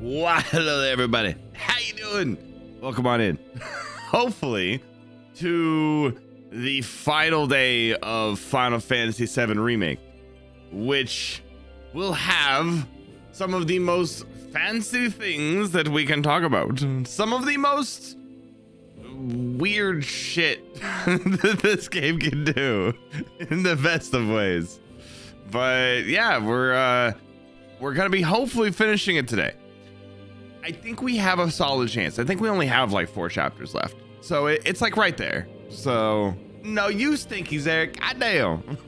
Why, hello there, everybody. How you doing? Welcome on in. Hopefully, to the final day of Final Fantasy VII Remake, which will have some of the most fancy things that we can talk about. Some of the most weird shit that this game can do in the best of ways. But yeah, we're gonna be hopefully finishing it today. I think we have a solid chance. I think we only have like 4 chapters left, so it's like right there. So no, you stinkies, Eric. Goddamn.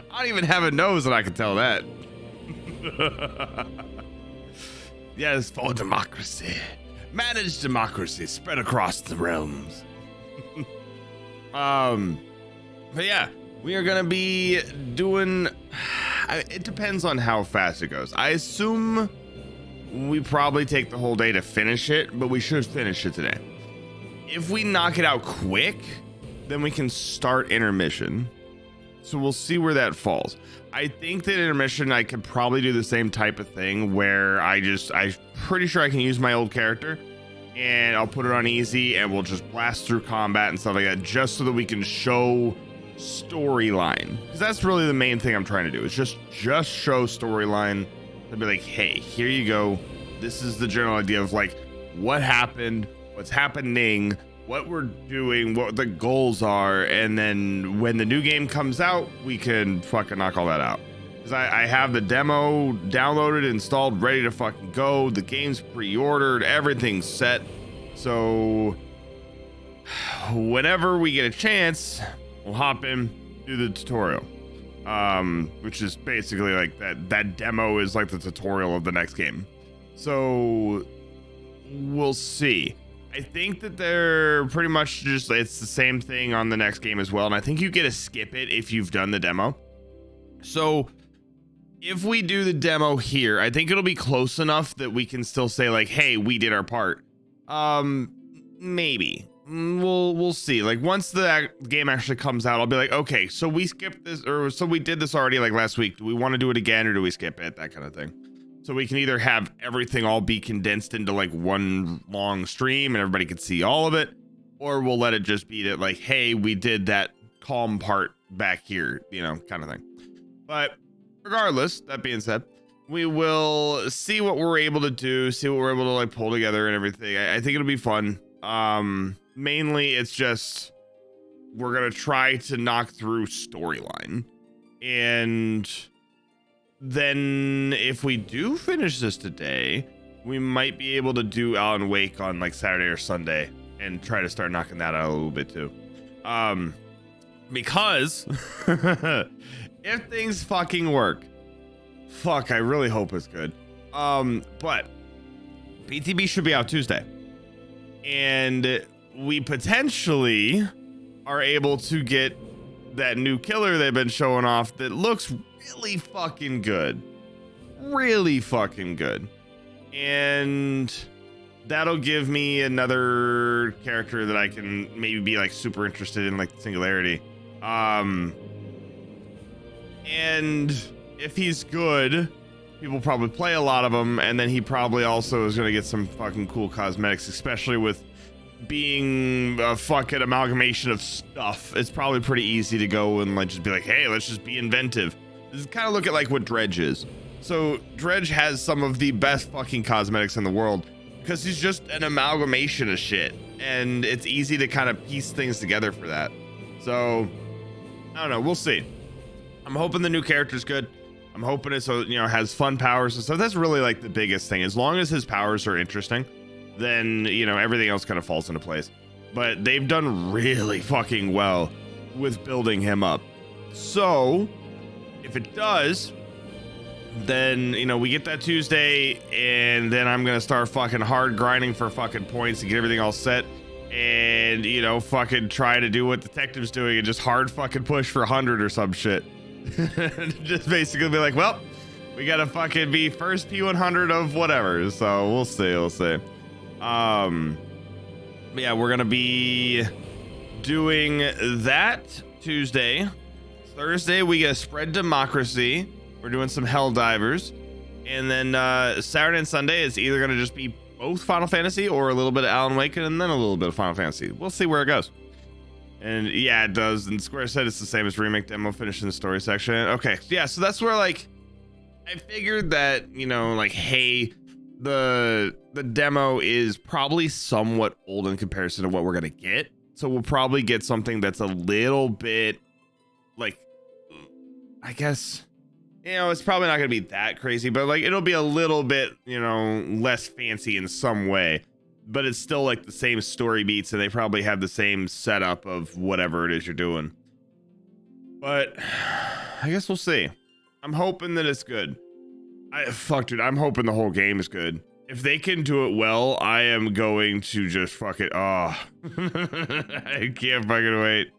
I don't even have a nose, and I can tell that. Yes, for democracy. Managed democracy spread across the realms. But yeah, we are gonna be doing. It depends on how fast it goes. I assume we probably take the whole day to finish it, but we should finish it today. If we knock it out quick, then we can start intermission. So we'll see where that falls. I think that intermission, I could probably do the same type of thing where I'm pretty sure I can use my old character and I'll put it on easy and we'll just blast through combat and stuff like that, just so that we can show storyline. Because that's really the main thing I'm trying to do, is just show storyline. I'd be like, hey, here you go. This is the general idea of like what happened, what's happening, what we're doing, what the goals are, and then when the new game comes out, we can fucking knock all that out. Because I have the demo downloaded, installed, ready to fucking go. The game's pre-ordered, everything's set. So whenever we get a chance, we'll hop in, do the tutorial. Which is basically like that demo is like the tutorial of the next game. So we'll see. I think that they're pretty much just, it's the same thing on the next game as well. And I think you get to skip it if you've done the demo. So if we do the demo here, I think it'll be close enough that we can still say like, hey, we did our part. Maybe. We'll see. Like once the game actually comes out, I'll be like, okay, so we skipped this, or so we did this already like last week. Do we want to do it again, or do we skip it? That kind of thing. So we can either have everything all be condensed into like one long stream and everybody can see all of it, or we'll let it just be that like, hey, we did that calm part back here, you know, kind of thing. But regardless, that being said, we will see what we're able to do, see what we're able to like pull together and everything. I think it'll be fun. Mainly it's just we're gonna try to knock through storyline, and then if we do finish this today, we might be able to do Alan Wake on like Saturday or Sunday and try to start knocking that out a little bit too. Because if things fucking work, fuck, I really hope it's good. But BTB should be out Tuesday, and we potentially are able to get that new killer they've been showing off that looks really fucking good. Really fucking good. And that'll give me another character that I can maybe be like super interested in, like Singularity. And if he's good, people probably play a lot of them, and then he probably also is going to get some fucking cool cosmetics, especially with being a fucking amalgamation of stuff. It's probably pretty easy to go and like just be like, hey, let's just be inventive. This is kind of look at like what Dredge is. So Dredge has some of the best fucking cosmetics in the world because he's just an amalgamation of shit, and it's easy to kind of piece things together for that. So I don't know, we'll see. I'm hoping the new character's good. I'm hoping it, so, you know, has fun powers and stuff. That's really like the biggest thing. As long as his powers are interesting, then, you know, everything else kind of falls into place. But they've done really fucking well with building him up. So if it does, then, you know, we get that Tuesday, and then I'm gonna start fucking hard grinding for fucking points to get everything all set, and, you know, fucking try to do what Detective's doing and just hard fucking push for 100 or some shit. Just basically be like, well, we gotta fucking be first P100 of whatever. So we'll see. Yeah, we're gonna be doing that Tuesday. Thursday we get Spread Democracy. We're doing some Helldivers, And then Saturday and Sunday is either going to just be both Final Fantasy or a little bit of Alan Wake and then a little bit of Final Fantasy. We'll see where it goes. And yeah, it does. And Square said it's the same as remake demo, finishing the story section. Okay, yeah, so that's where like I figured that, you know, like, hey, the demo is probably somewhat old in comparison to what we're gonna get. So we'll probably get something that's a little bit like, I guess, you know, it's probably not gonna be that crazy, but like it'll be a little bit, you know, less fancy in some way. But it's still like the same story beats, and they probably have the same setup of whatever it is you're doing. But I guess we'll see. I'm hoping that it's good. Dude, I'm hoping the whole game is good. If they can do it well, I am going to just fuck it. Oh, I can't fucking wait.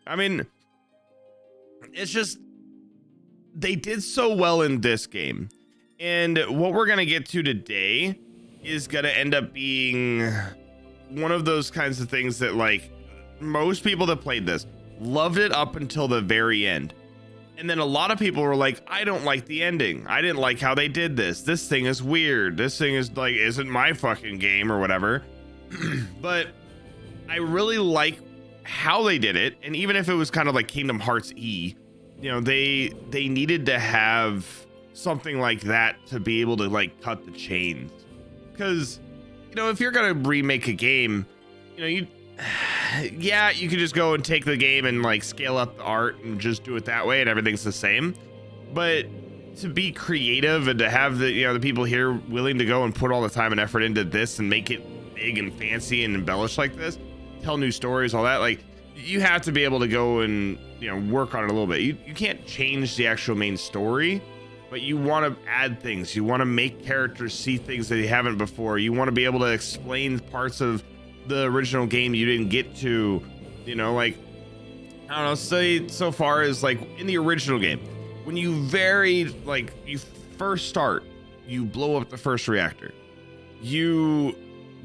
I mean, it's just, they did so well in this game. And what we're going to get to today is going to end up being one of those kinds of things that, like, most people that played this loved it up until the very end. And then a lot of people were like, I don't like the ending. I didn't like how they did this. This thing is weird. This thing is like, isn't my fucking game or whatever. But I really like how they did it. And even if it was kind of like Kingdom Hearts E, you know, they needed to have something like that to be able to like cut the chains. Because, you know, if you're going to remake a game, you know, yeah, you could just go and take the game and like scale up the art and just do it that way and everything's the same. But to be creative and to have the, you know, the people here willing to go and put all the time and effort into this and make it big and fancy and embellished like this, tell new stories, all that, like, you have to be able to go and, you know, work on it a little bit. You can't change the actual main story, but you want to add things. You want to make characters see things that they haven't before. You want to be able to explain parts of the original game you didn't get to, you know, like, I don't know, say so far as like in the original game, when you you first start, you blow up the first reactor, you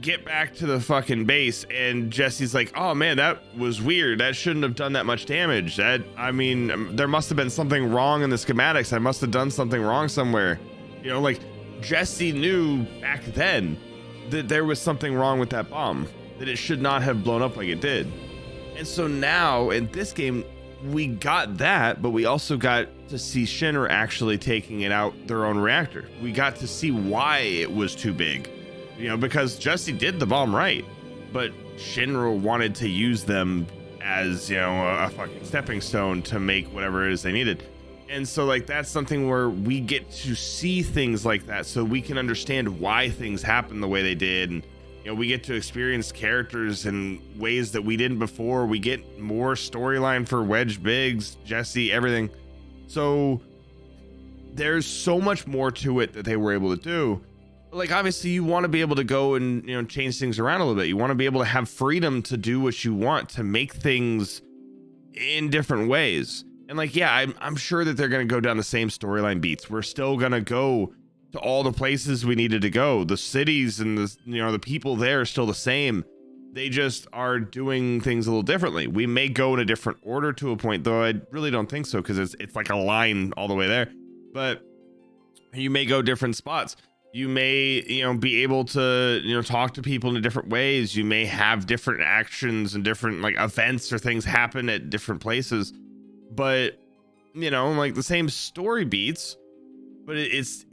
get back to the fucking base and Jesse's like, oh man, that was weird. That shouldn't have done that much damage. That, I mean, there must have been something wrong in the schematics. I must have done something wrong somewhere. You know, like Jesse knew back then that there was something wrong with that bomb, that it should not have blown up like it did. And so now in this game, we got that, but we also got to see Shinra actually taking it out their own reactor. We got to see why it was too big, you know, because Jesse did the bomb right, but Shinra wanted to use them as, you know, a fucking stepping stone to make whatever it is they needed. And so like, that's something where we get to see things like that so we can understand why things happen the way they did. And, you know, we get to experience characters in ways that we didn't before. We get more storyline for Wedge, Biggs, Jesse, everything. So there's so much more to it that they were able to do. Like, obviously you want to be able to go and, you know, change things around a little bit. You want to be able to have freedom to do what you want, to make things in different ways. And like, yeah, I'm sure that they're going to go down the same storyline beats. We're still going to go to all the places we needed to go. The cities and the, you know, the people there are still the same. They just are doing things a little differently. We may go in a different order to a point, though I really don't think so, because it's like a line all the way there. But you may go different spots. You may, you know, be able to, you know, talk to people in different ways. You may have different actions and different like events or things happen at different places. But, you know, like the same story beats, but it's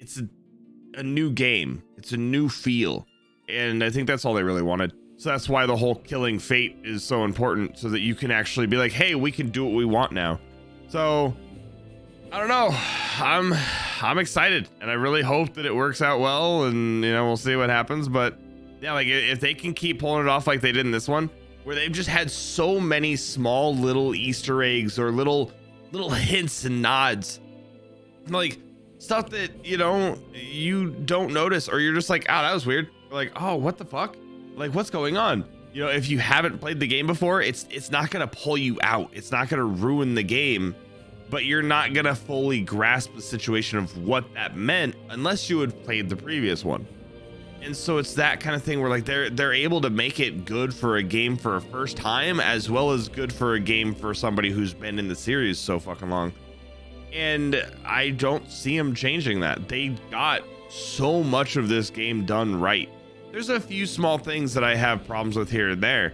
a new game. It's a new feel. And I think that's all they really wanted. So that's why the whole killing fate is so important, so that you can actually be like, hey, we can do what we want now. So I don't know. I'm excited, and I really hope that it works out well, and, you know, we'll see what happens. But yeah, like if they can keep pulling it off like they did in this one, where they've just had so many small little Easter eggs or little hints and nods, like stuff that, you know, you don't notice, or you're just like, oh, that was weird. Or like, oh, what the fuck? Like, what's going on? You know, if you haven't played the game before, it's not gonna pull you out. It's not gonna ruin the game, but you're not gonna fully grasp the situation of what that meant unless you had played the previous one. And so it's that kind of thing where like they're able to make it good for a game for a first time, as well as good for a game for somebody who's been in the series so fucking long. And I don't see them changing that. They got so much of this game done right. There's a few small things that I have problems with here and there,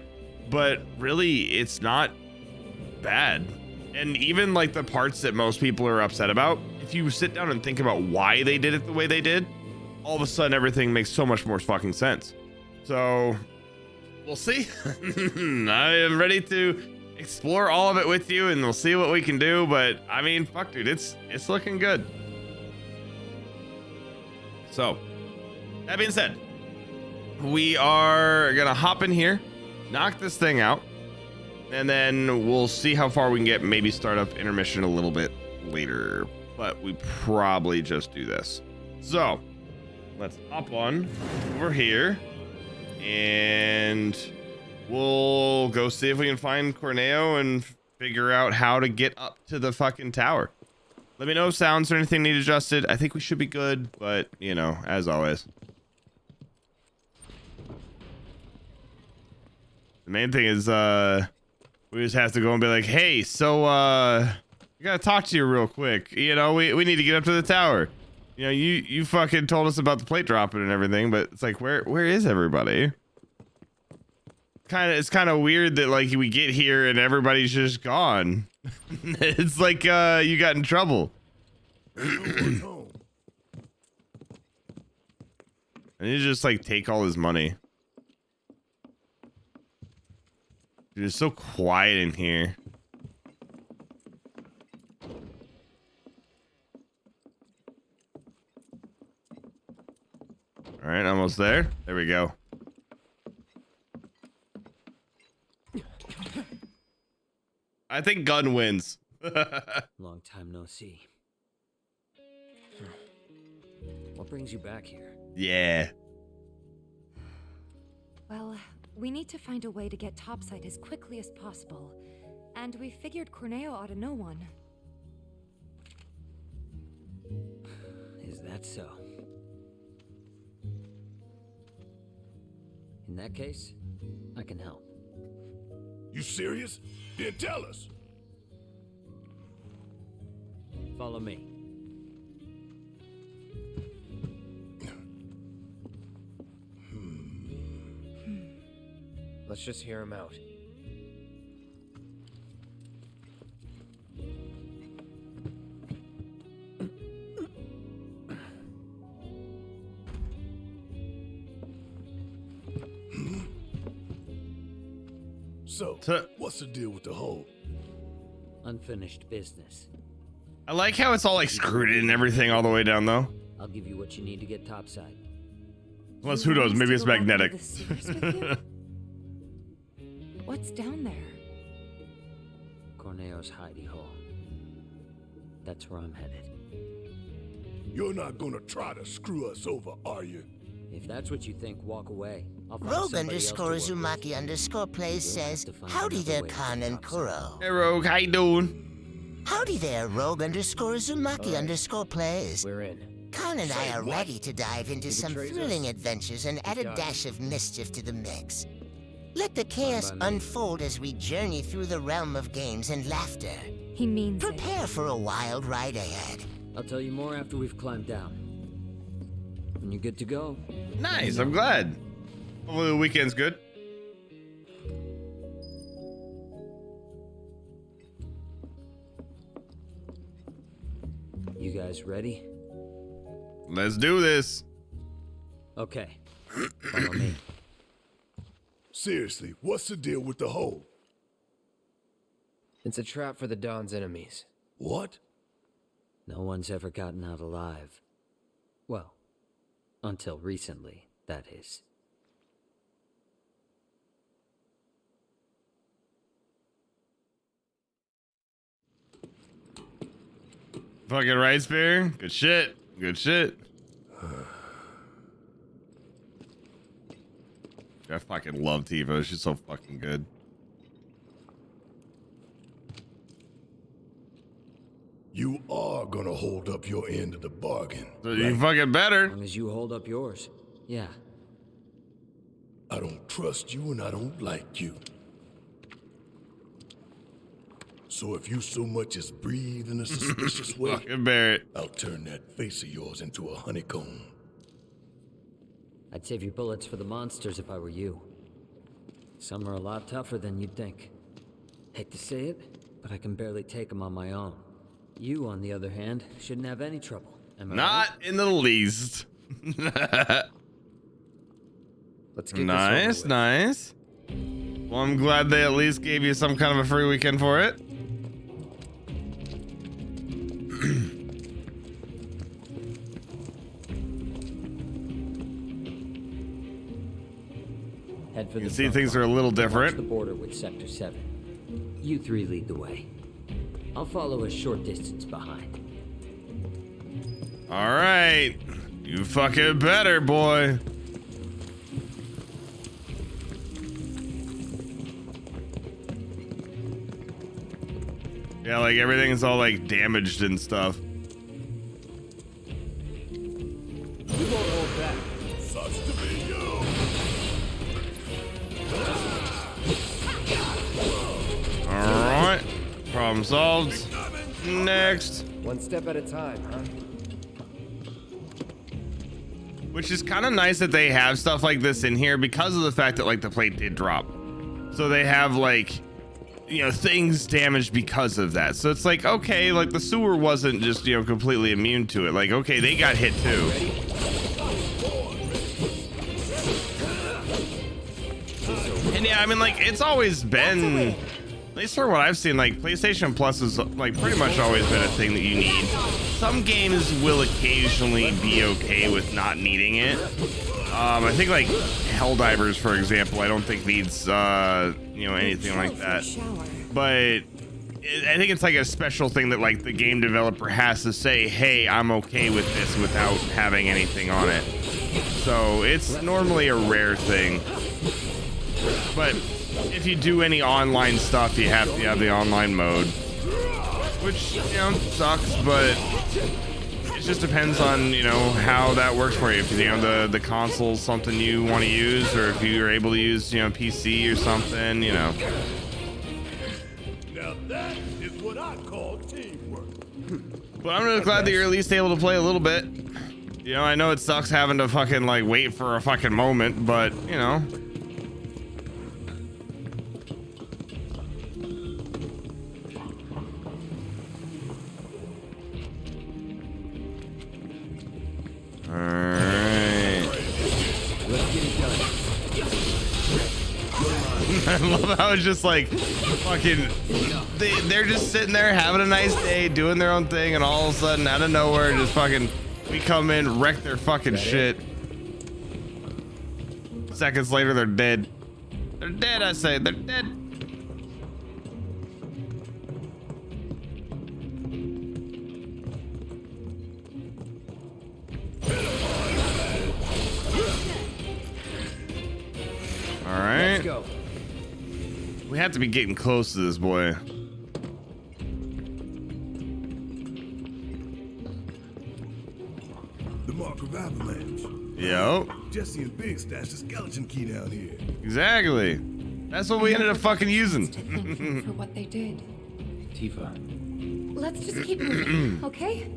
but really it's not bad. And even like the parts that most people are upset about, if you sit down and think about why they did it the way they did, all of a sudden everything makes so much more fucking sense. So we'll see. I am ready to explore all of it with you, and we'll see what we can do. But I mean, fuck, dude, it's looking good. So that being said, we are gonna hop in here, knock this thing out, and then we'll see how far we can get. Maybe start up intermission a little bit later, but we probably just do this. So let's hop on over here, and we'll go see if we can find Corneo and figure out how to get up to the fucking tower. Let me know if sounds or anything need adjusted. I think we should be good, but you know, as always. The main thing is, we just have to go and be like, hey, so, I gotta talk to you real quick. You know, we need to get up to the tower. You know, you fucking told us about the plate dropping and everything, but it's like, where is everybody? It's kind of weird that like we get here and everybody's just gone. It's like, you got in trouble. And you just like take all his money. Dude, it's so quiet in here. All right, almost there. There we go. I think gun wins. Long time no see. What brings you back here? Yeah. Well, we need to find a way to get topside as quickly as possible. And we figured Corneo ought to know one. Is that so? In that case, I can help. You serious? Then tell us. Follow me. Let's just hear him out. So, what's the deal with the hole? Unfinished business. I like how it's all like screwed in and everything all the way down though. I'll give you what you need to get topside. Unless who knows, maybe it's magnetic. What's down there? Corneo's hidey hole. That's where I'm headed. You're not gonna try to screw us over, are you? If that's what you think, walk away. I'll find Rogue somebody else to work with. _Uzumaki_plays says, howdy there, Khan and Kuro. Hey Rogue, how you doing? Howdy there, Rogue _Uzumaki_plays. We're in. Khan and I are ready to dive into some thrilling adventures and add a dash of mischief to the mix. Let the chaos unfold as we journey through the realm of games and laughter. He means it. Prepare for a wild ride ahead. I'll tell you more after we've climbed down. When you're good to go. Nice, I'm glad. Hopefully the weekend's good. You guys ready? Let's do this. Okay. Follow me. Seriously, what's the deal with the hole? It's a trap for the Don's enemies. What? No one's ever gotten out alive. Well, until recently, that is. Fucking right, Spear. Good shit. Good shit. I fucking love Tifa. She's so fucking good. You are gonna hold up your end of the bargain. So you fucking better. As long as you hold up yours. Yeah. I don't trust you and I don't like you. So if you so much as breathe in a suspicious way, Fucking Barrett. I'll turn that face of yours into a honeycomb. I'd save your bullets for the monsters if I were you. Some are a lot tougher than you'd think. Hate to say it, but I can barely take them on my own. You, on the other hand, shouldn't have any trouble. Am I Not right? in the least. Let's get Nice, this over with. nice. Well, I'm glad they at least gave you some kind of a free weekend for it. Head for You the see front things line. are a little Watch different. the border with Sector 7. You three lead the way. I'll follow a short distance behind. All right. You fucking better, boy. Yeah, like everything's all like damaged and stuff. We won't hold back. Sucks to be you. All right. Problem solved. Next. One step at a time, huh? Which is kind of nice that they have stuff like this in here because of the fact that like the plate did drop. So they have like, you know, things damaged because of that. So it's like, okay, like the sewer wasn't just, you know, completely immune to it. Like, okay, they got hit too. And yeah, I mean, like, it's always been, at least for what I've seen, like PlayStation Plus is like pretty much always been a thing that you need. Some games will occasionally be okay with not needing it. I think like Helldivers, for example, I don't think needs, you know, anything like that. But I think it's like a special thing that like the game developer has to say, hey, I'm okay with this without having anything on it. So it's normally a rare thing. But if you do any online stuff, you have to have the online mode, which, you know, sucks, but it just depends on, you know, how that works for you. If, you know, the console's something you want to use, or if you're able to use, you know, PC or something, you know. Now that is what I call teamwork. But I'm really glad that you're at least able to play a little bit. You know, I know it sucks having to fucking like wait for a fucking moment, but, you know. Alright. Let's get it done. I love how it's just like fucking they're just sitting there having a nice day doing their own thing, and all of a sudden out of nowhere just fucking we come in, wreck their fucking shit. Seconds later they're dead. They're dead, I say. They're dead. All right. Let's go. We have to be getting close to this boy. The mark of avalanche. Yep. Jesse and Big stashed a skeleton key down here. Exactly. That's what we ended up fucking To using. thank them for what they did. Tifa. Let's just keep moving, okay?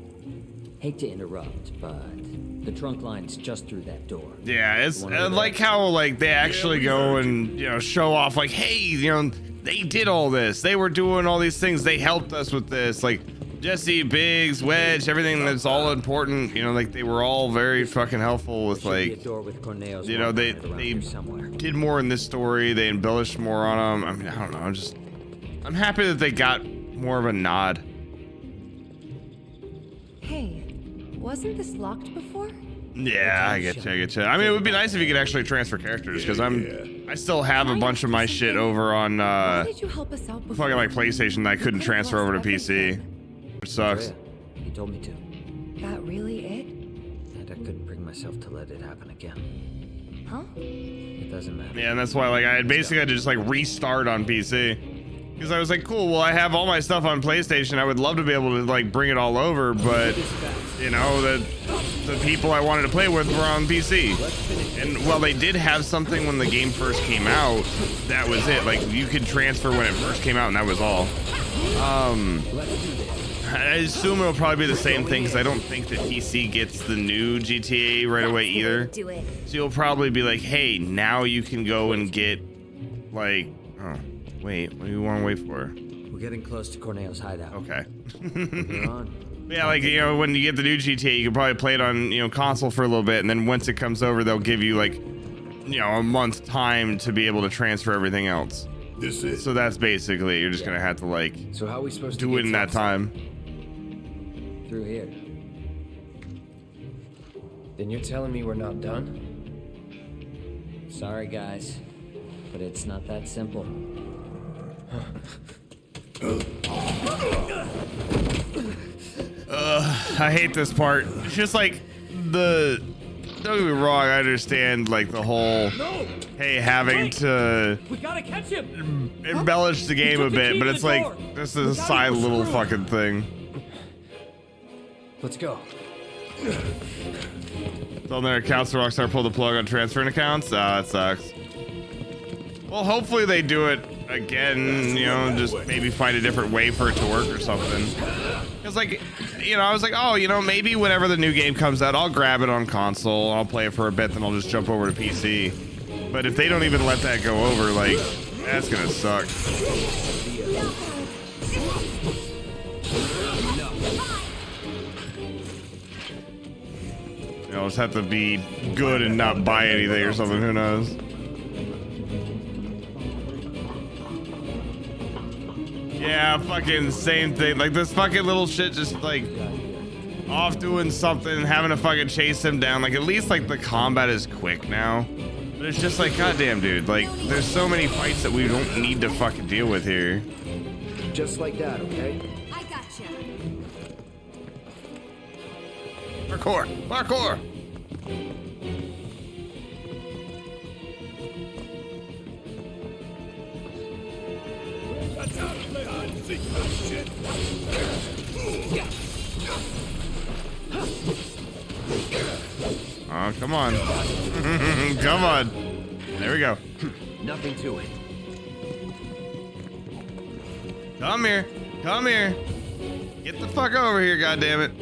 Hate to interrupt, but the trunk line's just through that door. Yeah, it's The one over like there. how like they actually go and, you know, show off like, hey, you know, they did all this. They were doing all these things. They helped us with this. Like Jesse, Biggs, Wedge, everything that's all important. You know, like they were all very fucking helpful with There should be like, a door with Corneo's you know, mark they on it around they here somewhere. did more in this story. They embellished more on them. I mean, I don't know. I'm happy that they got more of a nod. Hey, wasn't this locked before? Yeah, I get you. I mean, it would be nice if you could actually transfer characters, because I still have a bunch of my shit over on Why did you help us out before? fucking like PlayStation that I couldn't transfer over to PC. Which sucks. Oh, yeah. He told me to. That really it? And I couldn't bring myself to let it happen again. Huh? It doesn't matter. Yeah, and that's why like I had basically had to just like restart on PC. Because I was like, cool, well I have all my stuff on PlayStation. I would love to be able to like bring it all over, but You know, the people I wanted to play with were on PC. And while they did have something when the game first came out, that was it. Like, you could transfer when it first came out, and that was all. I assume it'll probably be the same thing, because I don't think that PC gets the new GTA right away either. So you'll probably be like, hey, now you can go and get, like, oh, wait, what do you want to wait for? We're getting close to Corneo's hideout. Okay. We're on. Yeah, like, you know, when you get the new GTA, you can probably play it on, you know, console for a little bit, and then once it comes over, they'll give you, like, you know, a month's time to be able to transfer everything else. This is. So that's basically, you're just gonna have to, like, So how are we supposed to do it get in that topside? time. Through here. Then you're telling me we're not done? Sorry, guys, but it's not that simple. I hate this part. It's just like don't get me wrong, I understand like the whole hey having to We gotta catch him! embellish the game a bit, but it's like this is a side little fucking thing. Let's go. So on their accounts, Rockstar pulled the plug on transferring accounts. That sucks. Well, hopefully they do it again, you know, just maybe find a different way for it to work or something. Because, like, you know, I was like, oh, you know, maybe whenever the new game comes out, I'll grab it on console, I'll play it for a bit, then I'll just jump over to PC. But if they don't even let that go over, like, that's gonna suck. You know, just have to be good and not buy anything or something, who knows? Yeah, fucking same thing. Like, this fucking little shit just, like, off doing something, having to fucking chase him down. Like, at least, like, the combat is quick now. But it's just like, goddamn, dude. Like, there's so many fights that we don't need to fucking deal with here. Just like that, okay? I gotcha. Parkour! Parkour! That's how to play hide and seek, little shit. Oh, come on. Come on. There we go. Nothing to it. Come here. Come here. Get the fuck over here, goddammit.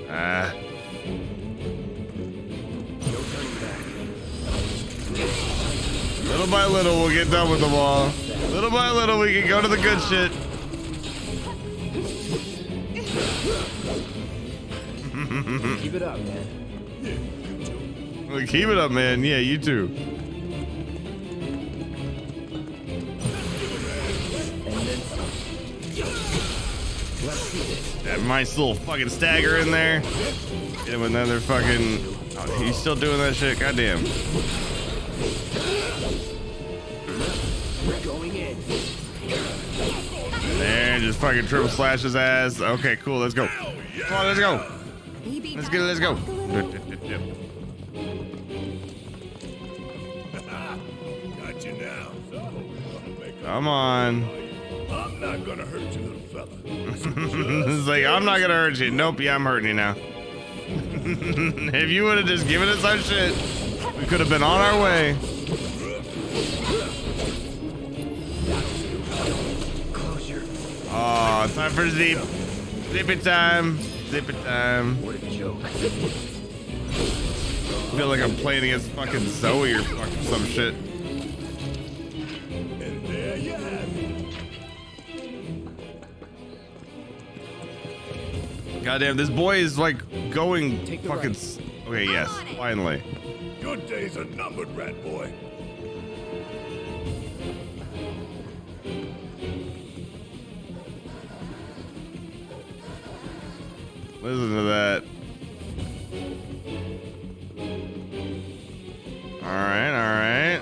Ah. Little by little, we'll get done with them all. Little by little, we can go to the good shit. Keep it up, man. Well, keep it up, man. Yeah, you too. And then some. Let's see this. That nice little fucking stagger in there. Get him another fucking. Oh, he's still doing that shit. Goddamn. We're going in. There, just fucking triple slash his ass. Okay, cool. Let's go. Come on, let's go. Let's get it. Let's go. Got you now. So, gonna make Come on. I'm not gonna hurt you, little fella. It's like, I'm not gonna hurt you. Nope, yeah, I'm hurting you now. If you would have just given us our shit, we could have been on our way. Closure. Oh, time for zip. Zip it time. Zip it time. What a joke. I feel like I'm playing against fucking Zoe or fucking some shit. And there you have it. Goddamn, this boy is like going Take the fucking. right. Okay, yes, finally. Your days are numbered, rat boy. Listen to that. Alright, alright.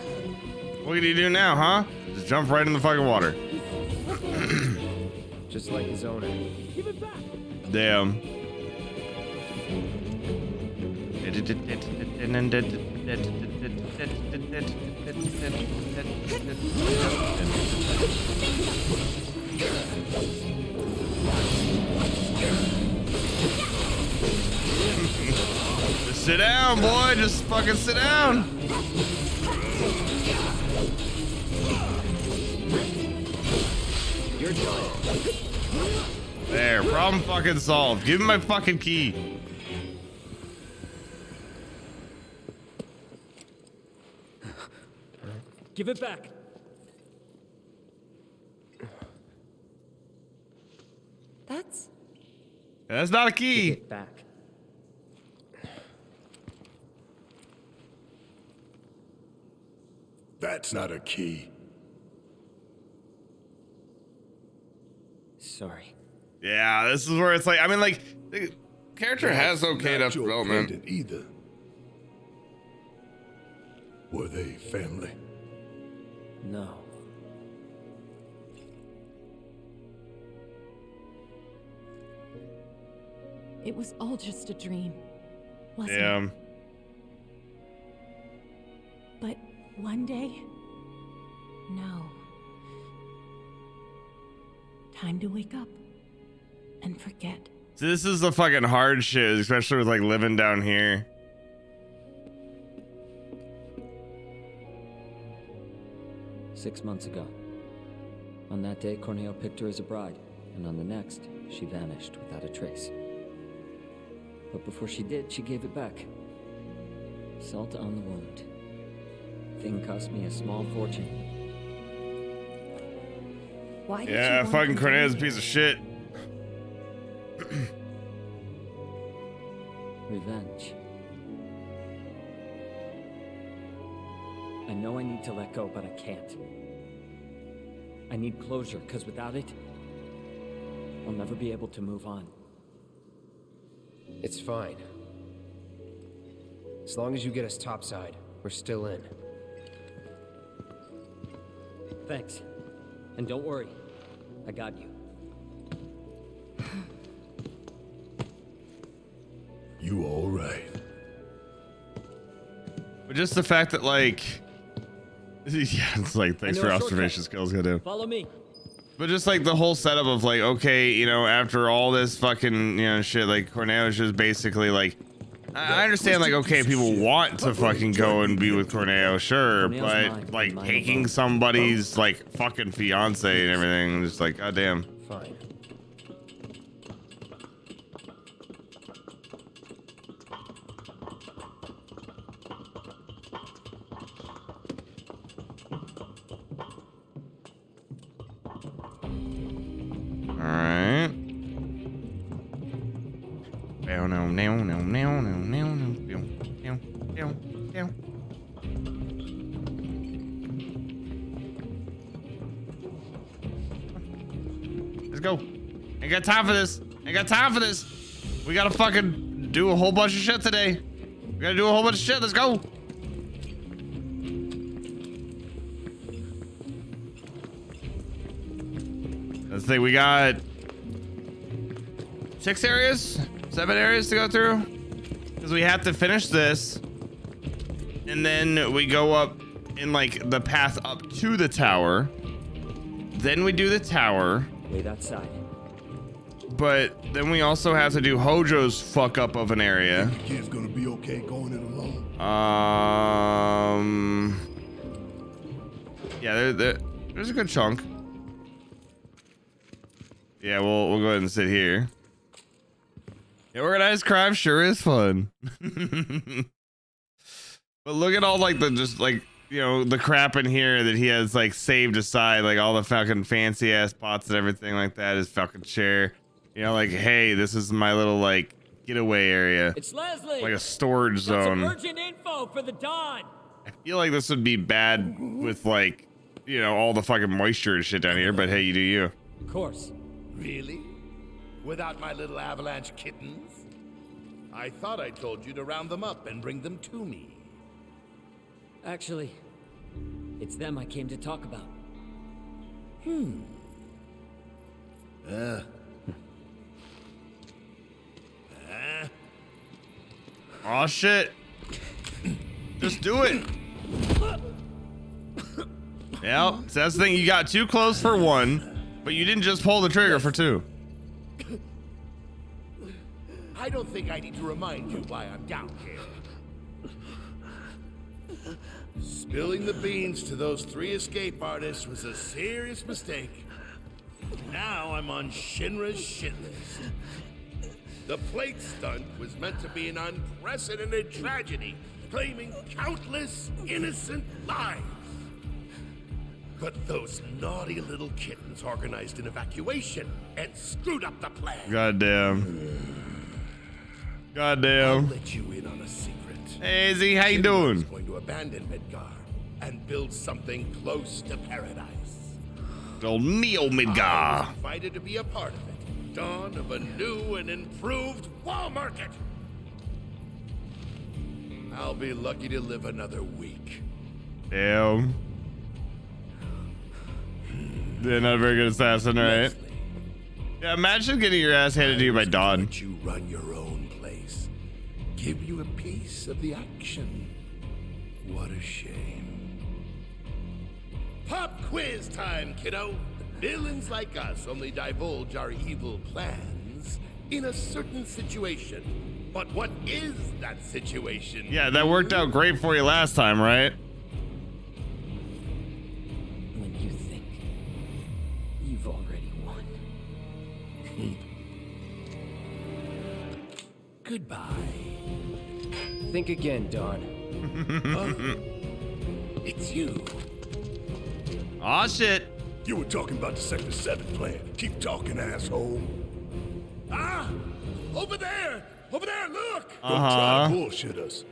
What can you do now, huh? Just jump right in the fucking water. Just like his owner. Damn. Sit down, boy. Just fucking sit down. You're done. There, problem fucking solved. Give me my fucking key. Give it back. That's not a key. Give it back. That's not a key. Sorry. Yeah, this is where it's like, I mean, like, the character has okay enough Not your development. pendant either. Were they family? No. It was all just a dream, wasn't it? Yeah. But one day, no. Time to wake up and forget. So this is the fucking hard shit, especially with like living down here. "6 months ago. On that day, Corneo picked her as a bride, and on the next, she vanished without a trace. But before she did, she gave it back. Salt on the wound. Thing cost me a small fortune. Why did Yeah, you want fucking them to Corneo's a leave? piece of shit. Revenge. I know I need to let go, but I can't. I need closure, because without it, I'll never be able to move on. It's fine. As long as you get us topside, we're still in. Thanks. And don't worry. I got you. You all right? But just the fact that like, yeah, it's like, thanks I for know a observation shortcut. skills, goddamn. Follow me. But just like the whole setup of like, okay, you know, after all this fucking, you know, shit, like Corneo's just basically like, I understand like, okay, people want to fucking go and be with Corneo, sure, Corneo's but mine, like mine taking alone. somebody's like fucking fiance and everything, just like, goddamn. Fine. Alright. Let's go. Ain't got time for this. Ain't got time for this. We gotta fucking do a whole bunch of shit today. We gotta do a whole bunch of shit. Let's go. Let's see. We got 6 areas, 7 areas to go through, because we have to finish this, and then we go up in like the path up to the tower. Then we do the tower, Wait outside. but then we also have to do Hojo's fuck up of an area. The kid's gonna be okay going it alone. Yeah, there's a good chunk. Yeah, we'll go ahead and sit here. Yeah, organized crime sure is fun. But look at all like the just like, you know, the crap in here that he has like saved aside, like all the fucking fancy ass pots and everything like that, his fucking chair. You know, like, hey, this is my little like getaway area. It's Leslie. Like a storage Got some zone. urgent info for the Dawn. I feel like this would be bad with like, you know, all the fucking moisture and shit down here, but hey, you do you. Of course. Really? Without my little avalanche kittens? I thought I told you to round them up and bring them to me. Actually, it's them I came to talk about. Oh shit. Just do it. Yeah, so that's the thing. You got too close for one, but you didn't just pull the trigger for two. I don't think I need to remind you why I'm down here. Spilling the beans to those 3 escape artists was a serious mistake. Now I'm on Shinra's shit list. The plate stunt was meant to be an unprecedented tragedy, claiming countless innocent lives. But those naughty little kittens organized an evacuation and screwed up the plan. Goddamn. I'll Goddamn. let you in on a secret. Hey, Z, how you Shinra doing? is going to abandon Midgar and build something close to paradise. Old Neo I Midgar. was invited to be a part of it. Dawn of a new and improved wall market. I'll be lucky to live another week. Damn. They're not a very good assassin, right? Leslie, Yeah, imagine getting your ass handed to you by I was Dawn. gonna let you run your own place. Give you a piece of the action. What a shame. Pop quiz time, kiddo. Villains like us only divulge our evil plans in a certain situation. But what is that situation? Yeah, that worked out great for you last time, right? When you think you've already won. Goodbye. Think again, Dawn. It's you. Aw, shit. You were talking about the Sector 7 plan. Keep talking, asshole. Ah! Over there! Over there, look! Don't try Uh-huh. to bullshit us.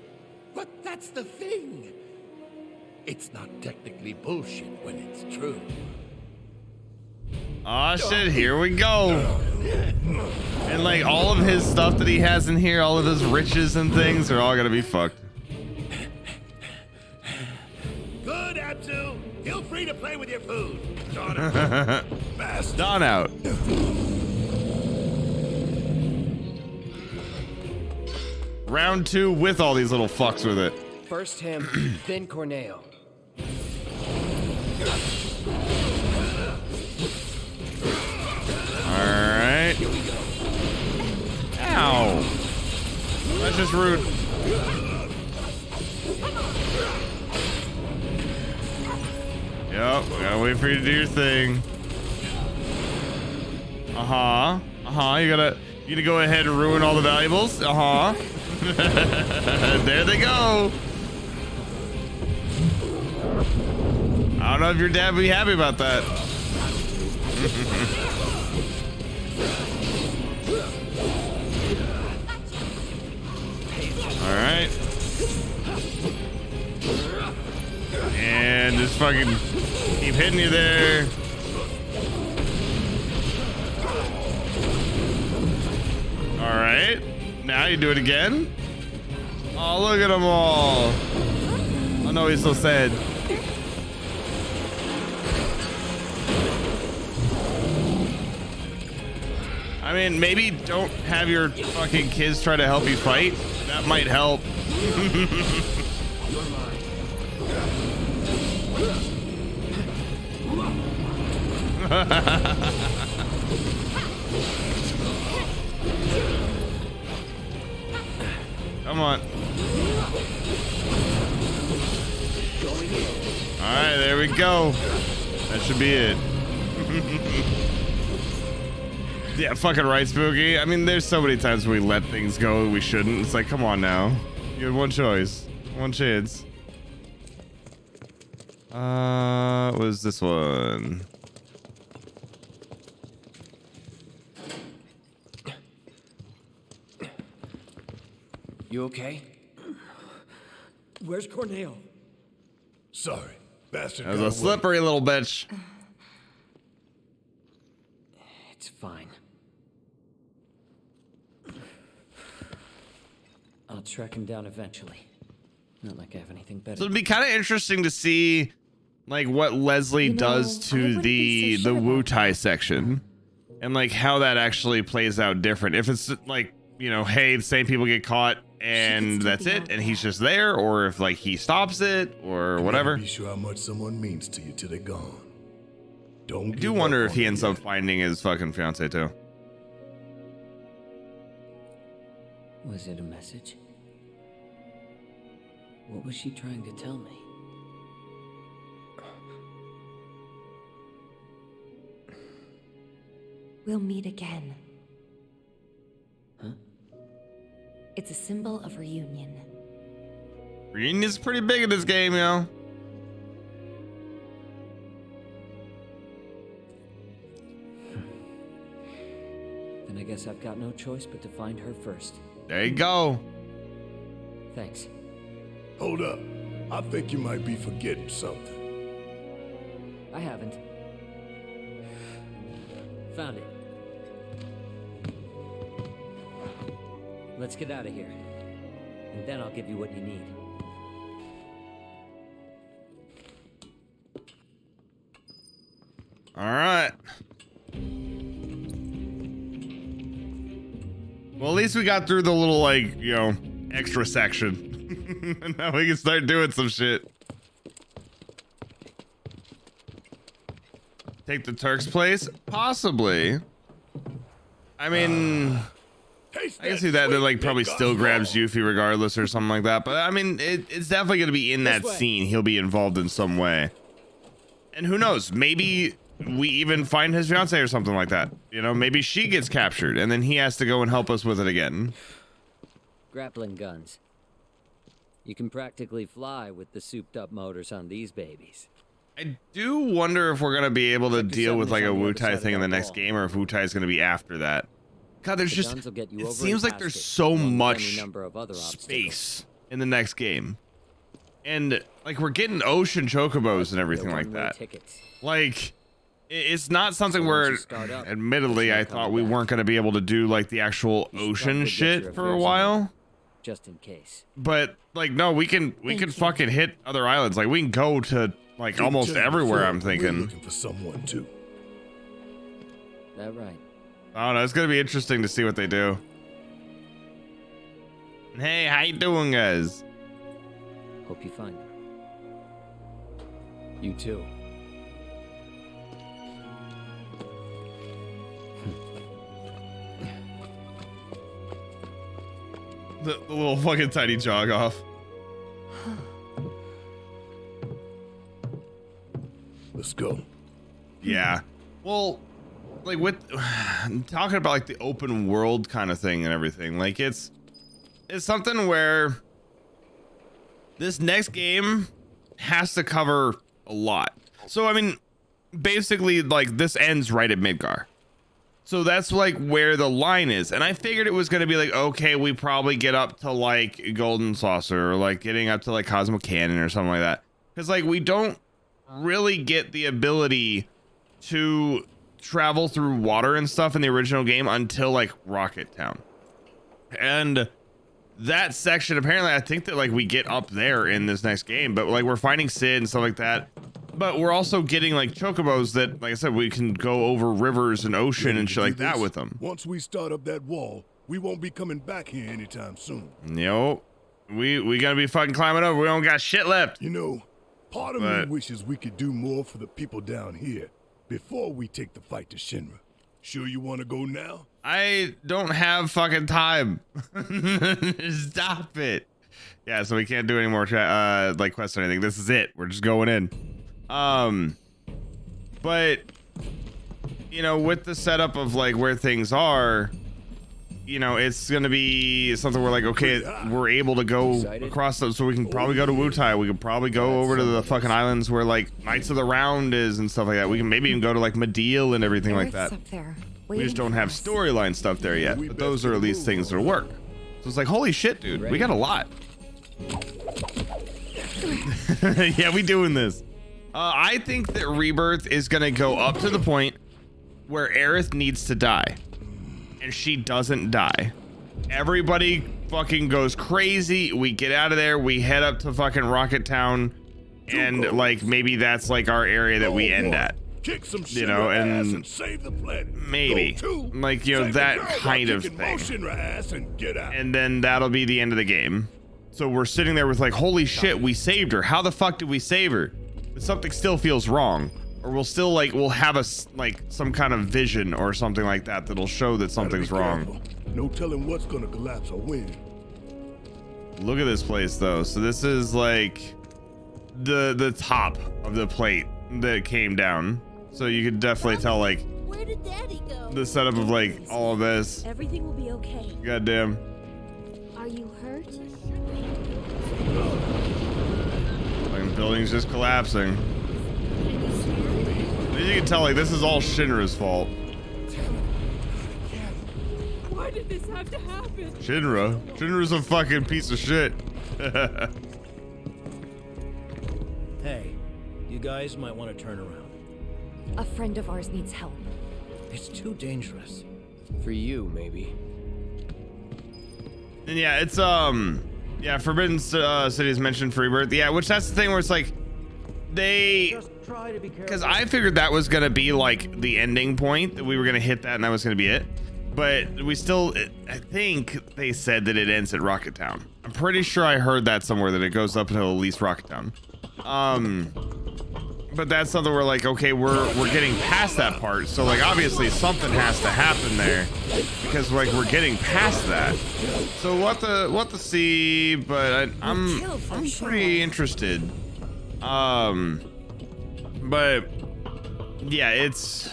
But that's the thing. It's not technically bullshit when it's true. Aw, shit, here we go. And like all of his stuff that he has in here, all of his riches and things are all gonna be fucked. Good, Abzu. Feel free to play with your food. Daughter. Bastard. Dawn out. Round 2 with all these little fucks with it. First him, then Corneo. Alright. Ow. That's just rude. Yep, gotta wait for you to do your thing. Uh-huh. Uh-huh. You gonna go ahead and ruin all the valuables? Uh-huh. There they go. I don't know if your dad would be happy about that. All right. And just fucking keep hitting you there. All right. Now you do it again. Oh, look at them all. Oh no, he's so sad. I mean, maybe don't have your fucking kids try to help you fight. That might help. Come on. All right, there we go. That should be it. Yeah, fucking right, Spooky. I mean, there's so many times we let things go we shouldn't. It's like, come on now. You had one choice, one chance. What was this one? You okay? Where's Corneo? Sorry, bastard. That was got a away. slippery little bitch. It's fine. I'll track him down eventually. Not like I have anything better. So it'd be kind of interesting to see, like, what Leslie You know, does I to wouldn't be so the sure about Wu Tai that. section, and like how that actually plays out different. If it's like, you know, hey, the same people get caught and still that's be it, out and there. he's just there, or if like he stops it or whatever. Be sure how much someone means to you till they're gone. Don't. I do wonder if he ends up finding his fucking fiance too. Was it a message? What was she trying to tell me? We'll meet again. Huh? It's a symbol of reunion. Reunion's pretty big in this game, yo. Then I guess I've got no choice but to find her first. There you go. Thanks. Hold up. I think you might be forgetting something. I haven't. Found it. Let's get out of here. And then I'll give you what you need. All right. Well, at least we got through the little, like, you know, extra section. And now we can start doing some shit. Take the Turk's place? Possibly. I mean, I can see that like probably still grabs Yuffie regardless or something like that. But I mean, it's definitely going to be in that scene. He'll be involved in some way. And who knows? Maybe we even find his fiance or something like that. You know, maybe she gets captured and then he has to go and help us with it again. Grappling guns. You can practically fly with the souped up motors on these babies. I do wonder if we're going to be able to deal with like a Wu-Tai thing in the next game, or if Wu-Tai is going to be after that. God, there's just, it seems like there's so much space in the next game. And like we're getting ocean chocobos and everything like that. Like it's not something where, admittedly, I thought we weren't going to be able to do like the actual ocean shit for a while. Just in case. But like, no, we can fucking hit other islands. Like we can go to like almost everywhere. I'm thinking. Looking for someone too. That right. I don't know. It's gonna be interesting to see what they do. Hey, how you doing, guys? Hope you find them. You too. The little fucking tiny jog off. Let's go. Yeah. Well, like with talking about like the open world kind of thing and everything, like it's something where this next game has to cover a lot. So I mean, basically like this ends right at Midgar. So that's like where the line is. And I figured it was going to be like, okay, we probably get up to like Golden Saucer or like getting up to like Cosmo Canyon or something like that. Cause like we don't really get the ability to travel through water and stuff in the original game until like Rocket Town. And that section, apparently I think that like we get up there in this next game, but like we're finding Sid and stuff like that. But we're also getting like chocobos that, like I said, we can go over rivers and ocean and shit like that with them. Once we start up that wall, we won't be coming back here anytime soon. Yo, we gotta be fucking climbing over. We don't got shit left. You know, part of me wishes we could do more for the people down here before we take the fight to Shinra. Sure you want to go now? I don't have fucking time. Stop it. Yeah, so we can't do any more like quests or anything. This is it. We're just going in. But you know, with the setup of like where things are, you know, it's gonna be something where like, okay, we're able to go across them, so we can probably go to Wu-Tai. We could probably go over to the fucking islands where like Knights of the Round is and stuff like that. We can maybe even go to like Medeal and everything like that. We just don't have storyline stuff there yet, but those are at least things that'll work. So it's like, holy shit, dude, we got a lot. Yeah, we doing this. I think that Rebirth is gonna go up to the point where Aerith needs to die, and she doesn't die. Everybody fucking goes crazy. We get out of there. We head up to fucking Rocket Town, and like maybe that's like our area that we end at. Kick some shit, you know, and save the planet. Maybe like, you know, that kind of thing. And then that'll be the end of the game. So we're sitting there with like, holy shit, we saved her. How the fuck did we save her? But something still feels wrong, or we'll still like, we'll have a like some kind of vision or something like that that'll show that something's wrong. No telling what's gonna collapse or when. Look at this place though. So this is like the top of the plate that came down. So you could definitely tell like Where did Daddy go? the setup of like all of this. Everything will be okay. Goddamn. Are you hurt? Like building's just collapsing. Are you scared? You can tell like this is all Shinra's fault. Why did this have to happen? Shinra's a fucking piece of shit. Hey, you guys might want to turn around. A friend of ours needs help. It's too dangerous. For you, maybe. And yeah, it's yeah, Forbidden City is mentioned for Rebirth. Yeah, which that's the thing where it's like they, because I figured that was gonna be like the ending point, that we were gonna hit that and that was gonna be it. But we still, I think they said that it ends at Rocket Town. I'm pretty sure I heard that somewhere, that it goes up until at least Rocket Town. But that's something where like, okay, we're getting past that part, so like obviously something has to happen there, because like we're getting past that. So what to see, but I'm pretty interested. But yeah, it's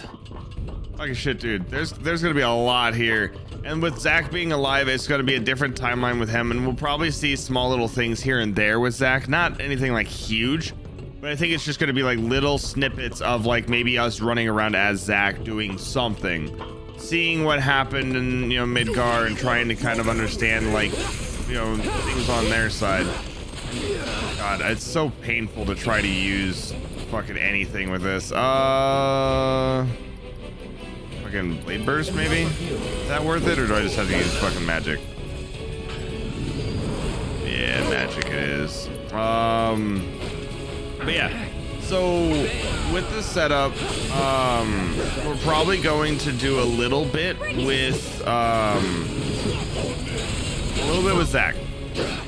fucking shit, dude. There's gonna be a lot here, and with Zack being alive, it's gonna be a different timeline with him, and we'll probably see small little things here and there with Zack, not anything like huge. But I think it's just going to be like little snippets of like maybe us running around as Zack doing something, seeing what happened in, you know, Midgar, and trying to kind of understand like, you know, things on their side. God, it's so painful to try to use fucking anything with this. Fucking Blade Burst maybe? Is that worth it, or do I just have to use fucking magic? Yeah, magic it is. But yeah, so with this setup, we're probably going to do a little bit with Zack,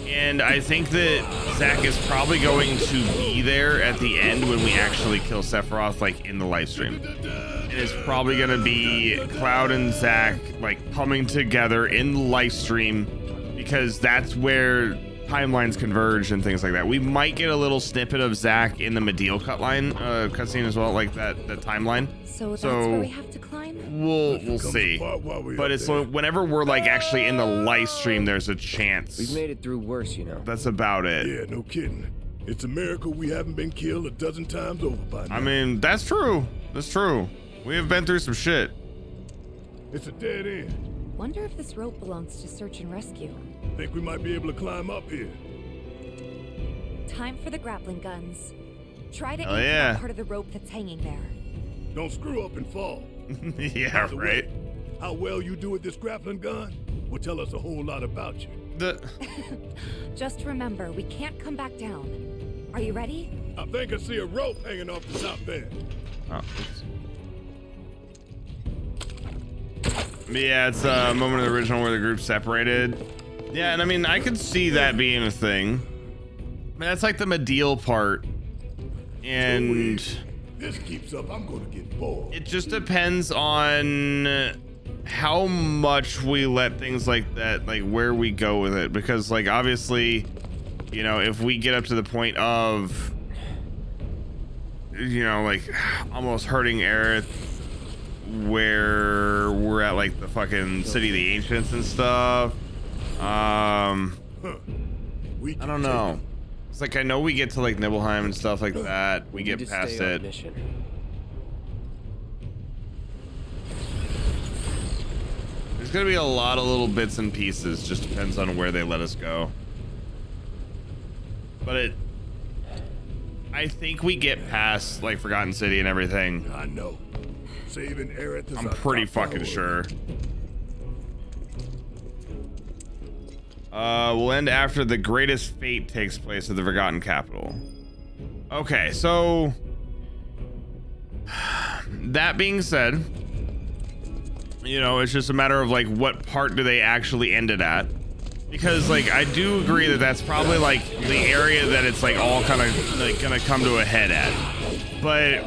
and I think that Zack is probably going to be there at the end when we actually kill Sephiroth, like in the live stream. It is probably going to be Cloud and Zack like coming together in the live stream, because that's where timelines converge and things like that. We might get a little snippet of Zack in the Medial cutscene as well, like that timeline. So that's where we have to climb? We'll see. But it's like, whenever we're like actually in the live stream, there's a chance. We've made it through worse, you know. That's about it. Yeah, no kidding. It's a miracle we haven't been killed a dozen times over by now. I mean, that's true. That's true. We have been through some shit. It's a dead end. Wonder if this rope belongs to search and rescue. Think we might be able to climb up here. Time for the grappling guns. Try to aim Oh, for yeah. that part of the rope that's hanging there. Don't screw up and fall. Yeah, By the way, right. how well you do with this grappling gun will tell us a whole lot about you. Just remember, we can't come back down. Are you ready? I think I see a rope hanging off the top there. Oh, oops. Yeah, it's a moment of the original where the group separated. Yeah, and I mean, I could see that being a thing. I mean, that's like the Medial part. And this keeps up, I'm gonna get bored. it just depends on how much we let things like that, like where we go with it. Because like, obviously, you know, if we get up to the point of, you know, like almost hurting Aerith, where we're at like the fucking City of the Ancients and stuff, I don't know. It's like, I know we get to like Nibelheim and stuff like that, we get past it. There's gonna be a lot of little bits and pieces, just depends on where they let us go. But I think we get past like Forgotten City and everything. I know. Saving Aerith is I'm our pretty top fucking priority. sure. We'll end after the greatest fate takes place at the Forgotten Capital. Okay, so that being said, you know, it's just a matter of like what part do they actually end it at, because like I do agree that that's probably like the area that it's like all kind of like gonna come to a head at, but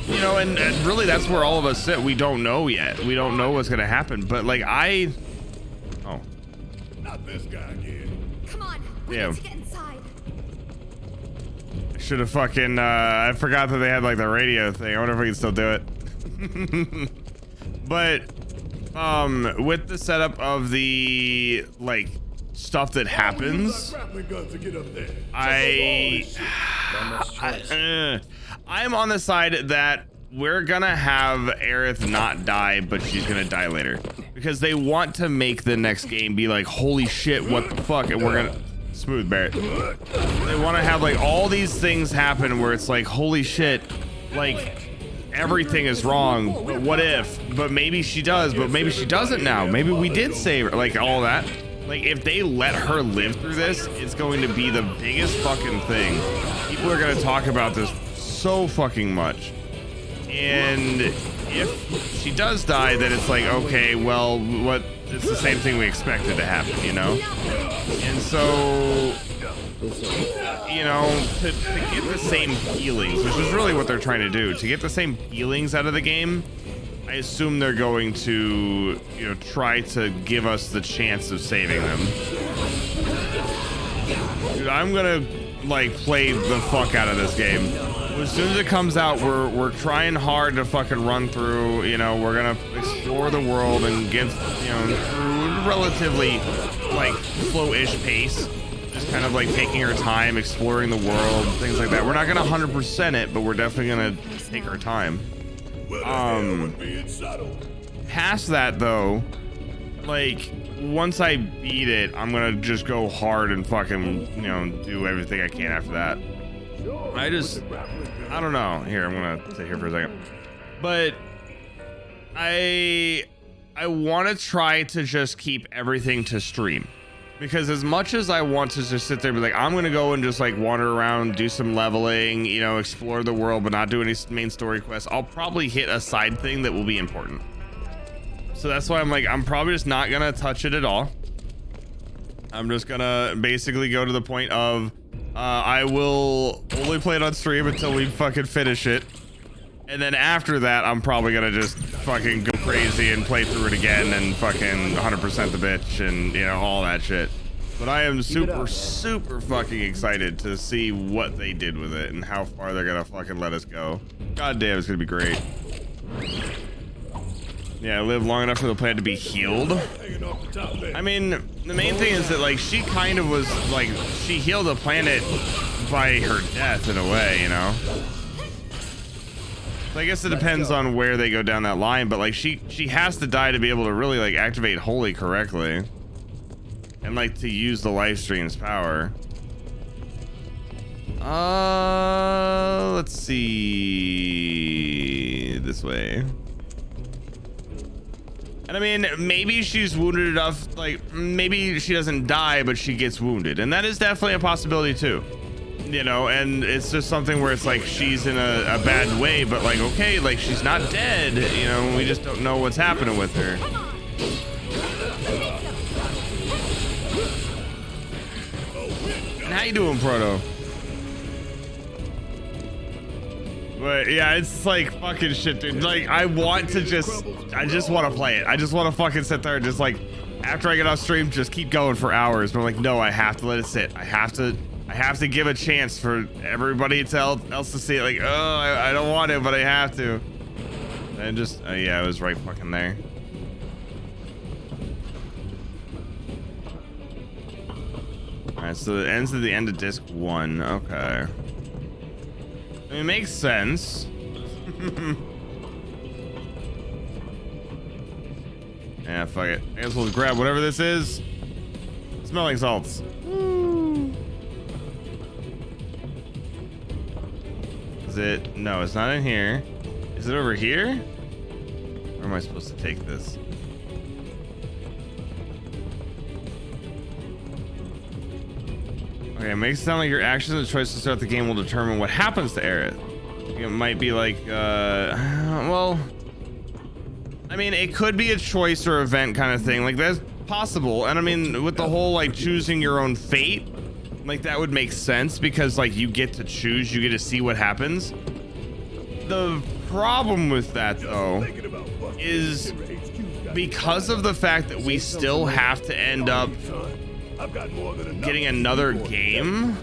You know, and really that's where all of us sit. We don't know yet. We don't know what's gonna happen. But like oh. Not this guy again. Come on, we Yeah. need to get inside. Should have fucking I forgot that they had like the radio thing. I wonder if we can still do it. But with the setup of the like stuff that happens, I'm on the side that we're gonna have Aerith not die, but she's gonna die later because they want to make the next game be like, holy shit, what the fuck, and we're gonna smooth Barrett. They want to have like all these things happen where it's like, holy shit, like everything is wrong, but what if, but maybe she does, but maybe she doesn't now, maybe we did save her, like all that. Like if they let her live through this, it's going to be the biggest fucking thing. People are going to talk about this so fucking much. And if she does die, then it's like, okay, well, what, it's the same thing we expected to happen, you know? And so, you know, to get the same feelings, which is really what they're trying to do, to get the same feelings out of the game, I assume they're going to, you know, try to give us the chance of saving them. Dude, I'm gonna like play the fuck out of this game. As soon as it comes out, we're trying hard to fucking run through, you know, we're gonna explore the world and get, you know, through relatively like slow-ish pace. Just kind of like taking our time, exploring the world, things like that. We're not gonna 100% it, but we're definitely gonna take our time. Past that though, like once I beat it, I'm gonna just go hard and fucking, you know, do everything I can after that. I don't know. Here, I'm gonna sit here for a second. But I want to try to just keep everything to stream. Because as much as I want to just sit there and be like, I'm going to go and just like wander around, do some leveling, you know, explore the world, but not do any main story quests, I'll probably hit a side thing that will be important. So that's why I'm like, I'm probably just not going to touch it at all. I'm just going to basically go to the point of, I will only play it on stream until we fucking finish it. And then after that, I'm probably going to just fucking go crazy and play through it again and fucking 100% the bitch and, you know, all that shit. But I am super fucking excited to see what they did with it and how far they're going to fucking let us go. God damn, it's going to be great. Yeah, I live long enough for the planet to be healed. I mean, the main thing is that, like, she kind of was, like, she healed the planet by her death in a way, you know? So I guess it depends on where they go down that line, but like she has to die to be able to really like activate Holy correctly and like to use the live stream's power. Let's see, this way. And I mean, maybe she's wounded enough, like maybe she doesn't die, but she gets wounded, and that is definitely a possibility too. You know, and it's just something where it's like she's in a bad way, but like, okay, like she's not dead, you know, we just don't know what's happening with her. And how you doing, Proto? But yeah, it's like fucking shit, dude. Like I just want to play it. I just want to fucking sit there and just like, after I get off stream, just keep going for hours. But I'm like, no, I have to let it sit. I have to give a chance for everybody else to see it. Like, oh, I don't want to, but I have to. And just, yeah, I was right fucking there. All right, so it ends at the end of disc 1. Okay. I mean, it makes sense. Yeah, fuck it. I guess we'll grab whatever this is. Smelling salts. Woo. Is it? No, it's not in here. Is it over here? Where am I supposed to take this? Okay, it makes it sound like your actions and choices throughout the game will determine what happens to Aerith. It might be like, well, I mean, it could be a choice or event kind of thing. Like, that's possible. And I mean, with the whole, like, choosing your own fate, like, that would make sense because, like, you get to choose, you get to see what happens. The problem with that, though, is because of the fact that we still have to end up getting another game,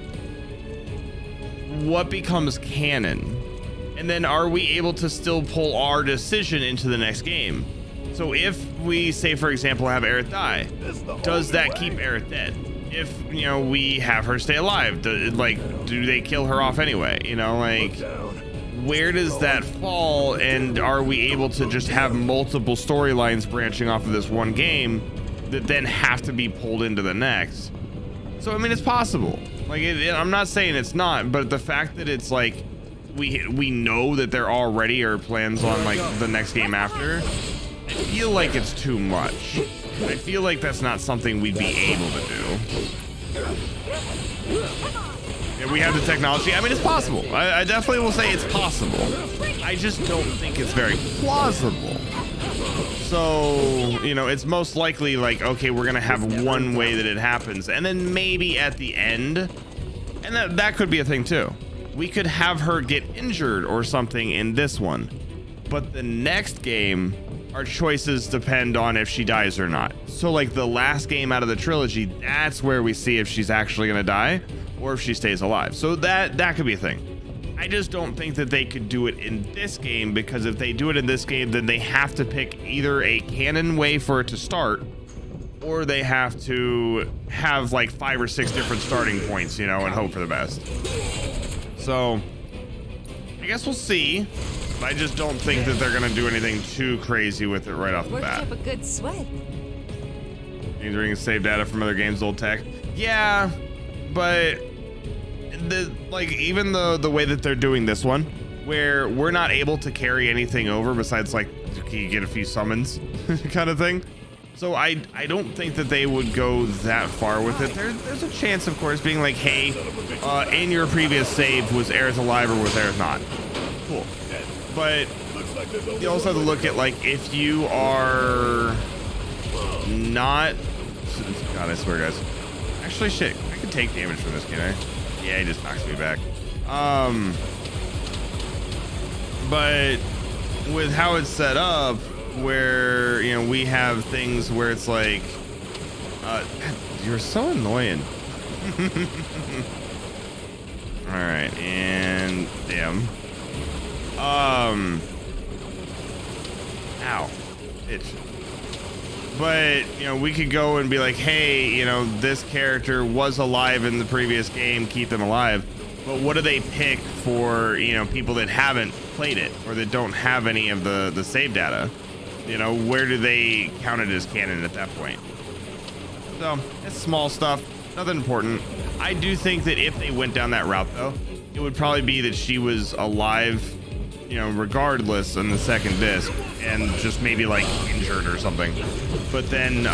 what becomes canon? And then are we able to still pull our decision into the next game? So if we say, for example, have Aerith die, does that keep Aerith dead? If, you know, we have her stay alive, do they kill her off anyway? You know, like, where does that fall? And are we able to just have multiple storylines branching off of this one game that then have to be pulled into the next? So, I mean, it's possible. Like, I'm not saying it's not, but the fact that it's like, we know that there already are plans on like the next game after, I feel like it's too much. I feel like that's not something we'd be able to do. Yeah, we have the technology. I mean, it's possible. I definitely will say it's possible. I just don't think it's very plausible. So, you know, it's most likely like, okay, we're gonna have one way that it happens, and then maybe at the end, and that could be a thing too. We could have her get injured or something in this one, but the next game, our choices depend on if she dies or not. So like the last game out of the trilogy, that's where we see if she's actually gonna die or if she stays alive. So that could be a thing. I just don't think that they could do it in this game, because if they do it in this game, then they have to pick either a canon way for it to start, or they have to have like 5 or 6 different starting points, you know, and hope for the best. So I guess we'll see. I just don't think that they're gonna do anything too crazy with it right off the Worked bat. up a good sweat. Entering save data from other games, old tech. Yeah, but even the way that they're doing this one, where we're not able to carry anything over besides like you get a few summons kind of thing. So I don't think that they would go that far with it. There's a chance, of course, being like, hey, in your previous save, was Aerith alive or was Aerith not? Cool. But you also have to look at like, if you are not, God, I swear, guys. Actually, shit, I can take damage from this, can I? Yeah, he just knocks me back. But with how it's set up, where, you know, we have things where it's like, you're so annoying. All right, and damn. Ow, itch. But, you know, we could go and be like, hey, you know, this character was alive in the previous game, keep them alive. But what do they pick for, you know, people that haven't played it or that don't have any of the save data? You know, where do they count it as canon at that point? So it's small stuff, nothing important. I do think that if they went down that route, though, it would probably be that she was alive, you know, regardless in the second disc, and just maybe like injured or something. But then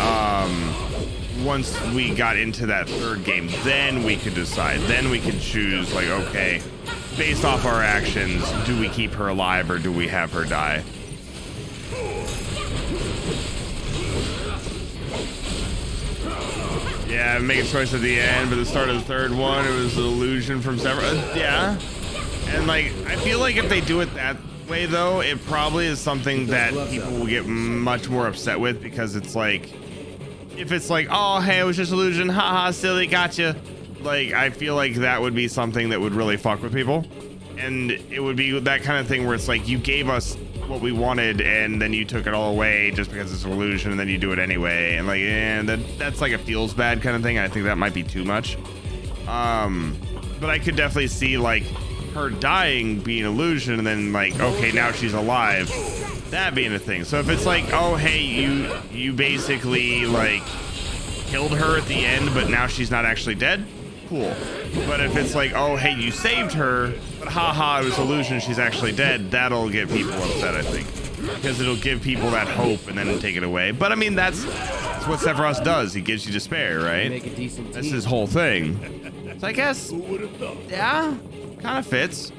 once we got into that third game, then we could decide. Then we could choose, like, okay, based off our actions, do we keep her alive or do we have her die? Yeah, make a choice at the end, but the start of the third one, it was an illusion from several. Yeah, and like, I feel like if they do it that way, though, it probably is something that people will get much more upset with, because it's like, if it's like, oh, hey, it was just illusion, haha, silly, gotcha. Like, I feel like that would be something that would really fuck with people, and it would be that kind of thing where it's like, you gave us what we wanted and then you took it all away just because it's an illusion, and then you do it anyway, and like, that's like a feels bad kind of thing. I think that might be too much. But I could definitely see like her dying being illusion, and then like, okay, now she's alive, that being a thing. So if it's like, oh, hey, you basically like killed her at the end, but now she's not actually dead, cool. But if it's like, oh, hey, you saved her, but haha, it was illusion, she's actually dead, that'll get people upset, I think, because it'll give people that hope and then take it away. But I mean, that's what Sephiroth does. He gives you despair, right? That's his whole thing. So I guess, yeah, kind of fits.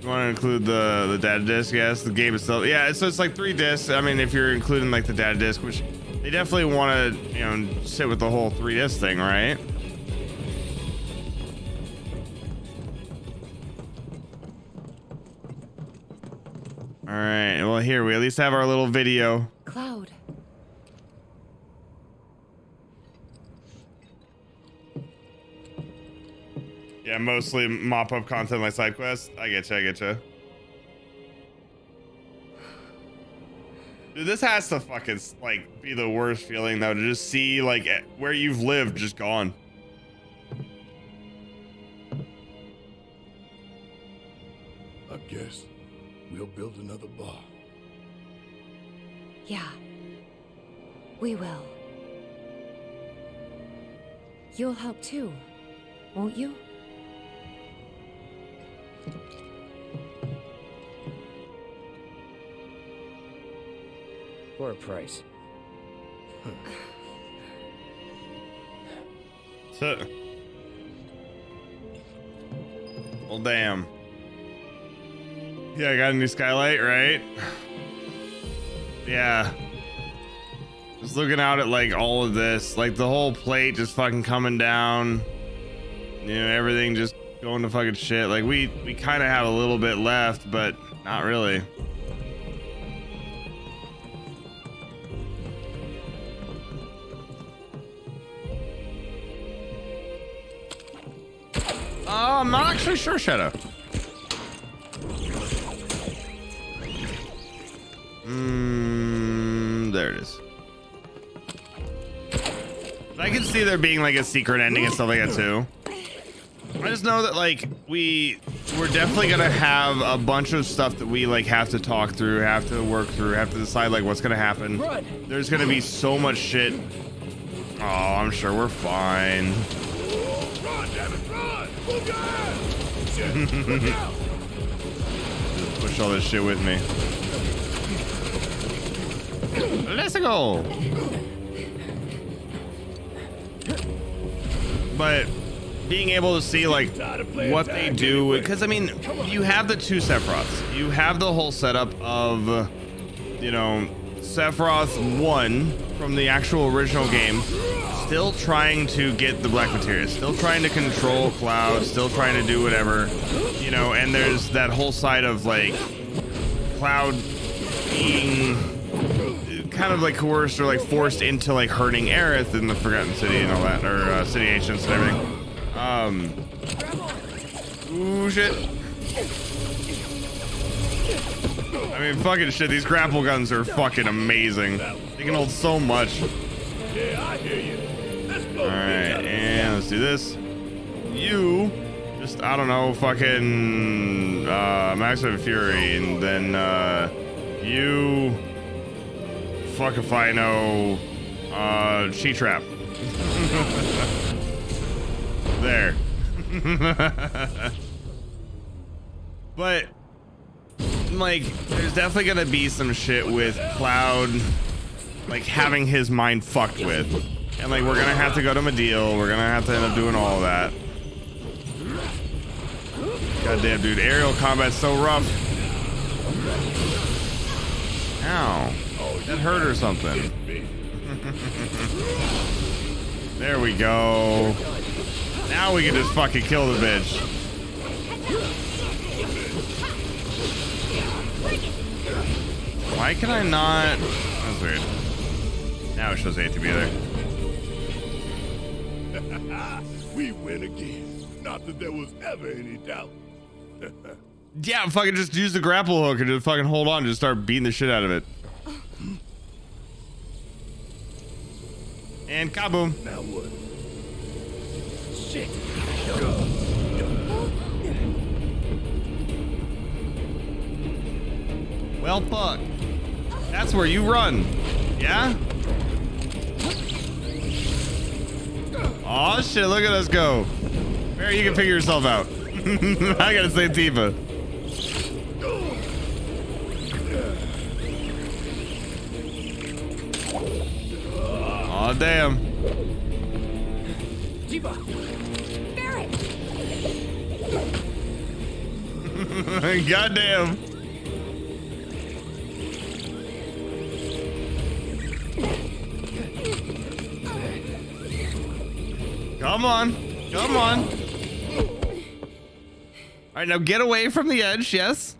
You want to include the data disc? Yes, the game itself. Yeah, so it's like 3 discs. I mean, if you're including like the data disc, which they definitely want to, you know, sit with the whole 3 disc thing, right? All right. Well, here we at least have our little video. Cloud. Yeah, mostly mop up content like side quests. I get you. I get you. Dude, this has to fucking like be the worst feeling though, to just see like where you've lived just gone. I guess we'll build another bar. Yeah. We will. You'll help too, won't you? For a price. Well, damn. Yeah, I got a new skylight, right? Yeah. Just looking out at like all of this, like the whole plate just fucking coming down. You know, everything just going to fucking shit. Like we kind of have a little bit left, but not really. I'm not actually sure, Shadow. There it is. I can see there being like a secret ending and stuff like that too. I just know that like we're definitely gonna have a bunch of stuff that we like have to talk through, have to work through, have to decide like what's gonna happen. There's gonna be so much shit. Oh, I'm sure we're fine. Run, damn it, run! Move your ass! Shit, look out! Just push all this shit with me. Let's go. But being able to see like what they do, because I mean, you have the two Sephiroths. You have the whole setup of, you know, Sephiroth 1 from the actual original game, still trying to get the Black Materia, still trying to control Cloud, still trying to do whatever, you know, and there's that whole side of like Cloud being kind of like coerced or like forced into like hurting Aerith in the Forgotten City and all that, or City Ancients and everything. Ooh, shit. I mean, fucking shit, these grapple guns are fucking amazing. They can hold so much. Yeah, I hear you. Let's go. Alright, and let's do this. You just, I don't know, fucking Max of Fury, and then you fuck if I know Cheat Trap. There. But like there's definitely gonna be some shit with Cloud like having his mind fucked with, and like we're gonna have to go to Mediel, we're gonna have to end up doing all of that. Goddamn, dude, aerial combat's so rough. Ow, that hurt or something. There we go. Now we can just fucking kill the bitch. Why can I not? That's weird. Now it shows A to be there. We win again. Not that there was ever any doubt. Yeah, fucking just use the grapple hook and just fucking hold on and just start beating the shit out of it. And kaboom. Now what? Shit. Well, fuck. That's where you run. Yeah? Oh shit, look at us go. Barry, you can figure yourself out. I gotta save Tifa. Oh damn. Tifa! Barret! Goddamn. Come on. Come on. All right, now get away from the edge, yes?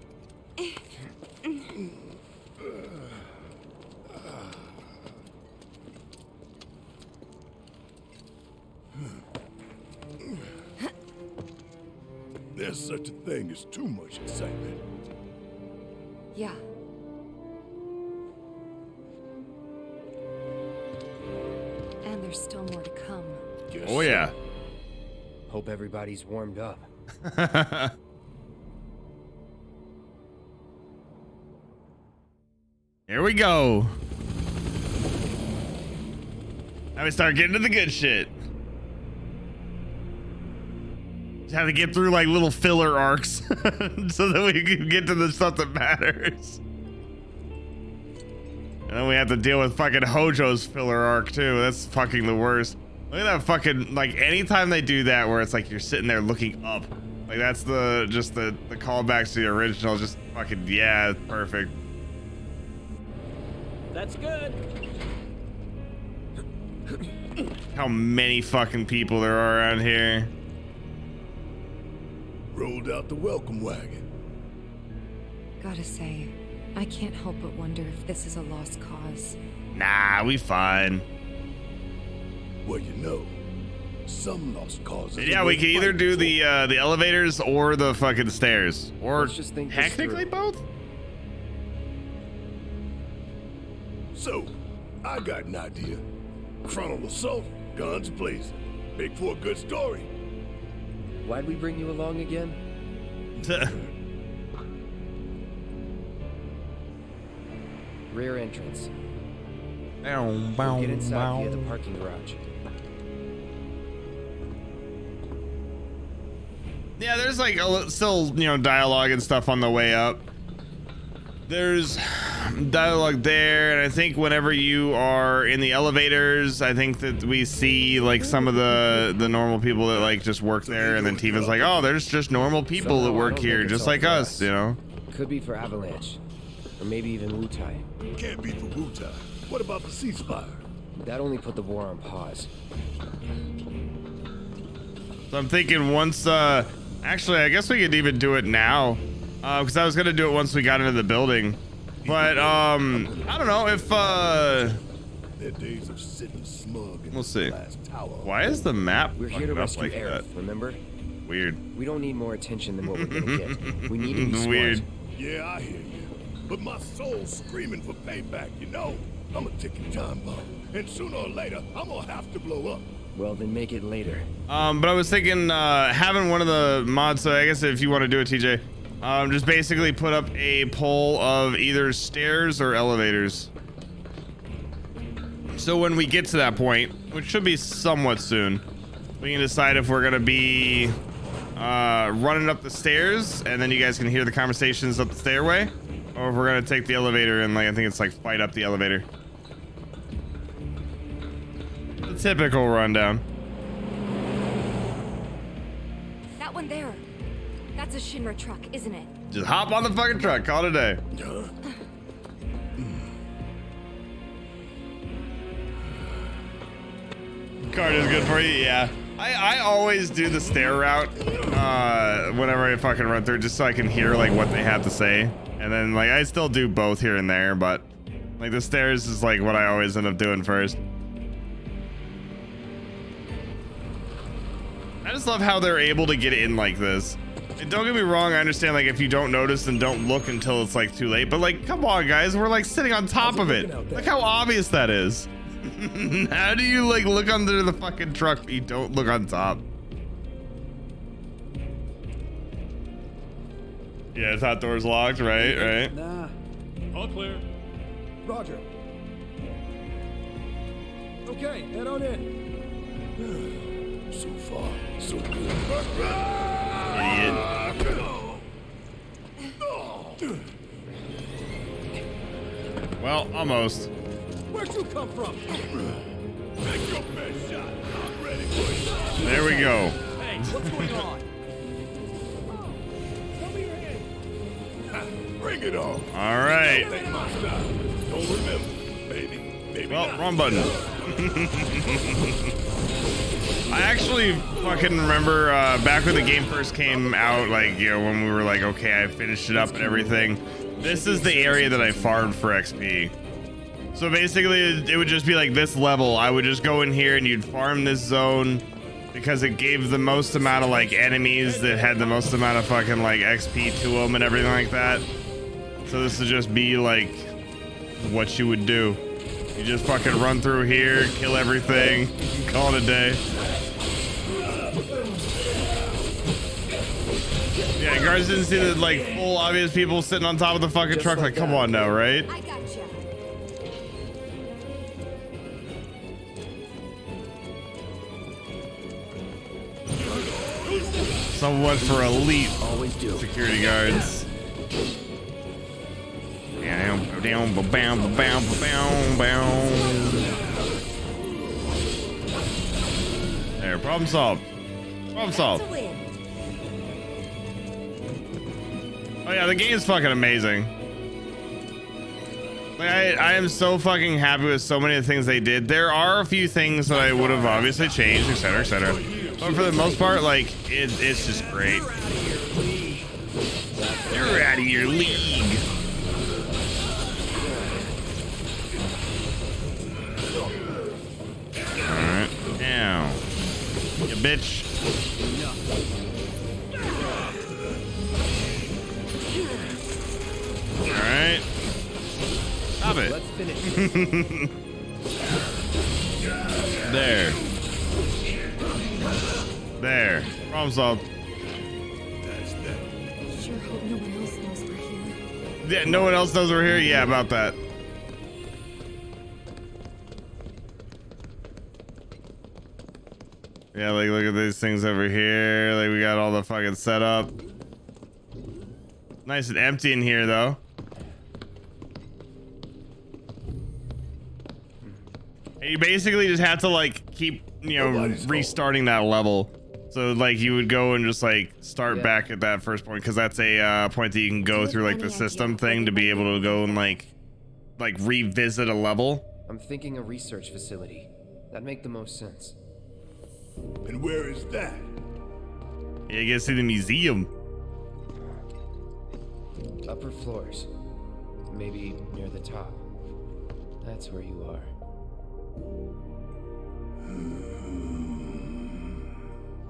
There's such a thing as too much excitement. Yeah. And there's still more to come. Guess Oh yeah. Hope everybody's warmed up. Here we go. Now we start getting to the good shit. Just have to get through like little filler arcs so that we can get to the stuff that matters. And then we have to deal with fucking Hojo's filler arc too. That's fucking the worst. Look at that fucking, like, anytime they do that where it's like you're sitting there looking up. Like that's the callbacks to the original. Just fucking, yeah, it's perfect. That's good. How many fucking people there are around here. Rolled out the welcome wagon. Gotta say, I can't help but wonder if this is a lost cause. Nah, we fine. Well, you know, some lost causes. Yeah, we can either do the elevators or the fucking stairs, or Let's just think this technically through. both. So, I got an idea. Frontal assault, guns blazing. Make for a good story. Why'd we bring you along again? Rear entrance. We'll get inside via the parking garage. Yeah, there's like still, you know, dialogue and stuff on the way up. There's dialogue there, and I think whenever you are in the elevators, I think that we see like some of the normal people that like just work there, and then Tifa's like, oh, there's just normal people that Somehow I work don't here, think it's just all like for us, us. you know. Could be for Avalanche. Or maybe even Wu-Tai. Can't be for Wu-Tai. What about the ceasefire? That only put the war on pause. So I'm thinking once, actually, I guess we could even do it now, because I was gonna do it once we got into the building, but I don't know if Their days of sitting smug in we'll the see. glass tower. Why is the map We're here to fucking up rescue like Aerith, that? remember? Weird. We don't need more attention than what we're gonna get. We need to be smart. Weird. Yeah, I hear you. But my soul's screaming for payback, you know? I'm a ticking time bomb. And sooner or later, I'm gonna have to blow up. Well, then make it later. But I was thinking having one of the mods, so I guess if you want to do it, TJ, just basically put up a poll of either stairs or elevators. So when we get to that point, which should be somewhat soon, we can decide if we're gonna be running up the stairs, and then you guys can hear the conversations up the stairway, or if we're gonna take the elevator and, like, I think it's like fight up the elevator. The typical rundown. That one there. That's a Shinra truck, isn't it? Just hop on the fucking truck, call it a day. Huh? Card is good for you, yeah. I always do the stair route whenever I fucking run through, just so I can hear like what they have to say. And then like I still do both here and there, but like the stairs is like what I always end up doing first. I just love how they're able to get in like this. And don't get me wrong, I understand like if you don't notice, then don't look until it's like too late. But like, come on guys, we're like sitting on top of it. Look how obvious that is. How do you like look under the fucking truck but you don't look on top? Yeah, top door's locked, right? Nah. All clear. Roger. Okay, head on in. So far, so good. Idiot. Well, almost. Where'd you come from? Make your best shot. I'm ready for it. There we go. Hey, what's going on? Show me your hand. Bring it on. All right. Take my style. Don't remember. Maybe Well, not. wrong button. I actually fucking remember back when the game first came out, like, you know, when we were like, okay, I finished it up and everything. This is the area that I farmed for XP. So basically, it would just be like this level. I would just go in here and you'd farm this zone. because it gave the most amount of like enemies that had the most amount of fucking like XP to them and everything like that. So this would just be like what you would do. You just fucking run through here, kill everything, call it a day. Yeah, guards didn't see the like full obvious people sitting on top of the fucking truck. Like, come on now, right? I gotcha. Somewhat for elite security guards. There, problem solved. Problem solved. Oh yeah, the game's fucking amazing. Like I am so fucking happy with so many of the things they did. There are a few things that I would have obviously changed, etc., etc. But for the most part, like it's just great. You're out of your league. All right, now, you bitch. All right, stop it. Let's finish. There. There. Problem solved. Sure hope no one else knows we're here. Yeah, no one else knows we're here? Yeah, about that. Yeah, like look at these things over here. Like we got all the fucking setup. Nice and empty in here though. And you basically just have to like keep, you know, restarting that level. So like you would go and just like start back at that first point, because that's a point that you can go through like the system thing to be able to go and like revisit a level. I'm thinking a research facility. That'd make the most sense. And where is that? Yeah, you get to see the museum. Upper floors. Maybe near the top. That's where you are.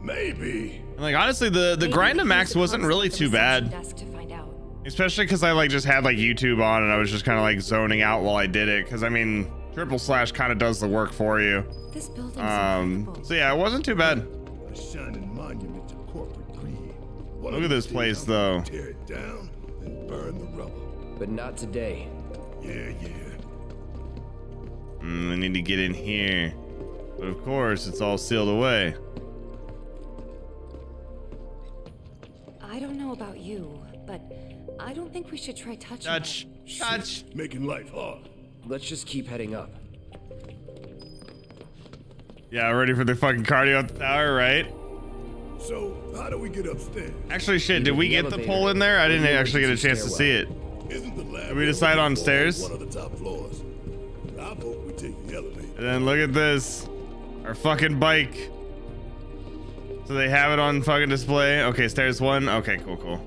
Maybe. And like honestly, the grind to max wasn't really too bad. Desk to find out. Especially because I like just had like YouTube on and I was just kind of like zoning out while I did it. Because I mean, / kind of does the work for you. This building's incredible. So yeah, it wasn't too bad. A shining monument to corporate greed. Look at this place though. Tear it down and burn the rubble. But not today. Yeah. We need to get in here. But of course, it's all sealed away. I don't know about you, but I don't think we should try touching it. Touch. Making life hard. Let's just keep heading up. Yeah, ready for the fucking cardio at the tower, right? So, how do we get upstairs? Actually, shit, did we get the pole in there? I didn't actually get a chance to see it. Isn't the lab Did we decide on stairs? one of the top floors? I vote we take the elevator. And then look at this. Our fucking bike. So they have it on fucking display. Okay, stairs 1. Okay, cool.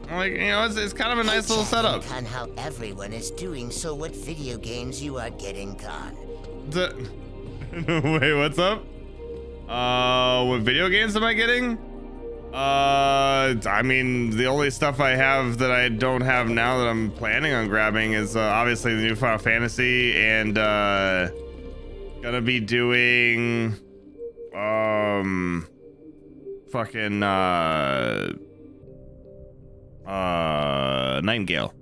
Like, you know, it's kind of a nice little setup. On how everyone is doing, so what video games you are getting, Con? Wait, what's up? What video games am I getting? I mean, the only stuff I have that I don't have now that I'm planning on grabbing is obviously the new Final Fantasy, and gonna be doing fucking Nightingale.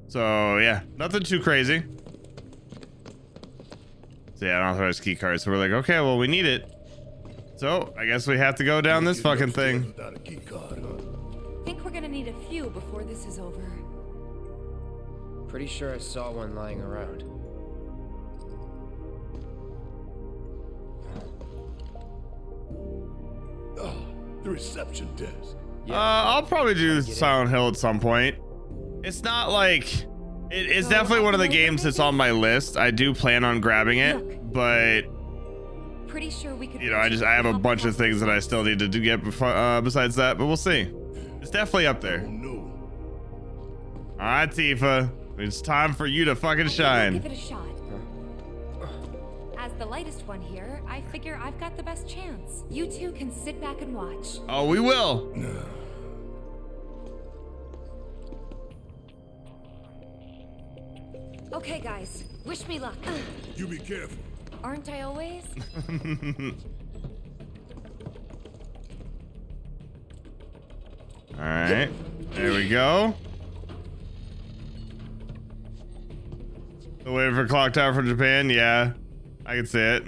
So yeah, nothing too crazy. So yeah, unauthorized key cards. So we're like, okay, well we need it. So I guess we have to go down this fucking thing. Without a key card, huh? Think we're gonna need a few before this is over. Pretty sure I saw one lying around. The reception desk. I'll probably do Silent Hill at some point. It's not like it's definitely one of the games that's on my list. I do plan on grabbing it, but Pretty sure we could. you know, I have a bunch of things that I still need to get besides that, but we'll see. It's definitely up there. Oh no. All right, Tifa, It's time for you to fucking Give shine. it a shot. As the lightest one here, I figure I've got the best chance. You two can sit back and watch. Oh, we will. Okay, guys. Wish me luck. You be careful. Aren't I always? All right, there we go. The waiting for clock tower from Japan. Yeah, I can see it.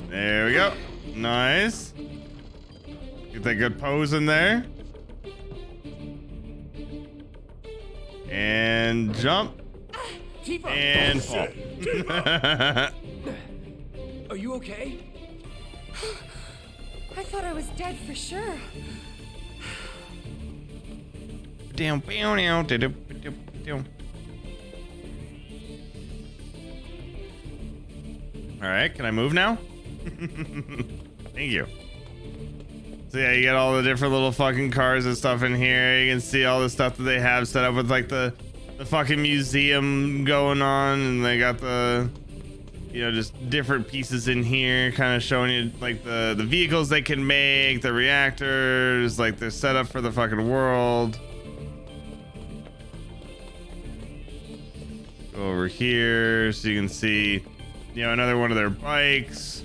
There we go. Nice. Get that good pose in there. And jump. And fall. Are you okay? I thought I was dead for sure. Down, down, down, down, down. All right, can I move now? Thank you. So yeah, you get all the different little fucking cars and stuff in here. You can see all the stuff that they have set up with like the fucking museum going on, and they got the, you know, just different pieces in here kind of showing you like the vehicles they can make, the reactors, like they're set up for the fucking world. Go over here so you can see, you know, another one of their bikes.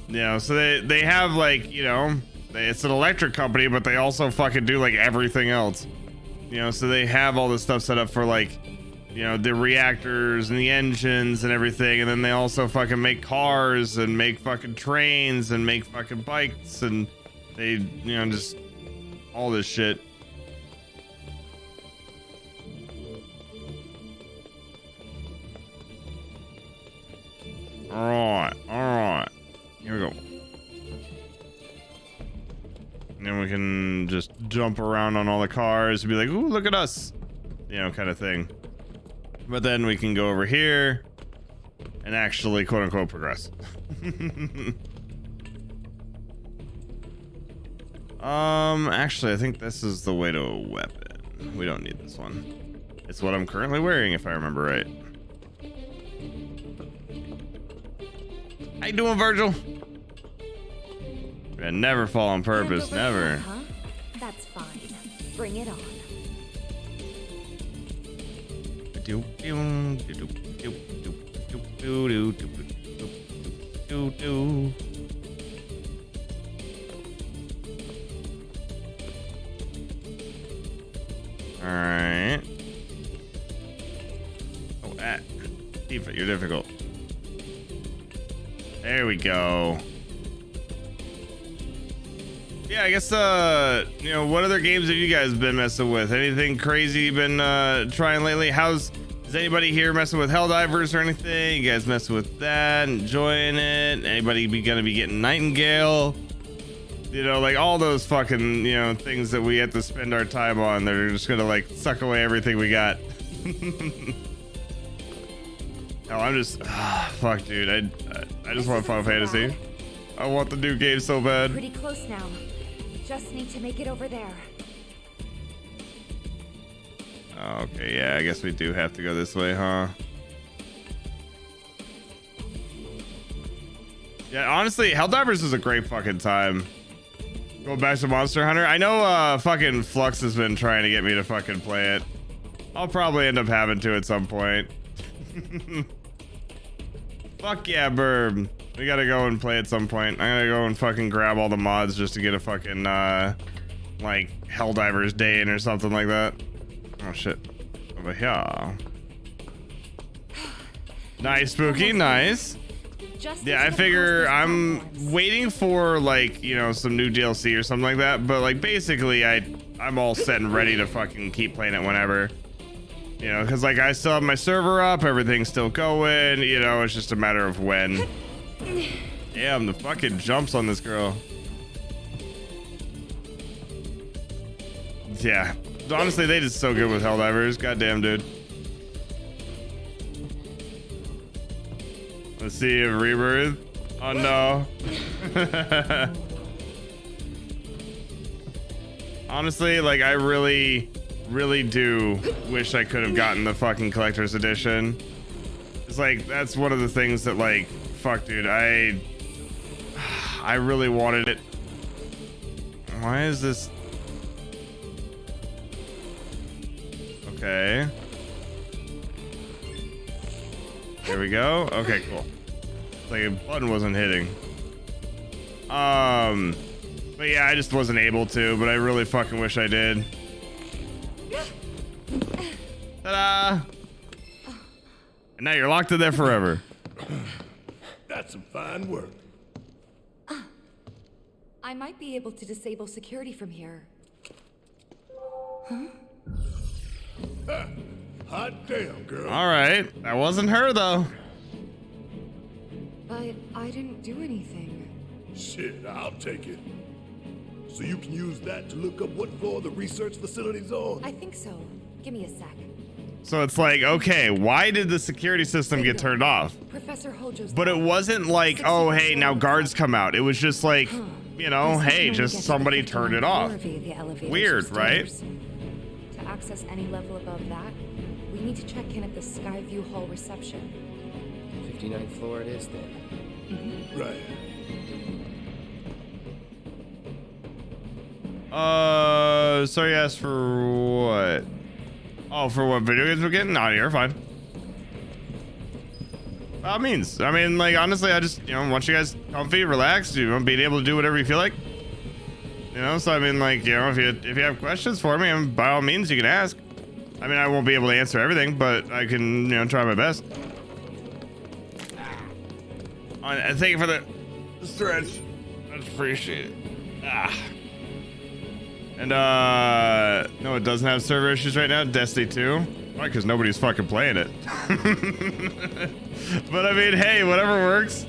You know, so they have like, you know, it's an electric company, but they also fucking do like everything else. You know, so they have all this stuff set up for like, you know, the reactors and the engines and everything, and then they also fucking make cars and make fucking trains and make fucking bikes, and they, you know, just all this shit. All right. Here we go. And then we can just jump around on all the cars and be like, ooh, look at us. You know, kind of thing. But then we can go over here and actually, quote unquote, progress. Actually, I think this is the way to a weapon. We don't need this one. It's what I'm currently wearing, if I remember right. How you doing, Virgil? I never fall on purpose, never. Huh? That's fine. Bring it on. Alright. Oh, you're difficult. There we go. Yeah, I guess, you know, what other games have you guys been messing with? Anything crazy you been trying lately? Is anybody here messing with Helldivers or anything? You guys messing with that, enjoying it? Anybody gonna be getting Nightingale? You know, like all those fucking, you know, things that we have to spend our time on. They're just gonna like suck away everything we got. Oh, I'm just, fuck, dude. I just want Final Fantasy. I want the new game so bad. Pretty close now. Just need to make it over there. Okay, yeah, I guess we do have to go this way, huh? Yeah, honestly, Helldivers is a great fucking time. Go back to Monster Hunter. I know fucking Flux has been trying to get me to fucking play it. I'll probably end up having to at some point. Fuck yeah, Burb. We gotta go and play at some point. I'm gonna go and fucking grab all the mods just to get a fucking, like, Helldivers Day in or something like that. Oh, shit. Over here. Nice, Spooky. Nice. Yeah, I figure I'm waiting for, like, you know, some new DLC or something like that. But, like, basically, I'm all set and ready to fucking keep playing it whenever. You know, because, like, I still have my server up. Everything's still going. You know, it's just a matter of when. Damn, the fucking jumps on this girl. Yeah. Honestly, they did so good with Helldivers. Goddamn, dude. Let's see if Rebirth. Oh, no. Honestly, like, I really do wish I could have gotten the fucking collector's edition. It's like, that's one of the things that, like, fuck, dude, I really wanted it. Why is this? Okay. There we go. Okay, cool. Like a button wasn't hitting. But yeah, I just wasn't able to, but I really fucking wish I did. Ta-da! And now you're locked in there forever. That's some fine work. I might be able to disable security from here. Hot damn, girl. All right, that wasn't her though. But I didn't do anything. Shit, I'll take it. So you can use that to look up what floor the research facility's on? I think so. Give me a sec. So it's like, okay, why did the security system get turned off? Professor Hojo's But it wasn't like, oh, hey, now guards come out. It was just like, you know, hey, just somebody turned it off. Weird, right? To access any level above that, we need to check in at the Skyview Hall reception. 59th floor it is then. Right. So you asked for what? Oh, for what video games we're getting? No, you're fine. By all means. I mean, like, honestly, I just, you know, want you guys comfy, relaxed, you know, being able to do whatever you feel like. You know, so I mean, like, you know, if you have questions for me, by all means, you can ask. I mean, I won't be able to answer everything, but I can, you know, try my best. And thank you for the stretch. I appreciate it. And no, it doesn't have server issues right now. Destiny 2. Why? Because nobody's fucking playing it. But I mean, hey, whatever works.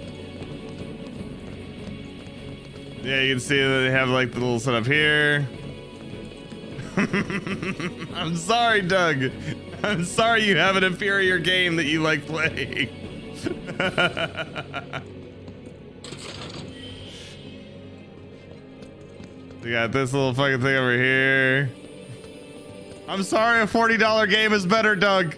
Yeah, you can see that they have like the little setup here. I'm sorry, Doug. I'm sorry you have an inferior game that you like playing. We got this little fucking thing over here. I'm sorry, a $40 game is better, Doug.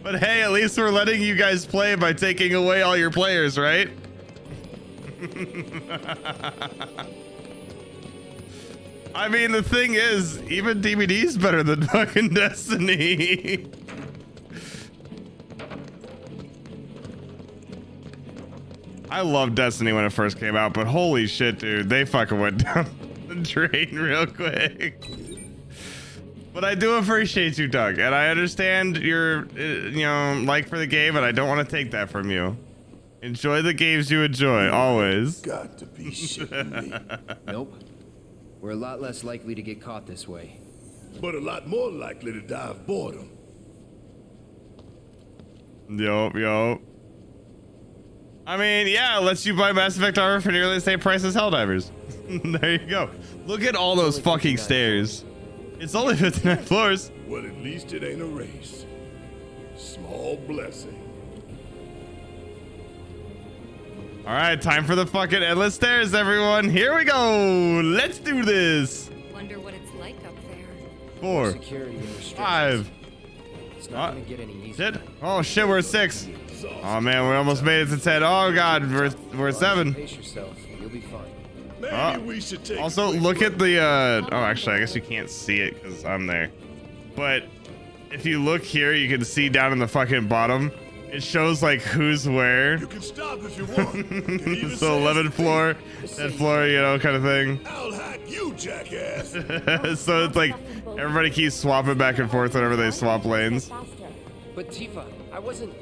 But hey, at least we're letting you guys play by taking away all your players, right? I mean, the thing is, even DVD's better than fucking Destiny. I loved Destiny when it first came out, but holy shit, dude, they fucking went down the drain real quick. But I do appreciate you, Doug, and I understand your, you know, like for the game, and I don't want to take that from you. Enjoy the games you enjoy, always. Got to be shitting me. Nope. We're a lot less likely to get caught this way. But a lot more likely to die of boredom. Yup. I mean, yeah, it lets you buy Mass Effect armor for nearly the same price as Helldivers. There you go. Look at all those fucking stairs. It's only 59 floors. Well, at least it ain't a race. Small blessing. All right, time for the fucking endless stairs, everyone. Here we go. Let's do this. Wonder what it's like up there. 4, Security and restrictions. 5. It's not gonna get any easier. Shit. Oh shit, we're at 6. Oh man, we almost made it to 10. Oh god, we're at 7. Pace yourself. You'll be fine. Maybe we should take also, look at the oh, actually, I guess you can't see it because I'm there. But if you look here, you can see down in the fucking bottom. It shows like who's where. You can stop if you want. So 11th floor, 10th floor, you know, kind of thing. I'll hack you, jackass. So it's like everybody keeps swapping back and forth whenever they swap lanes. But Tifa, I wasn't.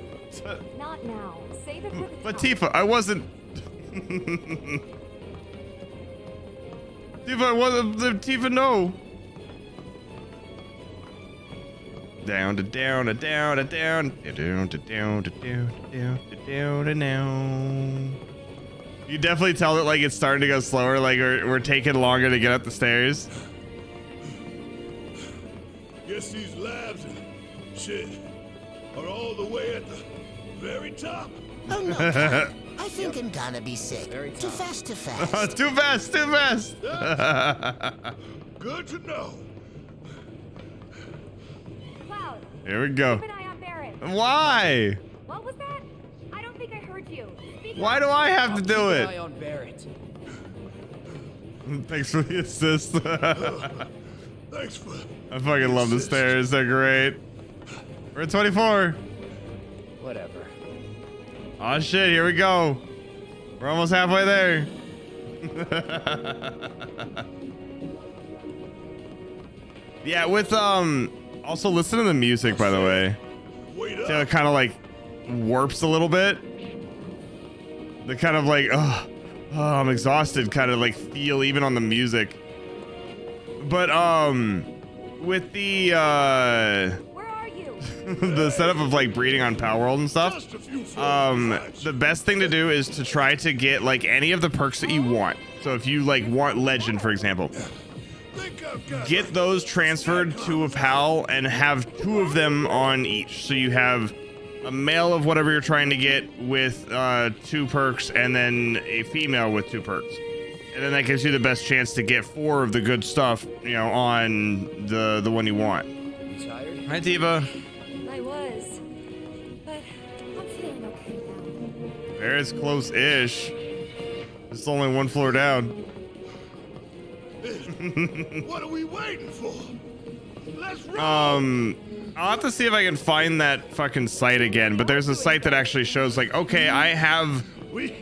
Not now. Save it for the But top. Tifa, I wasn't. Tifa, I wasn't. Tifa, no. Down to down to down to down down to down to down to down to down. You definitely tell that like it's starting to go slower, like we're taking longer to get up the stairs. Guess these labs and shit are all the way at the very top. Oh no, I think I'm gonna be sick. Too fast, too fast. Too fast, too fast. Good to know. Cloud, Here we go. keep an eye on Barrett. Why? What was that? I don't think I heard you. Speak Why up. do I have to do Keep an eye it? on Barrett. Thanks for the assist. Thanks for. I fucking love the stairs. They're great. We're at 24. Whatever. Oh shit, here we go. We're almost halfway there. Yeah, with also listen to the music, by the way. Wait See how up. it kind of like warps a little bit? The kind of like, oh, I'm exhausted kind of like feel even on the music. But with the Where are you? the setup of like breeding on Power World and stuff, Just a few floors. the best thing to do is to try to get like any of the perks that you want. So if you like want Legend, for example, Think I've got get those transferred to a pal and have 2 of them on each. So you have a male of whatever you're trying to get with 2 perks, and then a female with 2 perks. And then that gives you the best chance to get 4 of the good stuff, you know, on the one you want. You tired? Hi, Diva. I was. But I'm feeling okay now. There's close-ish. It's only 1 floor down. What are we waiting for? Let's roll. I'll have to see if I can find that fucking site again, but there's a site that actually shows like, okay, I have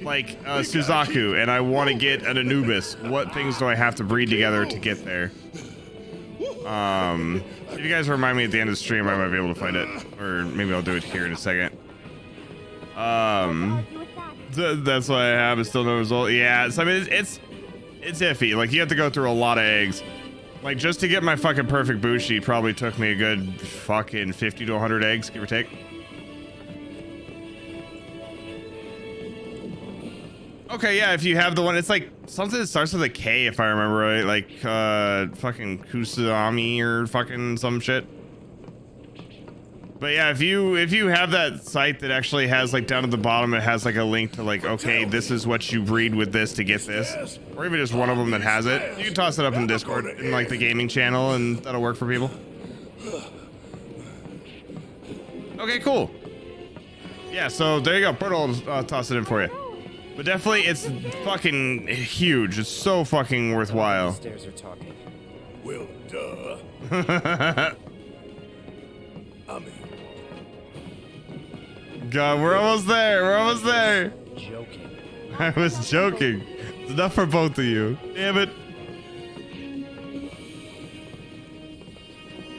like Suzaku and I want to get an Anubis. What things do I have to breed together to get there? If you guys remind me at the end of the stream, I might be able to find it, or maybe I'll do it here in a second. That's why I have is still no result. Yeah, so I mean it's iffy. Like you have to go through a lot of eggs. Like just to get my fucking perfect Bushi probably took me a good fucking 50 to 100 eggs, give or take. Okay, yeah, if you have the one, it's like something that starts with a K, if I remember right, like fucking Kusami or fucking some shit. But yeah, if you have that site that actually has like down at the bottom, it has like a link to like, okay, this is what you breed with this to get this, or even just one of them that has it. You can toss it up in Discord in like the gaming channel, and that'll work for people. Okay, cool. Yeah, so there you go. Berto will toss it in for you. But definitely, it's fucking huge. It's so fucking worthwhile. Stairs are talking. Well, duh. I mean, God, we're almost there. We're almost there. Joking. I was joking. It's enough for both of you. Damn it.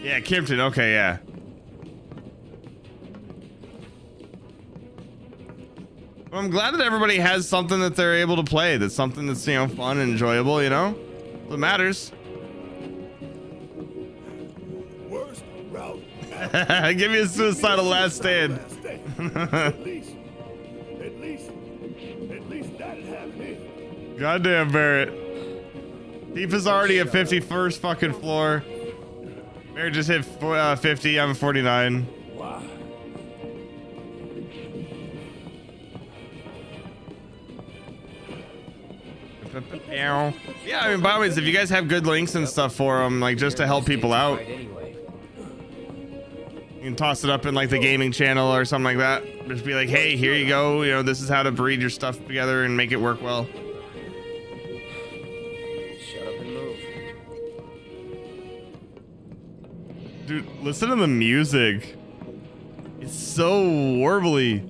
Yeah, Kimpton. Okay, yeah. Well, I'm glad that everybody has something that they're able to play. That's something that's, you know, fun and enjoyable, you know? What matters. worst route. Give me a suicidal last stand. at least that'd have me. Goddamn, Barrett. Deep is already at 51st fucking floor. Barrett just hit 50. I'm 49. Wow. Yeah, I mean, by all means, if you guys have good links and stuff for them, like just to help people out, Anyway. you can toss it up in like the gaming channel or something like that. Just be like, hey, here you go. You know, this is how to breed your stuff together and make it work well. Shut up and move. Dude, listen to the music. It's so warbly.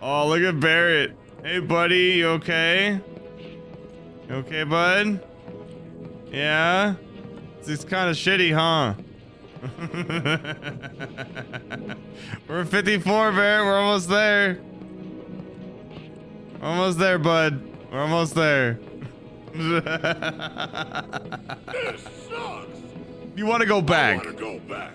Oh, look at Barrett. Hey, buddy, you okay? You okay, bud? Yeah? It's kind of shitty, huh? We're at 54, Barrett. We're almost there. Almost there, bud. We're almost there. This sucks. You want to go back? I want to go back.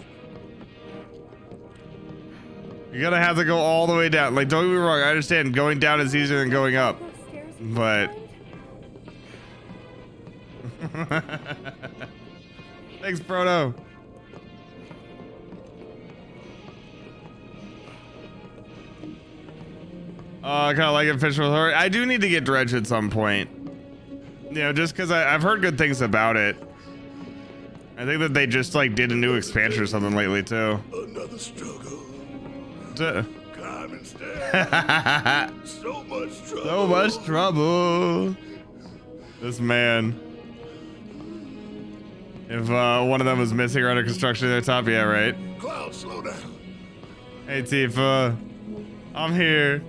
You're gonna have to go all the way down. Like, don't get me wrong, I understand going down is easier than going up. Those stairs But thanks, Proto. I kind of like it. Fish with Horror. I do need to get Dredge at some point. You know, just because I've heard good things about it. I think that they just like did a new expansion or something lately too. Another struggle. Climbing stairs. So much trouble. So much trouble. This man. If one of them was missing or under construction at their top, yeah, right. Cloud, slow down. Hey Tifa, I'm here.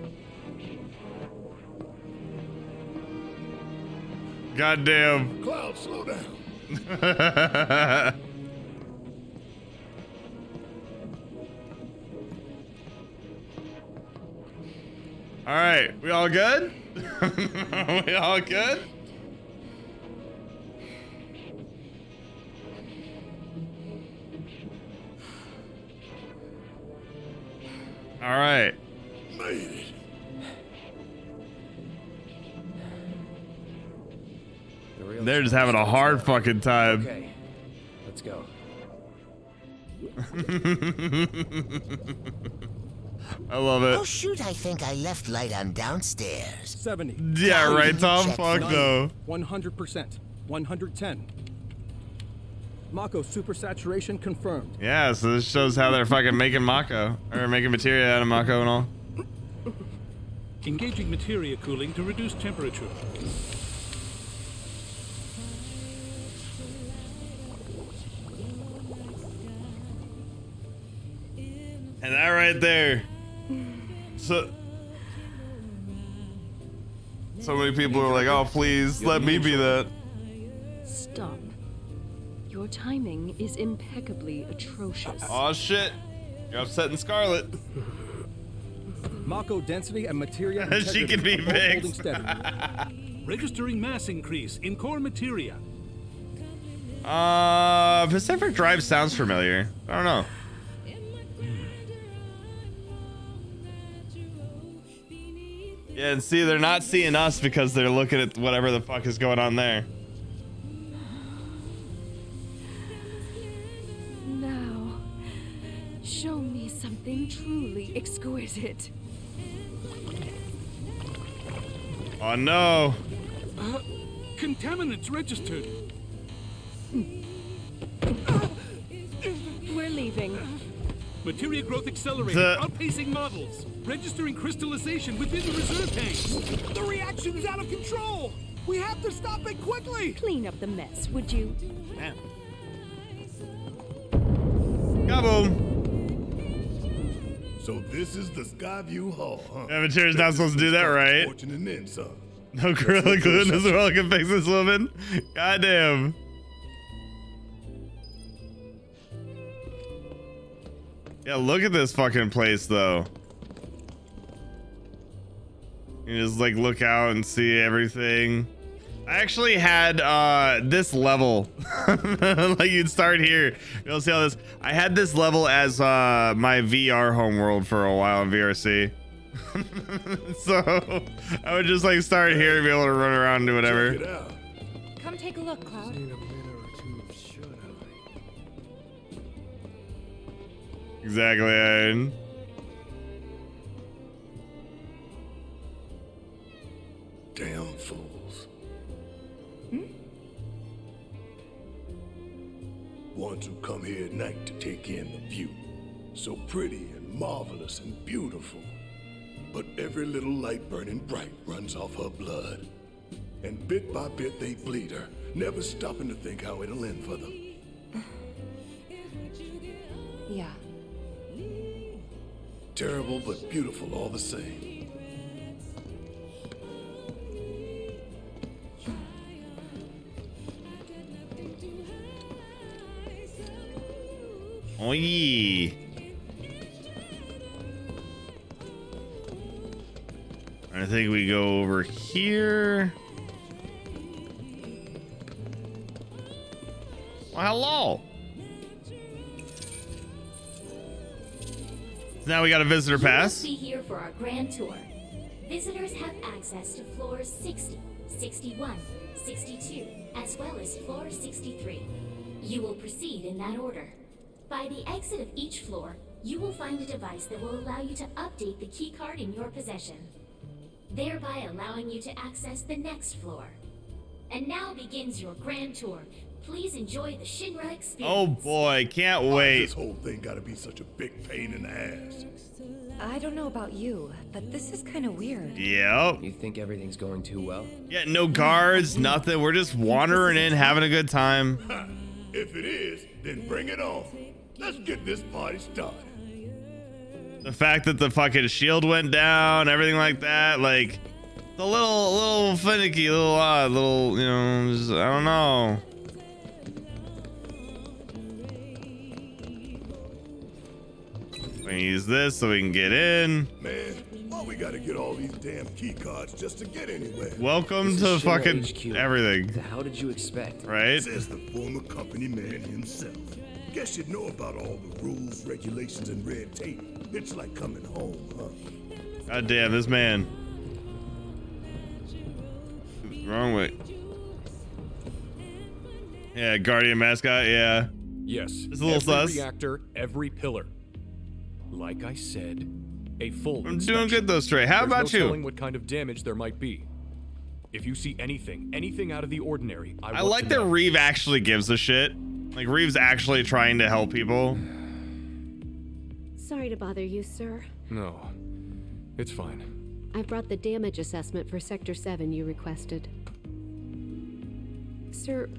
Goddamn. Cloud, slow down. All right, we all good? We all good? All right. Made it. They're just having a hard fucking time. Okay, let's go. I love it. Oh shoot, I think I left light on downstairs. 70. Yeah, right, Tom? Check Fuck light. no. 100%. 110. Mako supersaturation confirmed. Yeah, so this shows how they're fucking making Mako. Or making materia out of Mako and all. Engaging materia cooling to reduce temperature. And that right there. So many people are like, oh, please, let me be that. Stop. Your timing is impeccably atrocious. Oh shit. You're upsetting Scarlet. Mako density and materia She can be integrity are both big. holding steady. Registering mass increase in core materia. Pacific Drive sounds familiar. I don't know. Yeah, and see, they're not seeing us because they're looking at whatever the fuck is going on there. Now, show me something truly exquisite. Oh no. Contaminants registered. We're leaving. Materia growth accelerated, outpacing models. Registering crystallization within the reserve tanks. The reaction is out of control. We have to stop it quickly. Clean up the mess, would you? Kaboom. So this is the Skyview Hall, huh? Yeah, Materia's not supposed to do that, right? Fortune and then some. No Gorilla Glue in this world can fix this woman. Goddamn. Yeah, look at this fucking place, though. You just like look out and see everything. I actually had this level. Like you'd start here. You'll see how this. I had this level as my VR homeworld for a while in VRC. So I would just like start here and be able to run around and do whatever. Check it out. Come take a look, Cloud. Exactly. Aaron. Damn fools. Ones who come here at night to take in the view. So pretty and marvelous and beautiful. But every little light burning bright runs off her blood. And bit by bit they bleed her, never stopping to think how it'll end for them. Yeah. Terrible but beautiful all the same. Oh yeah. I think we go over here. Well, hello. So now we got a visitor pass. You must be here for our grand tour. Visitors have access to floors 60, 61, 62, as well as floor 63. You will proceed in that order. By the exit of each floor, you will find a device that will allow you to update the keycard in your possession. thereby allowing you to access the next floor. And now begins your grand tour. Please enjoy the Shinra experience. Oh boy, can't Why wait. this whole thing gotta be such a big pain in the ass? I don't know about you, but this is kind of weird. Yep. You think everything's going too well? Yeah, no guards, nothing. We're just wandering in, having a good time. If it is, then bring it on. Let's get this party started. The fact that the fucking shield went down, everything like that, like, it's a little finicky, a little odd, little, you know, just, I don't know. We can use this so we can get in. Man, why we gotta get all these damn key cards just to get anywhere? Welcome This to is Shinra fucking HQ. everything. How did you expect? Right? Says the former company man himself. Guess you'd know about all the rules, regulations, and red tape. It's like coming home, huh? God damn, this man. Wrong way. Yeah, Guardian mascot, yeah. Yes. It's a little every sus. reactor, every pillar. Like I said, a full I'm inspection. doing good though, Stray. How There's about no you? telling what kind of damage there might be. If you see anything out of the ordinary, I like that Reeve actually gives a shit. Like, Reeve's actually trying to help people. Sorry to bother you, sir. No, it's fine. I brought the damage assessment for Sector 7 you requested. Sir,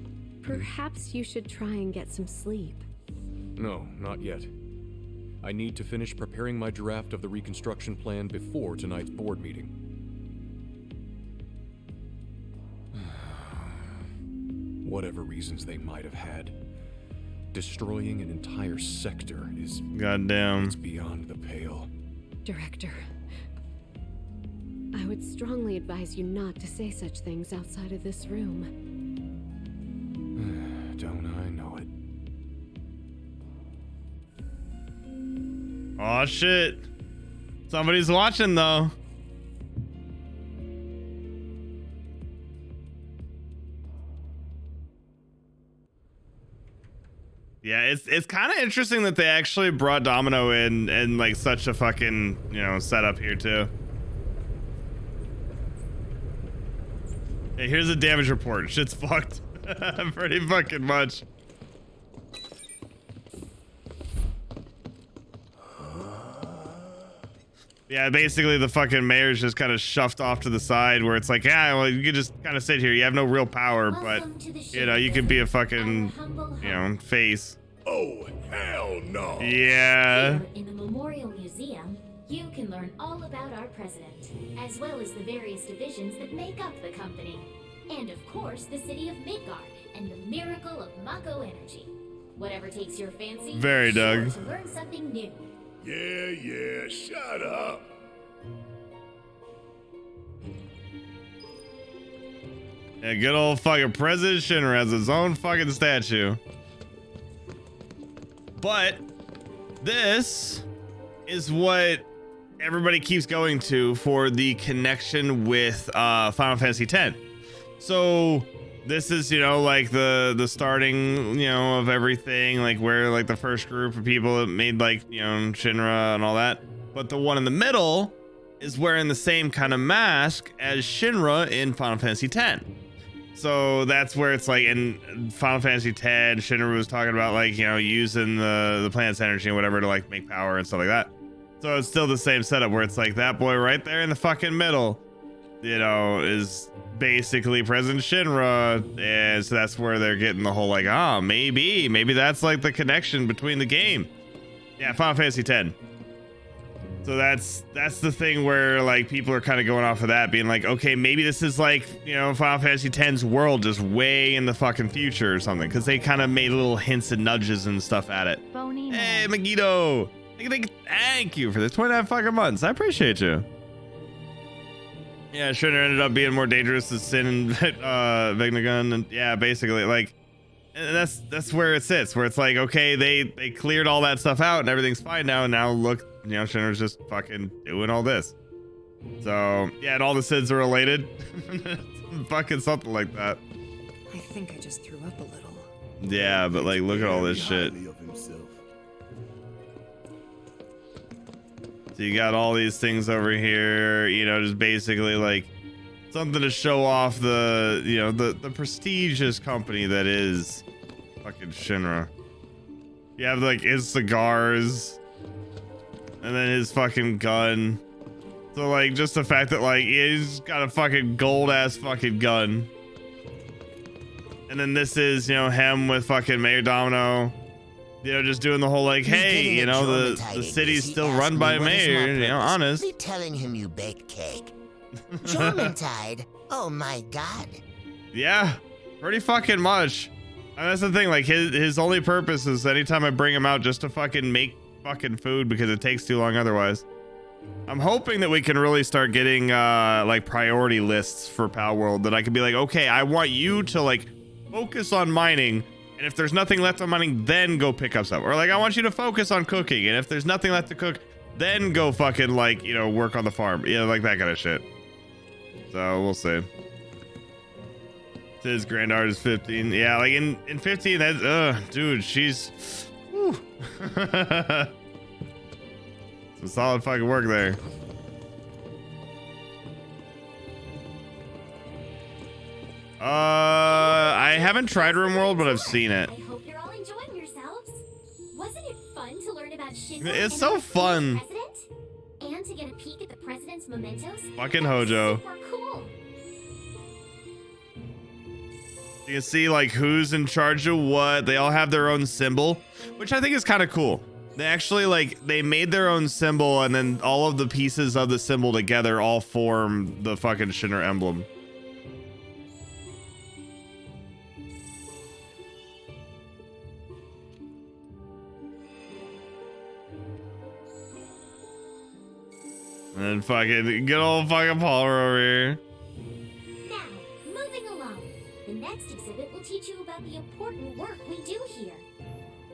perhaps you should try and get some sleep. No, not yet. I need to finish preparing my draft of the reconstruction plan before tonight's board meeting. Whatever reasons they might have had, destroying an entire sector is goddamn. It's beyond the pale. Director, I would strongly advise you not to say such things outside of this room. Don't I know it? Oh shit. Somebody's watching though. Yeah, it's kind of interesting that they actually brought Domino in like such a fucking, you know, setup here too. Hey, here's a damage report. Shit's fucked. Pretty fucking much. Yeah, basically the fucking mayor's just kind of shoved off to the side where it's like, yeah, well, you could just kind of sit here. You have no real power, but, you know, you could be a fucking, you know, face. Oh, hell no. Yeah. Here in the Memorial Museum, you can learn all about our president, as well as the various divisions that make up the company. And of course, the city of Midgard and the miracle of Mako energy. Whatever takes your fancy, Very sure Doug. to learn something new. Yeah, shut up. Yeah, good old fucking President Shinra has his own fucking statue. But this is what everybody keeps going to for the connection with Final Fantasy X. So this is, you know, like the starting, you know, of everything, like where like the first group of people that made like, you know, Shinra and all that. But the one in the middle is wearing the same kind of mask as Shinra in Final Fantasy X. So that's where it's like in Final Fantasy X, Shinra was talking about like, you know, using the planet's energy and whatever to like make power and stuff like that. So it's still the same setup where it's like that boy right there in the fucking middle, you know, is basically President Shinra. And so that's where they're getting the whole like, ah, maybe that's like the connection between the game. Yeah, Final Fantasy X. So that's the thing where like people are kind of going off of that, being like, okay, maybe this is like, you know, Final Fantasy X's world just way in the fucking future or something, because they kind of made little hints and nudges and stuff at it. Phony Hey, Megiddo, thank you for the 29 fucking months. I appreciate you. Yeah, Shinra ended up being more dangerous than Sin and Vignagun, and yeah, basically like, and that's where it sits, where it's like, okay, they cleared all that stuff out and everything's fine now, and now look, you know, Shinra's just fucking doing all this. So yeah, and all the Sids are related. Fucking something like that. I think I just threw up a little. Yeah, but like, look at all this shit. So you got all these things over here, you know, just basically like something to show off the, you know, the prestigious company that is fucking Shinra. You have like his cigars and then his fucking gun. So like just the fact that like he's got a fucking gold ass fucking gun. And then this is, you know, him with fucking Mayor Domino. You know, just doing the whole like, hey, you know, the city's still run by a mayor, you know, honest. Be telling him you baked cake. Jormantide? Oh my god. Yeah, pretty fucking much. And that's the thing, like his only purpose is anytime I bring him out just to fucking make fucking food because it takes too long otherwise. I'm hoping that we can really start getting like priority lists for Pal World that I can be like, okay, I want you to like focus on mining. And if there's nothing left on mining, then go pick up stuff. Or like, I want you to focus on cooking. And if there's nothing left to cook, then go fucking like, you know, work on the farm. Yeah, like that kind of shit. So we'll see. His grand art is 15. Yeah, like in 15, that's, dude, she's, whew. Some solid fucking work there. I haven't tried RimWorld, but I've seen it. I hope you're all enjoying yourselves. Wasn't it fun to learn about Shinra? It's so fun. And to get a peek at the president's mementos? Fucking Hojo. Super cool. You can see like who's in charge of what. They all have their own symbol, which I think is kind of cool. They actually like they made their own symbol, and then all of the pieces of the symbol together all form the fucking Shinra emblem. And then fucking good old fucking Palmer over here. Now, moving along. The next exhibit will teach you about the important work we do here.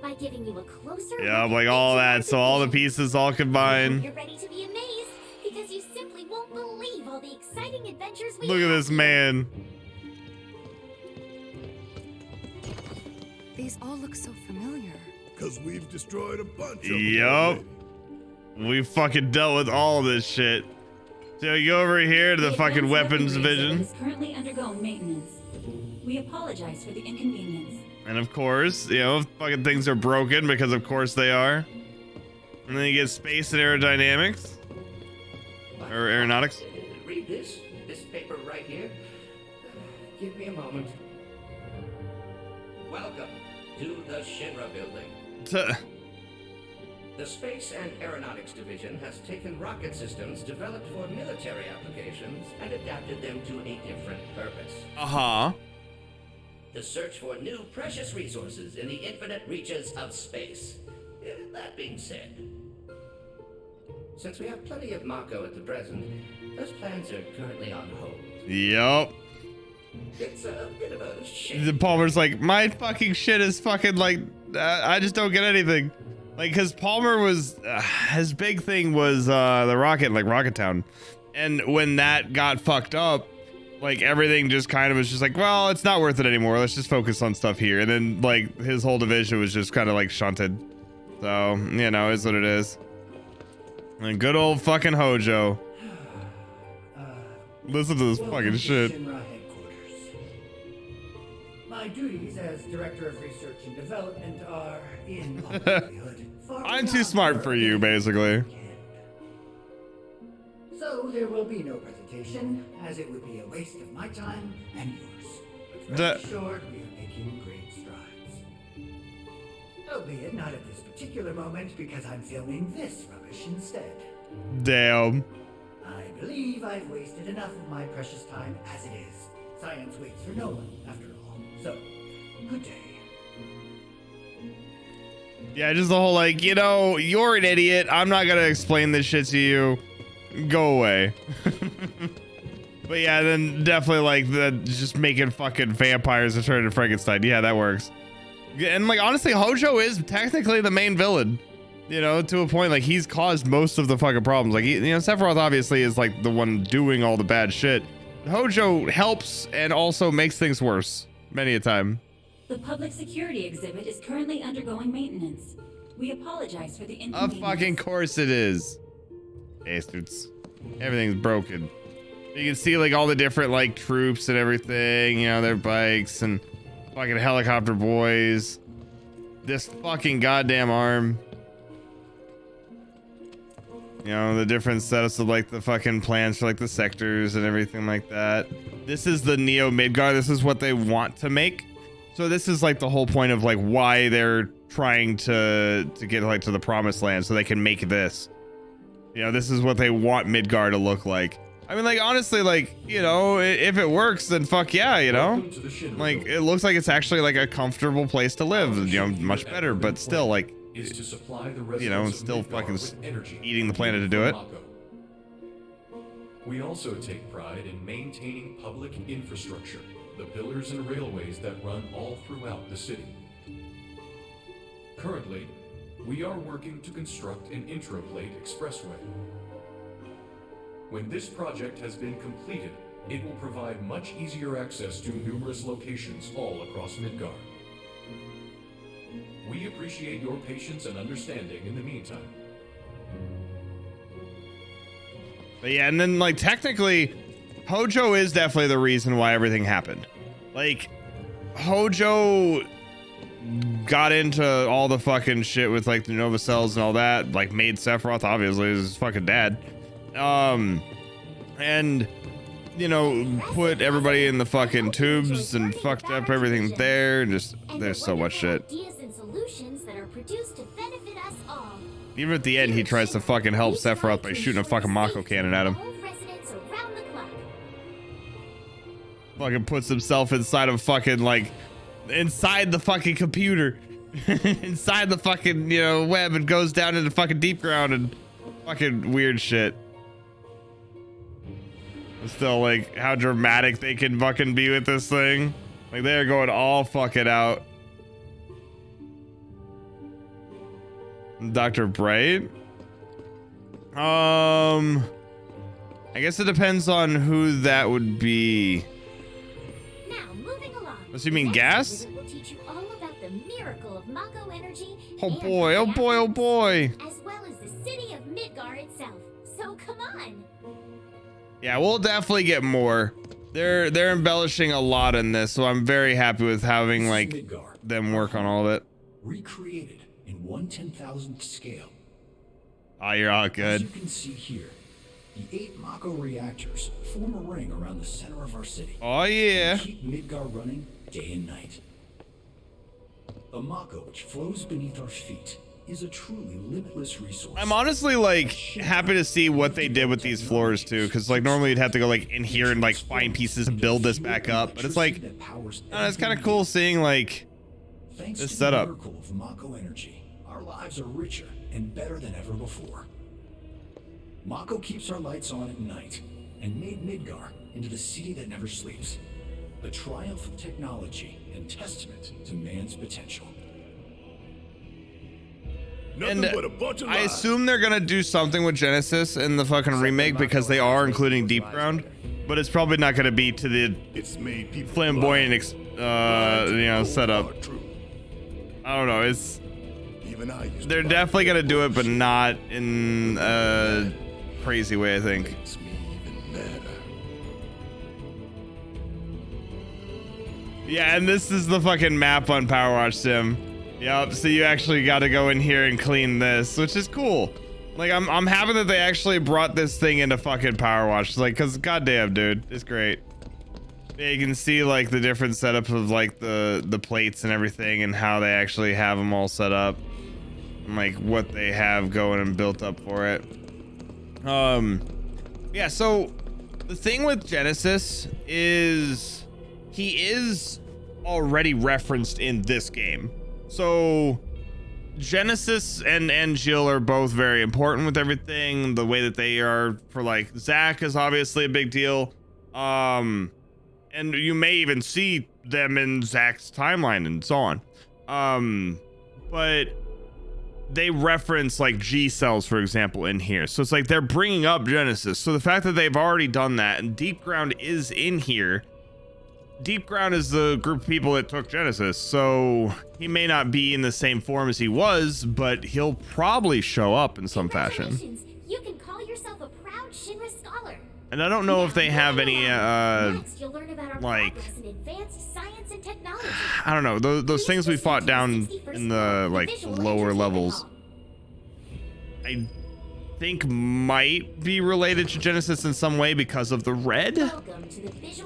By giving you a closer Yeah, like all that. So all the pieces all combined. You're ready to be amazed because you simply won't believe all the exciting adventures we Look at this man. These all look so familiar. Because we've destroyed a bunch of them. Yup. We fucking dealt with all this shit. So you go over here to the fucking weapons division. Is currently undergoing maintenance. We apologize for the inconvenience. And of course, you know, fucking things are broken because of course they are. And then you get space and aerodynamics. Or aeronautics. Read this paper right here. Give me a moment. Welcome to the Shinra building. The Space and Aeronautics Division has taken rocket systems developed for military applications and adapted them to a different purpose. Uh-huh. The search for new precious resources in the infinite reaches of space. That being said, since we have plenty of Mako at the present, those plans are currently on hold. Yup. It's a bit of a shame. The Palmer's like, my fucking shit is fucking like, I just don't get anything. Like, cause Palmer was, his big thing was the rocket, like Rocket Town. And when that got fucked up, like everything just kind of was just like, well, it's not worth it anymore. Let's just focus on stuff here. And then like his whole division was just kind of like shunted. So, you know, is what it is. And good old fucking Hojo. Listen to this fucking shit. Shinra headquarters. My duties as Director of Research and Development are, in all likelihood, I'm too smart for you, basically. So there will be no presentation, as it would be a waste of my time and yours. But rest assured, we are making great strides. Albeit not at this particular moment, because I'm filming this rubbish instead. Damn. I believe I've wasted enough of my precious time as it is. Science waits for no one, after all. So, good day. Yeah, just the whole like, you know, you're an idiot. I'm not gonna explain this shit to you. Go away. But yeah, then definitely like the just making fucking vampires and turning to Frankenstein. Yeah, that works. And like honestly, Hojo is technically the main villain. You know, to a point, like he's caused most of the fucking problems. Like, you know, Sephiroth obviously is like the one doing all the bad shit. Hojo helps and also makes things worse many a time. The public security exhibit is currently undergoing maintenance. We apologize for the inconvenience. Of fucking course it is. Bastards. Everything's broken. You can see like all the different like troops and everything, you know, their bikes and fucking helicopter boys. This fucking goddamn arm. You know, the different setups of like the fucking plans for like the sectors and everything like that. This is the Neo Midgar. This is what they want to make. So this is like the whole point of like why they're trying to get like to the promised land so they can make this. You know, this is what they want Midgar to look like. I mean, like, honestly, like, you know, if it works, then fuck yeah, you know? Like, it looks like it's actually like a comfortable place to live, you know, much better, but still, like, is to supply the you know, still fucking eating the planet to do it. We also take pride in maintaining public infrastructure, the pillars and railways that run all throughout the city. Currently, we are working to construct an intraplate expressway. When this project has been completed, it will provide much easier access to numerous locations all across Midgar. We appreciate your patience and understanding in the meantime. But yeah, and then like technically, Hojo is definitely the reason why everything happened. Like, Hojo got into all the fucking shit with like the Nova Cells and all that, like made Sephiroth, obviously, his fucking dad. And you know, put everybody in the fucking tubes and fucked up everything there, and just there's so much shit. Ideas and solutions that are produced to benefit us all. Even at the end, he tries to fucking help Sephiroth by shooting a fucking Mako cannon at him. Fucking puts himself inside of fucking like inside the fucking computer inside the fucking, you know, web, and goes down into fucking deep ground and fucking weird shit. Still, like, how dramatic they can fucking be with this thing. Like, they're going all fucking out. Dr. Bright? I guess it depends on who that would be. Now, moving along. What, you mean gas? Will teach you all about the miracle of Mako energy. Oh boy, oh boy, oh boy. As well as the city of Midgar itself. So come on. Yeah, we'll definitely get more. They're embellishing a lot in this, so I'm very happy with having like them work on all of it. Recreated in 1/10,000th scale. Oh, you're all good. As you can see here, the 8 Mako reactors form a ring around the center of our city. Oh yeah. And keep Midgar running day and night. The Mako which flows beneath our feet is a truly limitless resource. I'm honestly like happy to see what they did with these floors too, because like normally you'd have to go like in here and like find pieces and build this back up, but it's like it's kind of cool seeing like this setup. Thanks to the miracle of Mako energy, our lives are richer and better than ever before. Mako keeps our lights on at night and made Midgar into the city that never sleeps. A triumph of technology and testament to man's potential. And I assume they're gonna do something with Genesis in the fucking remake because they are including Deep Ground, but it's probably not gonna be to the flamboyant, you know, setup. I don't know. It's they're definitely gonna do it, but not in a crazy way, I think. Yeah, and this is the fucking map on Power Wash Sim. Yep, so you actually got to go in here and clean this, which is cool. Like, I'm happy that they actually brought this thing into fucking Power Wash. Like, cause goddamn, dude, it's great. Yeah, you can see like the different setups of like the plates and everything, and how they actually have them all set up, and like what they have going and built up for it. Yeah. So the thing with Genesis is he is already referenced in this game. So Genesis and Jill are both very important with everything. The way that they are for like Zack is obviously a big deal. And you may even see them in Zack's timeline and so on. But they reference like G cells, for example, in here. So it's like they're bringing up Genesis. So the fact that they've already done that and Deep Ground is in here. Deep Ground is the group of people that took Genesis, so he may not be in the same form as he was, but he'll probably show up in some fashion. You can call yourself a Shinra scholar. And I don't know if they have any Next, you'll learn about our like, progress in advanced science and technology. I don't know, those things we fought down in the like lower levels, I think might be related to Genesis in some way because of the red,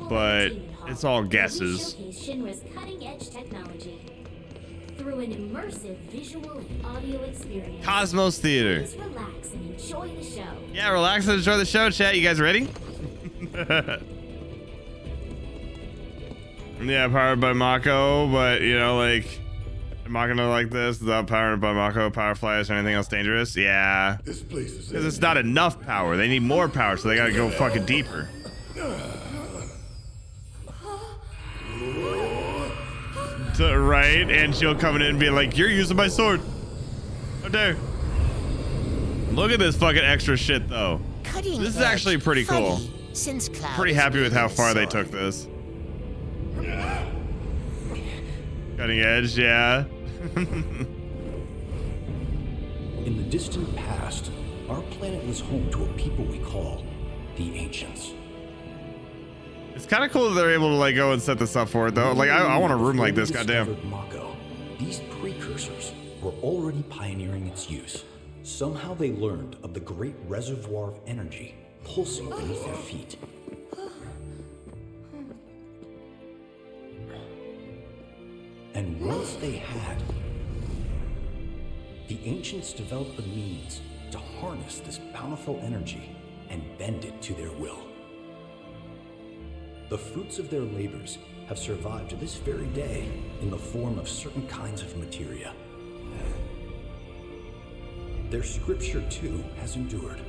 but it's all guesses. We showcase Shinra's cutting-edge technology through an immersive visual and audio experience. Cosmos Theater. Please relax and enjoy the show. Yeah, relax and enjoy the show, chat. You guys ready? Yeah, powered by Mako, but you know, like, am I gonna like this without powered by Mako, power flies, or anything else dangerous? Yeah. This place is because it's not enough power. They need more power, so they gotta go fucking deeper. Right? And she'll come in and be like, "You're using my sword. How dare." Look at this fucking extra shit, though. Cutting This is edge, actually pretty cool. funny, since Cloud Pretty is happy with how wielding far they sword. took this. Cutting edge, yeah. In the distant past, our planet was home to a people we call the Ancients. It's kind of cool that they're able to like go and set this up for it, though. Like, I want a room like this, goddamn. Mako, these precursors were already pioneering its use. Somehow they learned of the great reservoir of energy pulsing beneath their feet. And once they had, the Ancients developed the means to harness this bountiful energy and bend it to their will. The fruits of their labors have survived to this very day in the form of certain kinds of materia. Their scripture, too, has endured.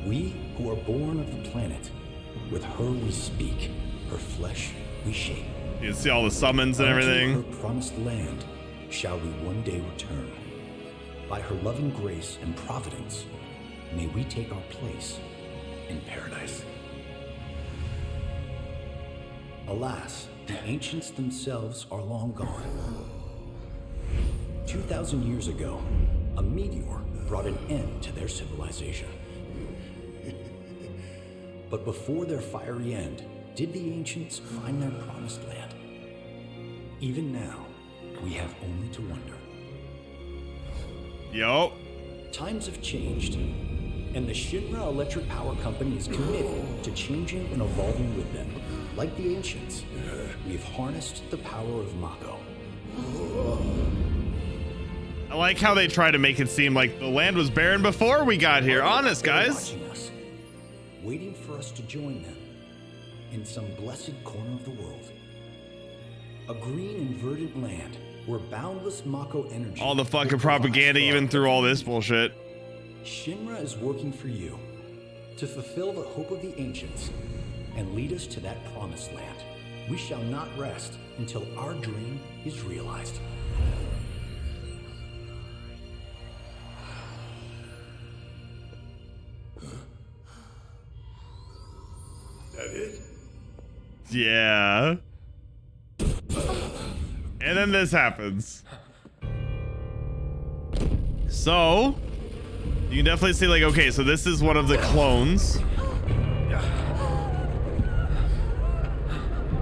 We who are born of the planet, with her we speak, her flesh we shape. You can see all the summons and Unto everything. her promised land shall we one day return. By her loving grace and providence, may we take our place in paradise. Alas, the ancients themselves are long gone. 2,000 years ago, a meteor brought an end to their civilization. But before their fiery end, did the ancients find their promised land? Even now, we have only to wonder. Yo. Times have changed, and the Shinra Electric Power Company is committed to changing and evolving with them. Like the ancients, we've harnessed the power of Mako. I like how they try to make it seem like the land was barren before we got here. Honest, guys. Watching us, waiting for us to join them in some blessed corner of the world. A green and verdant land where boundless Mako energy. All the fucking propaganda, even through all this bullshit. Shinra is working for you to fulfill the hope of the ancients and lead us to that promised land. We shall not rest until our dream is realized. That it? Yeah. And then this happens. So, you can definitely see, like, okay, so this is one of the clones.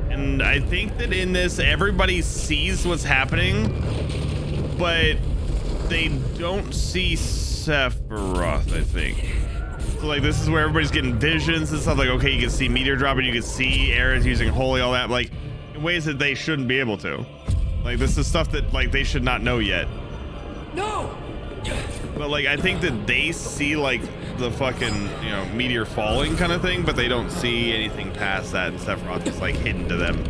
And I think that in this, everybody sees what's happening, but they don't see Sephiroth, I think. So, like, this is where everybody's getting visions and stuff. Like, okay, you can see meteor dropping, you can see Aerith using holy, all that, like, in ways that they shouldn't be able to. Like, this is stuff that, like, they should not know yet. No! But, like, I think that they see, like, the fucking, you know, meteor falling kind of thing, but they don't see anything past that, and Sephiroth is, like, hidden to them.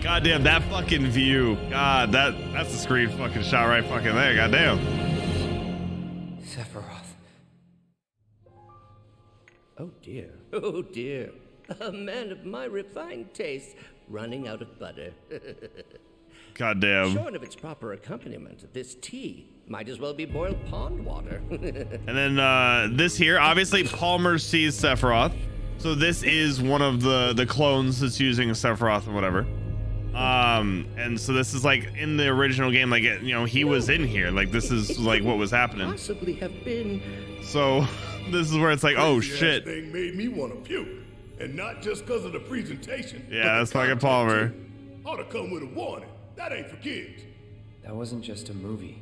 Goddamn, that fucking view. God, that's a screen fucking shot right fucking there. Goddamn. Sephiroth. Oh dear, oh dear. A man of my refined taste running out of butter. Goddamn. Shorn of its proper accompaniment, this tea might as well be boiled pond water. And then this here, obviously Palmer sees Sephiroth. So this is one of the clones that's using Sephiroth and whatever. And so this is like in the original game, like, you know, he was in here. Like, this is like what was happening. Possibly have been. So this is where it's like, oh Crazy ass shit. thing made me want to puke, and not just because of the presentation. Yeah, that's fucking Palmer. Ought to come with a warning. That ain't for kids. That wasn't just a movie.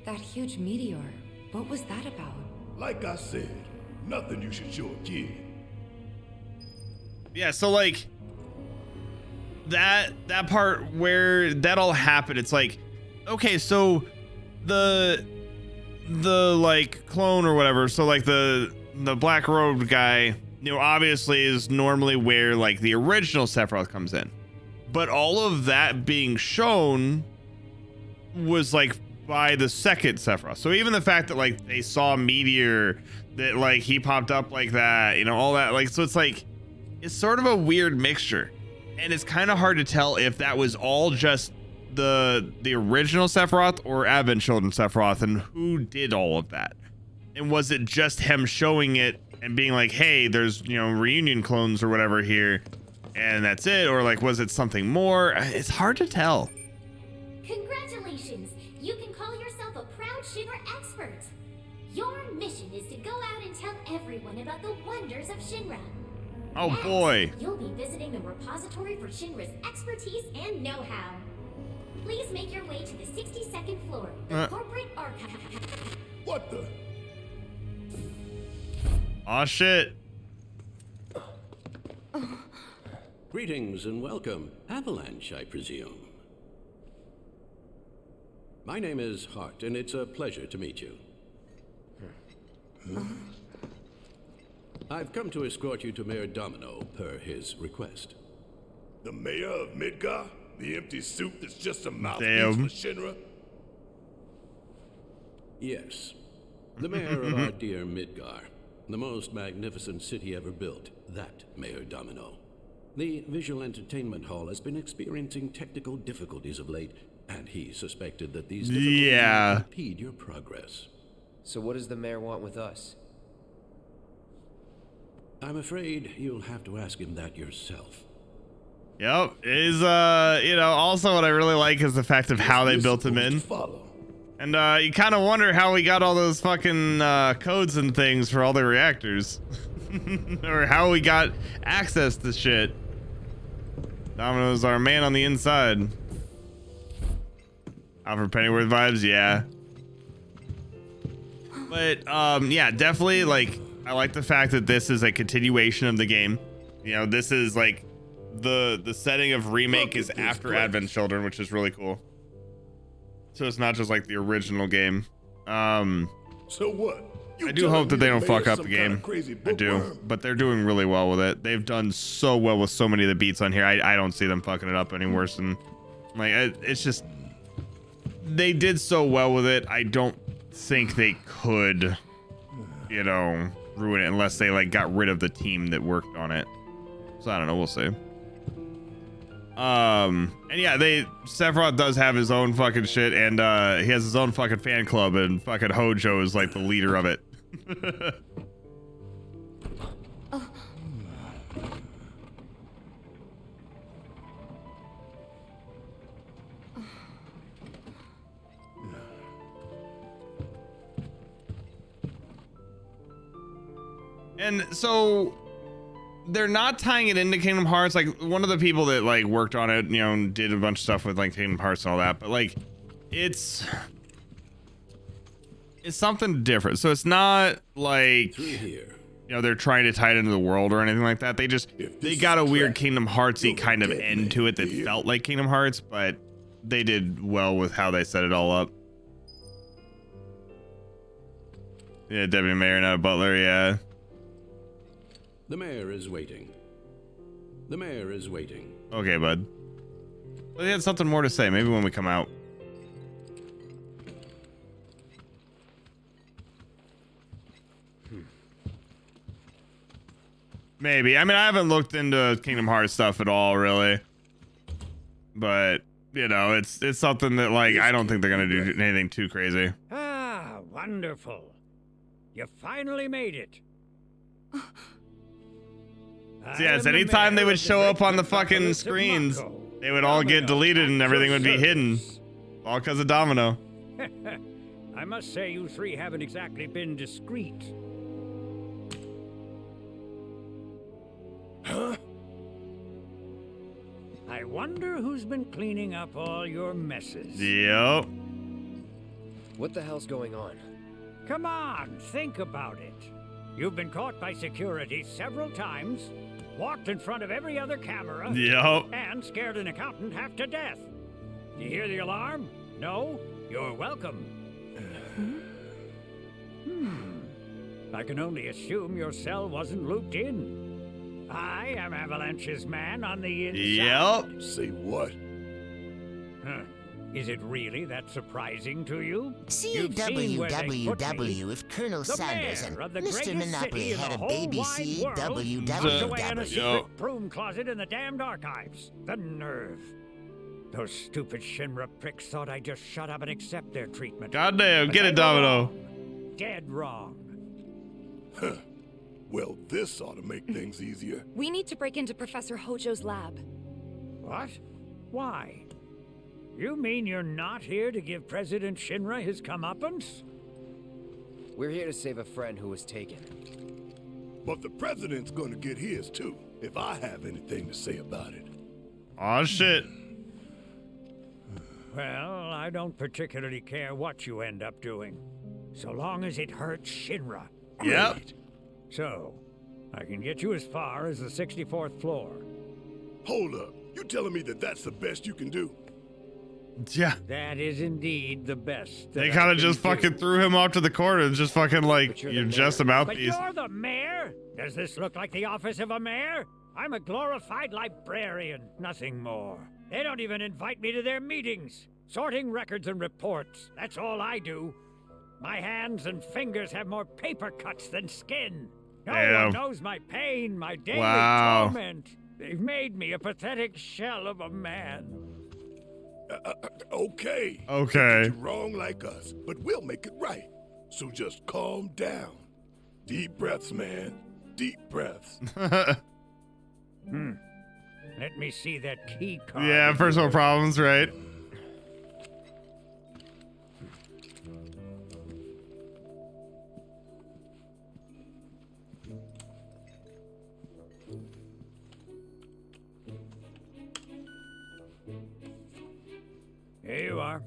That huge meteor. What was that about? Like I said, nothing you should show a kid. Yeah, so like that part where that all happened, it's like, okay, so the like clone or whatever, so like the black robed guy, you know, obviously is normally where like the original Sephiroth comes in. But all of that being shown was like by the second Sephiroth. So even the fact that like they saw a meteor, that like he popped up like that, you know, all that, like, so it's like, it's sort of a weird mixture. And it's kind of hard to tell if that was all just the original Sephiroth or Advent Children Sephiroth, and who did all of that. And was it just him showing it and being like, hey, there's, you know, reunion clones or whatever here, and that's it? Or like, was it something more? It's hard to tell. Congratulations! You can call yourself a proud Shinra expert. Your mission is to go out and tell everyone about the wonders of Shinra. Oh Next, boy. You'll be visiting the repository for Shinra's expertise and know-how. Please make your way to the 62nd floor, the corporate archive. What the? Aw, shit. Greetings and welcome. Avalanche, I presume. My name is Hart, and it's a pleasure to meet you. I've come to escort you to Mayor Domino, per his request. The mayor of Midgar? The empty suit that's just a mouthpiece Damn. for Shinra? Yes. The mayor of our dear Midgar. The most magnificent city ever built. That Mayor Domino. The visual entertainment hall has been experiencing technical difficulties of late, and he suspected that these difficulties might impede your progress. So what does the mayor want with us? I'm afraid you'll have to ask him that yourself. Yep. Is you know, also what I really like is the fact of how they built him in. And you kind of wonder how we got all those fucking codes and things for all the reactors. Or how we got access to shit. Domino's our man on the inside. Alfred Pennyworth vibes, yeah. But yeah, definitely, like, I like the fact that this is a continuation of the game. You know, this is like the setting of remake is after Advent Children, which is really cool. So it's not just like the original game. So what? I do hope that they don't fuck up the game. I do, but they're doing really well with it. They've done so well with so many of the beats on here. I don't see them fucking it up any worse than, like, it's just, they did so well with it. I don't think they could, you know, ruin it unless they like got rid of the team that worked on it. So I don't know, we'll see. And yeah, Sephiroth does have his own fucking shit, and he has his own fucking fan club, and fucking Hojo is like the leader of it. And so they're not tying it into Kingdom Hearts. Like, one of the people that like worked on it, you know, and did a bunch of stuff with like Kingdom Hearts and all that, but like it's something different. So it's not like, you know, they're trying to tie it into the world or anything like that. They got a weird Kingdom Heartsy kind of end to it that felt like Kingdom Hearts, but they did well with how they set it all up. Yeah, Deputy Mayor, not a butler, yeah. The mayor is waiting. The mayor is waiting. Okay, bud. Well, he had something more to say. Maybe when we come out. Maybe. I mean, I haven't looked into Kingdom Hearts stuff at all, really. But, you know, it's something that, like, I don't think they're going to do anything too crazy. Ah, wonderful. You finally made it. So yeah, it's anytime they would show up on the fucking screens. They would all get deleted and everything would be hidden. All because of Domino. I must say you three haven't exactly been discreet. Huh? I wonder who's been cleaning up all your messes. Yep. What the hell's going on? Come on, think about it. You've been caught by security several times, walked in front of every other camera, yep, and scared an accountant half to death. Do you hear the alarm? No? You're welcome. I can only assume your cell wasn't looped in. I am Avalanche's man on the inside. Yep. Say what? Huh. Is it really that surprising to you? CWWW if Colonel Sanders and Mr. Monopoly had a baby CWWW. In a secret broom closet in the damned archives. The nerve. Those stupid Shinra pricks thought I'd just shut up and accept their treatment. Goddamn, get it, Domino. Dead wrong. Huh. Well, this ought to make things easier. We need to break into Professor Hojo's lab. What? Why? You mean you're not here to give President Shinra his comeuppance? We're here to save a friend who was taken. But the president's gonna get his too, if I have anything to say about it. Aw, shit. Well, I don't particularly care what you end up doing, so long as it hurts Shinra. Yep. Great. So, I can get you as far as the 64th floor. Hold up. You telling me that that's the best you can do? Yeah. That is indeed the best. They kind of just fucking threw him off to the corner and just fucking like, you're just a mouthpiece. But you're the mayor? Does this look like the office of a mayor? I'm a glorified librarian, nothing more. They don't even invite me to their meetings. Sorting records and reports, that's all I do. My hands and fingers have more paper cuts than skin. No one knows my pain, my daily torment. They've made me a pathetic shell of a man. Okay. Okay. You're wrong like us, but we'll make it right. So just calm down. Deep breaths, man. Deep breaths. Let me see that key card. Yeah, first world problems, right? Here you are.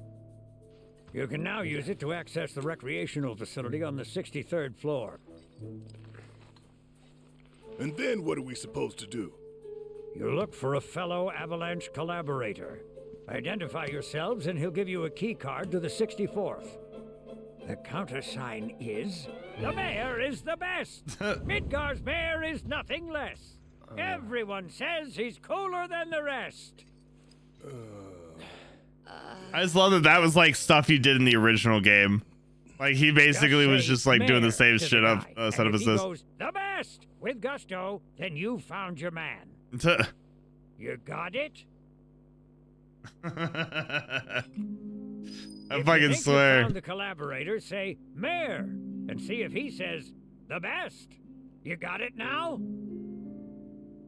You can now use it to access the recreational facility on the 63rd floor. And then what are we supposed to do? You look for a fellow Avalanche collaborator. Identify yourselves and he'll give you a key card to the 64th. The countersign is, the mayor is the best. Midgar's mayor is nothing less. Everyone says he's cooler than the rest. I just love that that was like stuff you did in the original game. Like he basically was just like doing the same shit up setup as this. Goes, the best with gusto, then you found your man. You got it? I fucking swear. You found the collaborator, say mayor, and see if he says the best. You got it now?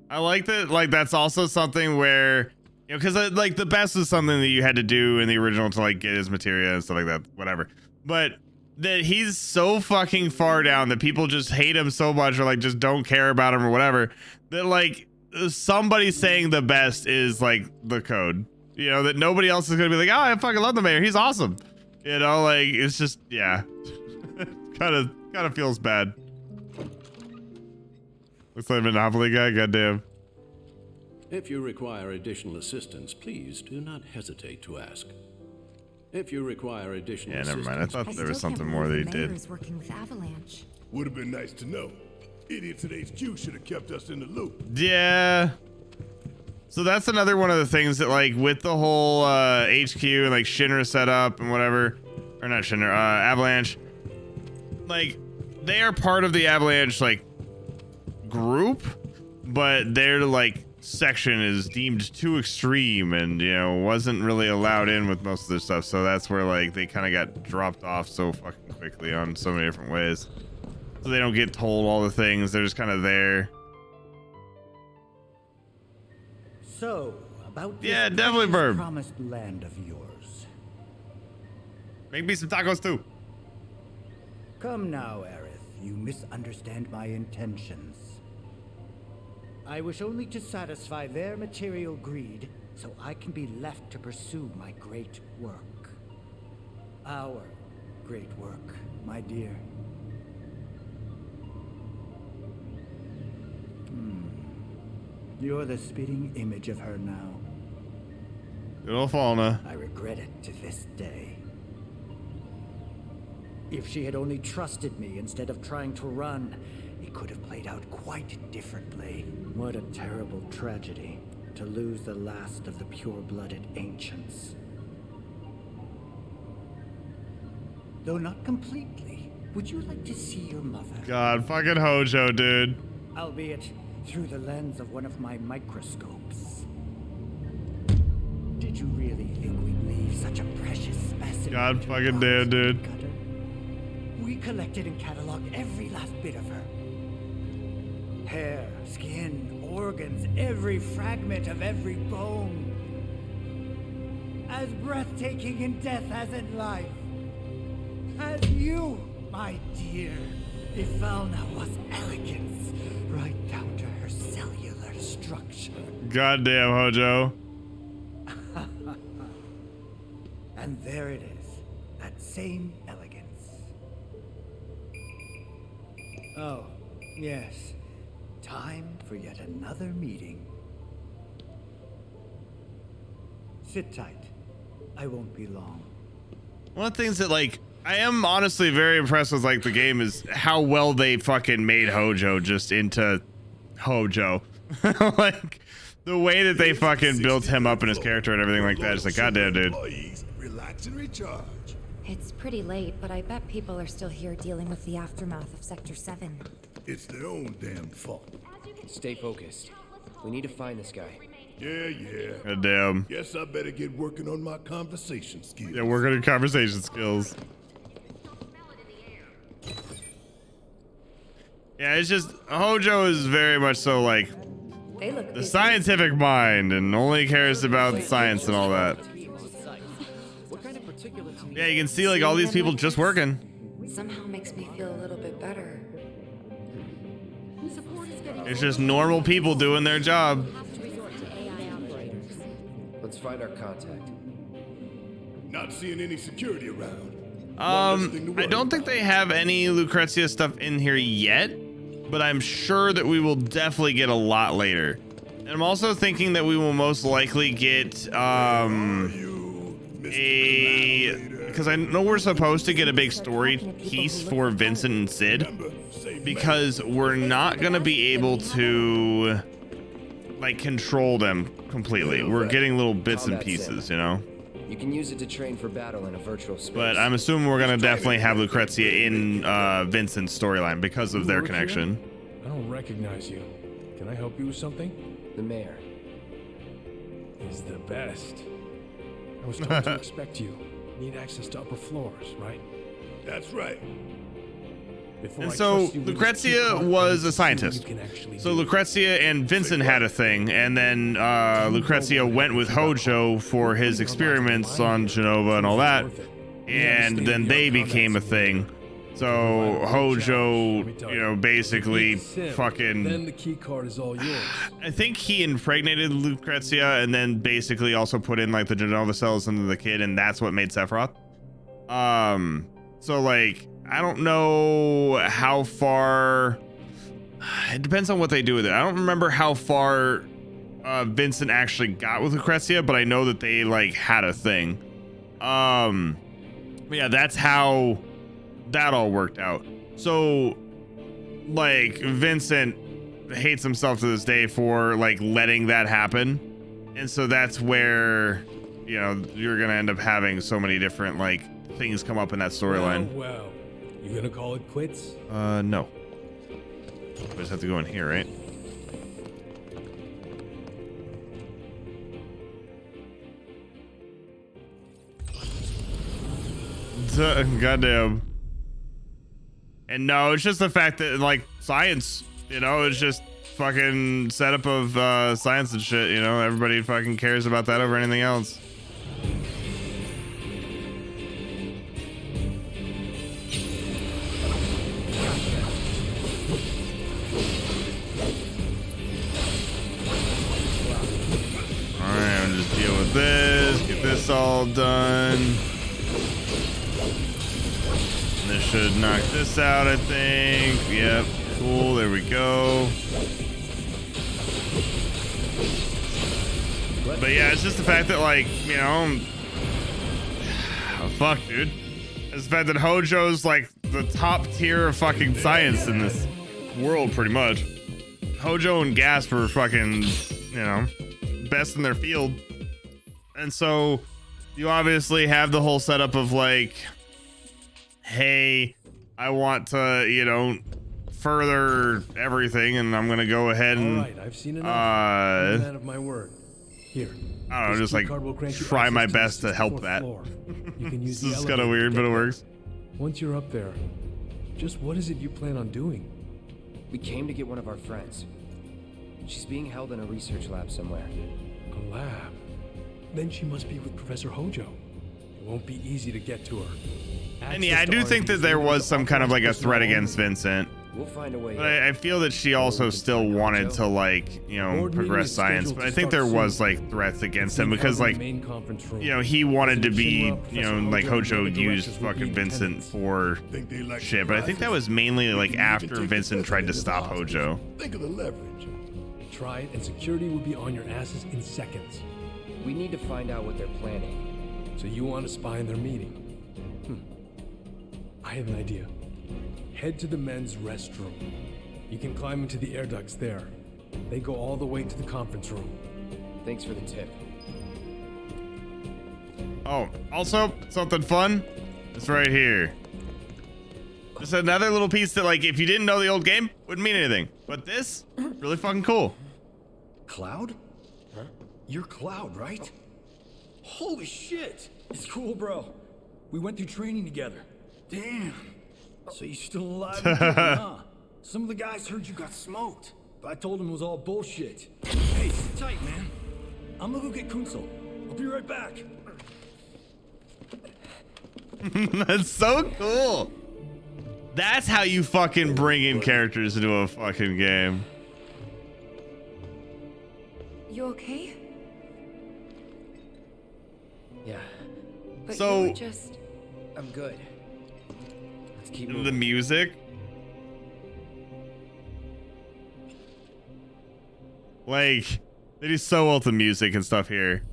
I like that. Like that's also something where, you know, because like the best is something that you had to do in the original to like get his materia and stuff like that, whatever. But that he's so fucking far down that people just hate him so much or like just don't care about him or whatever, that like somebody saying the best is like the code, you know, that nobody else is gonna be like, oh, I fucking love the mayor, he's awesome, you know, like it's just, yeah. kind of feels bad. Looks like a Monopoly guy, goddamn. If you require additional assistance, please do not hesitate to ask. If you require additional never mind. I thought there was something more that he did. Working with Avalanche. Would have been nice to know. Idiots at HQ should have kept us in the loop. Yeah. So that's another one of the things that, like, with the whole HQ and like Shinra setup and whatever, or not Shinra, Avalanche, like they are part of the Avalanche like group, but they're like section is deemed too extreme and, you know, wasn't really allowed in with most of their stuff. So that's where like they kind of got dropped off so fucking quickly on so many different ways. So they don't get told all the things. They're just kind of there. So, about Yeah, this definitely precious burp. promised land of yours. Make me some tacos too. Come now, Aerith. You misunderstand my intentions. I wish only to satisfy their material greed, so I can be left to pursue my great work. Our great work, my dear. You're the spitting image of her now. It'll fall now. I regret it to this day. If she had only trusted me instead of trying to run, it could have played out quite differently. What a terrible tragedy to lose the last of the pure-blooded ancients. Though not completely, would you like to see your mother? God, fucking Hojo, dude. Albeit through the lens of one of my microscopes. Did you really think we'd leave such a precious specimen? God fucking damn, dude. We collected and cataloged every last bit of her. Hair, skin, organs, every fragment of every bone. As breathtaking in death as in life. As you, my dear. Ifalna was elegance, right down to her cellular structure. Goddamn, Hojo. And there it is, that same elegance. Oh, yes. Time for yet another meeting. Sit tight. I won't be long. One of the things that, like, I am honestly very impressed with, like, the game is how well they fucking made Hojo just into Hojo. Like, the way that they fucking built him up and his character and everything like that. It's like, goddamn, dude. Relax and recharge. It's pretty late, but I bet people are still here dealing with the aftermath of Sector 7. It's their own damn fault. Stay focused. We need to find this guy. Yeah. Goddamn. Guess I better get working on my conversation skills. Yeah, working on conversation skills. Yeah, it's just Hojo is very much so like the scientific mind and only cares about science and all that. Yeah, you can see like all these people just working. Somehow makes me feel a little bit better. It's just normal people doing their job. Let's find our contact. Not seeing any security around. I don't think they have any Lucrezia stuff in here yet, but I'm sure that we will definitely get a lot later. And I'm also thinking that we will most likely get because I know we're supposed to get a big story piece for Vincent and Sid, because we're not gonna be able to like control them completely. We're getting little bits and pieces, you know. You can use it to train for battle in a virtual space. But I'm assuming we're gonna definitely have Lucrezia in Vincent's storyline because of their connection. I don't recognize you. Can I help you with something? The mayor. He's the best. I was told to expect you. Need access to upper floors, right? That's right. And so Lucrezia was a scientist. So Lucrezia and Vincent had a thing, and then Lucrezia went with Hojo for his experiments on Genova and all that, and then they became a thing. So Hojo, you know, basically fucking. Then the key card is all yours. I think he impregnated Lucrezia and then basically also put in like the Genova cells into the kid, and that's what made Sephiroth. So like, I don't know how far. It depends on what they do with it. I don't remember how far Vincent actually got with Lucrezia, but I know that they like had a thing. But yeah, that's how that all worked out. So like Vincent hates himself to this day for like letting that happen, and so that's where, you know, you're gonna end up having so many different like things come up in that storyline. Well, you gonna call it quits? No. We just have to go in here, right? Goddamn. And no, it's just the fact that like science, you know, it's just fucking setup of science and shit, you know? Everybody fucking cares about that over anything else. Alright, I'll just deal with this, get this all done. And this should knock this out, I think. Yep, cool, there we go. But yeah, it's just the fact that, like, you know, oh, fuck, dude. It's the fact that Hojo's like the top tier of fucking science in this world, pretty much. Hojo and Gasp are fucking, you know, best in their field. And so you obviously have the whole setup of like, hey, I want to, you know, further everything, and I'm gonna go ahead and I've seen enough. I'm a man of my word. Here. I don't know, just like try my best to help that. You can use this is kind of weird, but it works. Once you're up there, just what is it you plan on doing? We came to get one of our friends. She's being held in a research lab somewhere. A lab? Then she must be with Professor Hojo. It won't be easy to get to her. And yeah, I do think that there was some kind of like a threat against Vincent. We'll find a way. But I feel that she also still wanted to, like, you know, progress science. But I think there was like threats against him because, like, you know, he wanted to be, you know, like Hojo used fucking Vincent for shit. But I think that was mainly like after Vincent tried to stop Hojo. Think of the leverage. Try it, and security will be on your asses in seconds. We need to find out what they're planning. So you want to spy in their meeting? I have an idea. Head to the men's restroom. You can climb into the air ducts there. They go all the way to the conference room. Thanks for the tip. Oh, also, something fun. It's right here. Just another little piece that, like, if you didn't know the old game, wouldn't mean anything. But this, really fucking cool. Cloud? Huh? You're Cloud, right? Holy shit! It's cool, bro. We went through training together. Damn. So you're still alive and kicking, huh? Some of the guys heard you got smoked, but I told them it was all bullshit. Hey, sit tight, man. I'm gonna go get Kunzel. I'll be right back. That's so cool. That's how you fucking bring in characters into a fucking game. You okay? Yeah. But So you were just... I'm good. Let's keep the moving. music, like, they do so well with the music and stuff here.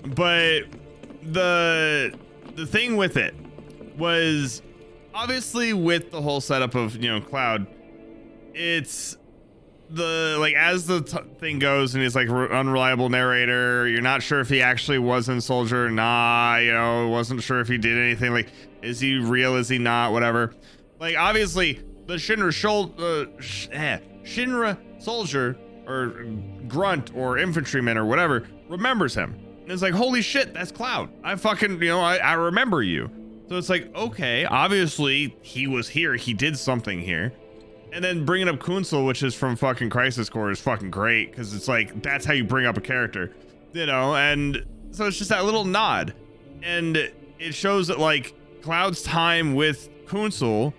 But the thing with it was obviously with the whole setup of, you know, Cloud, it's the, like, as the thing goes and he's like unreliable narrator, you're not sure if he actually was in Soldier or not, you know, wasn't sure if he did anything, like, is he real, is he not, whatever. Like, obviously the Shinra soldier or grunt or infantryman or whatever remembers him, and it's like, holy shit, that's Cloud. I fucking, you know, I remember you. So it's like, okay, obviously he was here, he did something here. And then bringing up Kunzel, which is from fucking Crisis Core, is fucking great, because it's like, that's how you bring up a character, you know. And so it's just that little nod, and it shows that, like, Cloud's time with Kunzel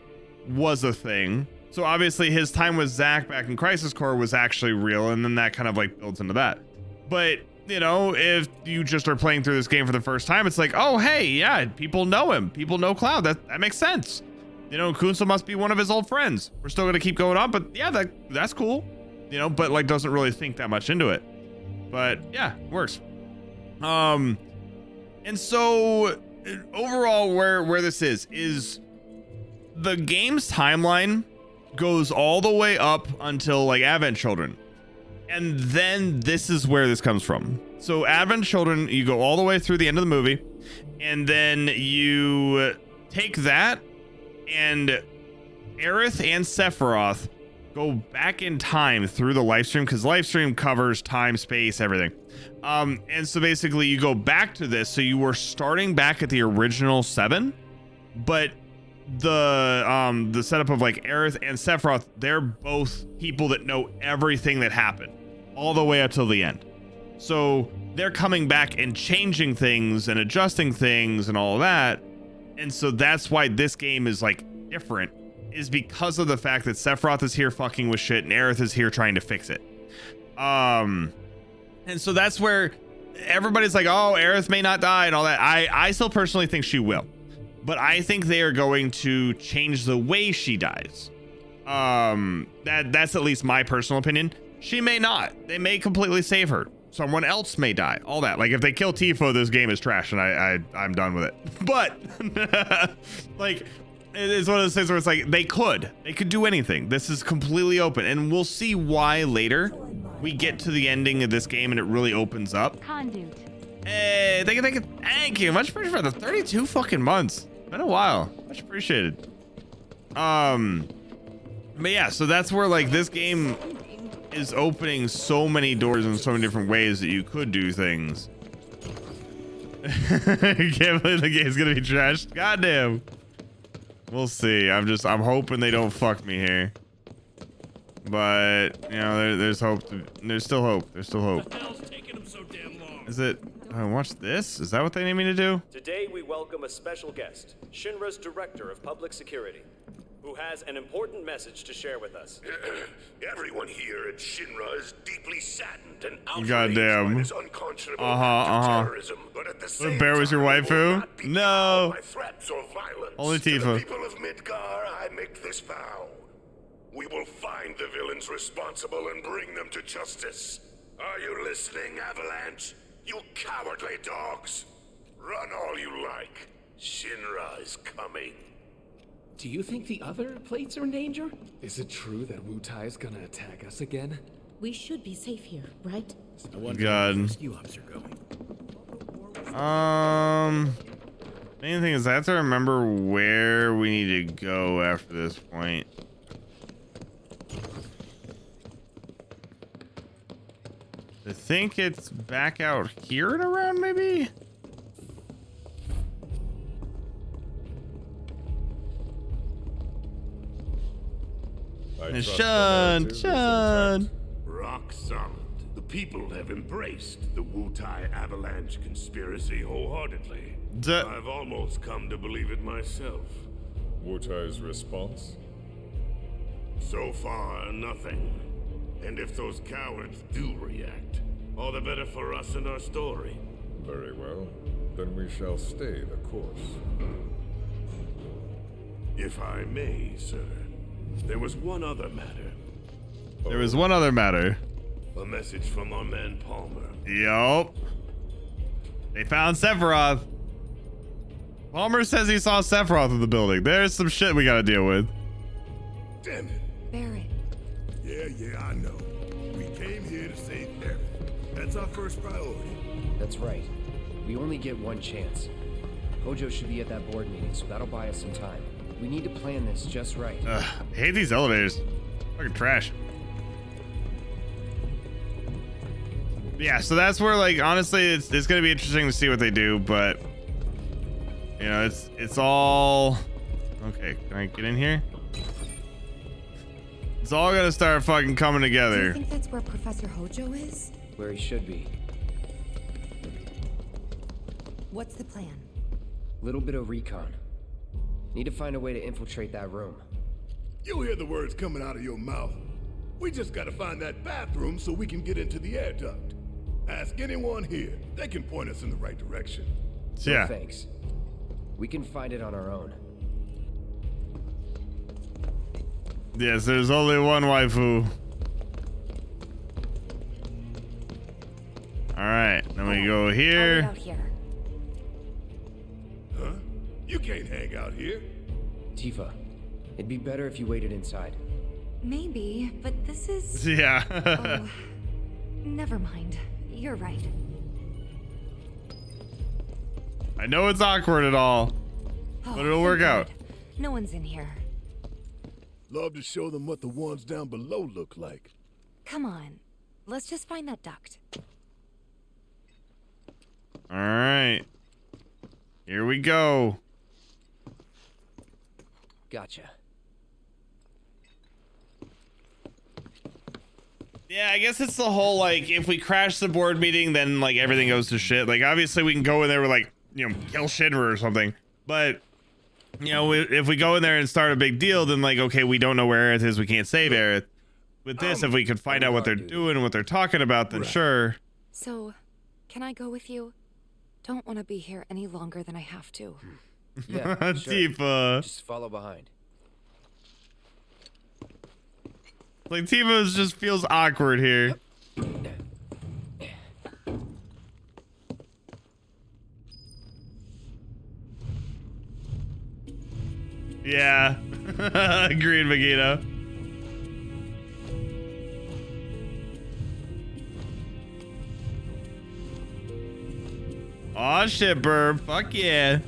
was a thing. So obviously his time with Zack back in Crisis Core was actually real, and then that kind of like builds into that. But, you know, if you just are playing through this game for the first time, it's like, oh, hey, yeah, people know him. People know Cloud. That makes sense. You know, Kunzel must be one of his old friends. We're still going to keep going on, but yeah, that's cool. You know, but like doesn't really think that much into it. But yeah, works. And so overall where this is the game's timeline goes all the way up until like Advent Children. And then this is where this comes from. So Advent Children, you go all the way through the end of the movie, and then you take that, and Aerith and Sephiroth go back in time through the live stream, because live stream covers time, space, everything. And so basically you go back to this, so you were starting back at the original 7, but the setup of like Aerith and Sephiroth, they're both people that know everything that happened all the way up till the end. So they're coming back and changing things and adjusting things and all of that. And so that's why this game is like different, is because of the fact that Sephiroth is here fucking with shit and Aerith is here trying to fix it. And so that's where everybody's like, oh, Aerith may not die and all that. I still personally think she will, but I think they are going to change the way she dies. That's at least my personal opinion. She may not. They may completely save her. Someone else may die. All that. Like if they kill Tifa, this game is trash, and I'm done with it. But like, it's one of those things where it's like they could do anything. This is completely open, and we'll see why later we get to the ending of this game and it really opens up. Conduit. Hey, thank you. Much appreciated for the 32 fucking months. Been a while. Much appreciated. But yeah, so that's where like this game is opening so many doors in so many different ways that you could do things. I can't believe the game's gonna be trashed. Goddamn. We'll see. I'm hoping they don't fuck me here. But you know, there's hope. There's still hope. There's still hope. What the hell's taking them so damn long? Is it? Watch this. Is that what they need me to do? Today we welcome a special guest, Shinra's Director of Public Security, who has an important message to share with us. Everyone here at Shinra is deeply saddened and outraged Goddamn. by this unconscionable act of terrorism. But at the same Bear was your time, we will waifu? not be No. cowed by threats or violence. Only To the Tifa. people of Midgar, I make this vow. We will find the villains responsible and bring them to justice. Are you listening, Avalanche? You cowardly dogs! Run all you like. Shinra is coming. Do you think the other plates are in danger? Is it true that Wu Tai is gonna attack us again? We should be safe here, right? God. Main thing is I have to remember where we need to go after this point. I think it's back out here and around, maybe? Sean. Rock solid. The people have embraced the Wu Tai Avalanche conspiracy wholeheartedly. I've almost come to believe it myself. Wu Tai's response? So far, nothing. And if those cowards do react, all the better for us and our story. Very well. Then we shall stay the course. If I may, sir, there was one other matter. There was one other matter. A message from our man Palmer. Yup. They found Sephiroth. Palmer says he saw Sephiroth in the building. There's some shit we gotta deal with. Damn it. Barrett. Yeah, I know. We came here to save Aerith. That's our first priority. That's right. We only get one chance. Hojo should be at that board meeting, so that'll buy us some time. We need to plan this just right. I hate these elevators. Fucking trash. Yeah, so that's where, like, honestly, it's gonna be interesting to see what they do, but you know, it's all okay. Can I get in here? It's all gonna start fucking coming Do together. you think that's where Professor Hojo is? Where he should be. What's the plan? Little bit of recon. Need to find a way to infiltrate that room. You hear the words coming out of your mouth. We just gotta find that bathroom so we can get into the air duct. Ask anyone here. They can point us in the right direction. Yeah. No thanks. We can find it on our own. Yes, there's only one waifu. All right, then we go here. Out here. Huh? You can't hang out here. Tifa, it'd be better if you waited inside. Maybe, but this is... Yeah. Oh, never mind. You're right. I know it's awkward at all, but it'll work out. No one's in here. Love to show them what the ones down below look like. Come on. Let's just find that duct. All right. Here we go. Gotcha. Yeah, I guess it's the whole, like, if we crash the board meeting, then, like, everything goes to shit. Like, obviously we can go in there with, like, you know, kill Shinra or something. But, you know, if we go in there and start a big deal, then, like, okay, we don't know where Aerith is. We can't save Aerith. With this, if we could find out what they're doing and what they're talking about, then sure. So, can I go with you? Don't want to be here any longer than I have to. Yeah, sure. Tifa. Just follow behind. Like, Tifa just feels awkward here. Yeah. Agreed, Vegeta. Aw, shit, Burb. Fuck yeah.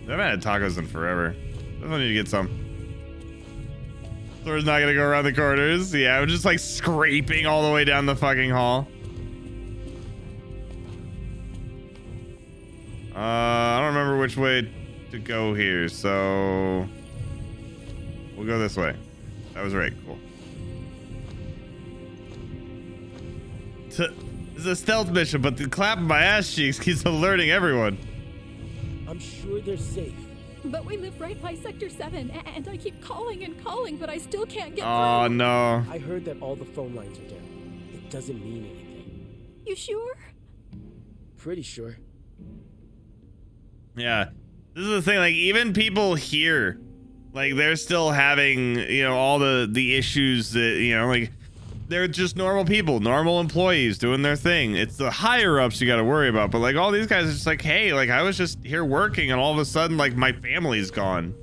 I haven't had tacos in forever. I need to get some. Thor's not gonna go around the corners. Yeah, I'm just like scraping all the way down the fucking hall. I don't remember which way to go here, so we'll go this way. That was right. Cool. It's a stealth mission, but the clap of my ass cheeks keeps alerting everyone. I'm sure they're safe. But we live right by Sector 7, and I keep calling and calling, but I still can't get Oh, through. no. I heard that all the phone lines are down. It doesn't mean anything. You sure? Pretty sure. Yeah. This is the thing, like, even people here, like, they're still having, you know, all the issues that, you know, like, they're just normal people, normal employees doing their thing. It's the higher ups you got to worry about. But like all these guys are just like, hey, like I was just here working and all of a sudden like my family's gone.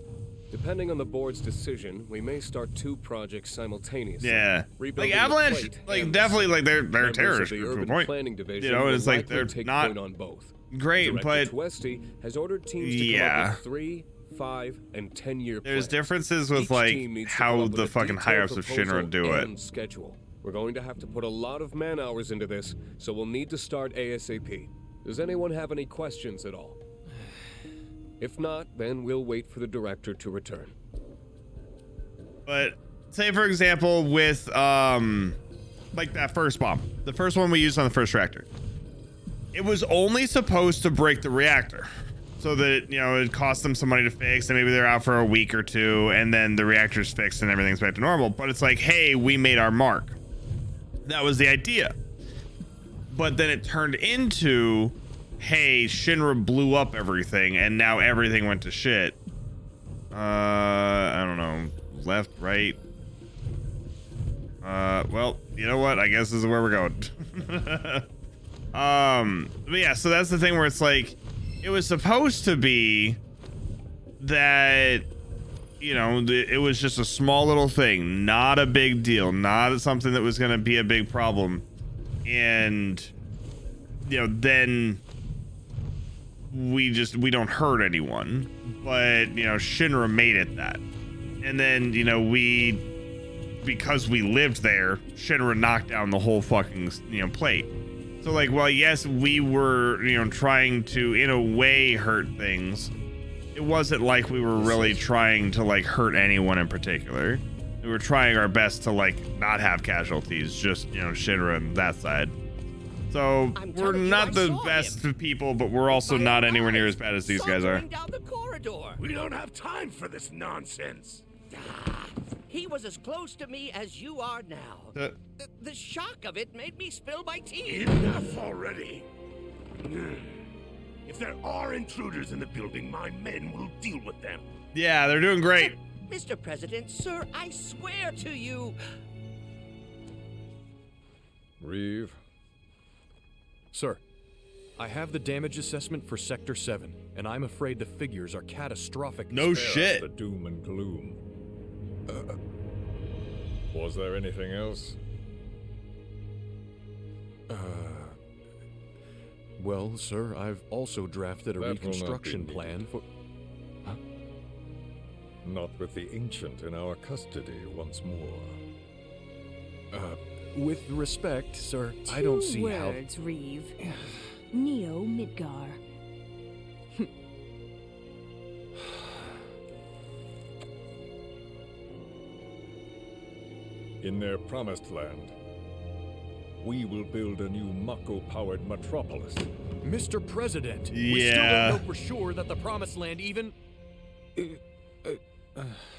Depending on the board's decision, we may start 2 projects simultaneously. Yeah. Rebuilding Like Avalanche, the plate like and definitely like they're members of terrorists the to a urban point. planning division You know, will it's like likely they're take not point on both. great, Director but Twesty has ordered teams to come up with 3, 5, and 10-year there's plans. differences with Each like team needs to how come up the with a fucking detailed higher ups of proposal Shinra do it. and schedule. We're going to have to put a lot of man hours into this, so we'll need to start ASAP. Does anyone have any questions at all? If not, then we'll wait for the director to return. But say for example with like that first bomb, the first one we used on the first reactor, it was only supposed to break the reactor so that, you know, it cost them some money to fix and maybe they're out for a week or 2 and then the reactor's fixed and everything's back to normal. But it's like, hey, we made our mark. That was the idea. But then it turned into, hey, Shinra blew up everything and now everything went to shit. I don't know, left, right. Well, you know what? I guess this is where we're going. But yeah, so that's the thing where it's like, it was supposed to be that, you know, it was just a small little thing, not a big deal, not something that was going to be a big problem. And, you know, then we don't hurt anyone, but, you know, Shinra made it that. And then, you know, because we lived there, Shinra knocked down the whole fucking, you know, plate. So like, well, yes, we were, you know, trying to, in a way, hurt things. It wasn't like we were really trying to like hurt anyone in particular. We were trying our best to like not have casualties, just, you know, Shinra and that side. So we're not the best of people, but we're also not anywhere near as bad as these guys are. Down the corridor. We don't have time for this nonsense. He was as close to me as you are now. The shock of it made me spill my tea. Enough already. If there are intruders in the building, my men will deal with them. Yeah, they're doing great. Mr. President, sir, I swear to you. Reeve. Sir, I have the damage assessment for Sector 7, and I'm afraid the figures are catastrophic. No shit. The doom and gloom. Was there anything else? Well, sir, I've also drafted a reconstruction plan for... Huh? Not with the Ancient in our custody once more. With respect, sir, I don't see how... 2 words, Reeve. Neo Midgar. In their promised land, we will build a new Mako-powered metropolis. Mr. President, we still Yeah. don't know for sure that the Promised Land even...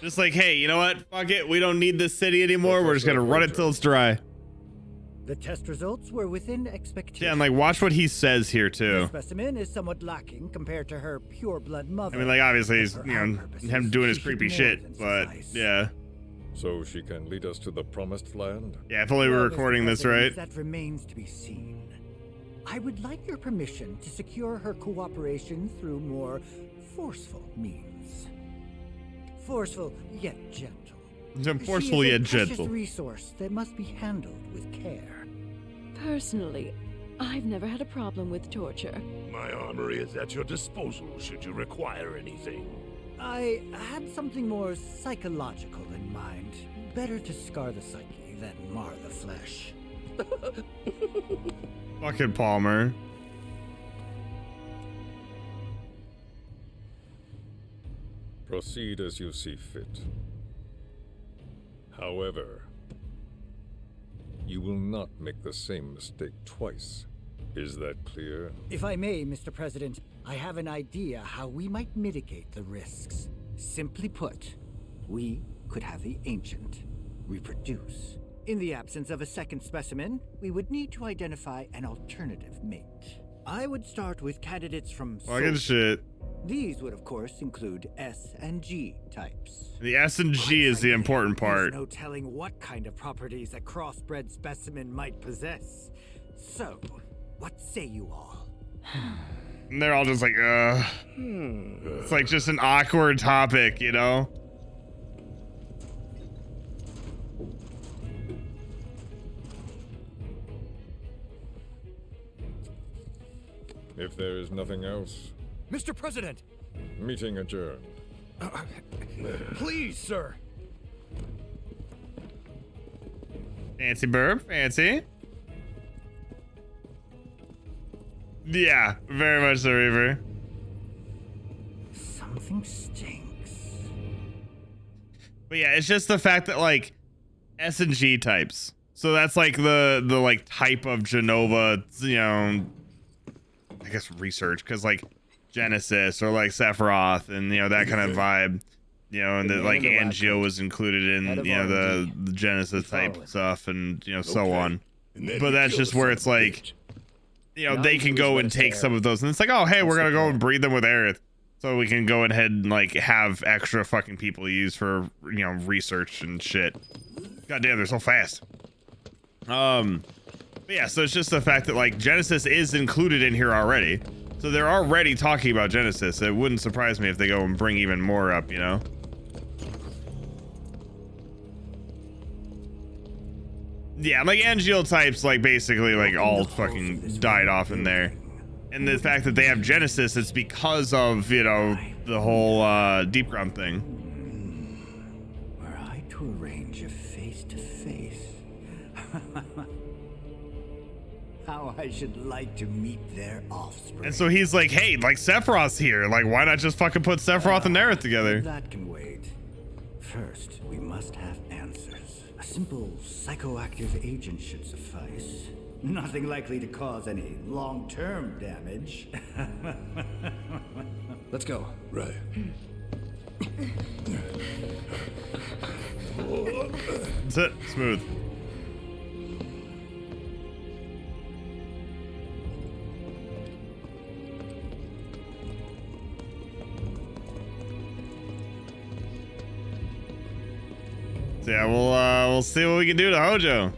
Just like, hey, you know what? Fuck it. We don't need this city anymore. We're just gonna run it till it's dry. The test results were within expectations. Yeah, and like, watch what he says here The too. specimen is somewhat lacking compared to her pure-blood mother. I mean, like, obviously, he's, you know, him doing his creepy shit, but yeah. So she can lead us to the promised land? Yeah, if only we were Well, Mr. recording this right. President, That remains to be seen. I would like your permission to secure her cooperation through more forceful means. Forceful yet gentle. Forceful She is yet a precious gentle. resource that must be handled with care. Personally, I've never had a problem with torture. My armory is at your disposal should you require anything. I had something more psychological in mind. Better to scar the psyche than mar the flesh. Fucking Palmer. Proceed as you see fit. However, you will not make the same mistake twice. Is that clear? If I may, Mr. President, I have an idea how we might mitigate the risks. Simply put, we could have the Ancient reproduce. In the absence of a second specimen, we would need to identify an alternative mate. I would start with candidates from Fucking shit. These would, of course, include S and G types. The S and G is the important part. There's no telling what kind of properties a crossbred specimen might possess. So, what say you all? And they're all just like, It's like just an awkward topic, you know? If there is nothing else, Mr. President! meeting adjourned. Please, sir! Fancy burp, fancy. Yeah, very much so, Reaver. Something stinks. But yeah, it's just the fact that like S and G types. So that's like the like type of Genova, you know, I guess research, because like Genesis or like Sephiroth and you know that kind of vibe, you know, and that like Angio was included in you know the Genesis type stuff and you know so on. But that's just where it's like, you know, they can go and take some of those and it's like, oh hey, we're gonna go and breed them with Aerith, so we can go ahead and like have extra fucking people use for you know research and shit. God damn, they're so fast. But yeah, so it's just the fact that like Genesis is included in here already. So they're already talking about Genesis. It wouldn't surprise me if they go and bring even more up, you know? Yeah, like angiotypes, like basically like all fucking died off in there. And the fact that they have Genesis, it's because of, you know, the whole deep ground thing. Were I to arrange a face-to-face, how I should like to meet their offspring. And so he's like, hey, like Sephiroth's here. Like, why not just fucking put Sephiroth and Aerith together? That can wait. First, we must have answers. A simple psychoactive agent should suffice. Nothing likely to cause any long-term damage. Let's go. Right. That's it. Smooth. So yeah, we'll see what we can do to Hojo.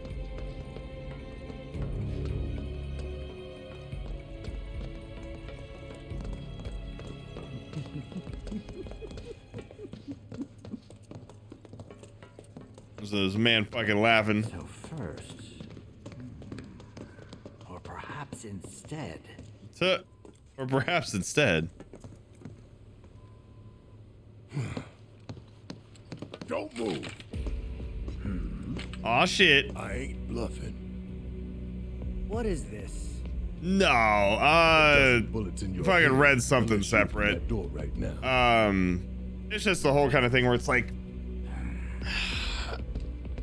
So this man fucking laughing. So first, or perhaps instead. So, or perhaps instead. Don't move. Aw, shit. I ain't bluffing. What is this? No, fucking read something separate. Door right now. It's just the whole kind of thing where it's like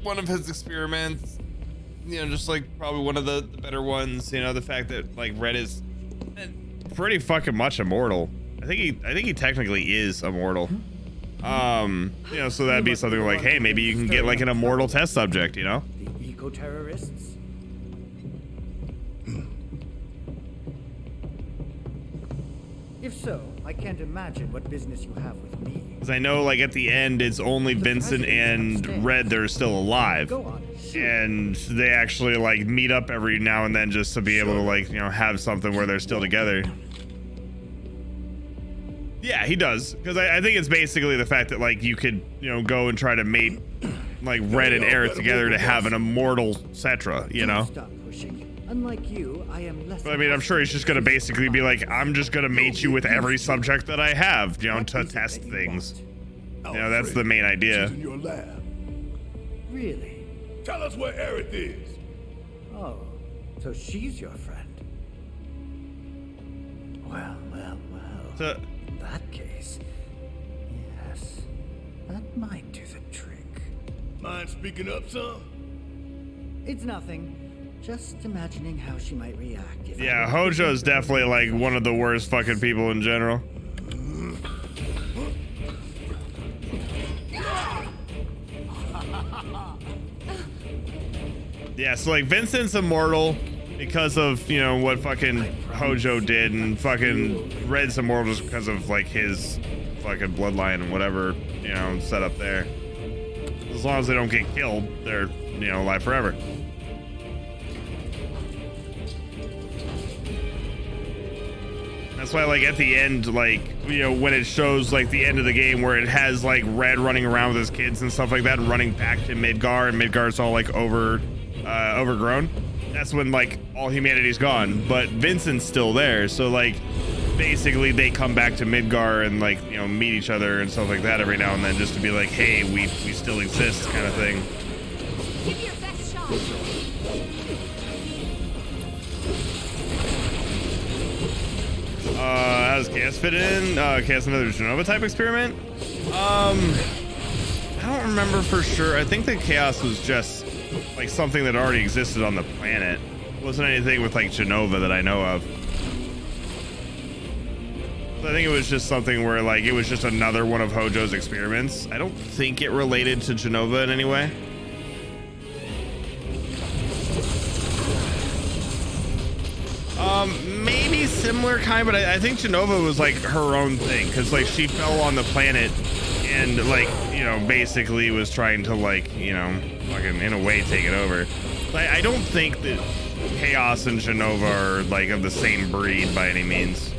one of his experiments. You know, just like probably one of the better ones. You know, the fact that like Red is pretty fucking much immortal. I think he technically is immortal. You know, so that'd be something like, hey, maybe you can get like an immortal test subject, you know? The eco-terrorists? If so, I can't imagine what business you have with me. Because I know, like, at the end, it's only Vincent and Red that are still alive. And they actually, like, meet up every now and then just to be able to, like, you know, have something where they're still together. Yeah, he does. Because I think it's basically the fact that, like, you could, you know, go and try to mate, like, Red and Aerith together to have an immortal Cetra, you know? Stop pushing. Unlike you, I am less. But I mean, I'm sure he's just gonna basically be like, I'm just gonna mate you with every subject that I have, you know, to test things. You know, that's the main idea. She's in your lab. Really? Tell us where Aerith is. Oh, so she's your friend. Well. So, in that case, yes, that might do the trick. Mind speaking up, son? It's nothing. Just imagining how she might react. If yeah, Hojo's definitely like one of the worst fucking people in general. Yeah, so like Vincent's immortal because of, you know, what fucking Hojo did, and fucking Red's immortal just because of like his fucking bloodline and whatever, you know, set up there. As long as they don't get killed, they're, you know, alive forever. That's why, like, at the end, like, you know, when it shows, like, the end of the game where it has, like, Red running around with his kids and stuff like that and running back to Midgar, and Midgar's all, like, overgrown, that's when, like, all humanity's gone. But Vincent's still there, so, like, basically they come back to Midgar and, like, you know, meet each other and stuff like that every now and then just to be like, hey, we still exist kind of thing. Give your best shot. How does Chaos fit in? Chaos, another Genova type experiment? I don't remember for sure. I think that Chaos was just like something that already existed on the planet. It wasn't anything with like Genova that I know of. So I think it was just something where like it was just another one of Hojo's experiments. I don't think it related to Genova in any way. Maybe similar kind, but I think Genova was like her own thing, because like she fell on the planet and like, you know, basically was trying to like, you know, fucking in a way take it over. But I don't think that Chaos and Genova are like of the same breed by any means.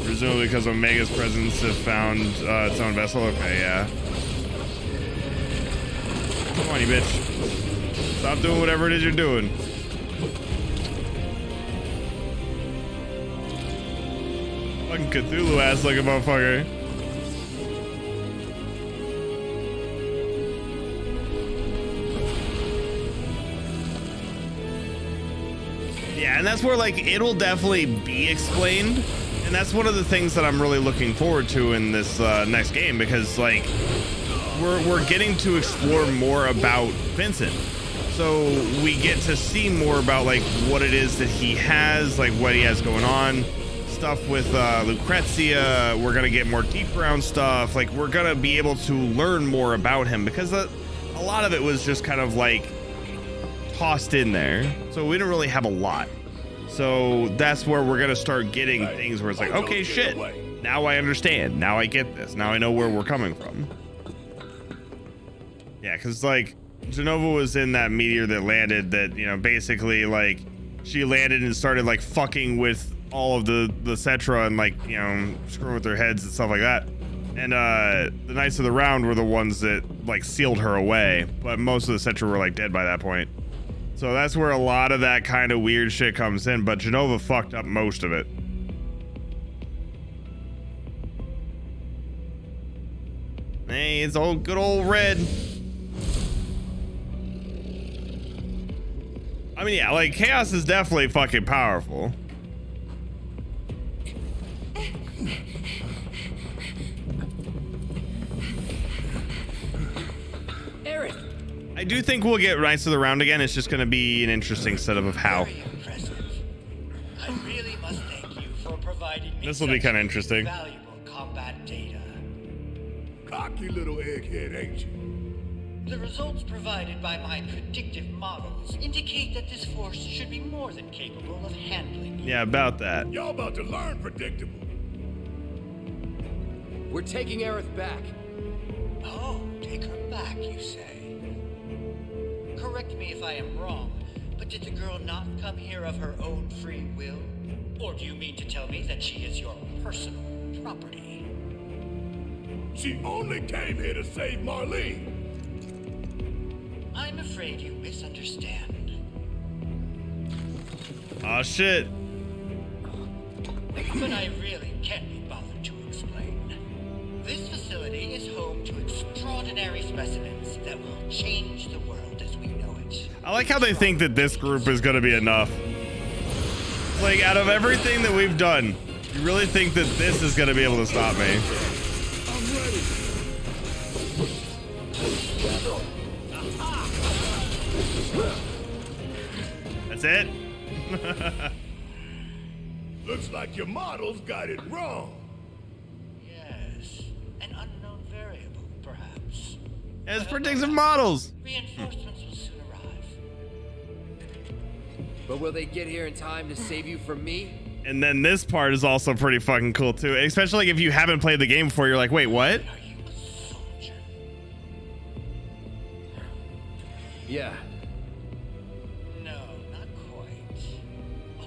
Presumably because Omega's presence have found its own vessel. Okay, yeah. Come on, you bitch. Stop doing whatever it is you're doing. Fucking Cthulhu ass like a motherfucker. Yeah, and that's where like it'll definitely be explained. And that's one of the things that I'm really looking forward to in this next game, because like we're getting to explore more about Vincent. So we get to see more about like what it is that he has, like what he has going on, stuff with Lucrezia. We're gonna get more deep ground stuff. Like we're gonna be able to learn more about him, because a lot of it was just kind of like tossed in there. So we didn't really have a lot. So that's where we're gonna start getting things where it's like, okay, shit, now I understand. Now I get this. Now I know where we're coming from. Yeah, because like Genova was in that meteor that landed that, you know, basically like she landed and started like fucking with all of the Cetra and like, you know, screwing with their heads and stuff like that. And the Knights of the Round were the ones that like sealed her away, but most of the Cetra were like dead by that point. So that's where a lot of that kind of weird shit comes in, but Genova fucked up most of it. Hey, it's old good old Red. I mean, yeah, like Chaos is definitely fucking powerful. I do think we'll get Knights of the Round again. It's just going to be an interesting setup of how. I really must thank you for providing me This will be kind of interesting. valuable combat data. Cocky little egghead, ain't you? The results provided by my predictive models indicate that this force should be more than capable of handling. Yeah, about that. Y'all about to learn predictable. We're taking Aerith back. Oh, take her back, you say? Correct me if I am wrong, but did the girl not come here of her own free will? Or do you mean to tell me that she is your personal property? She only came here to save Marlene. I'm afraid you misunderstand. Oh shit. But I really can't be bothered to explain. This facility is home to extraordinary specimens that will change the world as we know it. I like how they think that this group is going to be enough. Like, out of everything that we've done, you really think that this is going to be able to stop me? I'm ready. That's it? Looks like your models got it wrong. Yes, an unknown variable, perhaps. It's predictive models. Reinforcements will soon arrive. But will they get here in time to save you from me? And then this part is also pretty fucking cool too. Especially like if you haven't played the game before, you're like, wait, what? Yeah. No, not quite.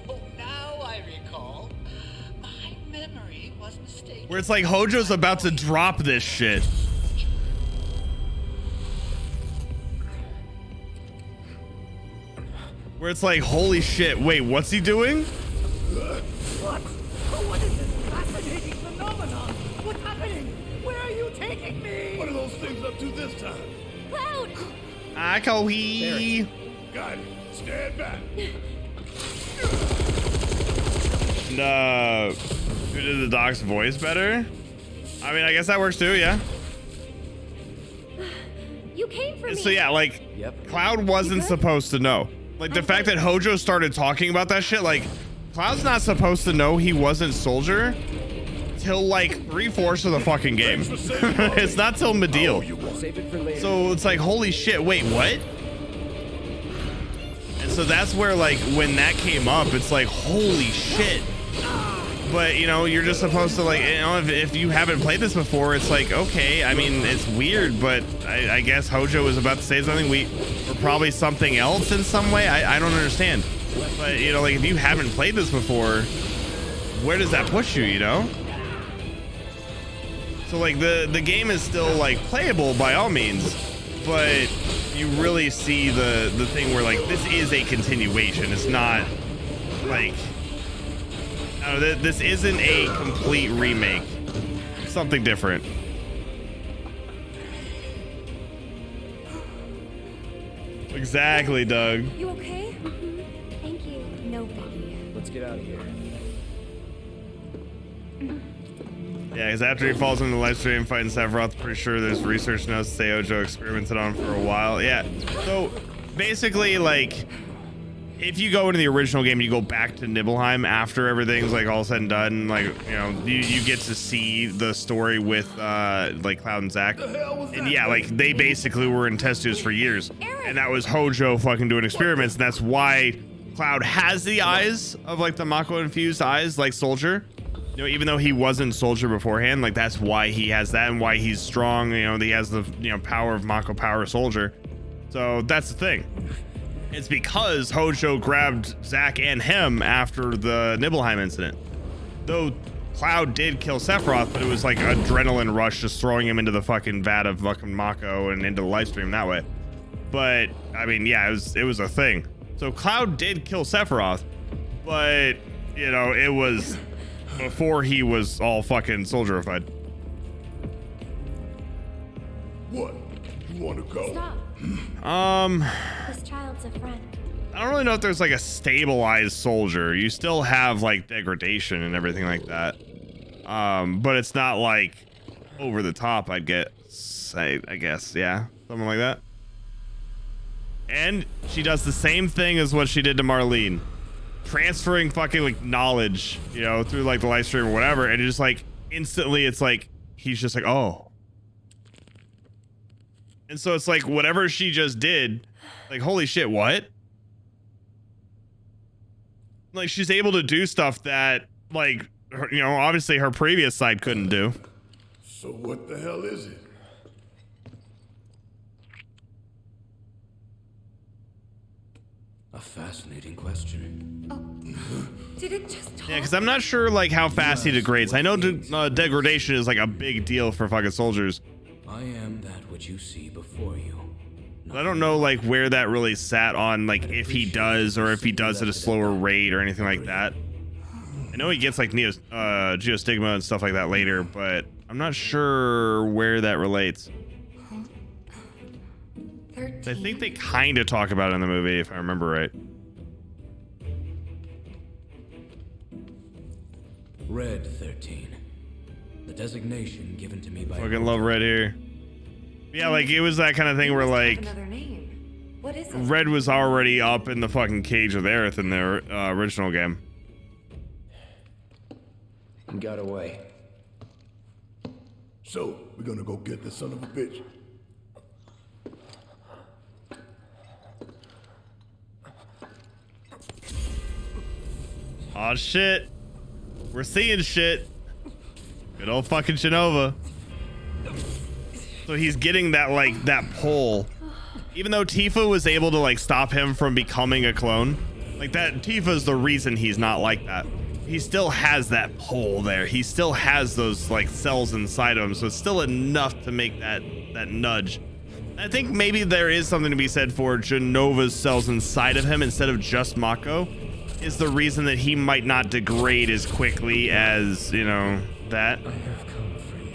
Oh, now I recall. My memory was mistaken. Where it's like Hojo's about to drop this shit. Where it's like, holy shit, wait, what's he doing? What? What is this fascinating phenomenon? What's happening? Where are you taking me? What are those things up to this time? Cloud! Akohi. Got it. Stand back. No. Who did the doc's voice better? I mean, I guess that works too, yeah. You came for me. So yeah, like, Cloud wasn't supposed to know. Like, the fact that Hojo started talking about that shit, like, Cloud's not supposed to know he wasn't Soldier till like 3/4 of the fucking game. It's not till Midil. So it's like, holy shit, wait, what? And so that's where, like, when that came up, it's like, holy shit. But, you know, you're just supposed to, like, you know, if you haven't played this before, it's like, okay, I mean, it's weird, but I guess Hojo was about to say something. We're probably something else in some way. I don't understand. But, you know, like, if you haven't played this before, where does that push you, you know? So, like, the game is still, like, playable by all means, but you really see the thing where, like, this is a continuation. It's not, like... No, this isn't a complete remake. Something different. Exactly, Doug. You okay? Thank you. No biggie. Let's get out of here. Yeah, because after he falls into the live stream fighting Sephiroth, pretty sure there's research notes say Hojo experimented on for a while. Yeah. So basically, like, if you go into the original game, you go back to Nibelheim after everything's like all said and done, like, you know, you get to see the story with like Cloud and Zack. And yeah, like, they basically were in test tubes for years. And that was Hojo fucking doing experiments, and that's why Cloud has the eyes of like the Mako infused eyes like Soldier. You know, even though he wasn't Soldier beforehand, like, that's why he has that and why he's strong. You know, he has the, you know, power of Mako power Soldier. So that's the thing. It's because Hojo grabbed Zack and him after the Nibelheim incident. Though Cloud did kill Sephiroth, but it was like adrenaline rush just throwing him into the fucking vat of fucking Mako and into the live stream that way. But I mean, yeah, it was a thing. So Cloud did kill Sephiroth, but, you know, it was before he was all fucking soldierified. What? You want to go? Stop. This child's a friend. I don't really know if there's like a stabilized Soldier. You still have like degradation and everything like that. But it's not like over the top, I guess, yeah. Something like that. And she does the same thing as what she did to Marlene. Transferring fucking like knowledge, you know, through like the live stream or whatever. And just like instantly it's like, he's just like, oh. And so it's like whatever she just did, like, holy shit, what? Like she's able to do stuff that like, her, you know, obviously her previous side couldn't do. So what the hell is it? A fascinating question. Did it just talk? Yeah, because I'm not sure like how fast he degrades. I know degradation is like a big deal for fucking soldiers. I am that which you see before you. But I don't know like where that really sat on like if he does or if he does at a slower rate or anything like that. I know he gets like geostigma and stuff like that later, but I'm not sure where that relates. I think they kind of talk about it in the movie, if I remember right. Red 13. The designation given to me by... Fucking love Red here. Yeah, like it was that kind of thing where like... Another name. What is it? Red was already up in the fucking cage with Aerith in their original game. Got away. So, we're gonna go get the son of a bitch. Oh shit. We're seeing shit. Good old fucking Shinova. So he's getting that like that pull. Even though Tifa was able to like stop him from becoming a clone. Like that Tifa's the reason he's not like that. He still has that pull there. He still has those like cells inside of him. So it's still enough to make that nudge. I think maybe there is something to be said for Genova's cells inside of him instead of just Mako. Is the reason that he might not degrade as quickly as, you know, that. I have come for you.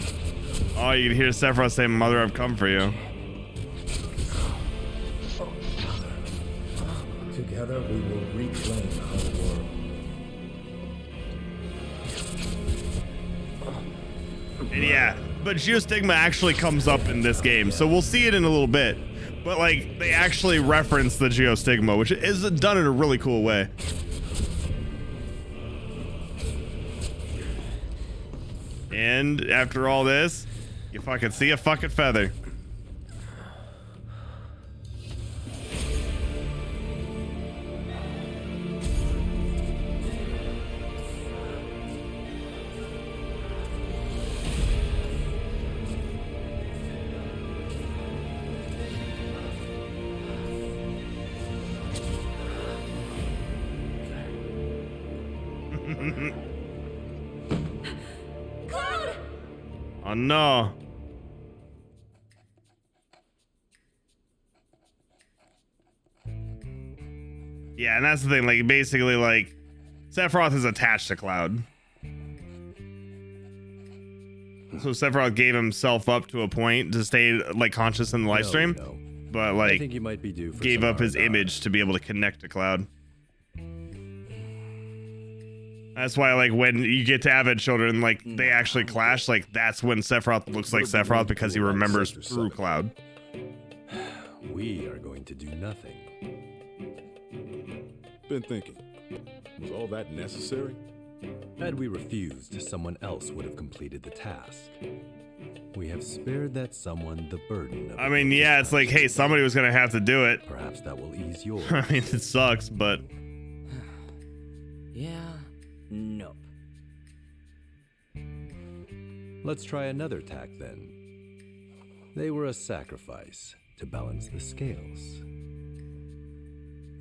Oh, you can hear Sephiroth say, "Mother, I've come for you." Together we will reclaim our world. And yeah, but geostigma actually comes up in this game, so we'll see it in a little bit. But like, they actually reference the geostigma, which is done in a really cool way. And after all this, you fucking see a fucking feather. Oh no. Yeah, and that's the thing, like basically like Sephiroth is attached to Cloud. So Sephiroth gave himself up to a point to stay like conscious in the live stream, but like I think you might be due for gave some up his R&R. image to be able to connect to Cloud. That's why, like, when you get to Avid Children, like, they actually clash. Like, that's when Sephiroth looks like Sephiroth because he remembers through Cloud. We are going to do nothing. Been thinking, was all that necessary? Had we refused, someone else would have completed the task. We have spared that someone the burden of... I mean, yeah, it's like, hey, somebody was going to have to do it. Perhaps that will ease yours. I mean, it sucks, but... Yeah. Nope. Let's try another tack then. They were a sacrifice to balance the scales.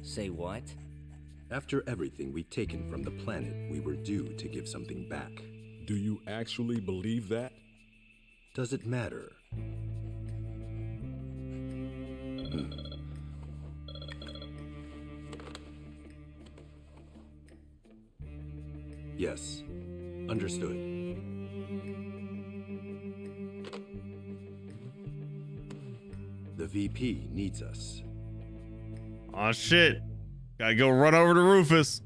Say what? After everything we'd taken from the planet, we were due to give something back. Do you actually believe that? Does it matter? Yes, understood. The VP needs us. Aw, shit. Gotta go run over to Rufus.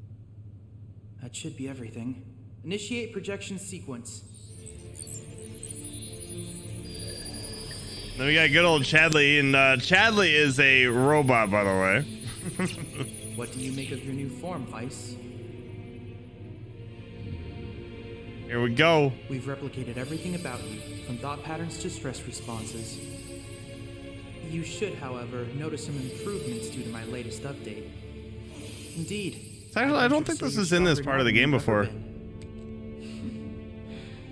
That should be everything. Initiate projection sequence. Then we got good old Chadley, and Chadley is a robot, by the way. What do you make of your new form, Vice? Here we go. We've replicated everything about you, from thought patterns to stress responses. You should, however, notice some improvements due to my latest update. Indeed. Actually, I don't think this is in this part of the game before.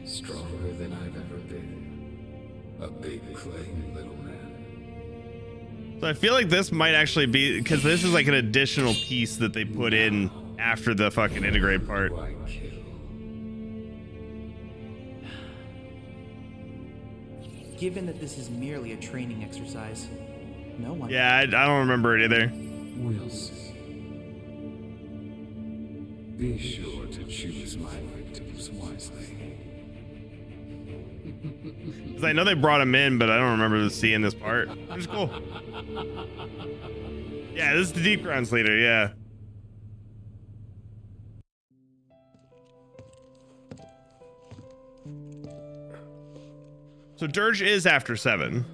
Stronger than I've ever been. A big claim, little man. So I feel like this might actually be, because this is like an additional piece that they put in after the fucking integrate part. Given that this is merely a training exercise, no one... Yeah, I don't remember it either. We'll see. Be sure to choose my victims wisely. Because I know they brought him in, but I don't remember seeing this part. Which is cool. Yeah, this is the Deep Grounds leader, yeah. So Dirge is after 7.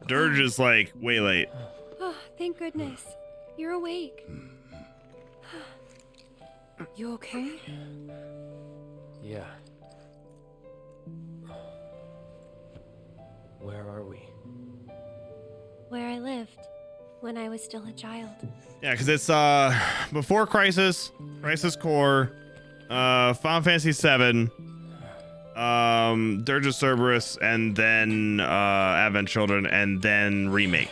Dirge is like way late. Oh, thank goodness. You're awake. You okay? Yeah. Where are we? Where I lived when I was still a child. Yeah, because it's before Crisis, Crisis Core, Final Fantasy 7, Dirge of Cerberus, and then Advent Children, and then Remake.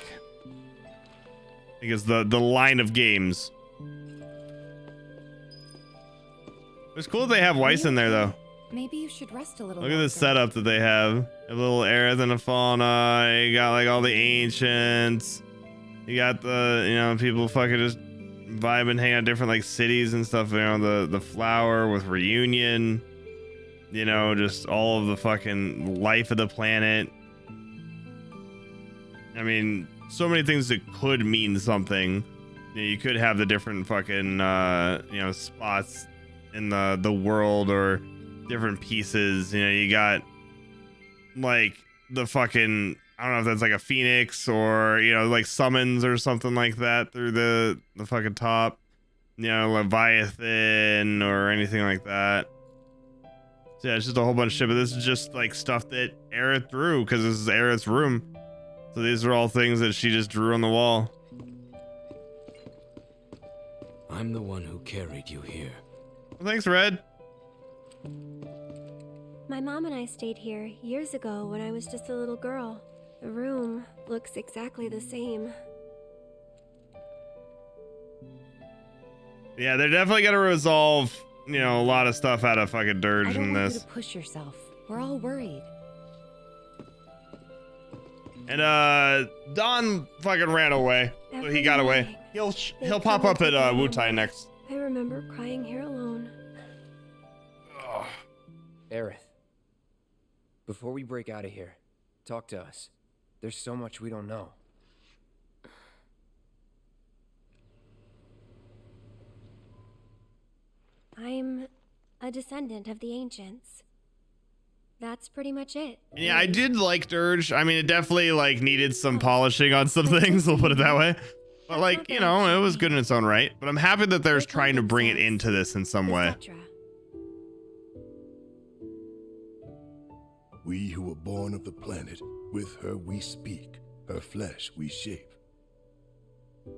Because the line of games. It's cool that they have Weiss in there, though. Maybe you should rest a little. Look at the setup that they have. A little Aerith and a Fauna. You got like all the ancients. You got the, you know, people fucking just vibing, hang out different like cities and stuff. You know, the flower with Reunion. You know, just all of the fucking life of the planet. I mean, so many things that could mean something. You know, you could have the different fucking, you know, spots in the world or different pieces. You know, you got like the fucking, I don't know if that's like a phoenix or, you know, like summons or something like that through the fucking top, you know, Leviathan or anything like that. So yeah, it's just a whole bunch of shit, but this is just like stuff that Aerith drew because this is Aerith's room. So these are all things that she just drew on the wall. I'm the one who carried you here. Well, thanks, Red. My mom and I stayed here years ago when I was just a little girl. The room looks exactly the same. Yeah, they're definitely gonna resolve, you know, a lot of stuff out of fucking Dirge I don't in want this. you to push yourself. We're all worried. And Don fucking ran away, so he got away. He'll pop up at Wutai next. I remember crying here alone. Aerith, before we break out of here, talk to us. There's so much we don't know. I'm a descendant of the ancients. That's pretty much it. Yeah, I did like Dirge. I mean, it definitely like needed some polishing on some things. We'll put it that way. But like, you know, it was good in its own right. But I'm happy that they're trying to bring it into this in some way. We who were born of the planet, with her we speak, her flesh we shape.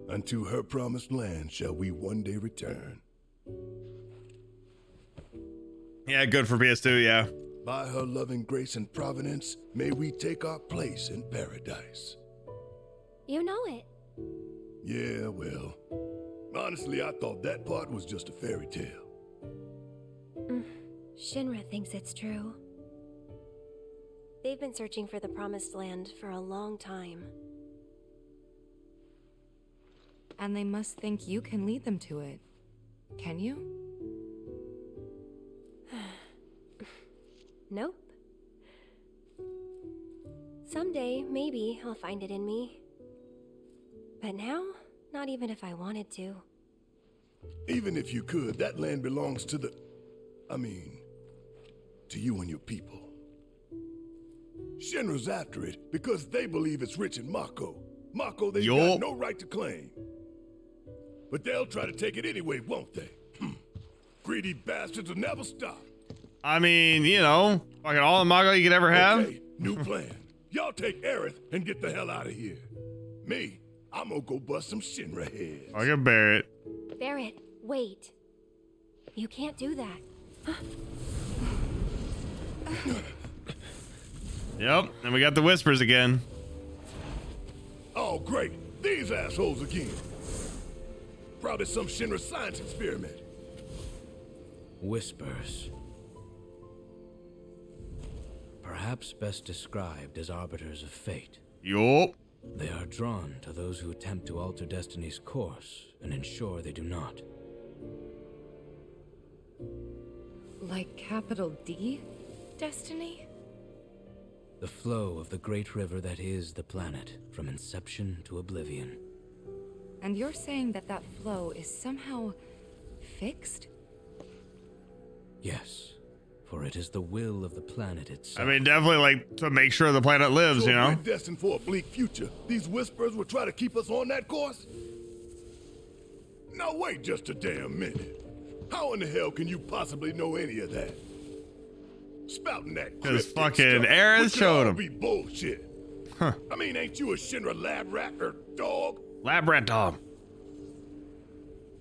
Unto her promised land shall we one day return. Yeah, good for PS2, yeah. By her loving grace and providence, may we take our place in paradise. You know it. Yeah, well, honestly, I thought that part was just a fairy tale. Shinra thinks it's true. They've been searching for the Promised Land for a long time. And they must think you can lead them to it. Can you? Nope. Someday, maybe, I'll find it in me. But now, not even if I wanted to. Even if you could, that land belongs to the... I mean, to you and your people. Shinra's after it because they believe it's rich in Mako. Mako they've Yup. got no right to claim. But they'll try to take it anyway, won't they? Greedy bastards will never stop. I mean, you know, fucking all the Mako you could ever have. Okay, new plan. Y'all take Aerith and get the hell out of here. Me, I'm gonna go bust some Shinra heads. I can bear it. Barrett, wait. You can't do that. Yep, and we got the whispers again. Oh, great. These assholes again. Probably some Shinra science experiment. Whispers. Perhaps best described as arbiters of fate. Yup. They are drawn to those who attempt to alter destiny's course and ensure they do not. Like capital D? Destiny? The flow of the great river that is the planet, from inception to oblivion. And you're saying that that flow is somehow fixed? Yes, for it is the will of the planet itself. I mean, definitely like to make sure the planet lives, So you if know? we're destined for a bleak future, these whispers will try to keep us on that course? Now wait just a damn minute. How in the hell can you possibly know any of that? Spouting that Because cryptic fucking stuff, Aerith which could showed all him. be bullshit. Huh. I mean, ain't you a Shinra lab rat or dog? Lab rat dog.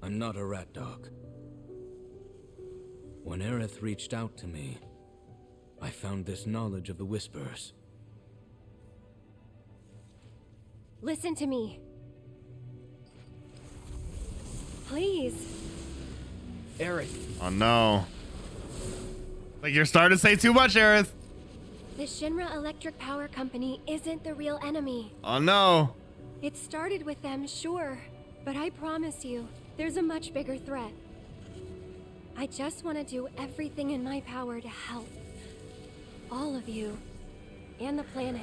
I'm not a rat dog. When Aerith reached out to me, I found this knowledge of the whispers. Listen to me. Please. Aerith. Oh no. Like you're starting to say too much, Aerith. The Shinra Electric Power Company isn't the real enemy. Oh no. It started with them, sure. But I promise you, there's a much bigger threat. I just want to do everything in my power to help. All of you. And the planet.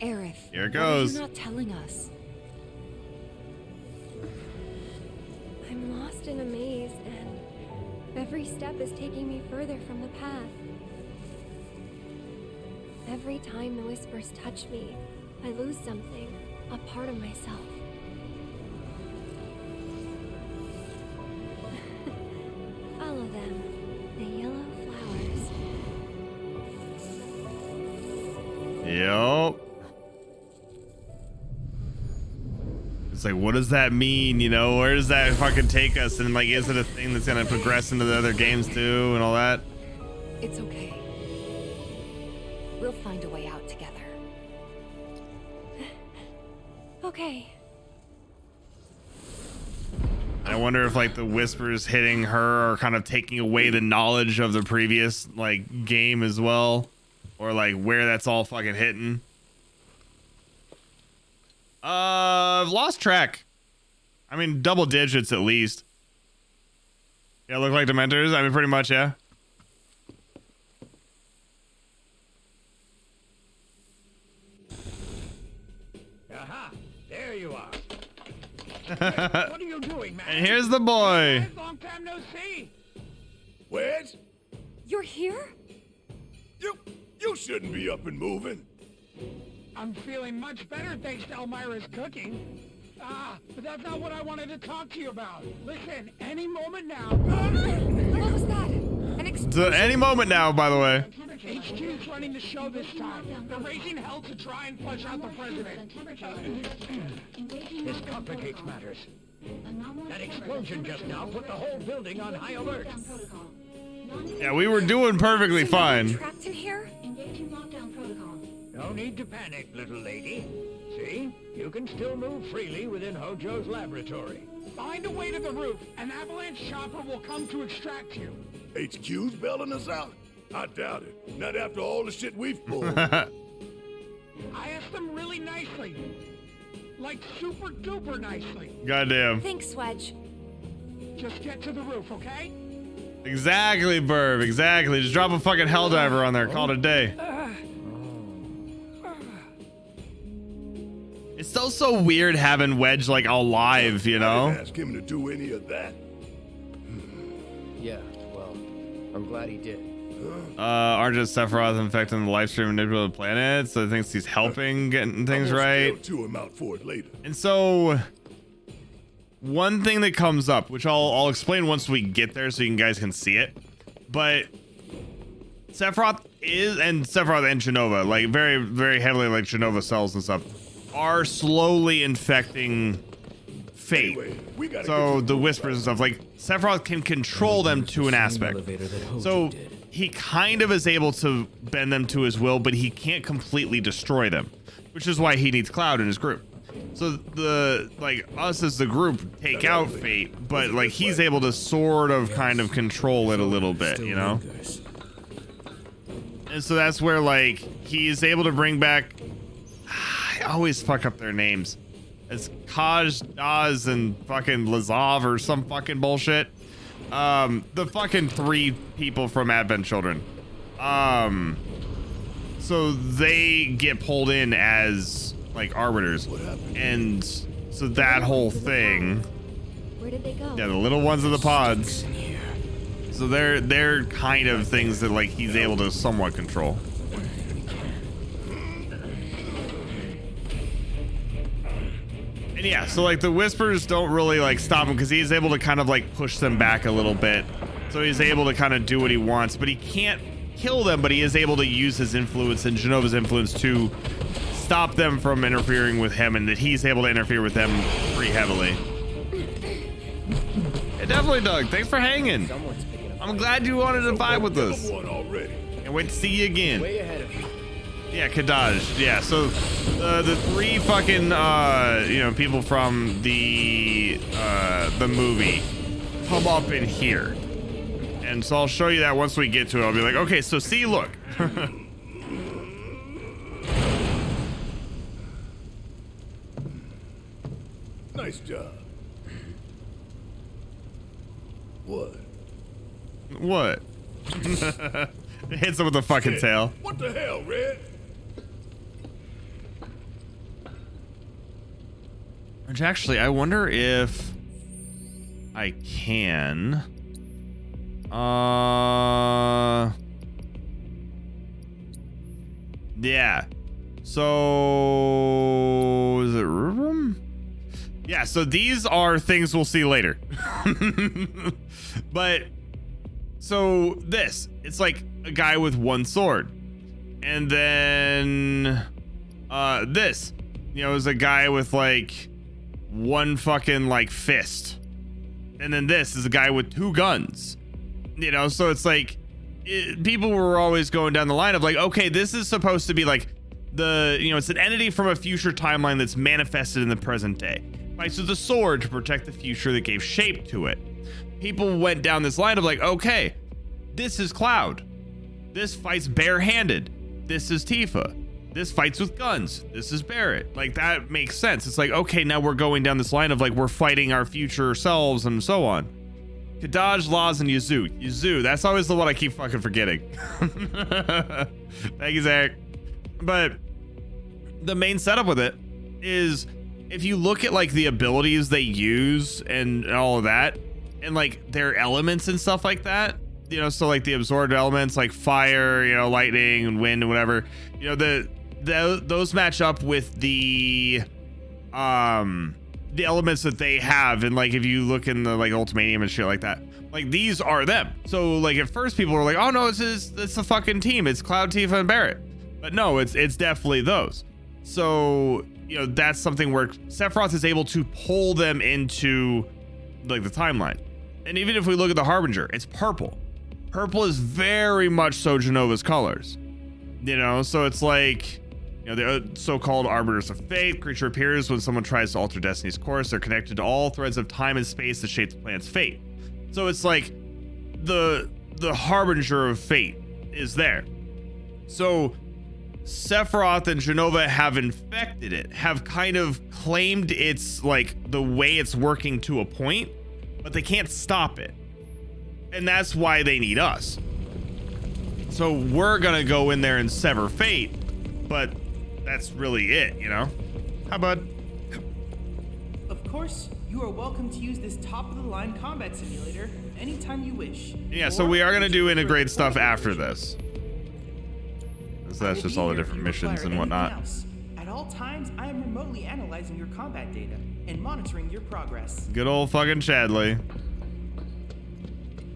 Aerith. Here it What are goes. you not telling us? I'm lost in a maze, and every step is taking me further from the path. Every time the whispers touch me, I lose something, a part of myself. Follow them, the yellow flowers. Yup. It's like, what does that mean? You know, where does that fucking take us? And like, is it a thing that's gonna progress into the other games too and all that? It's okay. We'll find a way out together. Okay. I wonder if like the whispers hitting her are kind of taking away the knowledge of the previous like game as well, or like where that's all fucking hitting. I've lost track. I mean, double digits at least. Yeah, look like Dementors. I mean, pretty much, yeah. Aha! There you are. What are you doing, man? And here's the boy. Long time no see. Wedge? You're here? You shouldn't be up and moving. I'm feeling much better thanks to Elmira's cooking. But that's not what I wanted to talk to you about. Listen, any moment now. What was that? An explosion? Any moment now, by the way. HQ's running the show this time. They're raising hell to try and flush out the president. This complicates matters. That explosion just now put the whole building on high alert. Yeah, we were doing perfectly fine. Trapped in here? No need to panic, little lady. See? You can still move freely within Hojo's laboratory. Find a way to the roof. An avalanche chopper will come to extract you. HQ's bailing us out? I doubt it. Not after all the shit we've pulled. I asked them really nicely. Like super duper nicely. Goddamn. Thanks, Wedge. Just get to the roof, okay? Exactly, Burb. Exactly. Just drop a fucking helldiver on there. Call it a day. It's still so weird having Wedge like alive, you know? I didn't ask him to do any of that. Yeah, well, I'm glad he did. Aren't just Sephiroth infecting the live stream manipulating the planet, so he thinks he's helping getting things right. Chew him out for it later. And so one thing that comes up, which I'll explain once we get there so you guys can see it, but Sephiroth and Jenova, like very, very heavily like Jenova cells and stuff, are slowly infecting Fate. Anyway, so the whispers and stuff, like Sephiroth can control them to an aspect. So he kind of is able to bend them to his will, but he can't completely destroy them, which is why he needs Cloud in his group. So the us as the group take out Fate, but like he's able to sort of kind of control it a little bit, you know? And so that's where like he's able to bring back, I always fuck up their names. It's Kaj, Daz, and fucking Lazav or some fucking bullshit. The fucking 3 people from Advent Children. So they get pulled in as like arbiters, and so that whole thing. Where did they go? Yeah, the little ones in the pods. So they're kind of things that like he's able to somewhat control. And yeah, so like the whispers don't really like stop him because he's able to kind of like push them back a little bit. So he's able to kind of do what he wants, but he can't kill them, but he is able to use his influence and Genova's influence to stop them from interfering with him, and that he's able to interfere with them pretty heavily. Hey, definitely, Doug. Thanks for hanging. I'm glad you wanted to vibe with us. And wait to see you again. Way ahead of you. Yeah, Kadaj. Yeah, so the 3 fucking people from the movie come up in here. And so I'll show you that once we get to it. I'll be like, okay, so see, look. Nice job. What? What? Hits him with the fucking tail. What the hell, Red? Which actually, I wonder if I can. Yeah. So is it Rubrum? Yeah, so these are things we'll see later. But so it's like a guy with 1 sword. And then this, is a guy with like 1 fucking like fist. And then this is a guy with 2 guns. So it's like people were always going down the line of like, okay, this is supposed to be like it's an entity from a future timeline that's manifested in the present day. Fights with a sword to protect the future that gave shape to it. People went down this line of like, okay, this is Cloud. This fights barehanded. This is Tifa. This fights with guns. This is Barrett. Like, that makes sense. It's like, okay, now we're going down this line of like, we're fighting our future selves and so on. Kadaj, Laz, and Yuzu. Yuzu, that's always the one I keep fucking forgetting. Thank you, Zach. But the main setup with it is, if you look at like the abilities they use and all of that, and like their elements and stuff like that, so like the absorbed elements like fire, lightning and wind and whatever, those match up with the elements that they have. And like if you look in the like Ultimanium and shit like that, like these are them. So like at first people were like, oh no, it's the fucking team, it's Cloud, Tifa, and Barrett. But no, it's definitely those. So that's something where Sephiroth is able to pull them into like the timeline. And even if we look at the Harbinger, it's purple. Purple is very much so Genova's colors. So it's like, the so-called Arbiters of Fate. Creature appears when someone tries to alter Destiny's course. They're connected to all threads of time and space that shape the planet's fate. So it's like the Harbinger of Fate is there. So Sephiroth and Jenova have infected it, have kind of claimed it's like the way it's working to a point, but they can't stop it. And that's why they need us. So we're gonna go in there and sever Fate, but that's really it, Hi, bud. Of course, You are welcome to use this top-of-the-line combat simulator anytime you wish. Yeah, so we are going to do integrate stuff after this. So that's just all the different missions and whatnot. At all times, I am remotely analyzing your combat data and monitoring your progress. Good old fucking Chadley.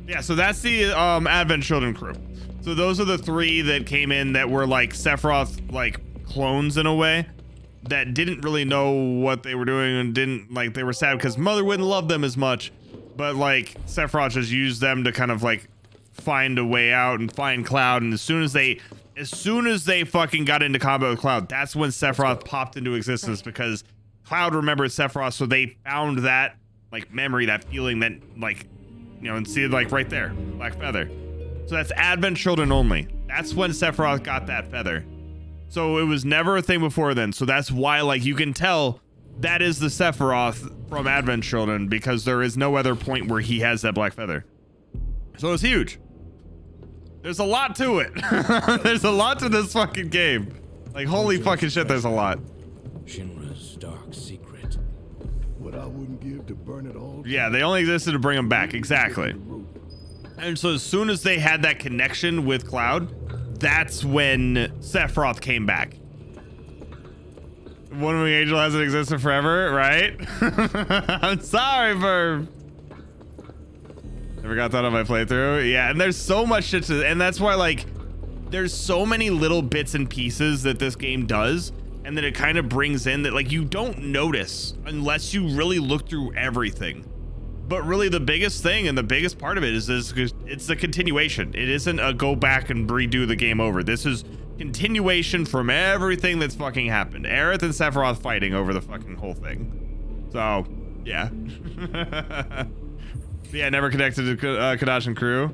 Yeah, so that's the Advent Children crew. So those are the 3 that came in that were like Sephiroth like clones in a way, that didn't really know what they were doing and didn't like, they were sad because Mother wouldn't love them as much, but like Sephiroth just used them to kind of like find a way out and find Cloud. And as soon as they fucking got into combat with Cloud, that's when Sephiroth popped into existence, because Cloud remembered Sephiroth, so they found that like memory, that feeling, that like, you know, and see it like right there, Black Feather. So that's Advent Children only. That's when Sephiroth got that feather. So it was never a thing before then. So that's why, like, you can tell that is the Sephiroth from Advent Children, because there is no other point where he has that black feather. So it's huge. There's a lot to it. There's a lot to this fucking game. Like, holy fucking shit, there's a lot. Shinra's dark secret. What I wouldn't give to burn it all. Yeah, they only existed to bring him back. Exactly. And so as soon as they had that connection with Cloud, that's when Sephiroth came back. One Wing Angel hasn't existed forever, right? I'm sorry, Verb. Never got that on my playthrough. Yeah, and there's so much shit to, and that's why, like, there's so many little bits and pieces that this game does, and that it kind of brings in that, like, you don't notice unless you really look through everything. But really the biggest thing and the biggest part of it is it's the continuation. It isn't a go back and redo the game over. This is continuation from everything that's fucking happened. Aerith and Sephiroth fighting over the fucking whole thing. So, yeah. Yeah, never connected to Kadash and crew.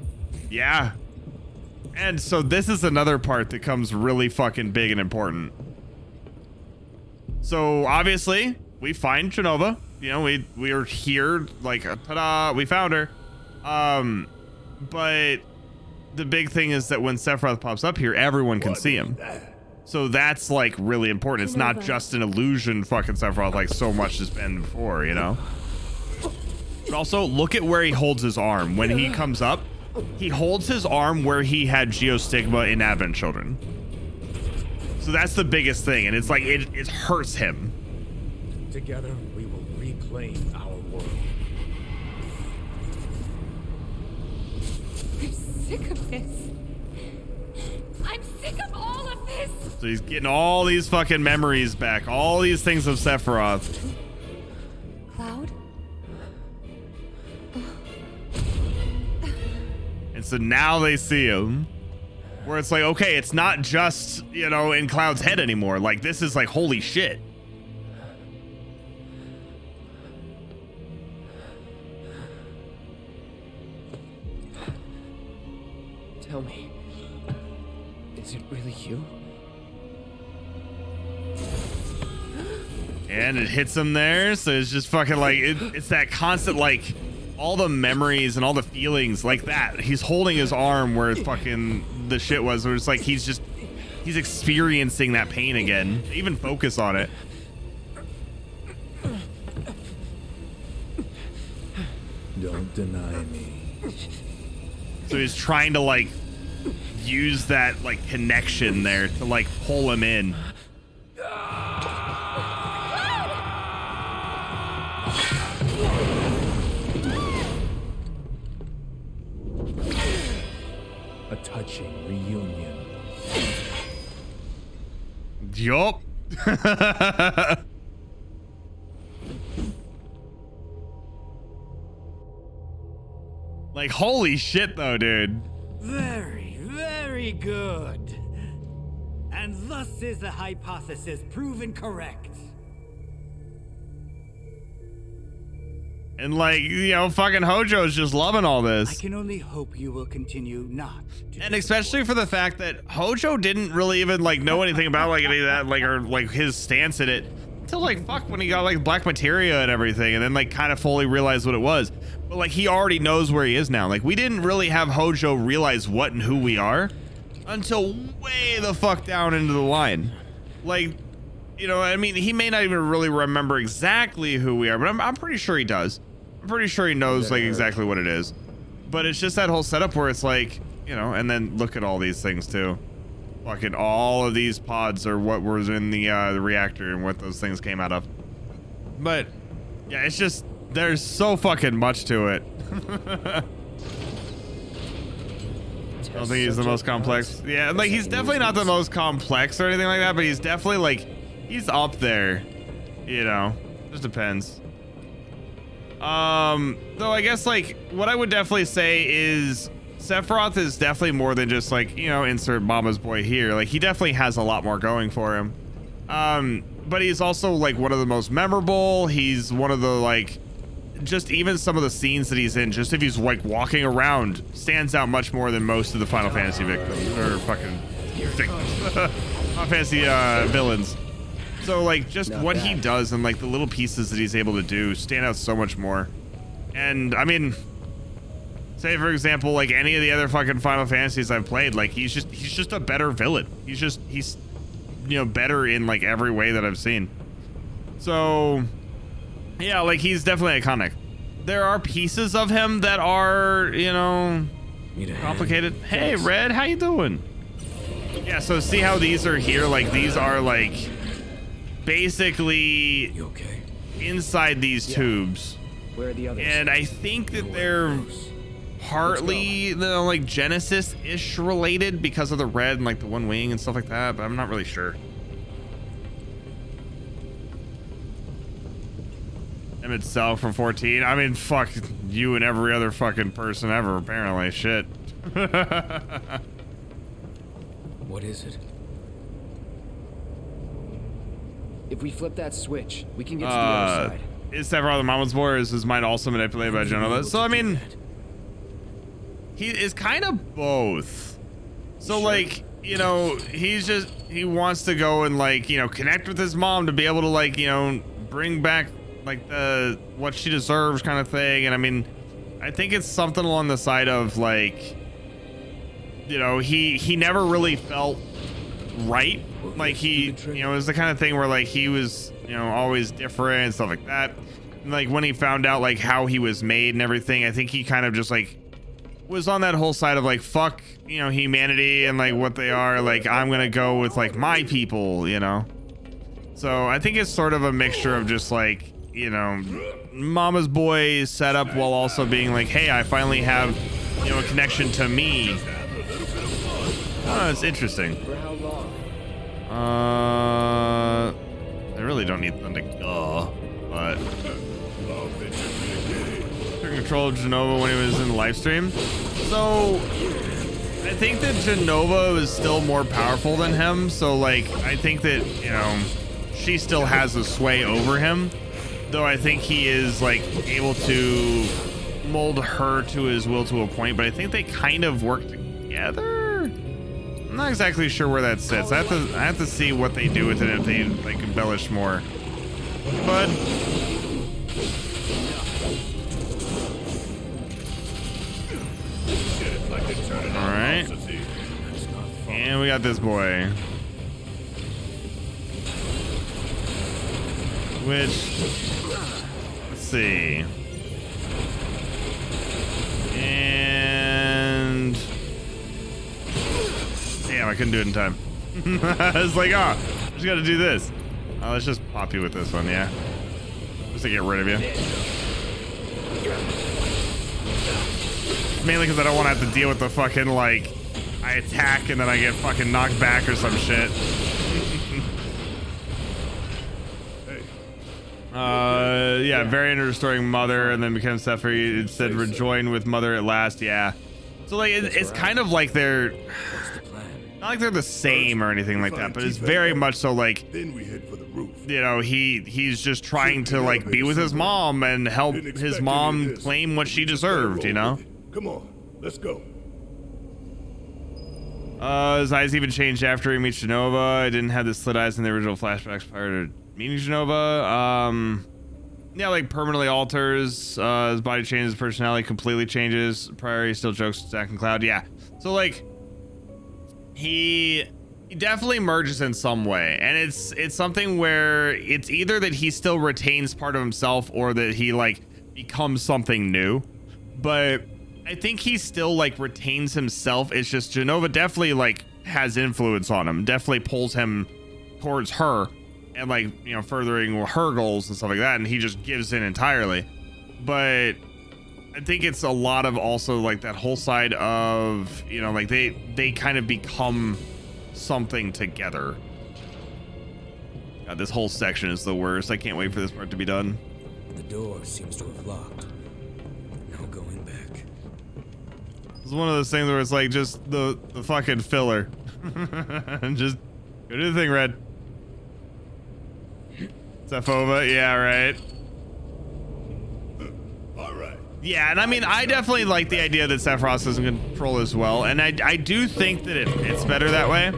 Yeah. And so this is another part that comes really fucking big and important. So obviously we find Genova. You know, we are here, like, ta-da, we found her. But the big thing is that when Sephiroth pops up here, everyone can see him. So that's, like, really important. It's not just an illusion fucking Sephiroth like so much has been before, you know? But also, look at where he holds his arm. When he comes up, he holds his arm where he had Geostigma in Advent Children. So that's the biggest thing, and it's like, it hurts him. Together, we will reclaim our world. I'm sick of this. I'm sick of all of this. So he's getting all these fucking memories back, all these things of Sephiroth. Cloud? And so now they see him, where it's like, okay, it's not just, you know, in Cloud's head anymore. Like, this is like, holy shit. Tell me, is it really you? And it hits him there, so it's just fucking like, it's that constant, like, all the memories and all the feelings like that. He's holding his arm where fucking the shit was, where it's like he's experiencing that pain again. They even focus on it. Don't deny me. So he's trying to, like, use that, like, connection there to, like, pull him in. A touching reunion. Yup. Like, holy shit, though, dude. Very, very good. And thus is the hypothesis proven correct. And, like, you know, fucking Hojo's just loving all this. I can only hope you will continue not to. And especially for the fact that Hojo didn't really even, like, know anything about, like, any of that, like, or, like, his stance in it until, like, fuck, when he got, like, black materia and everything, and then, like, kind of fully realized what it was. But, like, he already knows where he is now. Like, we didn't really have Hojo realize what and who we are until way the fuck down into the line. Like, you know, I mean, he may not even really remember exactly who we are, but I'm pretty sure he does. I'm pretty sure he knows like exactly what it is. But it's just that whole setup where it's like, you know, and then look at all these things too. Fucking all of these pods are what was in the reactor and what those things came out of. But yeah, it's just, there's so fucking much to it. I don't think he's the most complex. Yeah, like he's definitely not the most complex or anything like that, but he's definitely like, he's up there, you know, just depends. Though I guess like what I would definitely say is Sephiroth is definitely more than just like, you know, insert Mama's boy here. Like he definitely has a lot more going for him. But he's also like one of the most memorable. He's one of the like, just even some of the scenes that he's in, just if he's like walking around, stands out much more than most of the Final Fantasy victims or fucking victims. Final Fantasy villains. So like just what he does and like the little pieces that he's able to do stand out so much more. And I mean, say for example, like any of the other fucking Final Fantasies I've played, like he's just a better villain. He's you know, better in like every way that I've seen. So yeah, like he's definitely iconic. There are pieces of him that are, you know, complicated. Hey Red, how you doing? Yeah, so see how these are here? Like these are like basically inside these tubes. Where are the others? And I think that they're partly, you know, like Genesis-ish related because of the red and like the one wing and stuff like that, but I'm not really sure. Emmett Cell from 14. I mean, fuck you and every other fucking person ever, apparently. Shit. What is it? If we flip that switch, we can get to the other side. Is Sephiroth the Mama's boy, or is his mind also manipulated by Jonah? So, I mean, he is kind of both. So, like, you know, he wants to go and, like, you know, connect with his mom to be able to, like, you know, bring back, like, what she deserves kind of thing. And, I mean, I think it's something along the side of, like, you know, he never really felt right. Like he, you know, it was the kind of thing where like he was, you know, always different and stuff like that. And, like when he found out like how he was made and everything, I think he kind of just like was on that whole side of like, fuck, you know, humanity and like what they are. Like I'm gonna go with like my people, you know. So I think it's sort of a mixture of just like, you know, Mama's boy setup while also being like, hey, I finally have, you know, a connection to me. Oh, it's interesting. I really don't need them to go, but took control of Genova when he was in the live stream. So I think that Genova is still more powerful than him. So like, I think that, you know, she still has a sway over him, though I think he is like able to mold her to his will to a point, but I think they kind of work together. I'm not exactly sure where that sits. I have to see what they do with it if they like embellish more. But all right, and we got this boy, which let's see, and. Damn, I couldn't do it in time. I was like, I just gotta do this. Let's just pop you with this one, yeah? Just to get rid of you. Mainly because I don't want to have to deal with the fucking, like, I attack and then I get fucking knocked back or some shit. Yeah, variant restoring mother and then becomes Sephiroth. It said rejoin with mother at last, yeah. So, like, it's kind of like they're... Not like they're the same or anything like that, but it's very much so like, Then we head for the roof. you know, he's just trying to like be with his mom and help his mom claim what she deserved, you know? Come on, let's go. His eyes even changed after he meets Genova. I didn't have the slit eyes in the original flashbacks prior to meeting Genova. Yeah, like permanently alters. His body changes, personality completely changes. Prior, he still jokes with Zack and Cloud. Yeah. So like, he He definitely merges in some way, and it's something where it's either that he still retains part of himself or that he like becomes something new. But I think he still like retains himself. It's just Jenova definitely like has influence on him, definitely pulls him towards her and like, you know, furthering her goals and stuff like that, and he just gives in entirely. But I think it's a lot of also like that whole side of, you know, like they kind of become something together. God, this whole section is the worst. I can't wait for this part to be done. The door seems to have locked. No going back. It's one of those things where it's like just the fucking filler. And just go do the thing, Red. Zefova, yeah, right. All right. Yeah, and I mean, I definitely like the idea that Sephiroth is in control as well, and I do think that it's better that way,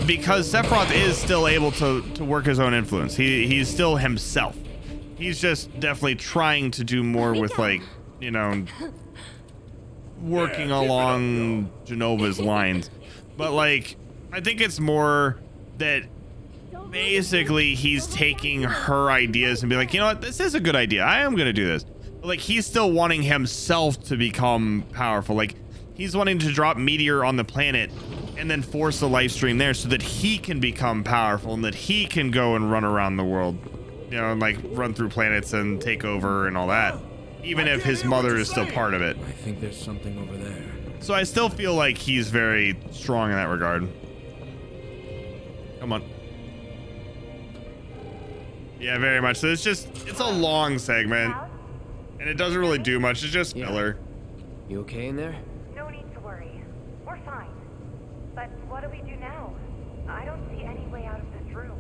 because Sephiroth is still able to work his own influence. He's still himself. He's just definitely trying to do more with, like, you know, working along Jenova's lines. But like, I think it's more that basically he's taking her ideas and be like, you know what, this is a good idea. I am gonna do this. But like, he's still wanting himself to become powerful. Like, he's wanting to drop meteor on the planet and then force a life stream there so that he can become powerful and that he can go and run around the world, you know, and like run through planets and take over and all that, even if his mother is still part of it. I think there's something over there. So I still feel like he's very strong in that regard. Come on. Yeah, very much. So it's a long segment, and it doesn't really do much. It's just filler. You okay in there? No need to worry. We're fine. But what do we do now? I don't see any way out of this room.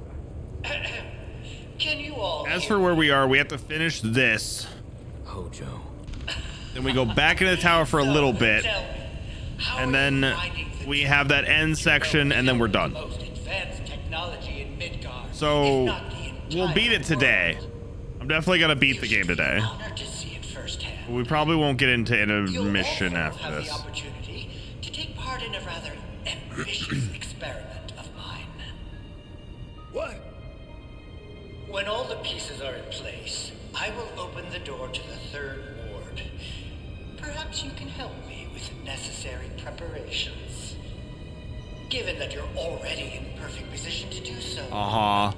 Can you all... As for where we are, we have to finish this. Hojo. Then we go back into the tower for a little bit. And then we have that end section, and then we're done. So we'll beat it today. I'm definitely gonna beat the game today. But we probably won't get into intermission after this. To take part in a rather ambitious experiment of mine. What? When all the pieces are in place, I will open the door to the third ward. Perhaps you can help me with necessary preparations. Given that you're already in perfect position to do so. Uh-huh.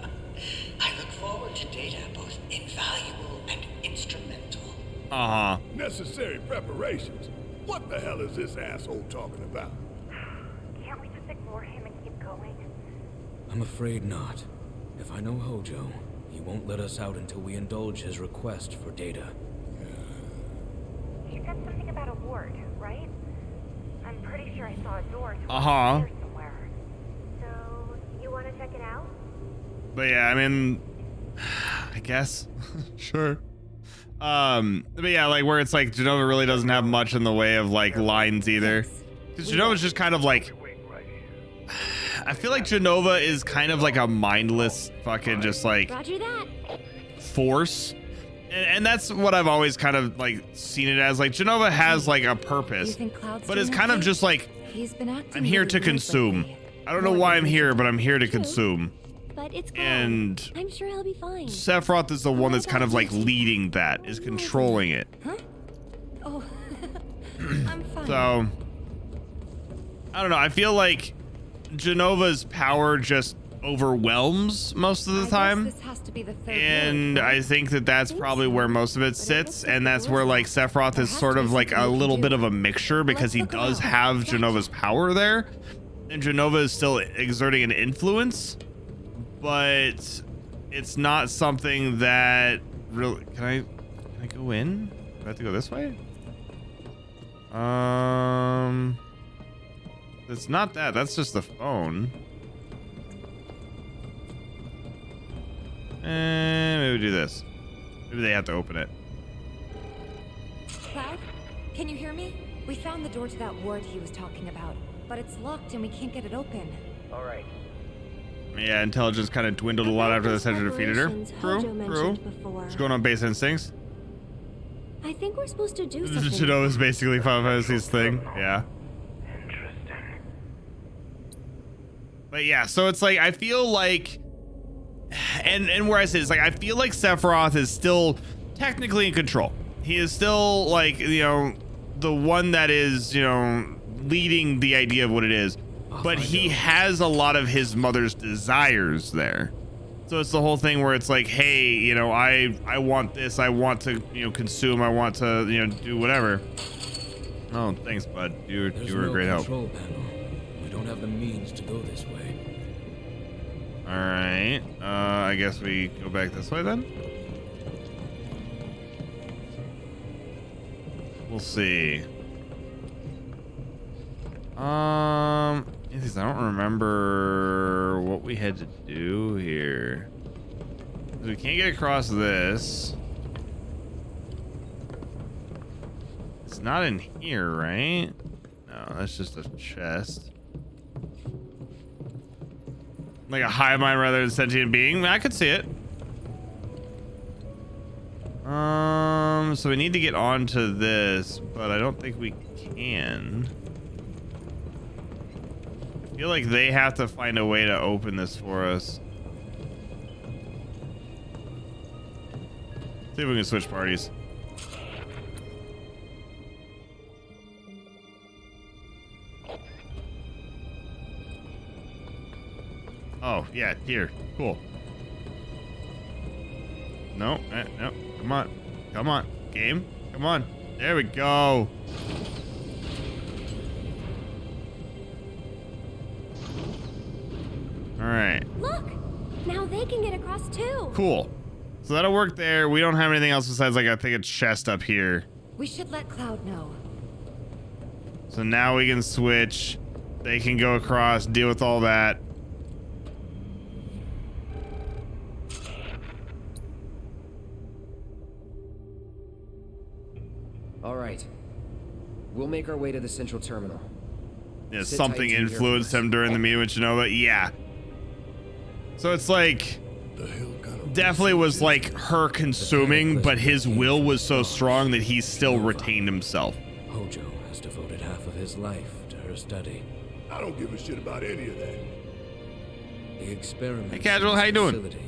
I look forward to data both invaluable and instrumental. Uh-huh. Necessary preparations? What the hell is this asshole talking about? Can't we just ignore him and keep going? I'm afraid not. If I know Hojo, he won't let us out until we indulge his request for data. He said something about a ward, right? I'm pretty sure I saw a door to Uh-huh. somewhere. So, you want to check it out? But yeah, I mean, I guess. Sure. But yeah, like where it's like Jenova really doesn't have much in the way of like lines either. Because Jenova's just kind of like, I feel like Jenova is kind of like a mindless fucking just like Roger that. force. And that's what I've always kind of like seen it as. Like Jenova has like a purpose, but it's kind of just like, I'm here to consume. I don't know why I'm here, but I'm here to consume. But it's And I'm sure he'll be fine. Sephiroth is the one that's kind of like leading that, is controlling it. Huh? Oh, I'm fine. So, I don't know. I feel like Jenova's power just overwhelms most of the time. This has to be the third And ward, right? I think that that's probably where most of it sits. And that's where like Sephiroth is sort of like a little bit of a mixture because he does have Jenova's power there. And Jenova is still exerting an influence. But it's not something that really... Can I go in? Do I have to go this way? It's not that. That's just the phone. And maybe we do this. Maybe they have to open it. Cloud, can you hear me? We found the door to that ward he was talking about, but it's locked and we can't get it open. All right. Yeah, intelligence kind of dwindled a lot after the Center defeated her. True. She's going on base instincts. I think we're supposed to do something. Jenova's basically Final Fantasy's thing. Yeah. But yeah, so it's like, I feel like, and where I say it's like, I feel like Sephiroth is still technically in control. He is still like, you know, the one that is, you know, leading the idea of what it is, but he has a lot of his mother's desires there. So it's the whole thing where it's like, hey, you know, I want this, I want to, you know, consume, I want to, you know, do whatever. Oh, thanks, bud. You were a great help. Panel. We don't have the means to go this way. All right. I guess we go back this way then. We'll see. I don't remember what we had to do here. We can't get across this. It's not in here, right? No, that's just a chest. Like a hive mind rather than sentient being. I could see it. So we need to get onto this, but I don't think we can. I feel like they have to find a way to open this for us. See if we can switch parties. Oh, yeah, here. Cool. No, no, come on. Come on, game. Come on. There we go. All right. Look! Now they can get across too. Cool. So that'll work there. We don't have anything else besides, like, I think a chest up here. We should let Cloud know. So now we can switch. They can go across, deal with all that. All right. We'll make our way to the central terminal. Yeah, Sit something tight to your influenced him during the meeting with Genova. Yeah. So it's like, definitely was like her consuming, but his will was so strong that he still retained himself. Hojo has devoted half of his life to her study. I don't give a shit about any of that. The experiments Hey, Casual, how you doing? facility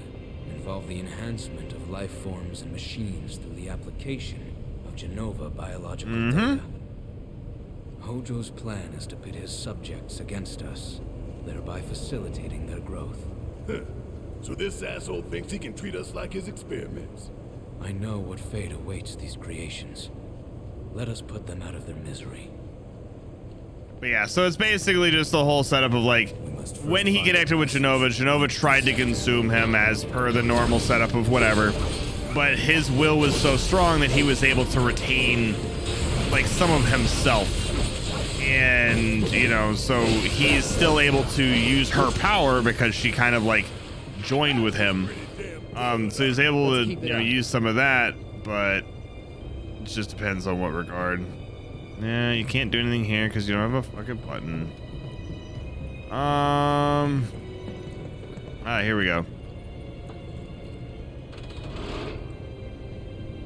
involve the enhancement of life forms and machines through the application of Genova biological data. Hojo's plan is to pit his subjects against us, thereby facilitating their growth. So this asshole thinks he can treat us like his experiments. I know what fate awaits these creations. Let us put them out of their misery. But yeah, so it's basically just the whole setup of like, when he connected with Genova, Genova tried to consume him as per the normal setup of whatever. But his will was so strong that he was able to retain like some of himself. And, you know, so he's still able to use her power because she kind of like joined with him. So he's able to, you know, use some of that, but it just depends on what regard. Yeah, you can't do anything here because you don't have a fucking button. Here we go.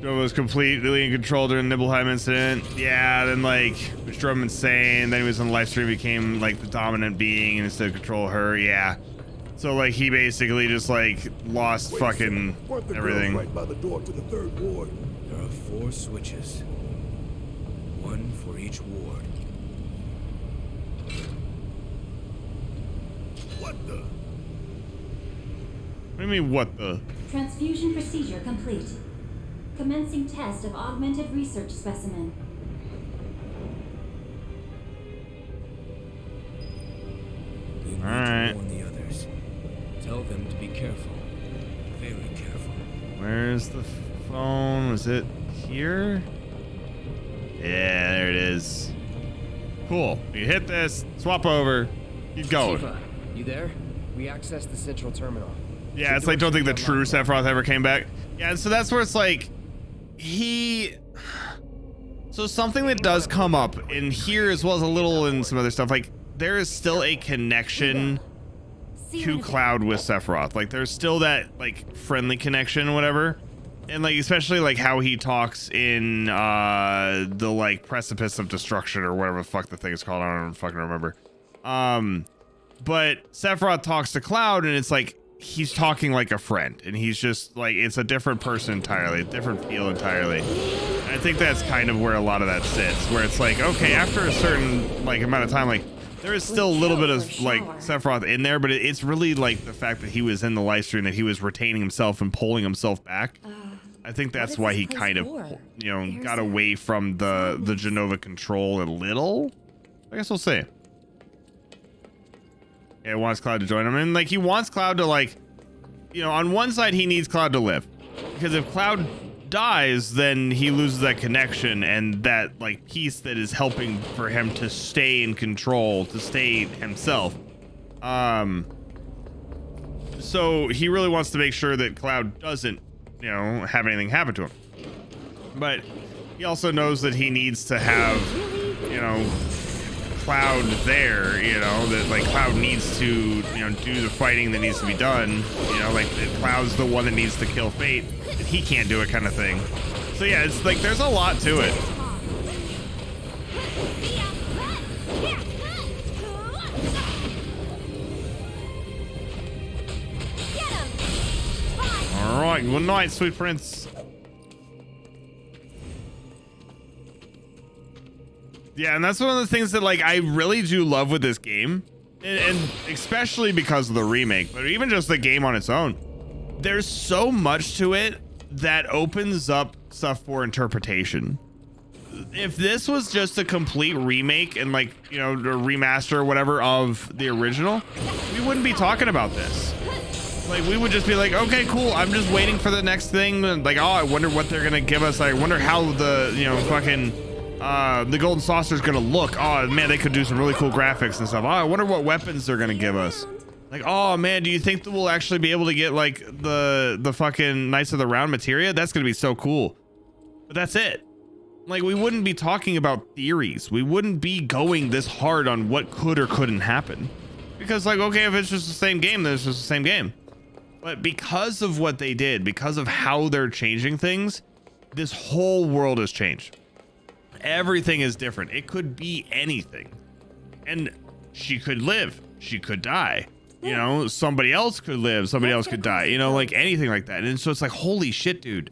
Joe was completely in control during the Nibelheim incident. Yeah, then like, which drove him insane. Then he was on the live stream, became like the dominant being and instead of control her. Yeah. So like he basically just like lost fucking everything. Right by the door to the third ward. There are 4 switches. 1 for each ward. What the? What do you mean, what the? Transfusion procedure complete. Commencing test of augmented research specimen. We need Alright. to warn the others. Tell them to be careful. Very careful. Where's the phone? Was it here? Yeah, there it is. Cool. You hit this, swap over, keep going. Tifa, you there? We accessed the central terminal. Yeah, it's like, don't think the true Sephiroth ever came back. Yeah, so that's where it's like, so something that does come up in here as well as a little in some other stuff, like there is still a connection to Cloud with Sephiroth. Like there's still that like friendly connection, whatever. And like, especially like how he talks in the like precipice of destruction or whatever the fuck the thing is called. I don't fucking remember. But Sephiroth talks to Cloud, and it's like he's talking like a friend, and he's just like, it's a different person entirely, a different feel entirely. And I think that's kind of where a lot of that sits, where it's like, okay, after a certain like amount of time, like there is still a little bit of like Sephiroth in there, but it's really like the fact that he was in the live stream, that he was retaining himself and pulling himself back. I think that's why he kind of, you know, got away from the Jenova control a little. I guess we'll see. Yeah, he wants Cloud to join him, and like he wants Cloud to, like, you know, on one side he needs Cloud to live, because if Cloud dies, then he loses that connection and that like piece that is helping for him to stay in control, to stay himself. So he really wants to make sure that Cloud doesn't, you know, have anything happen to him. But he also knows that he needs to have, you know, Cloud there, you know, that like Cloud needs to, you know, do the fighting that needs to be done, you know, like Cloud's the one that needs to kill Fate, and he can't do it, kind of thing. So yeah, it's like there's a lot to it. All right, good night, sweet prince. Yeah, and that's one of the things that like I really do love with this game, and especially because of the remake, but even just the game on its own. There's so much to it that opens up stuff for interpretation. If this was just a complete remake and like, you know, a remaster or whatever of the original, we wouldn't be talking about this. Like, we would just be like, okay, cool, I'm just waiting for the next thing. Like, oh, I wonder what they're gonna give us. I wonder how the, you know, fucking the golden saucer is gonna look. Oh man, they could do some really cool graphics and stuff. Oh, I wonder what weapons they're gonna give us. Like, oh man, do you think that we'll actually be able to get like the fucking Knights of the Round materia? That's gonna be so cool. But that's it. Like, we wouldn't be talking about theories. We wouldn't be going this hard on what could or couldn't happen. Because like, okay, if it's just the same game, then it's just the same game. But because of what they did, because of how they're changing things, this whole world has changed. Everything is different. It could be anything. And she could live. She could die. You know, somebody else could live. Somebody else could die. You know, like anything like that. And so it's like, holy shit, dude.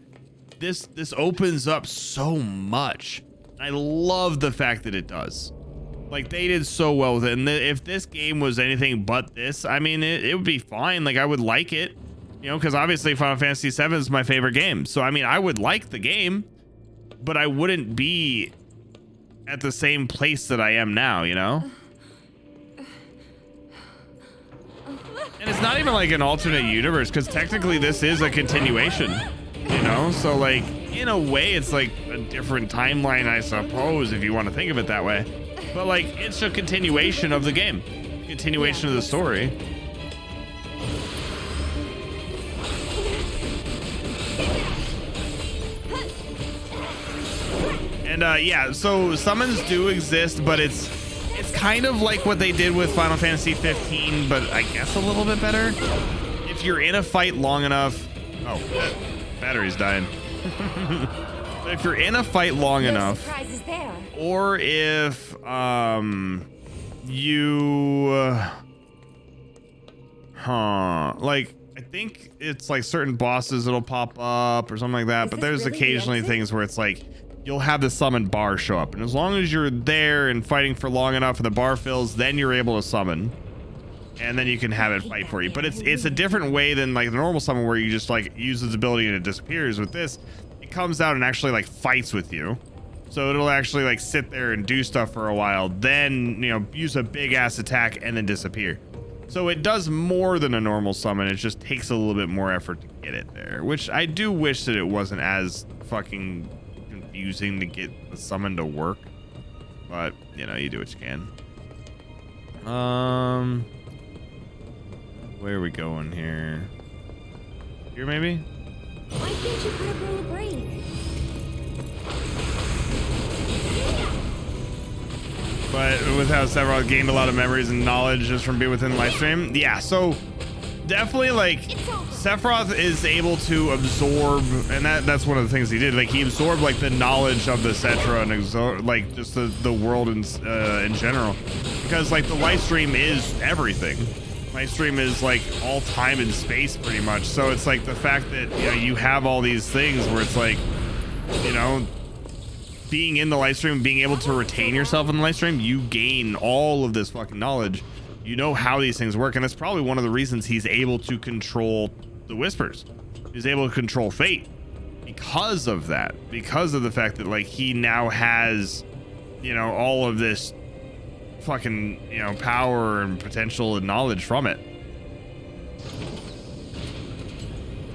This opens up so much. I love the fact that it does. Like, they did so well with it. And if this game was anything but this, I mean, it would be fine. Like, I would like it. You know, because obviously Final Fantasy VII is my favorite game. So, I mean, I would like the game. But I wouldn't be at the same place that I am now, you know? And it's not even like an alternate universe, because technically this is a continuation, you know? So, like, in a way, it's like a different timeline, I suppose, if you want to think of it that way. But, like, it's a continuation of the game. Continuation of the story. And yeah, so summons do exist, but it's kind of like what they did with Final Fantasy 15, but I guess a little bit better. If you're in a fight long enough, oh, battery's dying. If you're in a fight long enough, or if you like, I think it's like certain bosses that'll pop up or something like that, but there's occasionally things where it's like you'll have the summon bar show up, and as long as you're there and fighting for long enough and the bar fills, then you're able to summon, and then you can have it fight for you. But it's a different way than like the normal summon where you just like use its ability and it disappears. With this, it comes out and actually like fights with you, so it'll actually like sit there and do stuff for a while, then, you know, use a big ass attack and then disappear. So it does more than a normal summon. It just takes a little bit more effort to get it there, which I do wish that it wasn't as fucking confusing to get the summon to work, but you know, you do what you can. Where are we going here? Here maybe? Why can't you put a bring a break? But with how Sephiroth gained a lot of memories and knowledge just from being within the live stream. Yeah, so definitely like Sephiroth is able to absorb, and that's one of the things he did. Like he absorbed like the knowledge of the Cetra and like just the world in general, because like the life stream is everything. Life stream is like all time and space pretty much. So it's like the fact that you have all these things where it's like, being in the live stream, being able to retain yourself in the live stream, you gain all of this fucking knowledge. You know how these things work, and that's probably one of the reasons he's able to control the Whispers. He's able to control fate because of that, because of the fact that like he now has, all of this fucking, power and potential and knowledge from it.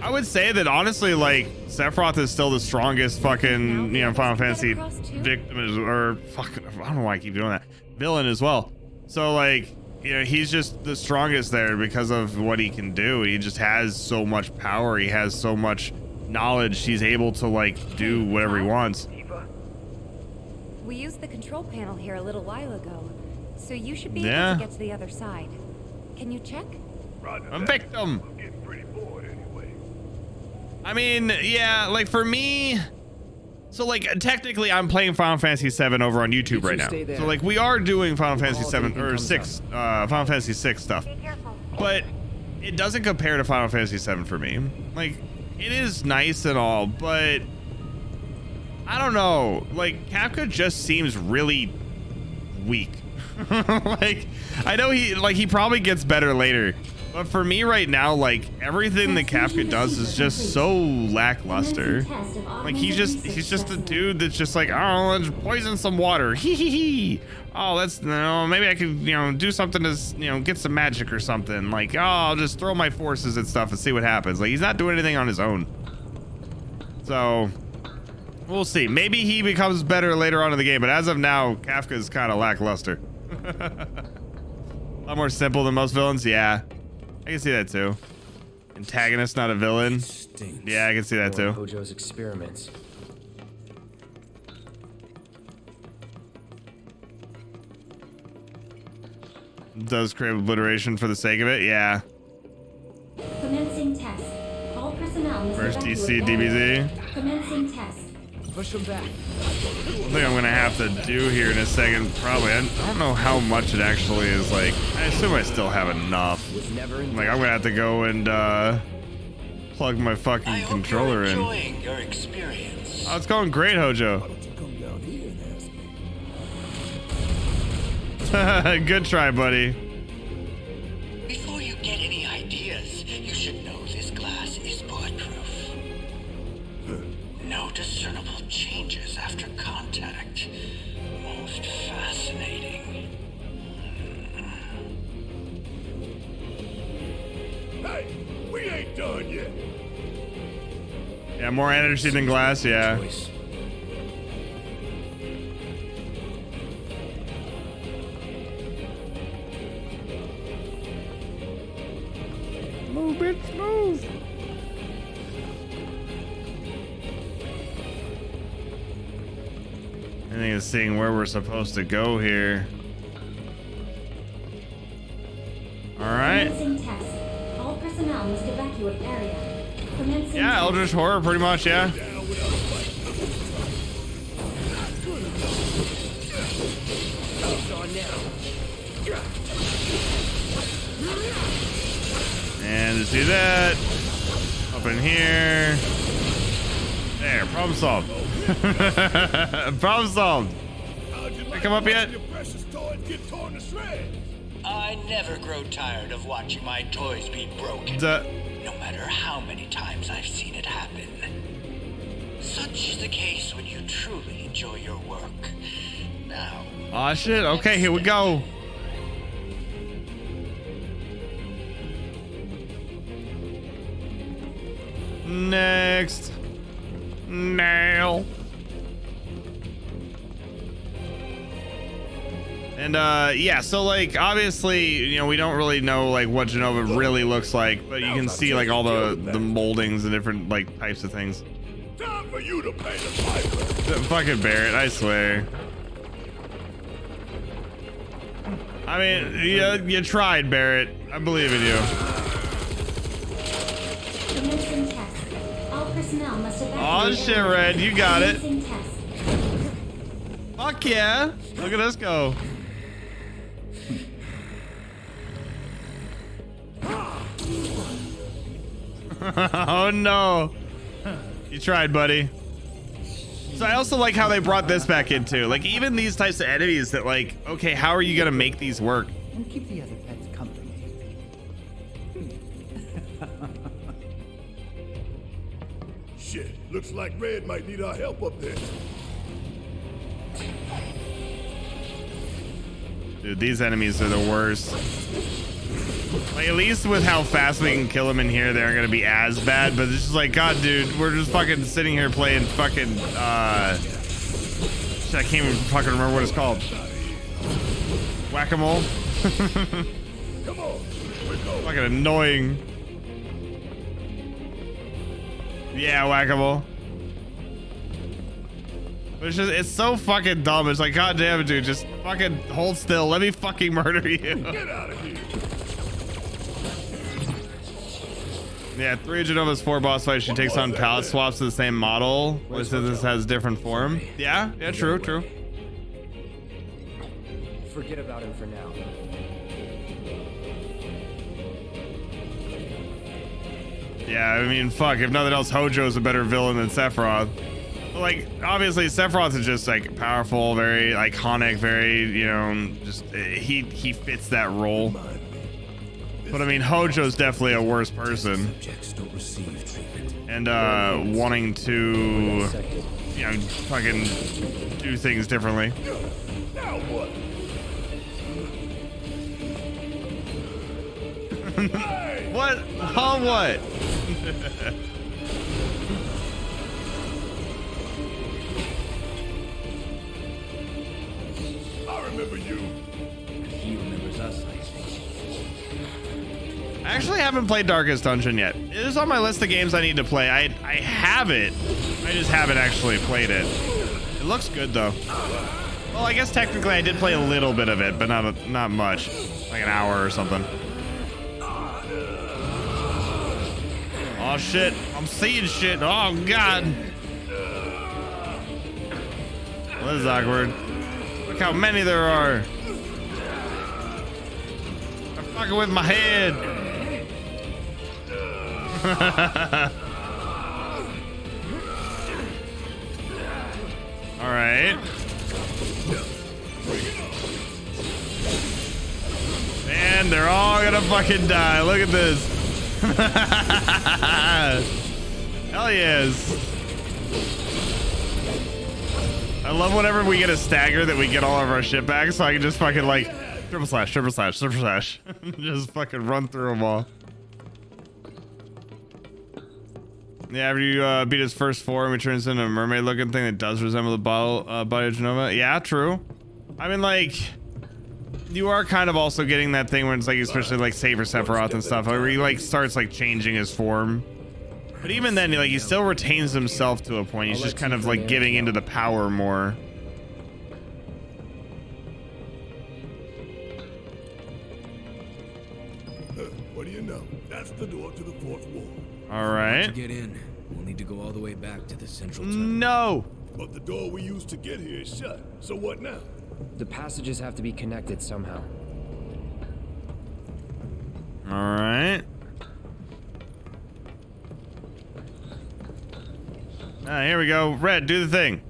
I would say that honestly, like Sephiroth is still the strongest fucking, Final Fantasy victim, or fucking, I don't know why I keep doing that, villain as well. So like, he's just the strongest there because of what he can do. He just has so much power. He has so much knowledge. He's able to like do whatever he wants. We used the control panel here a little while ago, so you should be able to get to the other side. Can you check? A victim. I'm getting pretty bored anyway. I mean, yeah, like for me, so like technically I'm playing Final Fantasy 7 over on YouTube right now. So like we are doing Final Fantasy 7 or 6 Final Fantasy 6 stuff. But it doesn't compare to Final Fantasy 7 for me. Like it is nice and all, but I don't know. Like Capcom just seems really weak. Like I know he probably gets better later. But for me right now, like everything that Kafka does is just so lackluster. Like he's just a dude that's just like, oh, let's poison some water. Hee hee hee. Oh, maybe I could, do something to, get some magic or something. Like, oh, I'll just throw my forces at stuff and see what happens. Like he's not doing anything on his own. So we'll see. Maybe he becomes better later on in the game, but as of now, Kafka's kind of lackluster. A lot more simple than most villains, yeah. I can see that too. Antagonist, not a villain. Yeah, I can see that too. Hojo's experiments. Does create obliteration for the sake of it, yeah. Commencing test. All personnel must First evacuate DC, area. DBZ. Commencing test. Push him back. One thing I'm gonna have to do here in a second, probably. I don't know how much it actually is. Like, I assume I still have enough. Like, I'm gonna have to go and plug my fucking controller in. Your experience. Oh, it's going great, Hojo. Good try, buddy. Before you get any ideas, you should know this glass is bulletproof. No discernible changes after contact. Most fascinating. Hey, we ain't done yet. Yeah, more energy than glass, yeah. Move, bitch, move. I think it's seeing where we're supposed to go here. All right. Commencing test. All personnel must evacuate area. Commencing Yeah, test. Eldritch Horror, pretty much, yeah. And just do that. Up in here. There, problem solved. Problem solved. They come up yet? I never grow tired of watching my toys be broken. No matter how many times I've seen it happen. Such is the case when you truly enjoy your work. Now. Aw, shit. Okay, here we go. Next. Nail. And yeah, so like obviously, we don't really know like what Jenova really looks like, but you can see like all the moldings and different like types of things. Time for you to pay the piper. Fucking Barrett, I swear. I mean, you tried, Barrett. I believe in you. personnel must evacuate. Oh shit, Red, you got it. Commencing test. Fuck yeah. Look at us go. Oh no. You tried, buddy. So I also like how they brought this back in too. Like even these types of enemies that like, okay, how are you gonna make these work? And keep the other pets company. Shit, looks like Red might need our help up there. Dude, these enemies are the worst. Like, at least with how fast we can kill them in here, they aren't gonna be as bad, but it's just like, God, dude, we're just fucking sitting here playing fucking, shit, I can't even fucking remember what it's called. Whack-a-mole? Come on, fucking annoying. Yeah, whack-a-mole. It's just, it's so fucking dumb. It's like, God damn it, dude, just fucking hold still. Let me fucking murder you. Get out of here. Yeah, 3 of Genova's 4 boss fights, she takes on palette swaps of the same model. Which this has different form. Yeah, true. Forget about him for now. Yeah, I mean, fuck, if nothing else, Hojo's a better villain than Sephiroth. Like, obviously, Sephiroth is just, like, powerful, very iconic, very, you know, just, he fits that role. But, I mean, Hojo's definitely a worse person. And, wanting to, you know, fucking do things differently. Now what? What? Huh, what? I remember you. He remembers us, I think. I actually haven't played Darkest Dungeon yet. It is on my list of games I need to play. I have it. I just haven't actually played it. It looks good though. Well, I guess technically I did play a little bit of it, but not much. Like an hour or something. Oh shit, I'm seeing shit. Oh god. Well, this is awkward. Look how many there are. I'm fucking with my head. All right. Man, they're all gonna fucking die. Look at this. Hell yes. I love whenever we get a stagger that we get all of our shit back, so I can just fucking like triple slash. Just fucking run through them all. Yeah, after you beat his first form, he turns into a mermaid looking thing that does resemble the body of Genova. Yeah, true. I mean, like, you are kind of also getting that thing where it's like, especially like Saber Sephiroth and stuff, where he like starts like changing his form. But even then, like, he still retains himself to a point. He's just kind of like giving into the power more. What do you know? That's the door to the fourth wall. All right. To get in, we'll need to go all the way back to the central terminal. No. But the door we used to get here is shut. So what now? The passages have to be connected somehow. All right. Ah, here we go. Red, do the thing.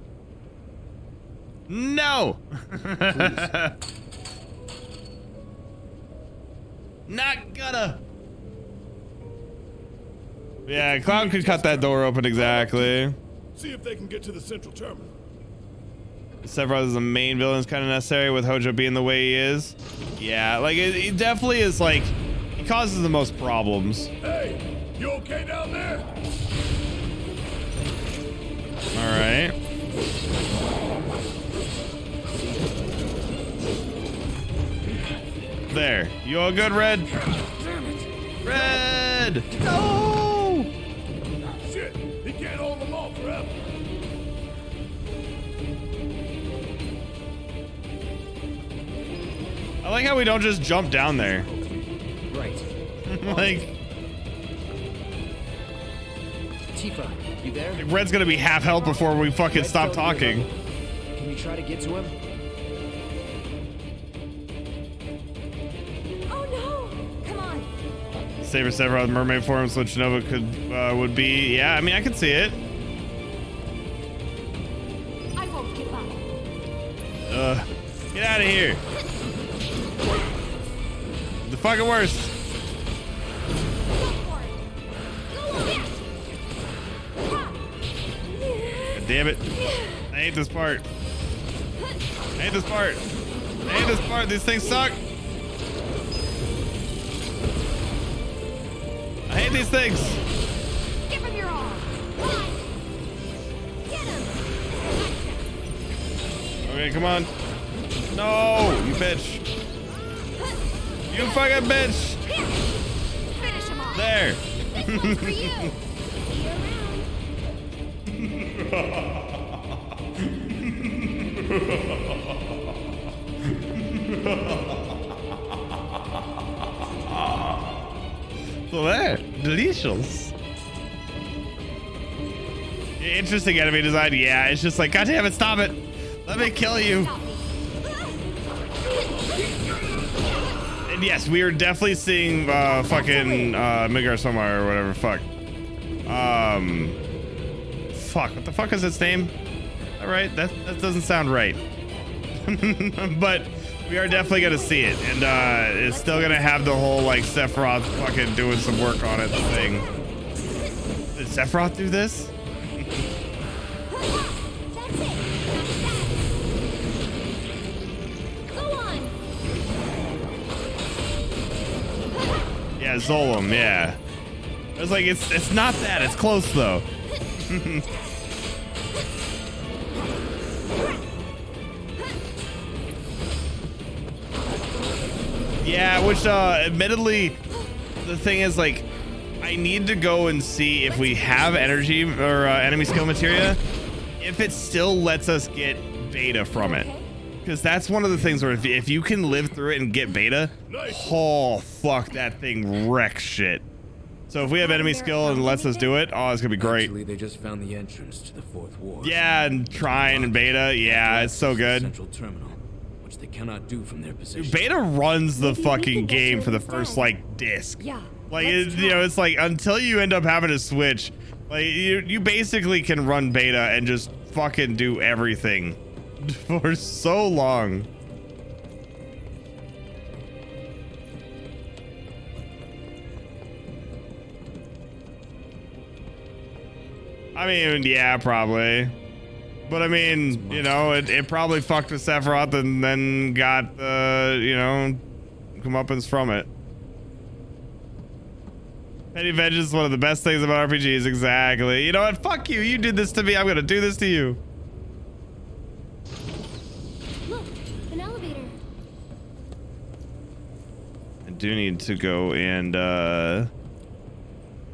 No. Not gonna. Yeah, Cloud could cut that door open exactly. See if they can get to the central terminal. Sephiroth is the main villain is kind of necessary with Hojo being the way he is. Yeah, like it definitely is like, he causes the most problems. Hey, you okay down there? All right. There. You all good, Red? Red! No! Shit, he can't hold them off forever. I like how we don't just jump down there. Right. Like... Tifa, You there? Red's gonna be half health before we fucking stop talking. Can you try to get to him? Oh no! Come on! Saber Sephiroth mermaid form, so Nova would be. Yeah, I mean, I could see it. I won't give up. Get out of here. The fucking worst. God damn it. I hate this part. I hate this part. I hate this part. These things suck. I hate these things. Give him your all. Get him. Okay, come on. No, you bitch. You fucking bitch. Finish him off. There. This one's for you. So there, delicious. Interesting enemy design. Yeah, it's just like, God damn it, stop it. Let me kill you. And yes, we are definitely seeing fucking Midgar somewhere or whatever. Fuck. Fuck. What the fuck is its name? All right, that doesn't sound right. But we are definitely gonna see it, and it's still gonna have the whole like Sephiroth fucking doing some work on it thing. Did Sephiroth do this? Yeah, Zolom, yeah. I was like, it's not that, it's close though. Yeah, which admittedly, the thing is, like, I need to go and see if we have energy or enemy skill materia, if it still lets us get beta from it. Because that's one of the things where if you can live through it and get beta, oh, fuck, that thing wrecks shit. So if we have enemy skill and lets us do it, oh, it's gonna be great. Actually, they just found the entrance to the fourth ward. Yeah, and Trine and beta, yeah, it's so good. Central terminal, which they cannot do from their position. Beta runs the fucking game for the first like disc. Yeah. Like you know, it's like until you end up having to switch, like you basically can run beta and just fucking do everything for so long. I mean, yeah, probably. But I mean, you know, it probably fucked with Sephiroth and then got the, you know, comeuppance from it. Petty vengeance is one of the best things about RPGs, exactly. You know what? Fuck you. You did this to me. I'm gonna do this to you. Look, an elevator. I do need to go and oh,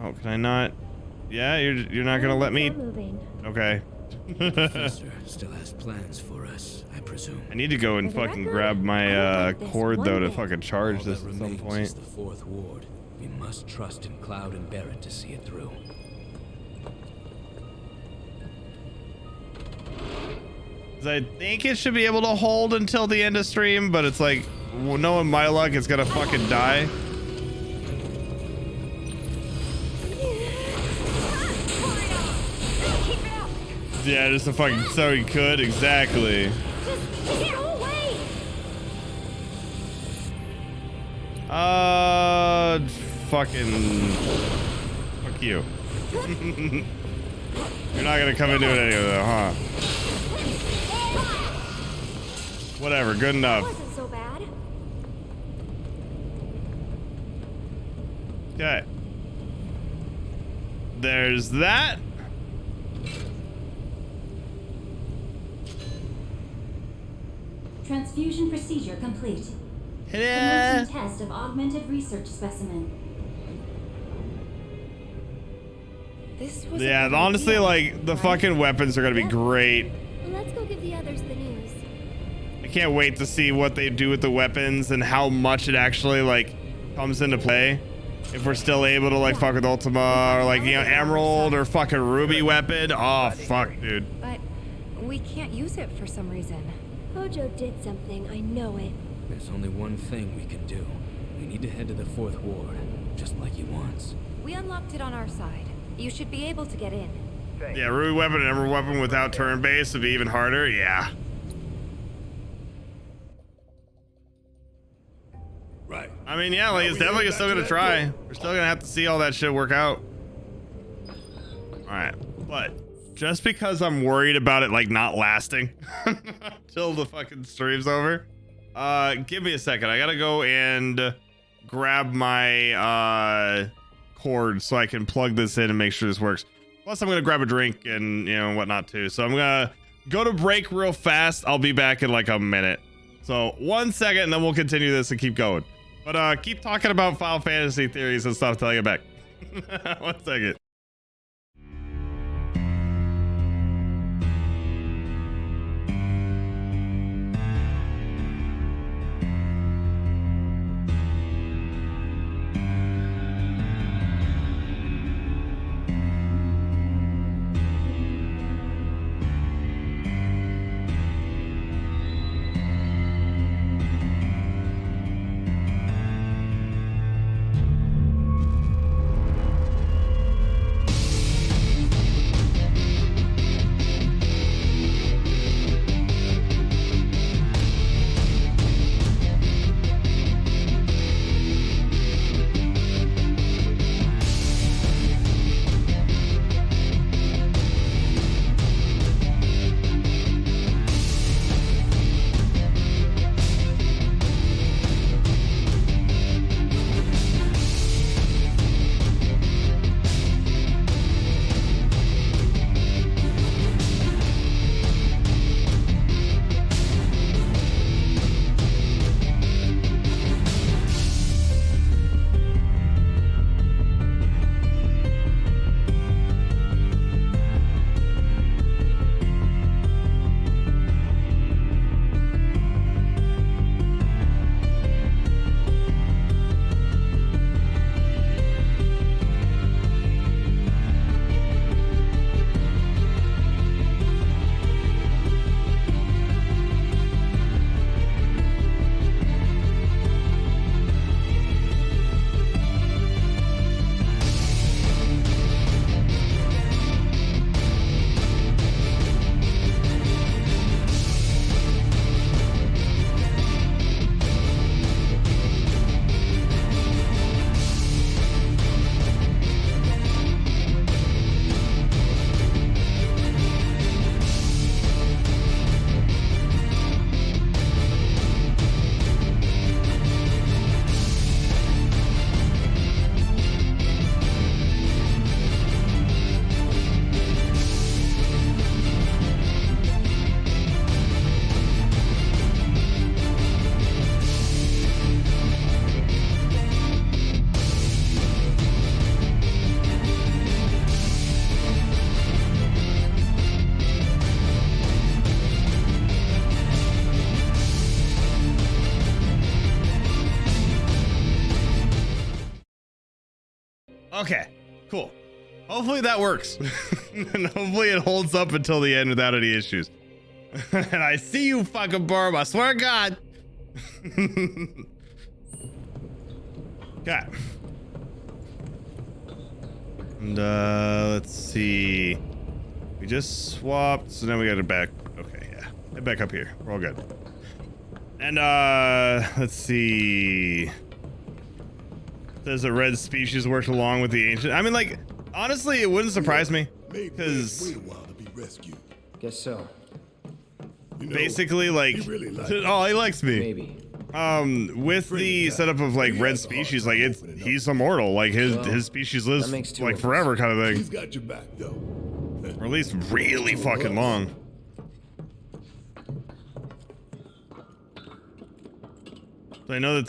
can I not? Yeah, you're not gonna let me. Okay. The professor still has plans for us, I presume. I need to go and fucking grab my cord though to fucking charge this at some point. Is the fourth ward. We must trust in Cloud and Barrett to see it through. 'Cause I think it should be able to hold until the end of stream, but it's like, well, knowing my luck, it's gonna fucking die. Yeah, just a fucking so he could, exactly. Fucking fuck you. You're not gonna come into it anyway, though, huh? Whatever, good enough. Wasn't so bad. Okay. There's that. Transfusion procedure complete. Ta-da! Commencing test of augmented research specimen. This was Yeah, honestly, like, the fucking weapons are gonna be great. Let's go give the others the news. I can't wait to see what they do with the weapons and how much it actually, like, comes into play. If we're still able to like fuck with Ultima or like, you know, Emerald or fucking Ruby weapon. Oh, fuck, dude. But we can't use it for some reason. Hojo did something, I know it. There's only one thing we can do. We need to head to the 4th Ward, just like he wants. We unlocked it on our side. You should be able to get in. Yeah, Ruby weapon and Emerald weapon without turn base would be even harder. Yeah. Right. I mean, yeah, like it's definitely still gonna try. We're still gonna have to see all that shit work out. All right, but just because I'm worried about it like not lasting till the fucking stream's over, give me a second. I gotta go and grab my cord so I can plug this in and make sure this works. Plus, I'm gonna grab a drink and, you know, whatnot too. So I'm gonna go to break real fast. I'll be back in like a minute. So 1 second, and then we'll continue this and keep going. But keep talking about Final Fantasy theories and stuff till I get back. 1 second. Okay, cool. Hopefully that works. And hopefully it holds up until the end without any issues. And I see you, fucking Barb. I swear to God. Okay. And let's see. We just swapped, so now we got it back. Okay, yeah. Head back up here. We're all good. And let's see. Does a red species work along with the ancient? I mean, like, honestly, it wouldn't surprise me because guess so. Basically, like, oh, he likes me. Maybe. With the setup of like red species, like he's immortal. Like his species lives like forever, kind of thing. He's got your back, though. Or at least really fucking long. So I know that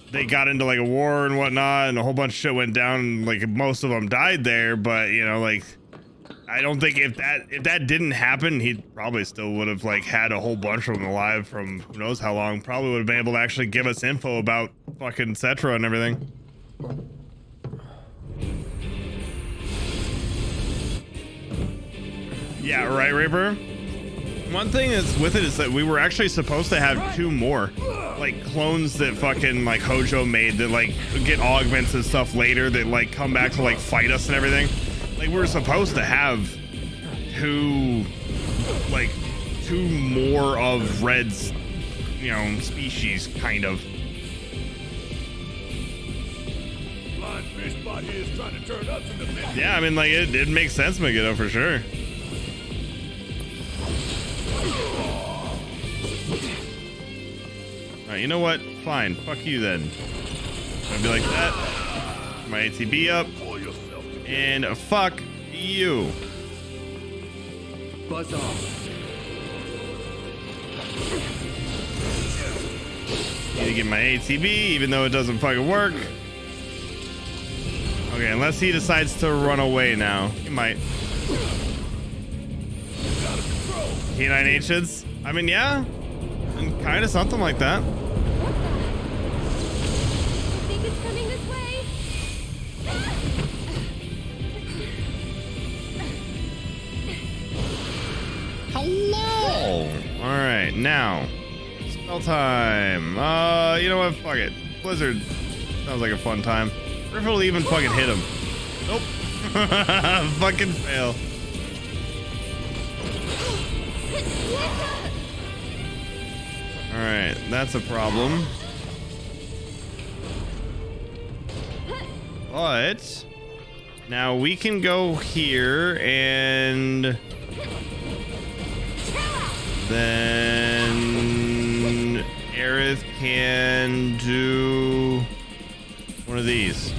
they got into like a war and whatnot, and a whole bunch of shit went down, and like most of them died there. But you know, like, I don't think if that didn't happen, he probably still would have like had a whole bunch of them alive from who knows how long. Probably would have been able to actually give us info about fucking Cetra and everything. Yeah, right, Reaper? One thing that's with it is that we were actually supposed to have 2 more, like, clones that fucking, like, Hojo made that, like, get augments and stuff later that, like, come back to, like, fight us and everything. Like, we were supposed to have 2 more of Red's, you know, species, kind of. Fish spot here is trying to turn us into men. Yeah, I mean, like, it makes sense, Megiddo, for sure. Alright, you know what? Fine. Fuck you then. I'll be like that. My ATB up. And fuck you. Buzz off. Need to get my ATB, even though it doesn't fucking work. Okay, unless he decides to run away now. He might. Canine Ancients? I mean, yeah. And kind of something like that. I think it's coming this way. Hello! Alright, now. Spell time. You know what? Fuck it. Blizzard. Sounds like a fun time. Griffin will even fucking hit him. Nope. Fucking fail. Alright, that's a problem. But now we can go here and then Aerith can do one of these.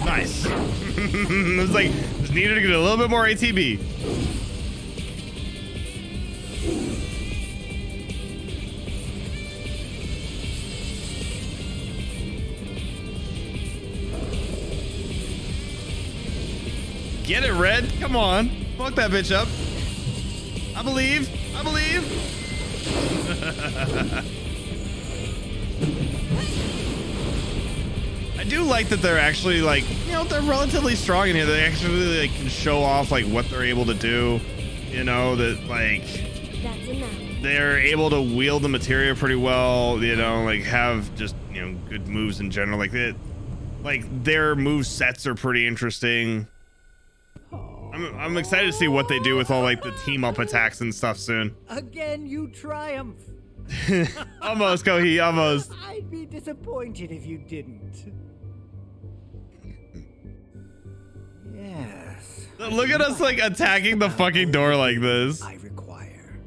Nice. It's like, just needed to get a little bit more ATB. Get it, Red. Come on. Fuck that bitch up. I believe. I believe. I do like that they're actually, like, you know, they're relatively strong in here. They actually, like, can show off, like, what they're able to do. You know, that, like, That's enough. they're able to wield the materia pretty well. You know, like, have just, you know, good moves in general. Like, their move sets are pretty interesting. I'm excited to see what they do with all, like, the team up attacks and stuff soon. Again, you triumph. Almost, Kohi, almost. I'd be disappointed if you didn't. Yes. Look at us, like, attacking the fucking door like this. I require.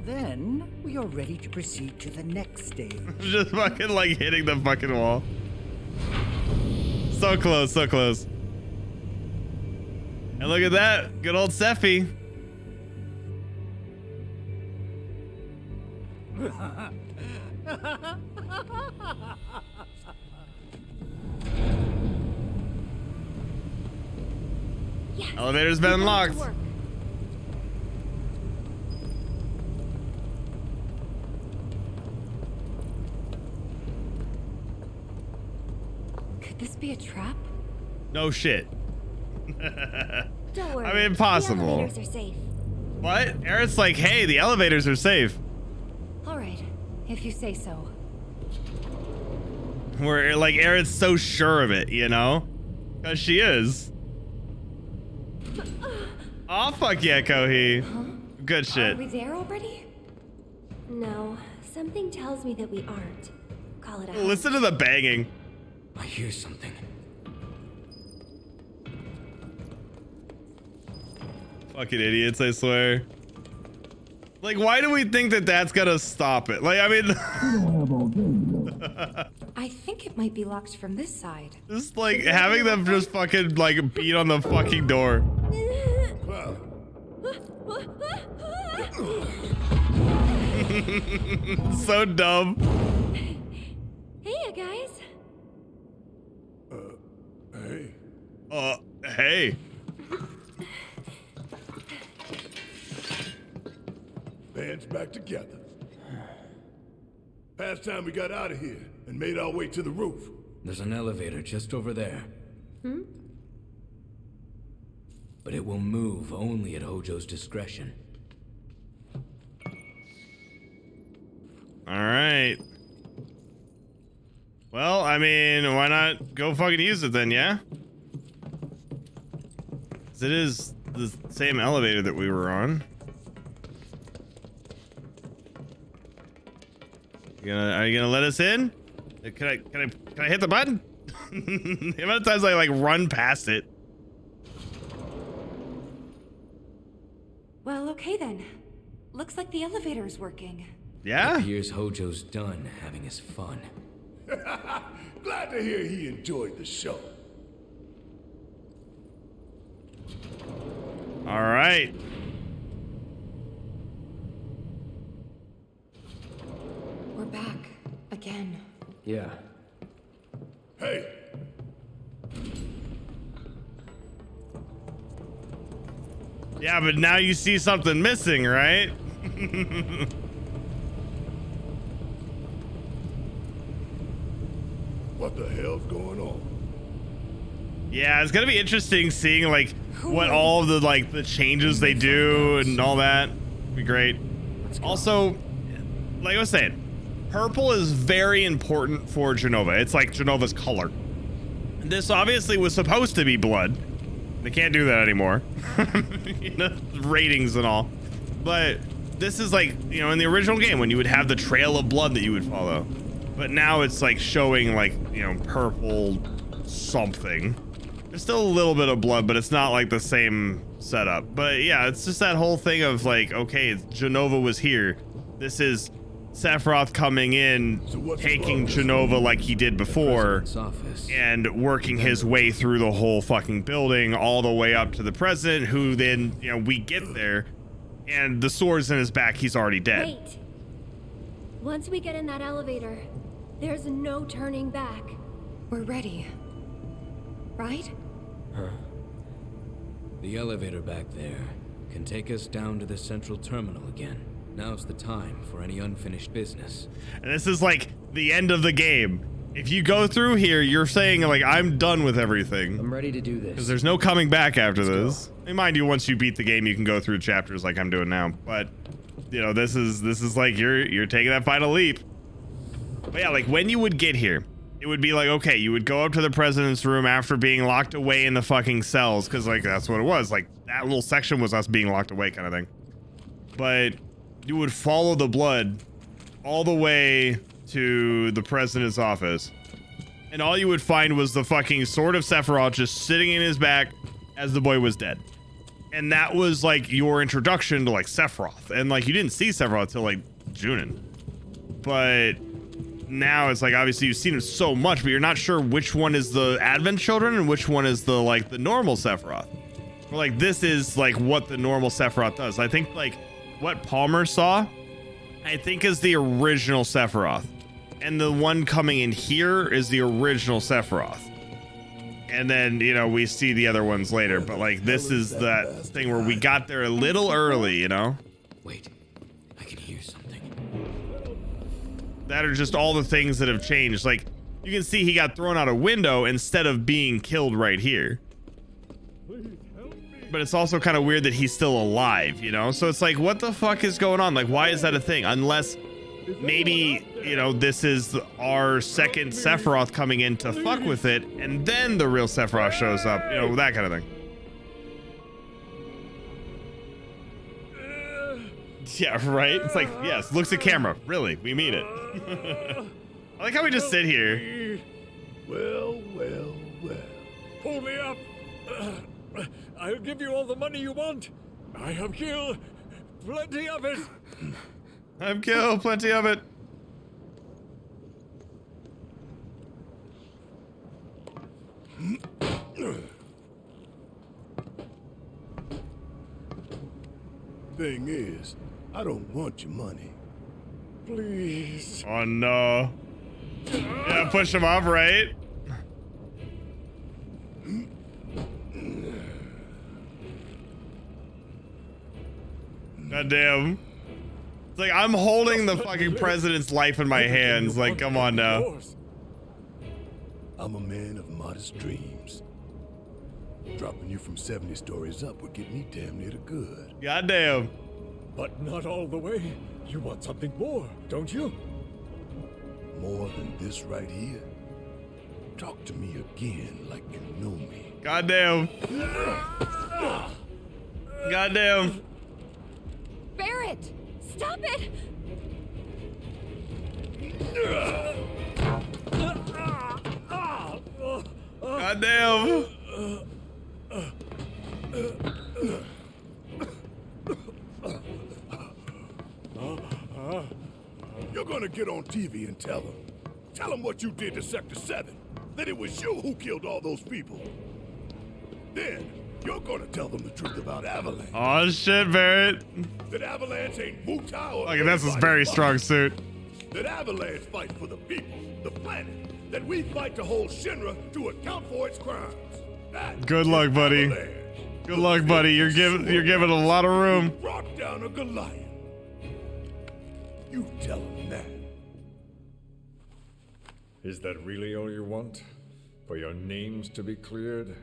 Then we are ready to proceed to the next stage. Just fucking, like, hitting the fucking wall. So close, so close. And look at that, good old Sephi. Yes, Elevator's been unlocked. Could this be a trap? No shit. Don't worry. I mean, possible. The elevators are safe. What? Eric's like, hey, the elevators are safe. All right, if you say so. Where, like, Eric's so sure of it, you know? Because she is. Oh, fuck yeah, Kohi. Huh? Good shit. Are we there already? No, something tells me that we aren't. Call it a hunch. Listen to the banging. I hear something. Fucking idiots, I swear. Like, why do we think that that's gonna stop it? Like, I mean... I think it might be locked from this side. Just, like, having them just fucking, like, beat on the fucking door. So dumb. Hey, you guys. Hey. Hey. Band's back together. Past time we got out of here and made our way to the roof. There's an elevator just over there. But it will move only at Hojo's discretion. All right. Well, I mean, why not go fucking use it then, yeah? 'Cause it is the same elevator that we were on. Are you gonna let us in? Can I hit the button? The amount of times I like run past it. Well, okay then. Looks like the elevator's working. Yeah? It appears Hojo's done having his fun. Glad to hear he enjoyed the show. All right. We're back. Again. Yeah. Hey! Yeah, but now you see something missing, right? What the hell's going on? Yeah, it's gonna be interesting seeing like what all of the like the changes they do and all that. Be great. Also, like I was saying, purple is very important for Jenova. It's like Jenova's color. This obviously was supposed to be blood. They can't do that anymore. You know, ratings and all. But this is like, you know, in the original game when you would have the trail of blood that you would follow. But now it's like showing like, you know, purple something. There's still a little bit of blood, but it's not like the same setup. But yeah, it's just that whole thing of like, okay, Jenova was here. This is Sephiroth coming in, taking Jenova like he did before, and working his way through the whole fucking building all the way up to the president, who then, you know, we get there, and the sword's in his back, he's already dead. Wait. Once we get in that elevator, there's no turning back. We're ready. Right? Huh. The elevator back there can take us down to the central terminal again. Now's the time for any unfinished business. And this is like the end of the game. If you go through here, you're saying like, I'm done with everything. I'm ready to do this. Because there's no coming back after this. And mind you, once you beat the game, you can go through chapters like I'm doing now. But you know, this is like you're taking that final leap. But yeah, like when you would get here, it would be like, okay, you would go up to the president's room after being locked away in the fucking cells, because like that's what it was. Like that little section was us being locked away kind of thing. But you would follow the blood all the way to the president's office, and all you would find was the fucking sword of Sephiroth just sitting in his back as the boy was dead. And that was like your introduction to like Sephiroth, and like you didn't see Sephiroth till like Junin. But now it's like obviously you've seen him so much, but you're not sure which one is the Advent Children and which one is the like the normal Sephiroth. Or like this is like what the normal Sephiroth does. I think like what Palmer saw, I think is the original Sephiroth, and the one coming in here is the original Sephiroth. And then, you know, we see the other ones later, but like this is that thing where we got there a little early, you know? Wait, I can hear something. That are just all the things that have changed. Like you can see he got thrown out a window instead of being killed right here. But it's also kind of weird that he's still alive, you know? So it's like, what the fuck is going on? Like, why is that a thing? Unless maybe, you know, this is our second Sephiroth coming in to fuck with it, and then the real Sephiroth shows up, you know, that kind of thing. Yeah, right? It's like, yes, looks at camera. Really, we mean it. I like how we just sit here. Well, well, well. Pull me up. I'll give you all the money you want. I have killed plenty of it. I've killed plenty of it. Thing is, I don't want your money. Please. Oh no. Yeah, push him up, right? God damn. It's like I'm holding the fucking president's life in my hands. Like, come on now. I'm a man of modest dreams. Dropping you from 70 stories up would get me damn near to good. Goddamn. But not all the way. You want something more, don't you? More than this right here? Talk to me again like you know me. Goddamn. Goddamn. Barrett! Stop it! Goddamn. You're gonna get on TV and tell them. Tell them what you did to Sector 7. That it was you who killed all those people. Then, you're gonna tell them the truth about Avalanche. Oh shit, Barrett. That Avalanche ain't Wu-Tao or Okay, that's a very strong suit. That Avalanche fights for the people, the planet. That we fight to hold Shinra to account for its crimes. That Good luck, buddy. Avalanche. Good luck, buddy. You're giving a lot of room. Brought down a Goliath. You tell him that. Is that really all you want? For your names to be cleared?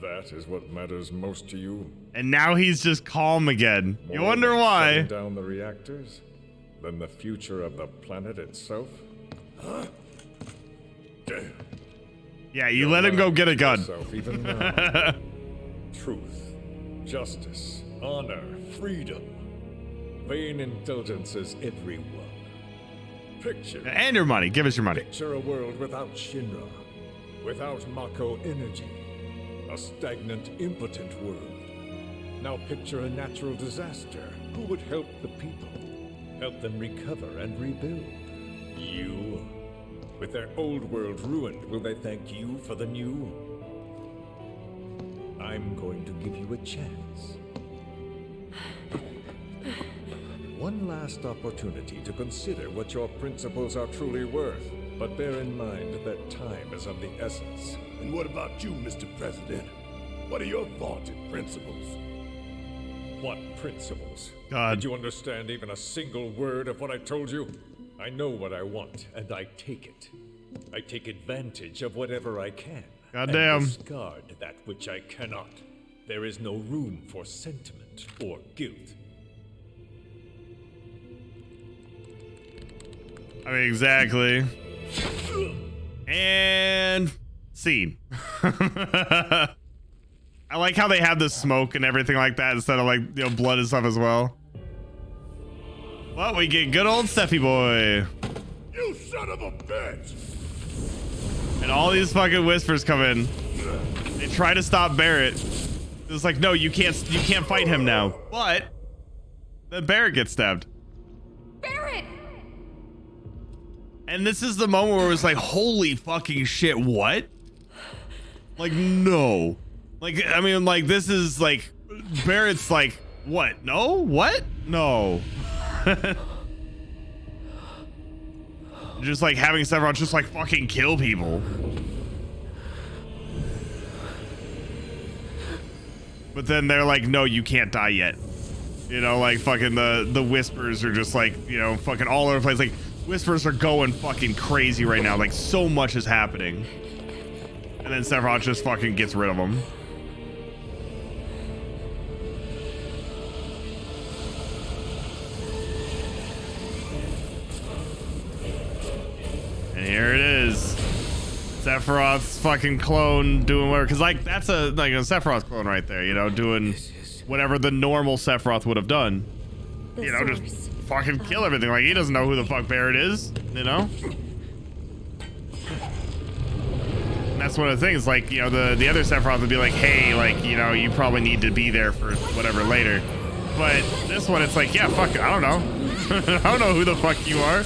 That is what matters most to you? And now he's just calm again. You More wonder than why. shutting down the reactors? Than the future of the planet itself? Huh? Damn. Yeah, you let him go get a gun. Even now. Truth, justice, honor, freedom. Vain indulgences everyone. Picture. And your money. Give us your money. Picture a world without Shinra. Without Mako energy. A stagnant, impotent world. Now picture a natural disaster. Who would help the people? Help them recover and rebuild? You? With their old world ruined, will they thank you for the new? I'm going to give you a chance. One last opportunity to consider what your principles are truly worth. But bear in mind that time is of the essence. And what about you, Mr. President? What are your vaunted principles? What principles? God. Did you understand even a single word of what I told you? I know what I want, and I take it. I take advantage of whatever I can. Goddamn. And discard that which I cannot. There is no room for sentiment or guilt. I mean, exactly. And scene. I like how they have the smoke and everything like that instead of like, you know, blood and stuff as well. Well, we get good old Steffi boy. You son of a bitch! And all these fucking whispers come in. They try to stop Barrett. It's like, no, you can't fight him now. But then Barrett gets stabbed. Barrett! And this is the moment where it was like, holy fucking shit, what? Like, no. Like, I mean, like, this is like, Barrett's like, what? No? What? No. Just like having Sephiroth just like fucking kill people. But then they're like, no, you can't die yet. You know, like fucking the whispers are just like, you know, fucking all over the place. Like, whispers are going fucking crazy right now. Like, so much is happening. And then Sephiroth just fucking gets rid of them. And here it is. Sephiroth's fucking clone doing whatever. Because, like, that's a Sephiroth clone right there, you know, doing whatever the normal Sephiroth would have done. You know, just fucking kill everything. Like, he doesn't know who the fuck Barrett is, you know? And that's one of the things, like, you know, the other Sephiroth would be like, hey, like, you know, you probably need to be there for whatever later. But this one, it's like, yeah, fuck it, I don't know. I don't know who the fuck you are.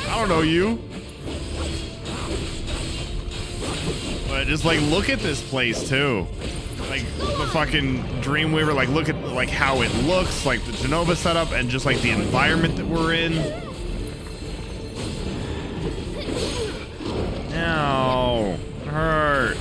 I don't know you. But just, like, look at this place, too. Like, the fucking Dreamweaver, like, look at, like, how it looks, like, the Genova setup, and just, like, the environment that we're in. Ow. Hurt.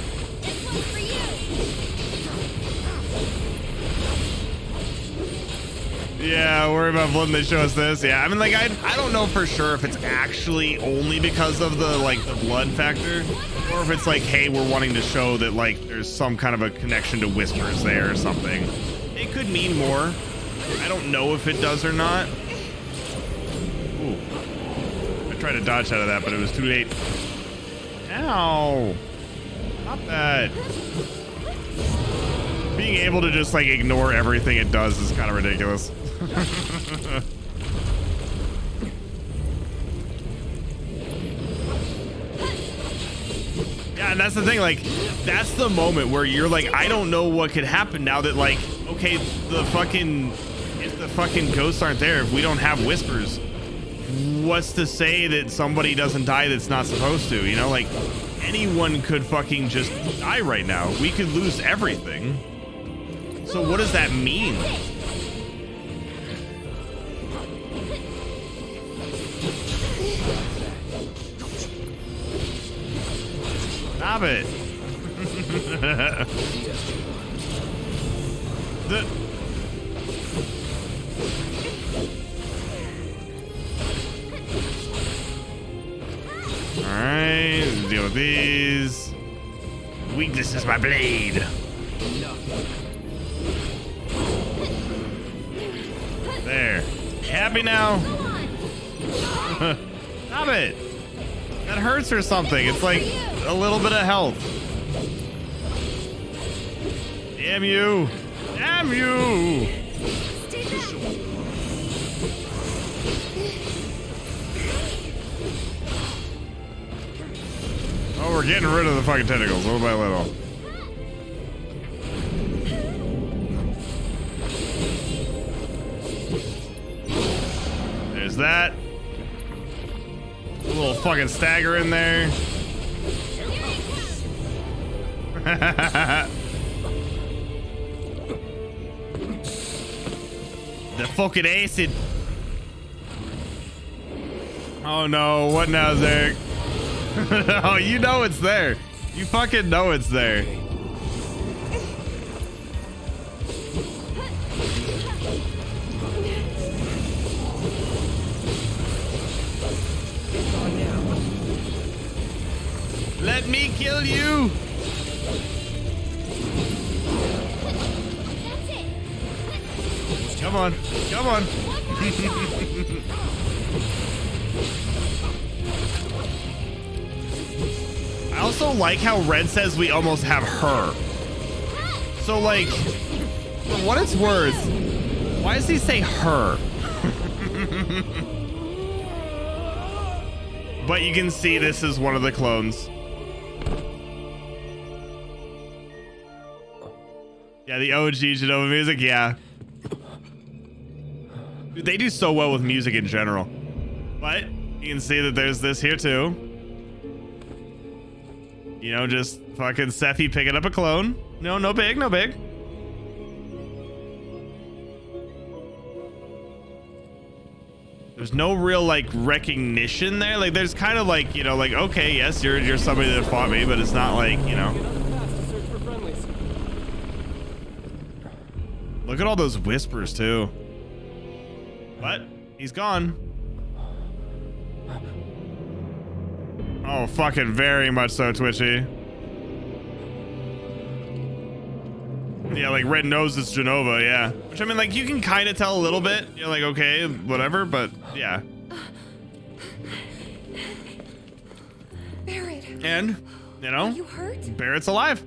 Barrett. And, you know, Are you hurt? Barrett's alive.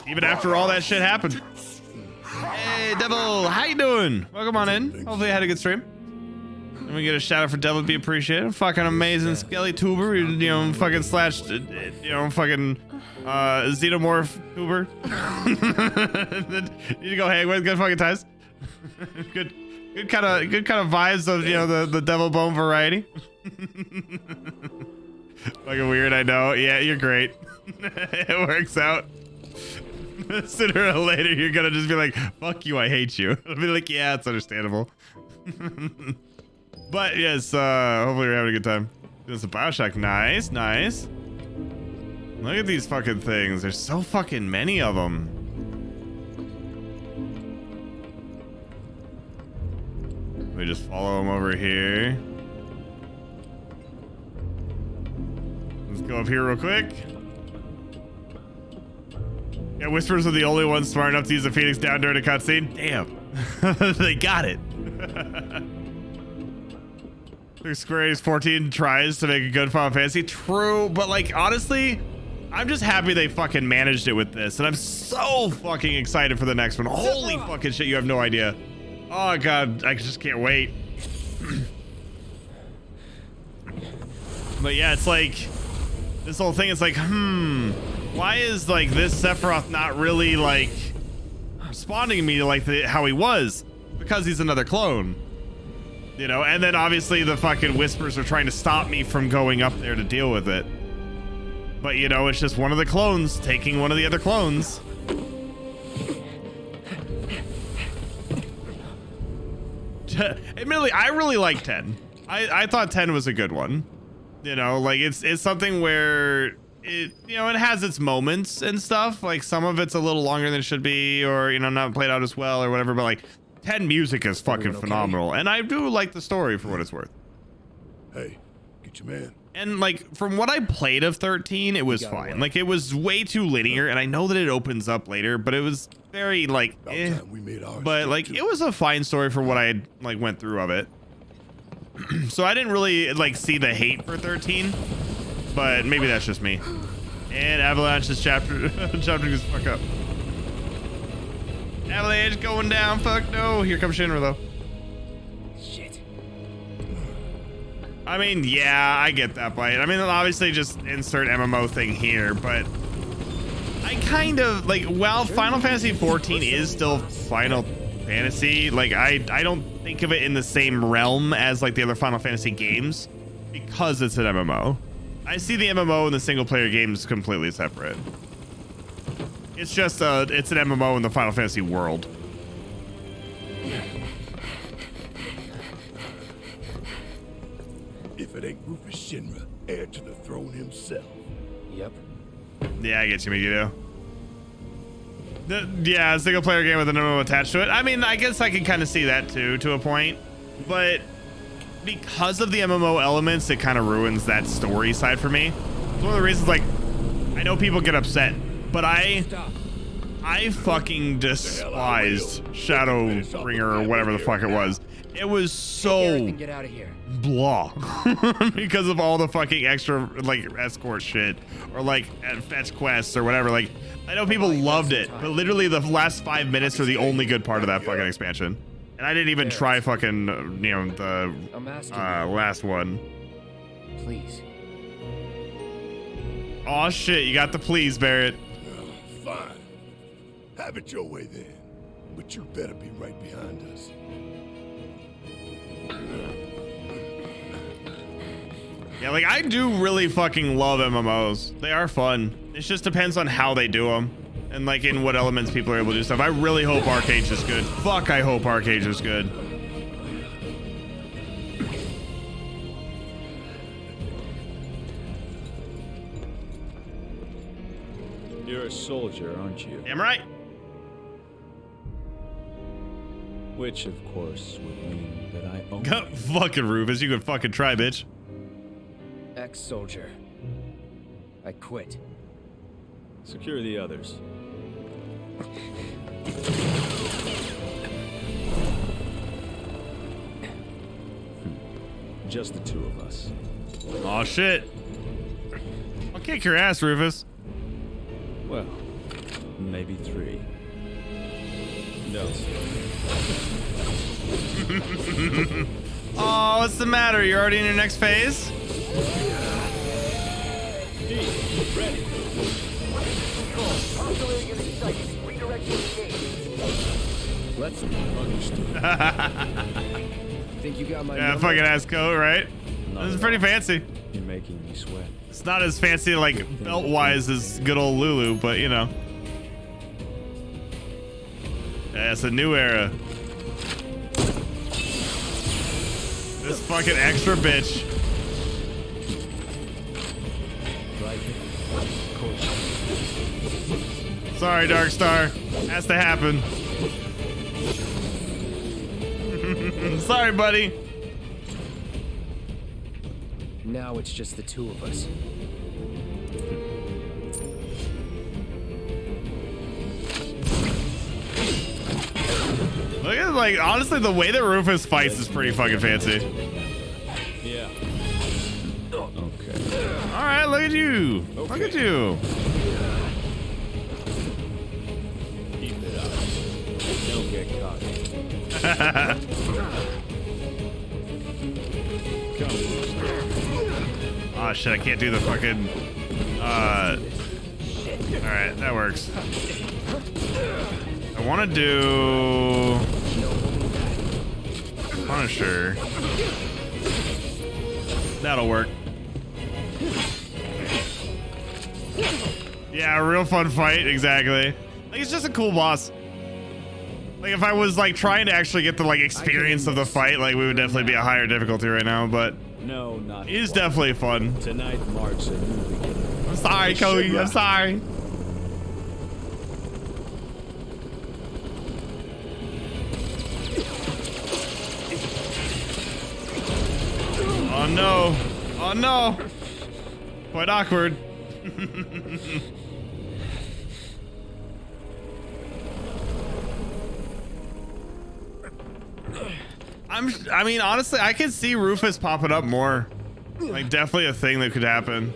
Even after all that shit happened. Hey, Devil, how you doing? Welcome on in. Hopefully you had a good stream. And we get a shout out for Devil, be appreciated. Fucking amazing Skelly tuber, you know, fucking slash, you know, fucking xenomorph tuber. Need to go hang with, good fucking ties. good kind of vibes of, you know, the Devil Bone variety. Fucking weird, I know. Yeah, you're great. It works out. Sooner or later, you're gonna just be like, fuck you, I hate you. I'll be like, yeah, it's understandable. But yes, hopefully you're having a good time. Doing some Bioshock. Nice, nice. Look at these fucking things. There's so fucking many of them. Let me just follow him over here. Let's go up here real quick. Yeah, Whispers are the only ones smart enough to use the Phoenix down during a cutscene. Damn. They got it. Square Enix 14 tries to make a good Final Fantasy. True, but like honestly, I'm just happy they fucking managed it with this, and I'm so fucking excited for the next one. Holy fucking shit, you have no idea. Oh god, I just can't wait. But yeah, it's like this whole thing is like, why is like this Sephiroth not really like responding to me like how he was? Because he's another clone. You know, and then obviously the fucking Whispers are trying to stop me from going up there to deal with it. But you know, it's just one of the clones taking one of the other clones. Admittedly, I really like 10. I thought 10 was a good one. You know, like it's something where it, you know, it has its moments and stuff. Like some of it's a little longer than it should be, or you know, not played out as well or whatever, but like 10 music is fucking phenomenal, and I do like the story for what it's worth. Hey, get your man. And like from what I played of 13, it was fine. Like it was way too linear, and I know that it opens up later, but it was very like, but like it was a fine story for what I had like went through of it. So I didn't really like see the hate for 13, but maybe that's just me. And Avalanche's chapter goes fuck up. Avalanche going down, fuck no. Here comes Shinra though. Shit. I mean, yeah, I get that bite. I mean, obviously just insert MMO thing here, but I kind of like, while Final Fantasy 14 is still Final Fantasy, like I don't think of it in the same realm as like the other Final Fantasy games because it's an MMO. I see the MMO and the single player games completely separate. It's just it's an MMO in the Final Fantasy world. If it ain't Rufus Shinra, heir to the throne himself. Yep. Yeah, I get you, Megiddo. Yeah, a single player game with an MMO attached to it. I mean, I guess I can kind of see that too, to a point. But because of the MMO elements, it kind of ruins that story side for me. It's one of the reasons, like, I know people get upset, but I fucking despised Shadowbringer or whatever the fuck it was. It was so get out of here. Blah because of all the fucking extra like escort shit or like fetch quests or whatever. Like I know people loved it, but literally the last 5 minutes are the only good part of that fucking expansion. And I didn't even try fucking you know the last one. Please. Oh shit, you got the please, Barrett. Fine. Have it your way then. But you better be right behind us. Yeah, like I do really fucking love MMOs. They are fun. It just depends on how they do them and like in what elements people are able to do stuff. I really hope Arcade is good. Fuck, I hope Arcade is good. You're a soldier, aren't you? Damn right. Which, of course, would mean that I own Go fucking Rufus, you can fucking try, bitch. Ex-soldier. I quit. Secure the others. Just the two of us. Oh shit. I'll kick your ass, Rufus. Well, maybe three. No. Oh, what's the matter? You're already in your next phase? Ready. Let's understand. Think you got my yeah, fucking ass coat, right? This is pretty fancy. You're making me sweat. It's not as fancy, like belt-wise, as good old Lulu, but you know. Yeah, it's a new era. This fucking extra bitch. Sorry, Darkstar. Has to happen. Sorry, buddy. Now it's just the two of us. Look at, like, honestly, the way that Rufus fights is pretty fucking fancy. Yeah. Okay. All right, look at you. Okay. Look at you. Keep it up. Don't get caught. Oh shit, I can't do the fucking alright, that works. I wanna do Punisher. That'll work. Yeah, a real fun fight, exactly. Like, it's just a cool boss. Like, if I was like trying to actually get the like experience of the fight, like, we would definitely be a higher difficulty right now, but no, not it is definitely fun. Tonight marks a new beginning. I'm sorry, Cody. I'm sorry. Oh no. Oh no. Quite awkward. I mean, honestly, I can see Rufus popping up more. Like, definitely a thing that could happen.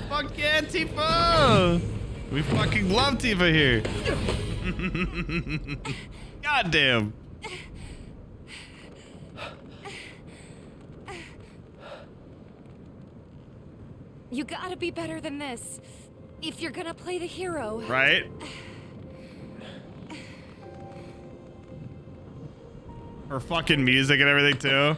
Fuck yeah, Tifa! We fucking love Tifa here. God damn. You gotta be better than this. If you're gonna play the hero. Right? Her fucking music and everything too.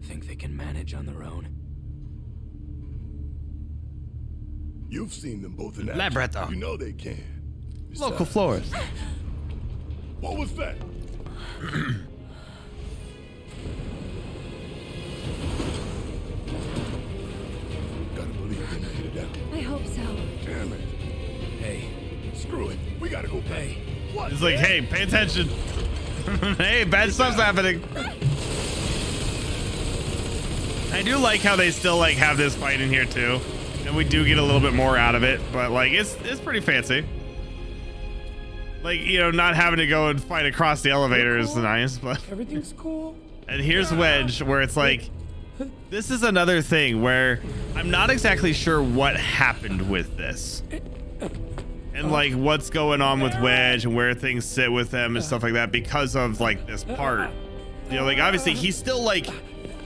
Think they can manage on their own? You've seen them both in action. Labrador. You know they can. Local florist. What was that? Gotta believe they made it out. I hope so. Damn it. Hey. Screw it. We gotta go pay. What? He's like, hey, pay attention. Hey, bad stuff's happening. I do like how they still like have this fight in here too. And we do get a little bit more out of it, but like it's pretty fancy. Like, you know, not having to go and fight across the elevator is nice, but everything's cool. And here's Wedge, where it's like, this is another thing where I'm not exactly sure what happened with this. And like what's going on with Wedge and where things sit with him and stuff like that because of like this part. You know, like obviously he's still like,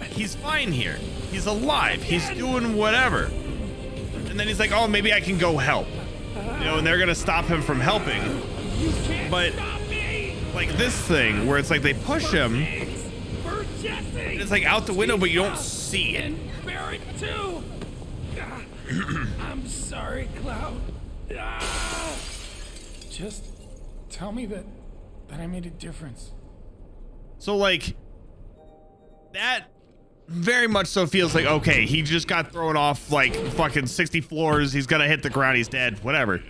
he's fine here. He's alive. He's doing whatever. And then he's like, oh, maybe I can go help. You know, and they're going to stop him from helping. But like this thing where it's like they push him and it's like out the window, but you don't see it. Barrett too. I'm sorry, Cloud. Just tell me that I made a difference. So like that very much so feels like, okay, he just got thrown off like fucking 60 floors. He's gonna hit the ground. He's dead, whatever.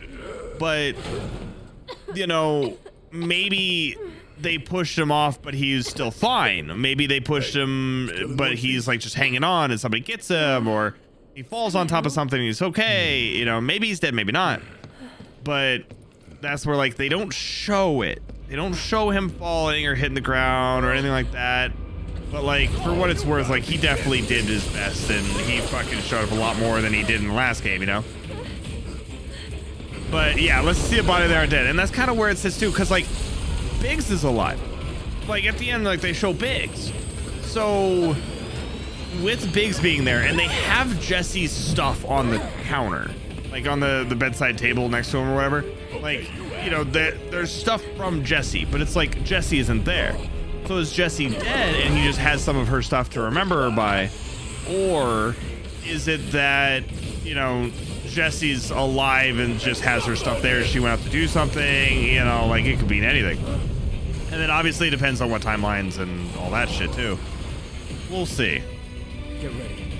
But you know, maybe they pushed him off, but he's still fine. Maybe they pushed him, but he's like just hanging on and somebody gets him, or he falls on top of something and he's okay. You know, maybe he's dead, maybe not. But that's where like they don't show it. They don't show him falling or hitting the ground or anything like that. But like, for what it's worth, like he definitely did his best and he fucking showed up a lot more than he did in the last game, you know? But yeah, let's see a body there dead. And that's kind of where it sits too, because like Biggs is alive. Like at the end, like they show Biggs. So with Biggs being there, and they have Jesse's stuff on the counter, like on the bedside table next to him or whatever. Like, you know, there's stuff from Jesse, but it's like Jesse isn't there. So is Jesse dead and he just has some of her stuff to remember her by? Or is it that, you know, Jesse's alive and just has her stuff there? She went out to do something, you know, like it could be anything. And then obviously it depends on what timelines and all that shit too. We'll see. Get ready.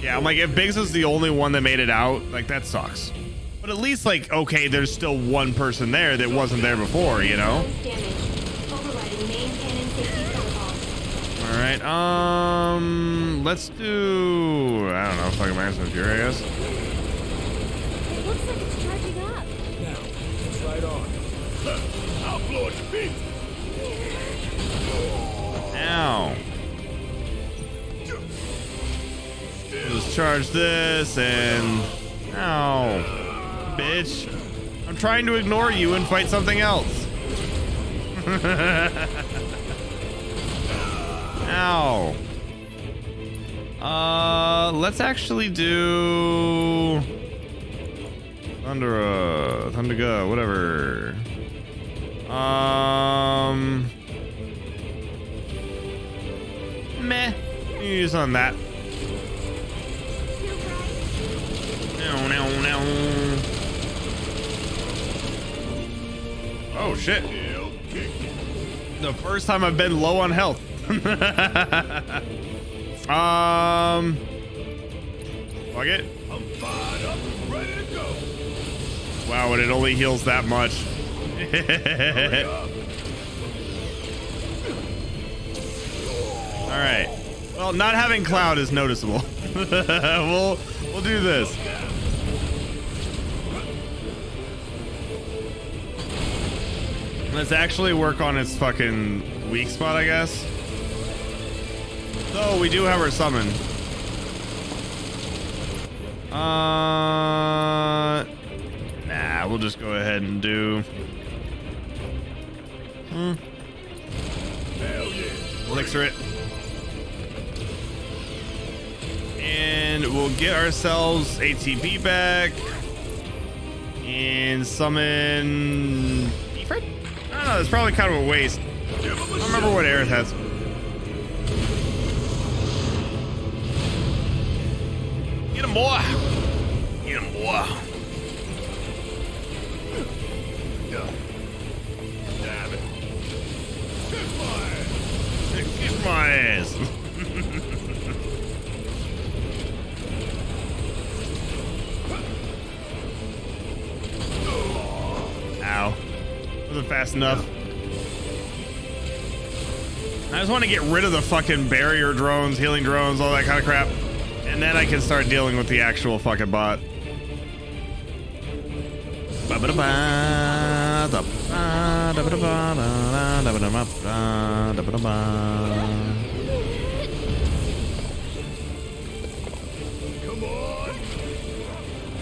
Yeah, I'm like, if Biggs was the only one that made it out, like, that sucks. But at least, like, okay, there's still one person there that wasn't there before, you know? All right, let's do, I don't know, fucking Maximum Fury, I guess. It looks like it's charging up. Now, it's right on. I'll blow its feet. Ow. Let's charge this and... Ow. Bitch. I'm trying to ignore you and fight something else. Ow. Let's actually do... Thunderga, whatever. Meh. Use on that. No. Oh shit. The first time I've been low on health. Fuck it. I'm fired up, ready to go. Wow, and it only heals that much. All right. Well, not having Cloud is noticeable. we'll do this. Let's actually work on its fucking weak spot, I guess. So we do have her summon. Nah, we'll just go ahead and do. Elixir it. And we'll get ourselves ATB back. And summon Ifrit? I don't know, it's probably kind of a waste. I don't remember what Aerith has. Get him, boy. Get him, boy. Damn it. Kick my ass. Ow. Wasn't fast enough. I just want to get rid of the fucking barrier drones, healing drones, all that kind of crap. And then I can start dealing with the actual fucking bot.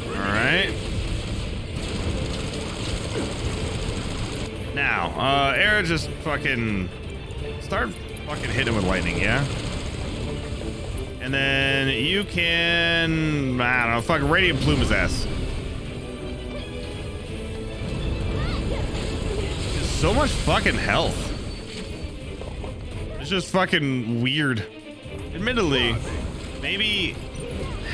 Alright. Now, Era just fucking start fucking hitting with lightning, yeah? And then you can, I don't know, fucking Radiant Plume his ass. So much fucking health. It's just fucking weird. Admittedly, maybe,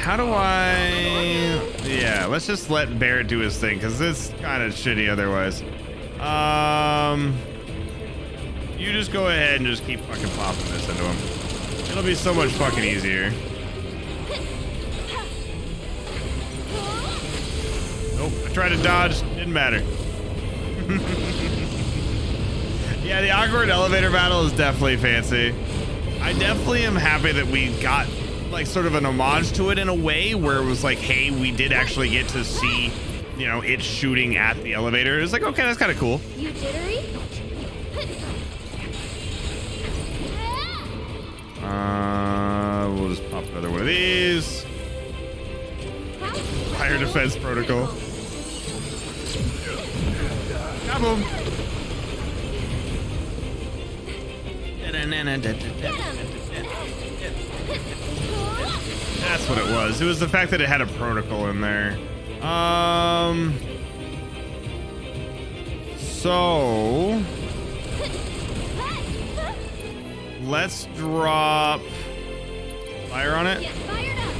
how do I, yeah, let's just let Barrett do his thing, because it's kind of shitty otherwise. You just go ahead and just keep fucking popping this into him. It'll be so much fucking easier. Nope, I tried to dodge, didn't matter. Yeah, the awkward elevator battle is definitely fancy. I definitely am happy that we got like sort of an homage to it in a way where it was like, hey, we did actually get to see, you know, it shooting at the elevator. It's like, okay, that's kind of cool. You jittery? We'll just pop another one of these. Fire defense protocol. Kaboom. That's what it was. It was the fact that it had a protocol in there. So let's drop fire on it. Get fired up.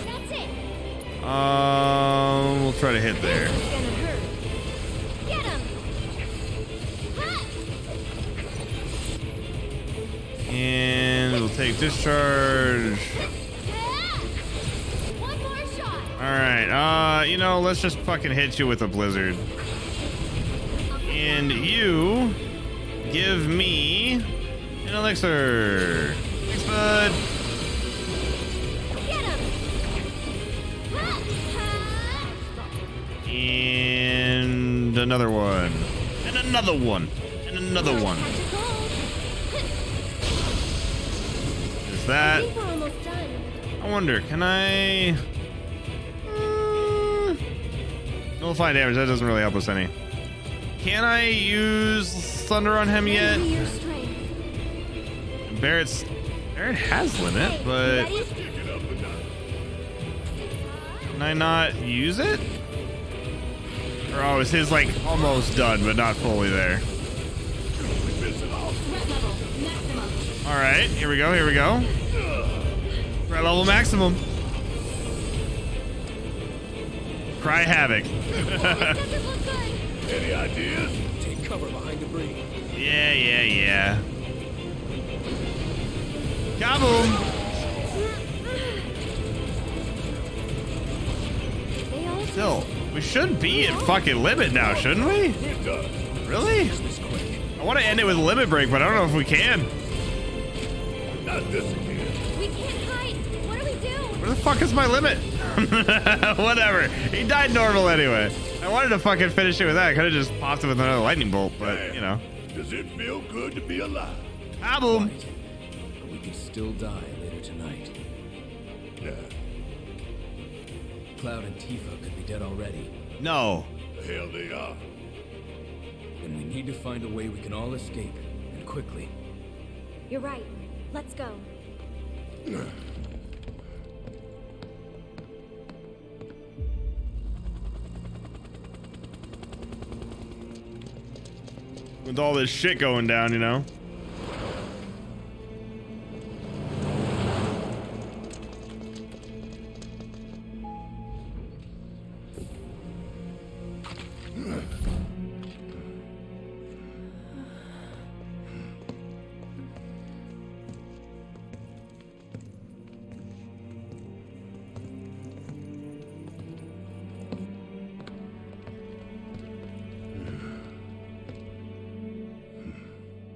That's it. We'll try to hit there. It's gonna hurt. Get him. And Take discharge. One more shot. Alright, you know, let's just fucking hit you with a blizzard. And you give me an elixir. Thanks, bud. Get him. And another one. And another one. And another one. There's that. I think we're almost done. I wonder, can I... nullify damage, that doesn't really help us any. Can I use Thunder on him yet? Barrett has limit, but... Can I not use it? Or oh, is his like almost done, but not fully there? Alright, here we go, here we go. Threat level maximum. Cry havoc. Any ideas? Take cover behind debris. Yeah. Kaboom! Still, we should be at fucking limit now, shouldn't we? Really? I want to end it with a limit break, but I don't know if we can. Not this again. We can't hide. What do we do? Where the fuck is my limit? Whatever. He died normal anyway. I wanted to fucking finish it with that. I could have just popped it with another lightning bolt, but you know. Does it feel good to be alive? Kaboom! But we can still die later tonight. Yeah. Cloud and Tifa could be dead already. No. The hell they are. And we need to find a way we can all escape, and quickly. You're right. Let's go. With all this shit going down, you know.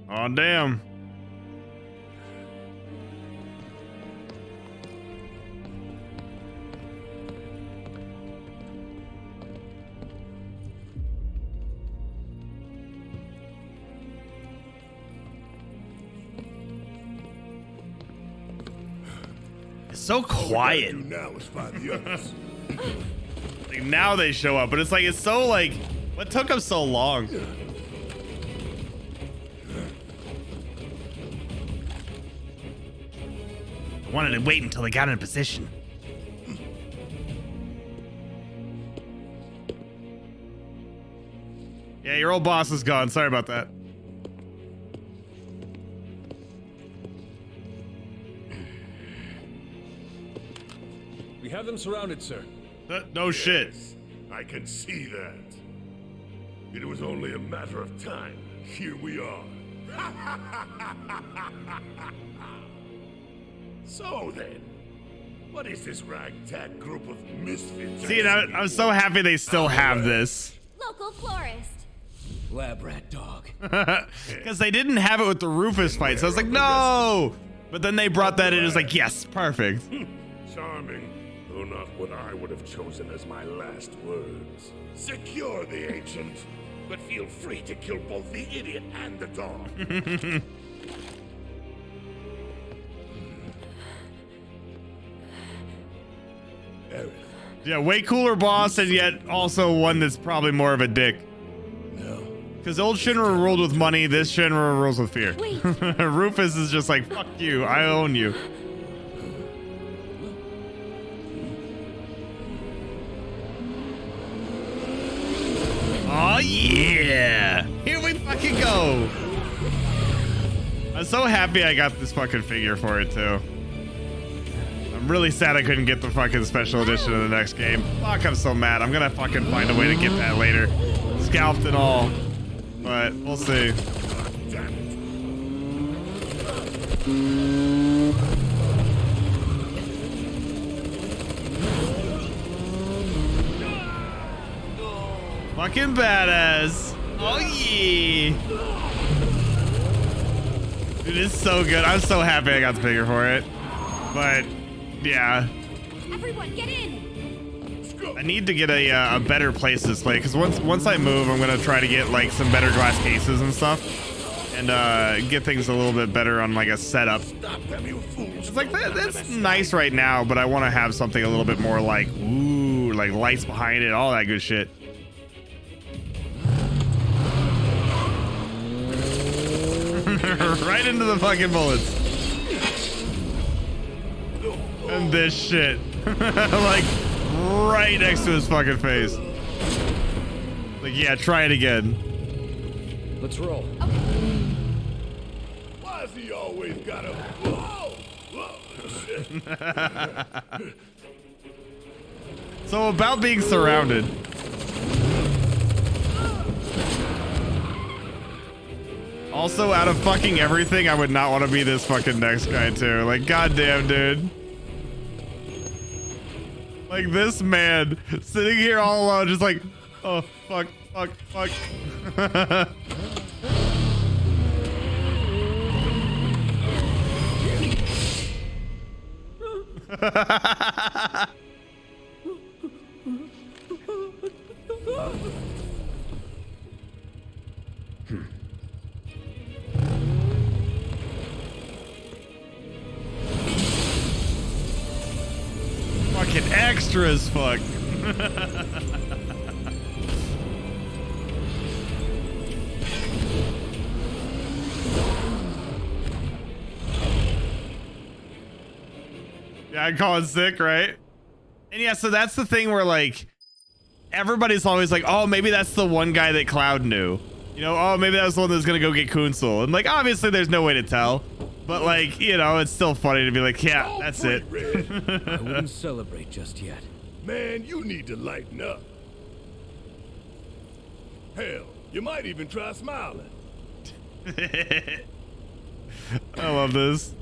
Oh, damn. It's so quiet. Now is find the others. Like now they show up, but it's like it's so like what took them so long? I wanted to wait until they got in position. Yeah, your old boss is gone. Sorry about that. We have them surrounded, sir. No shit. I can see that. It was only a matter of time. Here we are. So then, what is this ragtag group of misfits? See, I'm so happy they still have this. Local florist. Lab rat dog. Because they didn't have it with the Rufus fight, so I was like, no! But then they brought that in, it was like, yes, perfect. Charming, though not what I would have chosen as my last words. Secure the ancient, but feel free to kill both the idiot and the dog. Yeah, way cooler boss, and yet also one that's probably more of a dick. No. Because old Shinra ruled with money, this Shinra rules with fear. Rufus is just like, fuck you, I own you. Oh yeah! Here we fucking go! I'm so happy I got this fucking figure for it too. I'm really sad I couldn't get the fucking special edition of the next game. Fuck, I'm so mad. I'm gonna fucking find a way to get that later. Scalped and all. But we'll see. Fucking badass. Oh yeah. Dude, it's so good. I'm so happy I got the figure for it. But yeah. Everyone, get in! I need to get a better place to display, because once I move, I'm gonna try to get like some better glass cases and stuff, and get things a little bit better on like a setup. It's like that's nice right now, but I want to have something a little bit more like ooh, like lights behind it, all that good shit. Right into the fucking bullets. And this shit. Like right next to his fucking face. Like, yeah, try it again. Let's roll. Why has he always got a... Whoa! Whoa! Shit. So about being surrounded. Also, out of fucking everything, I would not want to be this fucking next guy too. Like, goddamn, dude. Like this man sitting here all alone, just like, oh fuck, fuck, fuck. Fucking extra as fuck. Yeah, I call it sick, right? And yeah, so that's the thing where like everybody's always like, oh, maybe that's the one guy that Cloud knew. You know, oh, maybe that was the one that was gonna go get Kunsel. And like, obviously there's no way to tell. But like, you know, it's still funny to be like, yeah, that's it. I wouldn't celebrate just yet. Man, you need to lighten up. Hell, you might even try smiling. I love this.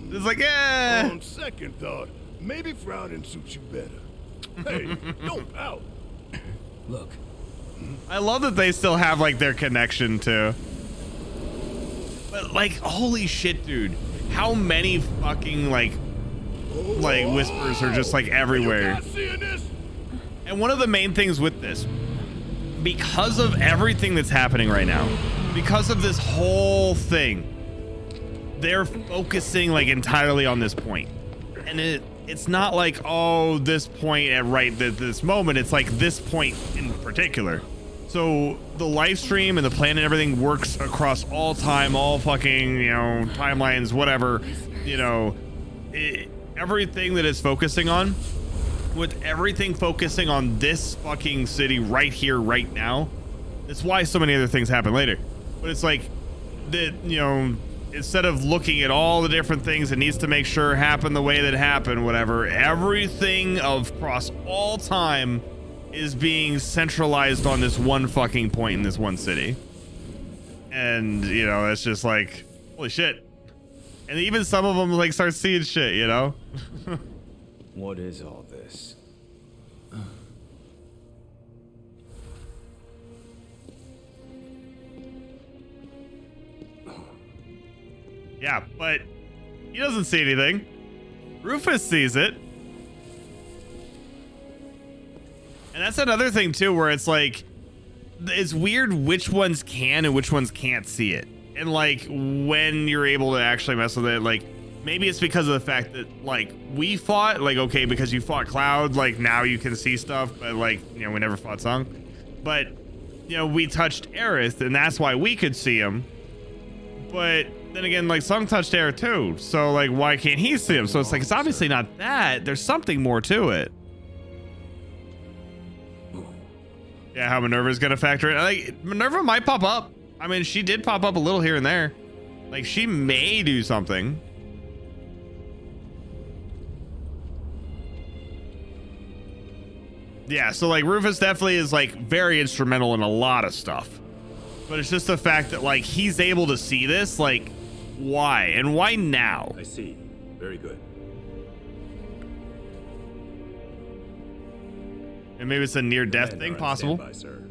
It's like, yeah. On second thought, maybe frowning suits you better. Hey, don't pout. Look. I love that they still have like their connection too. But like, holy shit, dude. How many fucking like whispers are just like everywhere. And one of the main things with this, because of everything that's happening right now, because of this whole thing, they're focusing like entirely on this point. And it's not like, oh, this point at right this moment. It's like this point in particular. So the live stream and the plan and everything works across all time, all fucking, you know, timelines, whatever, you know, everything that it's focusing on, with everything focusing on this fucking city right here, right now. That's why so many other things happen later. But it's like that, you know, instead of looking at all the different things it needs to make sure happen the way that happened, whatever, everything across all time is being centralized on this one fucking point in this one city. And, you know, it's just like, holy shit. And even some of them like start seeing shit, you know? What is all this? Yeah, but he doesn't see anything. Rufus sees it. And that's another thing too, where it's like, it's weird which ones can and which ones can't see it. And like when you're able to actually mess with it, like maybe it's because of the fact that like we fought, like, okay, because you fought Cloud, like now you can see stuff, but like, you know, we never fought Sung. But, you know, we touched Aerith and that's why we could see him. But then again, like Sung touched Aerith too. So like, why can't he see him? So it's like, it's obviously not that. There's something more to it. Yeah, how Minerva's gonna factor in. Like, Minerva might pop up. I mean, she did pop up a little here and there. Like, she may do something. Yeah, so like Rufus definitely is like very instrumental in a lot of stuff. But it's just the fact that like he's able to see this, like, why? And why now? I see. Very good. And maybe it's a near-death thing, possible. Standby, sir.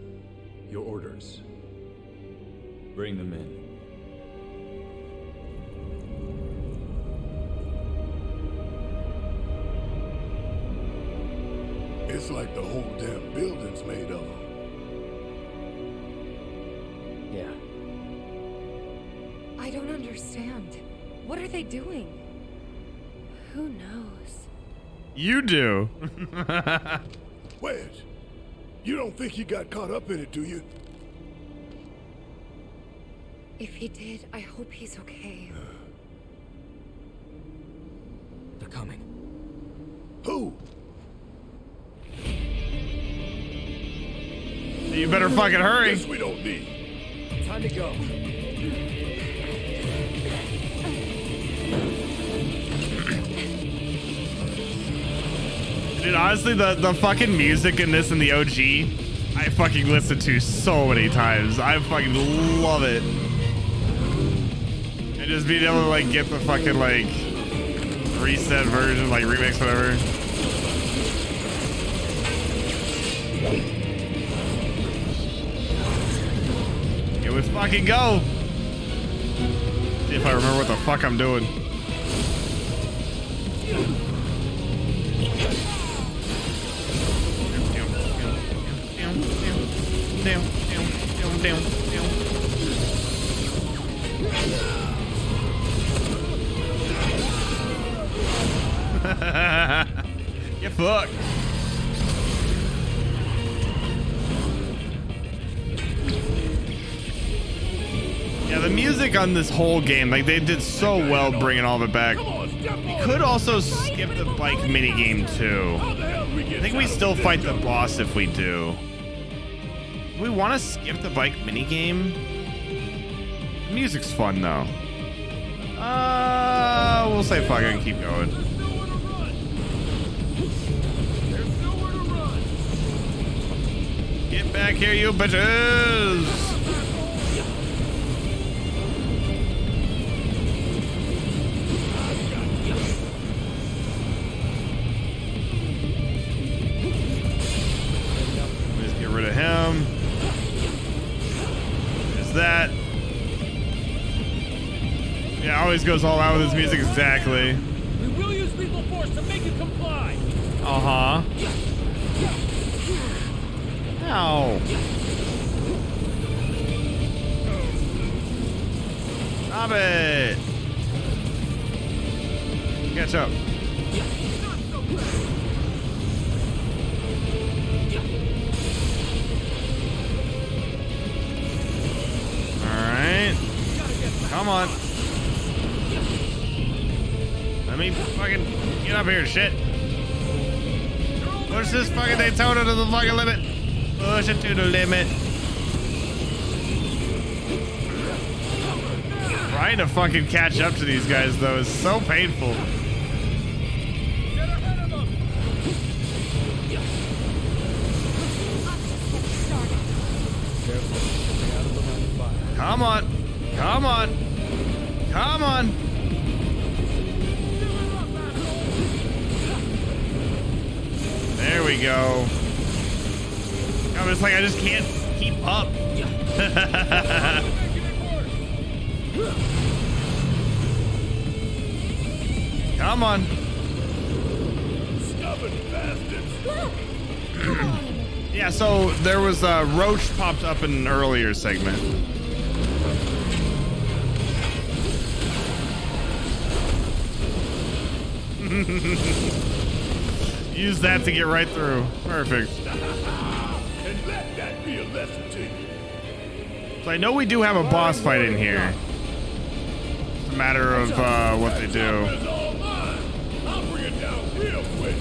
Your orders. Bring them in. It's like the whole damn building's made of them. Yeah. I don't understand. What are they doing? Who knows? You do. Wedge, you don't think he got caught up in it, do you? If he did, I hope he's okay. They're coming. Who? You better fucking hurry. This we don't need. Time to go. Dude, honestly, the fucking music in this and the OG, I fucking listen to so many times. I fucking love it. And just being able to like get the fucking like reset version, like remix, whatever. Here we fucking go. See if I remember what the fuck I'm doing. Get fucked. Yeah, the music on this whole game, like they did so well bringing all of it back. We could also skip the bike minigame too. I think we still fight the boss if we do. We want to skip the bike minigame. Music's fun though. We'll say fuck it and keep going. Get back here, you bitches! Let's get rid of him. There's that. Yeah, always goes all out with his music, exactly. We will use lethal force to make you comply. Uh-huh. Ow. Stop it. Catch up. Alright. Come on. Let me fucking get up here, shit. Push this fucking Daytona to the fucking limit. Push it to the limit. Trying to fucking catch up to these guys, though, is so painful. Come on. Come on. Come on. There we go. I'm just like, I just can't keep up. Come on. Stubborn bastards. Yeah, so there was a roach popped up in an earlier segment. Use that to get right through. Perfect. And let that be a lesson to you. So I know we do have a boss fight in here. It's a matter of what they do. I'll bring it down real quick.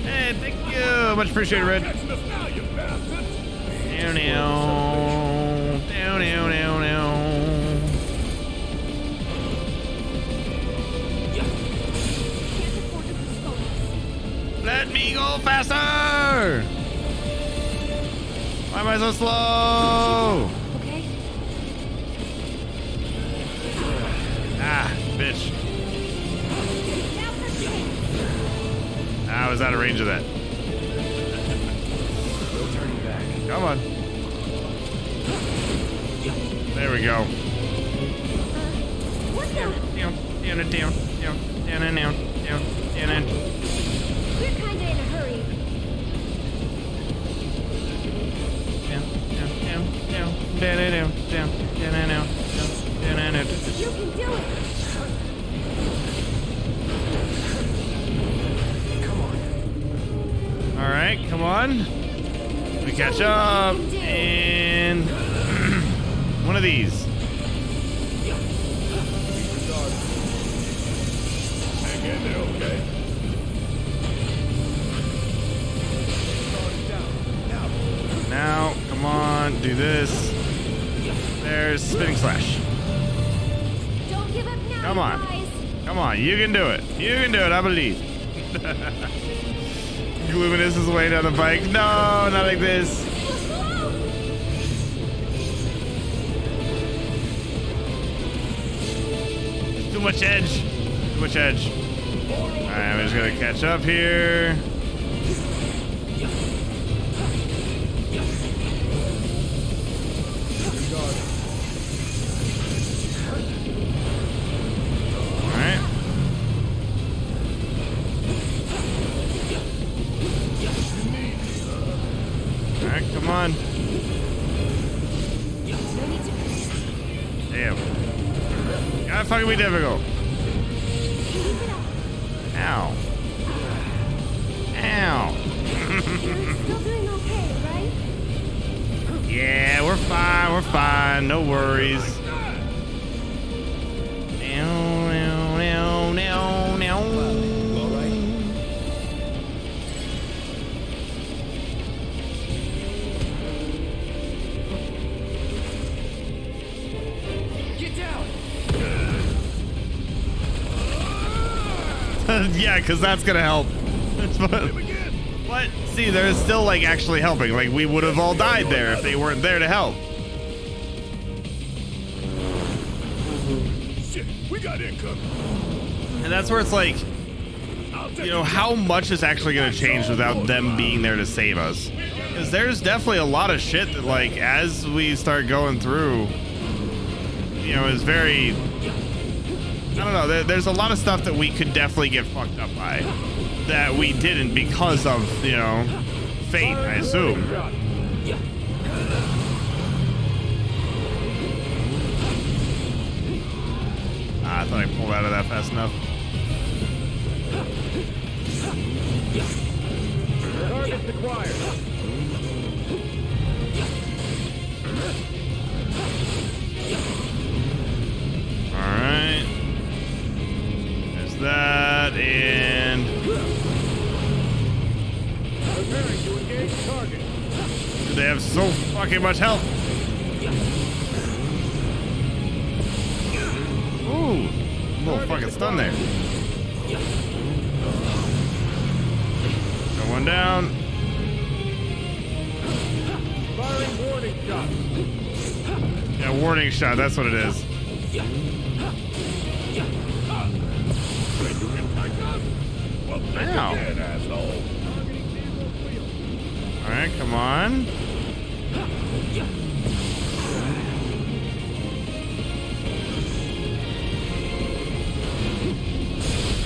Hey, thank you. Much appreciated, Red. Down, down, down, down, down. Let me go faster! Why am I so slow? Okay. Ah, bitch. I was out of range of that. Come on. There we go. What the? Down. We're kinda in a hurry. You can do it. All right, come on. We catch up and one of these. Hang in there, okay? Now, come on, do this. There's spinning slash. Don't give up now, Come on. guys. Come on, you can do it. You can do it, I believe. Luminous is way down the bike. No, not like this. Too much edge. Too much edge. Alright, I'm just gonna catch up here. Alright. Alright, come on. Damn. Gotta fucking be difficult. Ow. Ow. Still doing okay, right? Yeah, we're fine. We're fine. No worries. Get down! Yeah, because that's gonna help. But see, they're still like actually helping. Like we would have all died there if they weren't there to help. Shit, we got incoming. And that's where it's like, you know, how much is actually going to change without them being there to save us? Because there's definitely a lot of shit that, like, as we start going through, you know, is very, I don't know, there's a lot of stuff that we could definitely get fucked up by that we didn't because of, you know, fate, I assume. I thought I pulled out of that fast enough. Target acquired. Alright. There's that, and... Preparing to engage target. They have so fucking much health. Ooh. Little fucking stun there. Got one down. Firing warning shot. Yeah, warning shot, that's what it is. Ow. Alright, come on.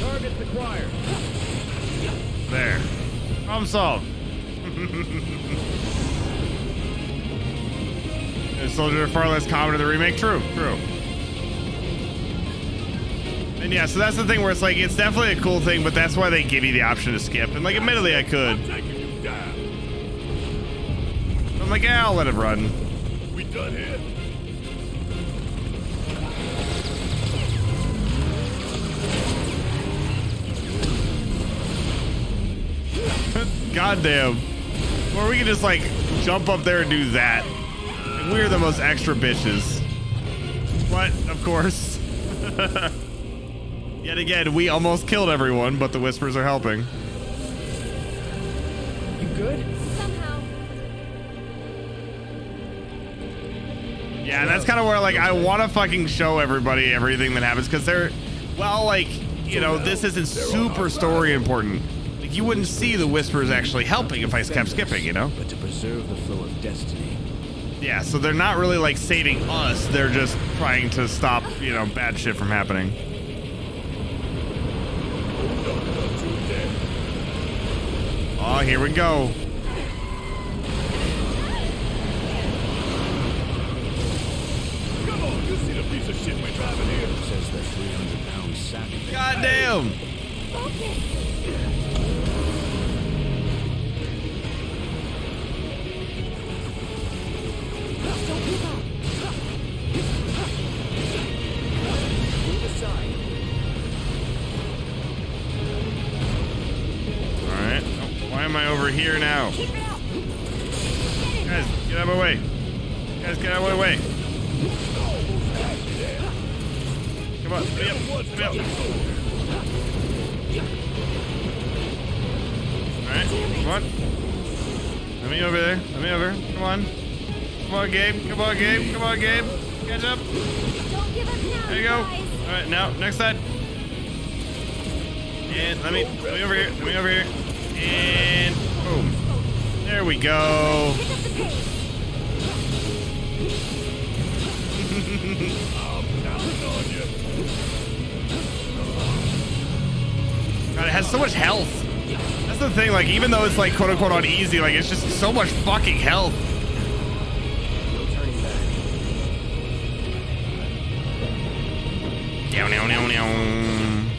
Targets acquired. There. Problem solved. Soldiers are far less common in the remake. True, true. And yeah, so that's the thing where it's like, it's definitely a cool thing, but that's why they give you the option to skip. And like, admittedly, I could. I'm like, yeah, I'll let it run. We done here? Goddamn. Or we can just like jump up there and do that. And we're the most extra bitches. But, of course. Yet again, we almost killed everyone, but the whispers are helping. You good? Somehow. Yeah, and that's kind of where, like, I want to fucking show everybody everything that happens, because they're, well, like, you know, this isn't super story important. Like, you wouldn't see the Whispers actually helping if I kept skipping, you know? But to preserve the flow of destiny. Yeah, so they're not really, like, saving us. They're just trying to stop, you know, bad shit from happening. Oh, here we go. You see the piece of shit we're driving here? Says the 300-pound sack. Goddamn! Alright. Oh, why am I over here now? Guys, get out of my way. Guys, get out of my way. Come on, let me up, let me up. Alright, come on. Let me over there, let me over. Come on. Come on, Gabe, come on, Gabe, come on, Gabe. Catch up. There you go. Alright, now, next side. And let me over here, let me over here. And boom. There we go. God, it has so much health. That's the thing, like, even though it's like quote unquote on easy, like, it's just so much fucking health. Down, down, down, down.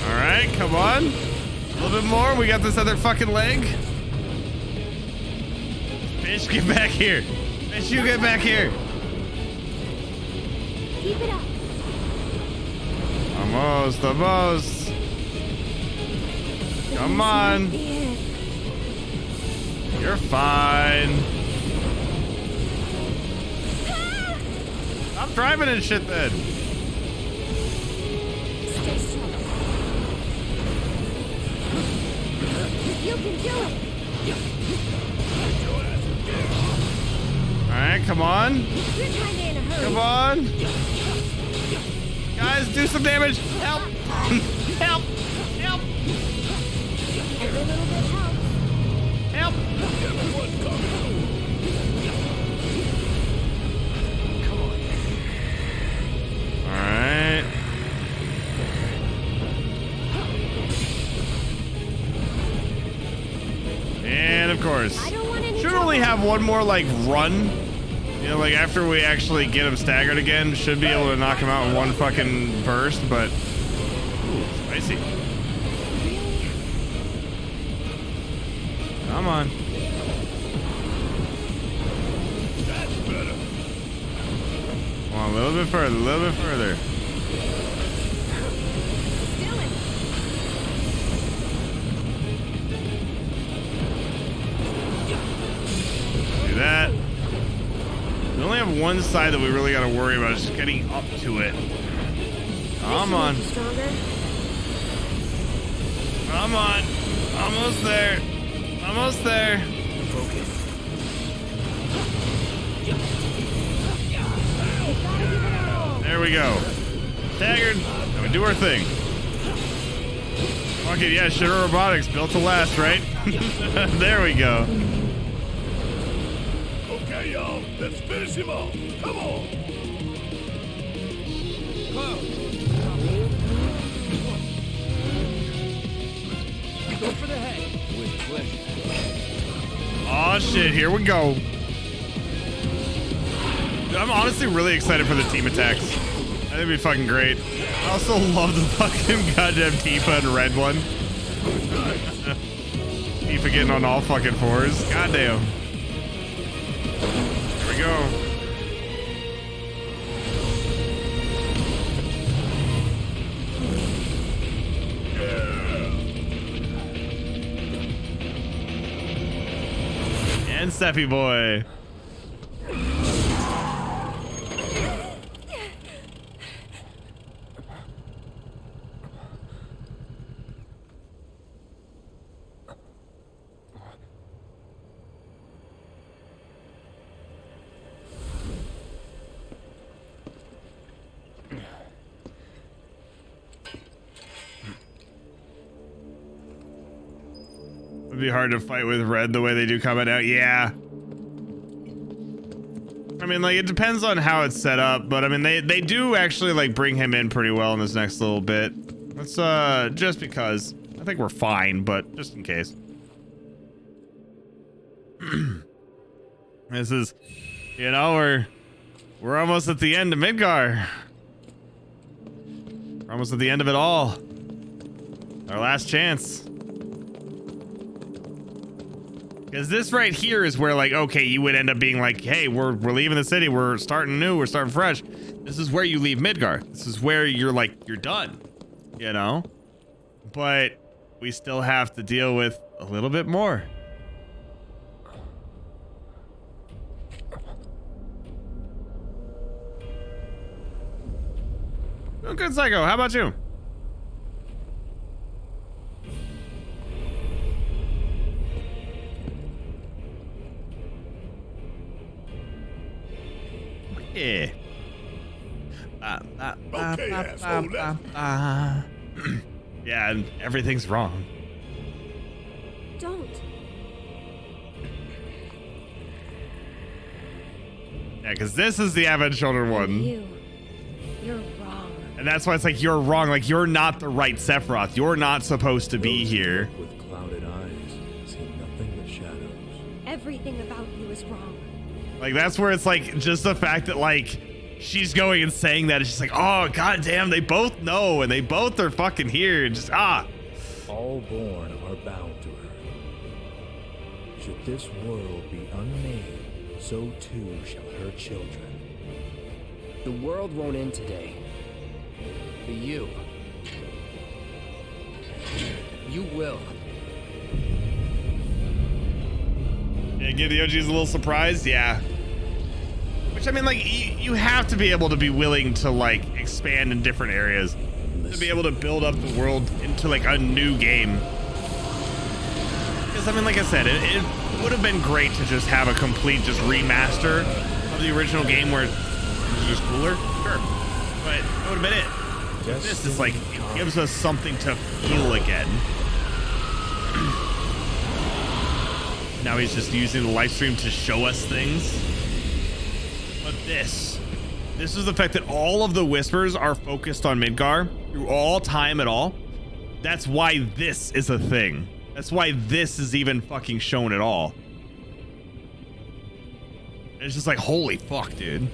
Alright, come on. A little bit more. We got this other fucking leg. Bitch, get back here. Bitch, you get back here. Keep it up. Almost, almost. Come on. You're fine. Stop driving and shit then. Stay strong. You can do it. Alright, come on. You're kinda in a hurry. Come on. Guys, do some damage. Help. Help. Help. Every little bit helps. Help. Come on. Alright. And of course, should only have one more like run. You know, like after we actually get him staggered again, should be able to knock him out in one fucking burst, but ooh, spicy. Come on. That's better. Come on, a little bit further, a little bit further. Do that. We only have one side that we really got to worry about, is just getting up to it. Come on. Come on. Almost there. Almost there. Focus. There we go. Staggered. Now we do our thing. Fuck it, yeah, Shitter Robotics, built to last, right? There we go. Okay, y'all, let's finish him off. Come on. Go for the head. With pleasure. Oh shit, here we go. I'm honestly really excited for the team attacks. I think it'd be fucking great. I also love the fucking goddamn Tifa and red one. Tifa getting on all fucking fours. Goddamn. Here we go. And Steffi boy. It'd be hard to fight with Red the way they do combat out. Yeah. I mean, like, it depends on how it's set up, but I mean, they do actually like bring him in pretty well in this next little bit. Let's just because I think we're fine, but just in case. This is, you know, we're almost at the end of Midgar. We're almost at the end of it all. Our last chance. Because this right here is where, like, okay, you would end up being like, hey, we're leaving the city, we're starting new, we're starting fresh. This is where you leave Midgar. This is where you're like, you're done, you know? But we still have to deal with a little bit more. Oh, good, Psycho. How about you? Yeah. Yeah, and everything's wrong. Don't. Yeah, because this is the Advent Children one. You're wrong. And that's why it's like, you're wrong. Like, you're not the right Sephiroth. You're not supposed to be here. With clouded eyes, see nothing but shadows. Everything about you is wrong. Like, that's where it's like, just the fact that, like, she's going and saying that, it's just like, oh, goddamn, they both know, and they both are fucking here, and just, All born are bound to her. Should this world be unmade, so too shall her children. The world won't end today. But you will. Yeah, give the OGs a little surprise, yeah. Which, I mean, like, you have to be able to be willing to, like, expand in different areas. To be able to build up the world into, like, a new game. Because, I mean, like I said, it would have been great to just have a complete just remaster of the original game where it's just cooler. Sure. But it would have been it. This is like, it gives us something to feel again. Now he's just using the live stream to show us things. But this is the fact that all of the whispers are focused on Midgar through all time at all. That's why this is a thing. That's why this is even fucking shown at all. It's just like, holy fuck, dude.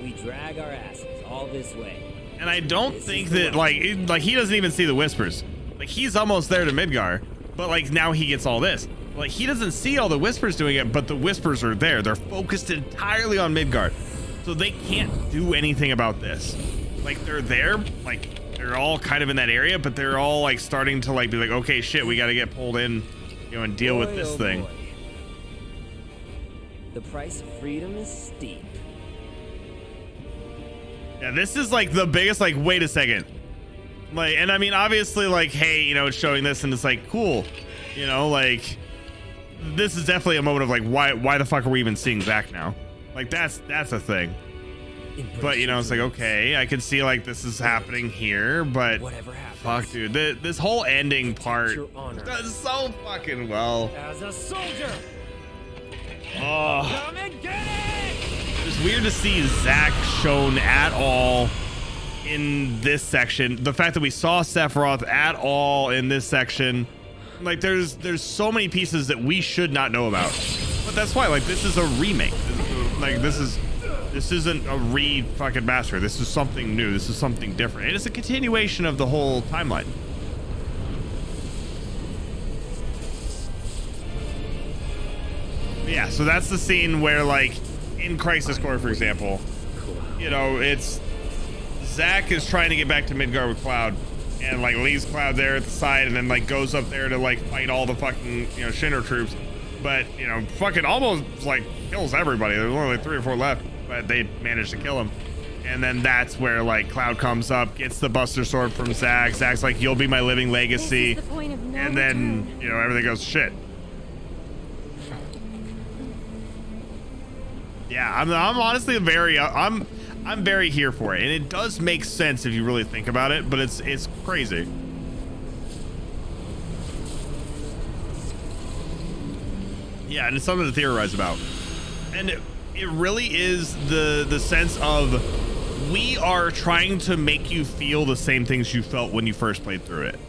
We drag our asses all this way. And I don't think that, like he doesn't even see the whispers. Like, he's almost there to Midgar, but like now he gets all this. Like, he doesn't see all the whispers doing it, but the whispers are there. They're focused entirely on Midgar, so they can't do anything about this. Like, they're there, like they're all kind of in that area, but they're all like starting to like be like, okay, shit, we got to get pulled in, you know, and deal with this thing. Boy. The price of freedom is steep. Yeah, this is like the biggest, like, wait a second. Like, and I mean, obviously, like, hey, you know, it's showing this and it's like, cool. You know, like, this is definitely a moment of like, why the fuck are we even seeing Zack now? Like, that's a thing. But, you know, it's like, okay, I can see like this is happening here, but fuck, dude, this whole ending part does so fucking well. As a soldier. Oh. Come and get it! It's weird to see Zack shown at all in this section. The fact that we saw Sephiroth at all in this section, like, there's so many pieces that we should not know about. But that's why, like, this is a remake. This isn't a fucking master. This is something new. This is something different. And it's a continuation of the whole timeline. Yeah, so that's the scene where, like, in Crisis Core, for example, you know, it's Zack is trying to get back to Midgar with Cloud, and like leaves Cloud there at the side, and then like goes up there to like fight all the fucking, you know, Shinra troops, but you know, fucking almost like kills everybody. There's only like 3 or 4 left, but they managed to kill him. And then that's where like Cloud comes up, gets the Buster Sword from Zack. Zack's like, "You'll be my living legacy," and then, you know, everything goes to shit. Yeah, I'm honestly I'm very here for it, and it does make sense if you really think about it, but it's crazy. Yeah, and it's something to theorize about. And it really is the sense of we are trying to make you feel the same things you felt when you first played through it.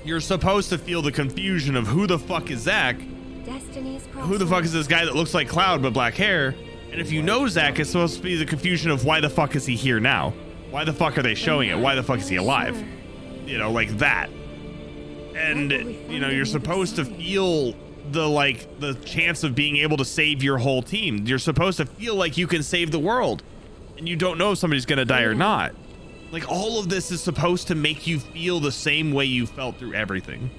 You're supposed to feel the confusion of who the fuck is Zack? Destiny's Who the fuck is this guy that looks like Cloud but black hair? And if you know Zack, it's supposed to be the confusion of why the fuck is he here now? Why the fuck are they showing it? Why the fuck is he alive? You know, like that. And, you know, you're supposed to feel the chance of being able to save your whole team. You're supposed to feel like you can save the world. And you don't know if somebody's gonna die or not. Like, all of this is supposed to make you feel the same way you felt through everything.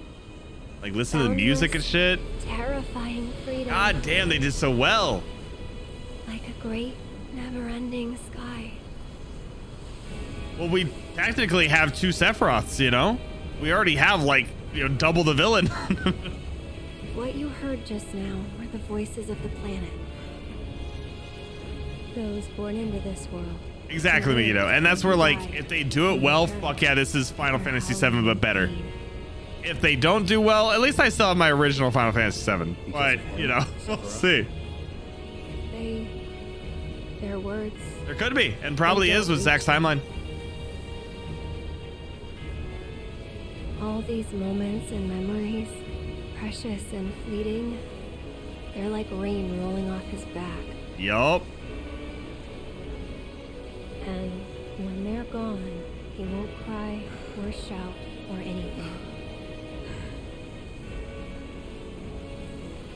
Like, listen to the music and shit. Terrifying freedom. God damn, they did so well. Like a great, never-ending sky. Well, we technically have 2 Sephiroths, you know? We already have, like, you know, double the villain. What you heard just now were the voices of the planet. Those born into this world. Exactly, you know, and that's where, like, if they do it well, fuck yeah, this is Final Fantasy VII, but better. If they don't do well, at least I still have my original Final Fantasy VII. But, you know, we'll see. Their words. There could be, and probably is with Zack's timeline. All these moments and memories, precious and fleeting, they're like rain rolling off his back. Yup. And when they're gone, he won't cry or shout or anything.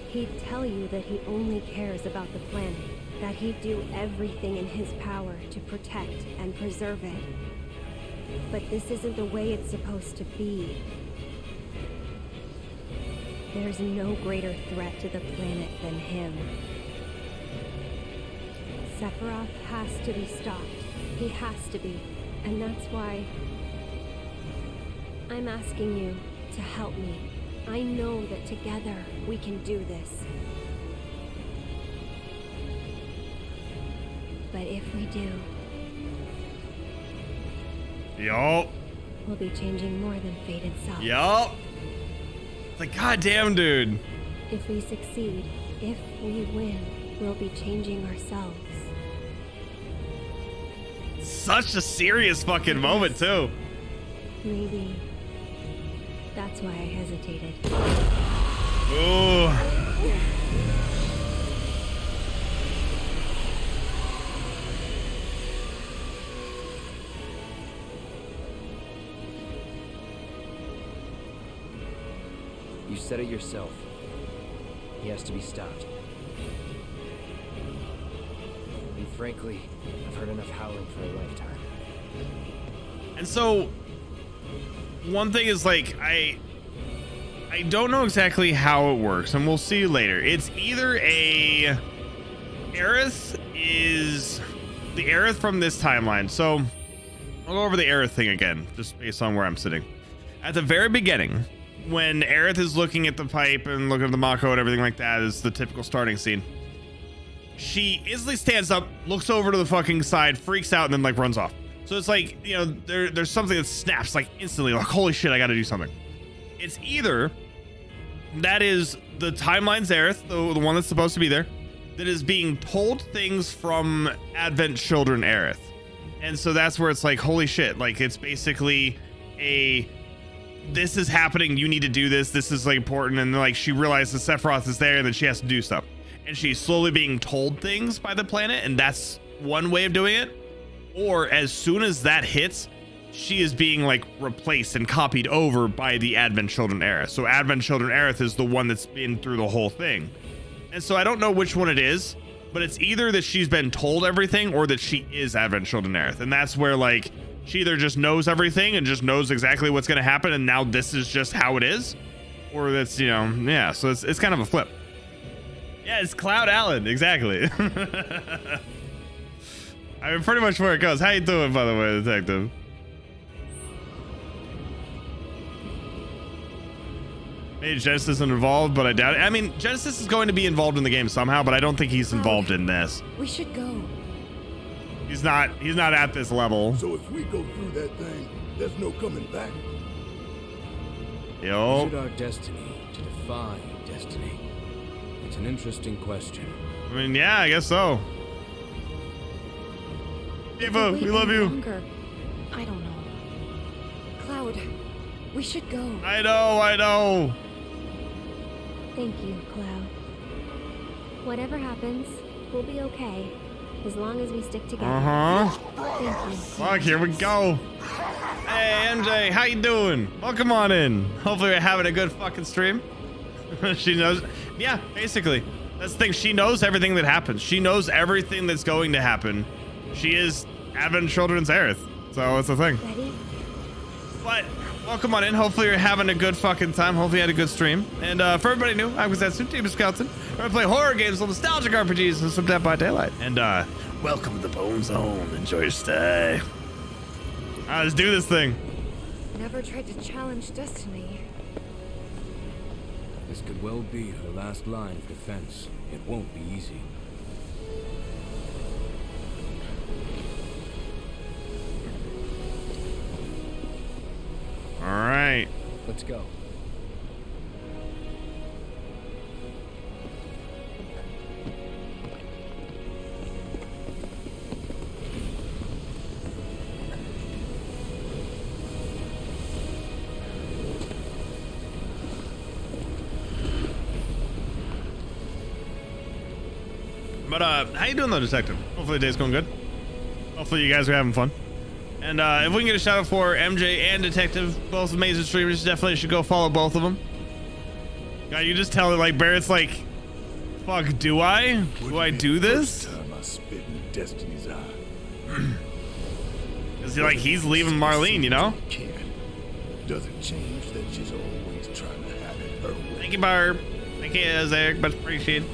He'd tell you that he only cares about the planet, that he'd do everything in his power to protect and preserve it. But this isn't the way it's supposed to be. There's no greater threat to the planet than him. Sephiroth has to be stopped. He has to be. And that's why I'm asking you to help me. I know that together we can do this. But if we do, Yup. we'll be changing more than fate itself. Yup. It's like, goddamn, dude. If we succeed, if we win, we'll be changing ourselves. Such a serious fucking moment, too. Maybe that's why I hesitated. Ooh. You said it yourself. He has to be stopped. And frankly, I've heard enough howling for a lifetime. And so, one thing is, like, I don't know exactly how it works, and we'll see later. It's either a Aerith is the Aerith from this timeline. So I'll go over the Aerith thing again, just based on where I'm sitting. At the very beginning, when Aerith is looking at the pipe and looking at the Mako and everything like that, is the typical starting scene. She instantly stands up, looks over to the fucking side, freaks out, and then like runs off. So it's like, you know, there's something that snaps like instantly, like, holy shit, I gotta do something. It's either that is the timeline's Aerith, the one that's supposed to be there, that is being told things from Advent Children Aerith. And so that's where it's like, holy shit, like it's basically a, this is happening, you need to do this, this is like important, and like she realizes Sephiroth is there and then she has to do stuff. And she's slowly being told things by the planet, and that's one way of doing it. Or as soon as that hits, she is being like replaced and copied over by the Advent Children Aerith. So Advent Children Aerith is the one that's been through the whole thing. And so I don't know which one it is, but it's either that she's been told everything or that she is Advent Children Aerith. And that's where like she either just knows everything and just knows exactly what's going to happen, and now this is just how it is, or that's, you know, yeah, so it's kind of a flip. Yeah, it's Cloud Allen, exactly. I mean, pretty much where it goes. How you doing, by the way, detective? Maybe Genesis isn't involved, but I doubt it. I mean, Genesis is going to be involved in the game somehow, but I don't think he's involved in this. We should go. He's not at this level. So if we go through that thing, there's no coming back. Yo. Is it our destiny to defy destiny? It's an interesting question. I mean, yeah, I guess so. Eva, we love you. Longer, I don't know. Cloud, we should go. I know. Thank you, Cloud. Whatever happens, we'll be okay. As long as we stick together. Thank you. Fuck, here we go. Hey, MJ, how you doing? Welcome on in. Hopefully you're having a good fucking stream. She knows. Yeah, basically. That's the thing. She knows everything that happens. She knows everything that's going to happen. She is Advent Children's Aerith. So it's a thing. Ready? But welcome on in. Hopefully you're having a good fucking time. Hopefully you had a good stream. And for everybody new, I'm Kusatsu, Team Scoutin. We're gonna play horror games, little nostalgic RPGs, and some Dead by Daylight. And welcome to the Bone Zone. Enjoy your stay. Let's do this thing. Never tried to challenge destiny. This could well be her last line of defense. It won't be easy. All right. Let's go. But how you doing though, Detective? Hopefully the day's going good. Hopefully you guys are having fun. And if we can get a shout out for MJ and Detective, both amazing streamers, definitely should go follow both of them. God, you just tell it like Barrett's like, fuck, do I? Do I do this? Time I spit in Destiny's eye. Cause like he's leaving Marlene, you know? Doesn't change that she's always trying to have it her way. Thank you, Barb. Thank you, Eric. Much appreciated.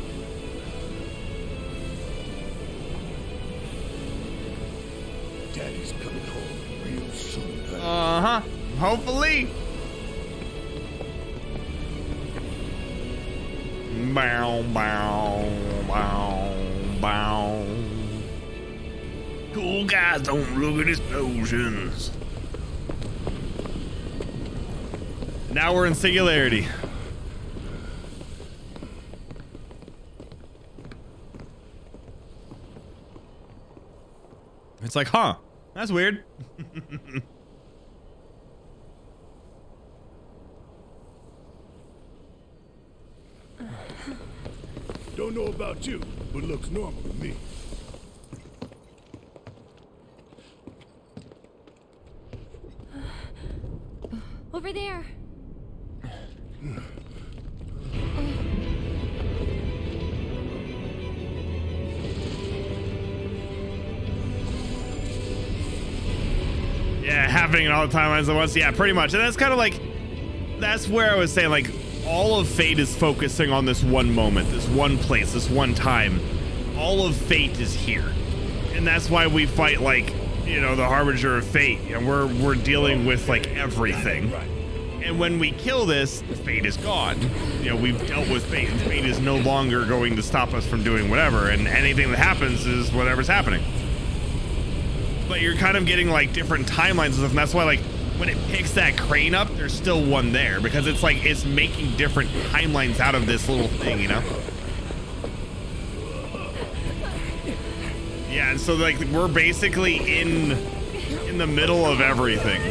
Daddy's coming home real soon. Uh-huh. Hopefully. Bow, bow, bow, bow. Cool guys don't look at explosions. Now we're in Singularity. It's like, huh? That's weird. Don't know about you, but looks normal to me. Over there. Yeah, happening in all the timelines at once. Yeah, pretty much. And that's kind of like, that's where I was saying, like, all of Fate is focusing on this one moment, this one place, this one time. All of Fate is here. And that's why we fight, like, you know, the Harbinger of Fate. And we're dealing with, like, everything. And when we kill this, Fate is gone. You know, we've dealt with Fate, and Fate is no longer going to stop us from doing whatever. And anything that happens is whatever's happening. But you're kind of getting like different timelines and stuff, and that's why like when it picks that crane up, there's still one there because it's like it's making different timelines out of this little thing, you know? Yeah, and so like we're basically in the middle of everything.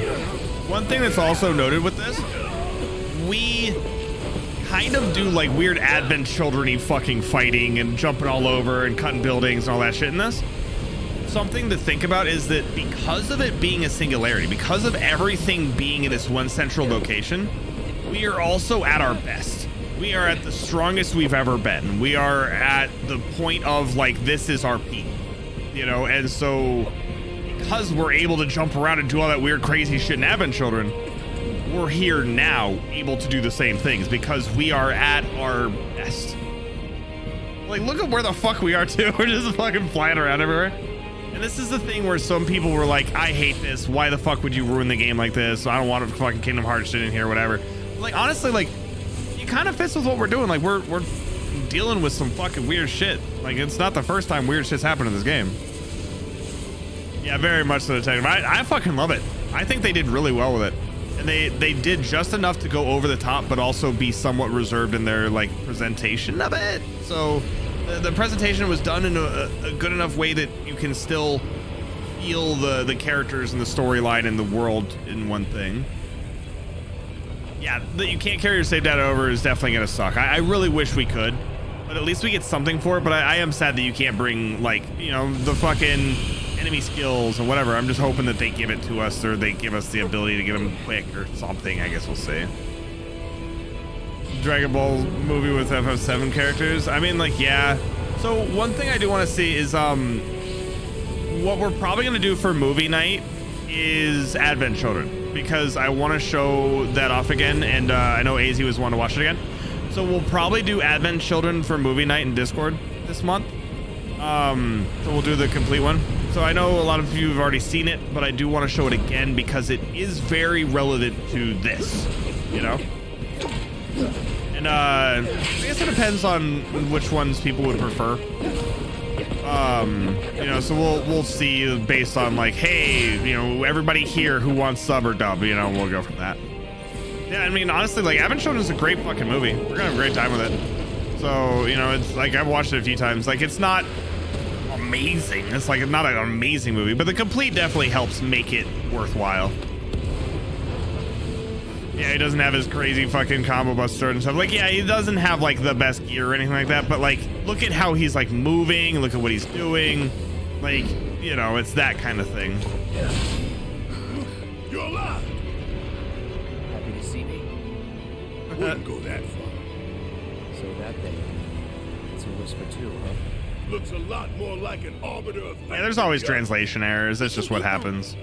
One thing that's also noted with this, we kind of do like weird Advent Children-y fucking fighting and jumping all over and cutting buildings and all that shit in this. Something to think about is that because of it being a singularity, because of everything being in this one central location, we are also at our best. We are at the strongest we've ever been. We are at the point of like, this is our peak, you know? And so because we're able to jump around and do all that weird, crazy shit in Advent Children, we're here now able to do the same things because we are at our best. Like, look at where the fuck we are too. We're just fucking flying around everywhere. And this is the thing where some people were like, I hate this. Why the fuck would you ruin the game like this? I don't want a fucking Kingdom Hearts shit in here, whatever. Like, honestly, like, it kind of fits with what we're doing. Like, we're dealing with some fucking weird shit. Like, it's not the first time weird shit's happened in this game. Yeah, very much so, Detective. I fucking love it. I think they did really well with it. and they did just enough to go over the top, but also be somewhat reserved in their like presentation of it. So the presentation was done in a good enough way that you can still feel the characters and the storyline and the world in one thing. Yeah, that you can't carry your save data over is definitely gonna suck. I really wish we could, but at least we get something for it. But I am sad that you can't bring, like, you know, the fucking enemy skills or whatever. I'm just hoping that they give it to us, or they give us the ability to get them quick or something. I guess we'll see. Dragon Ball movie with FF7 characters. I mean, like, yeah. So one thing I do want to see is what we're probably gonna do for movie night is Advent Children, because I want to show that off again, and I know AZ was wanting to watch it again. So we'll probably do Advent Children for movie night in Discord this month. So we'll do the complete one. So I know a lot of you have already seen it, but I do want to show it again because it is very relevant to this, you know? And I guess it depends on which ones people would prefer. You know, so we'll see based on like, hey, you know, everybody here who wants sub or dub, you know, we'll go from that. Yeah, I mean, honestly, like, Advent Children is a great fucking movie. We're gonna have a great time with it. So, you know, it's like, I've watched it a few times. Like, it's not amazing. It's like not an amazing movie, but the complete definitely helps make it worthwhile. Yeah, he doesn't have his crazy fucking combo buster and stuff. Like, yeah, he doesn't have like the best gear or anything like that, but like, look at how he's like moving, look at what he's doing. Like, you know, it's that kind of thing. You're alive. Happy to see me. Wouldn't go that far. So that thing, it's a whisper too, huh? Looks a lot more like an arbiter of fate. Yeah, there's always translation errors. That's just what happens.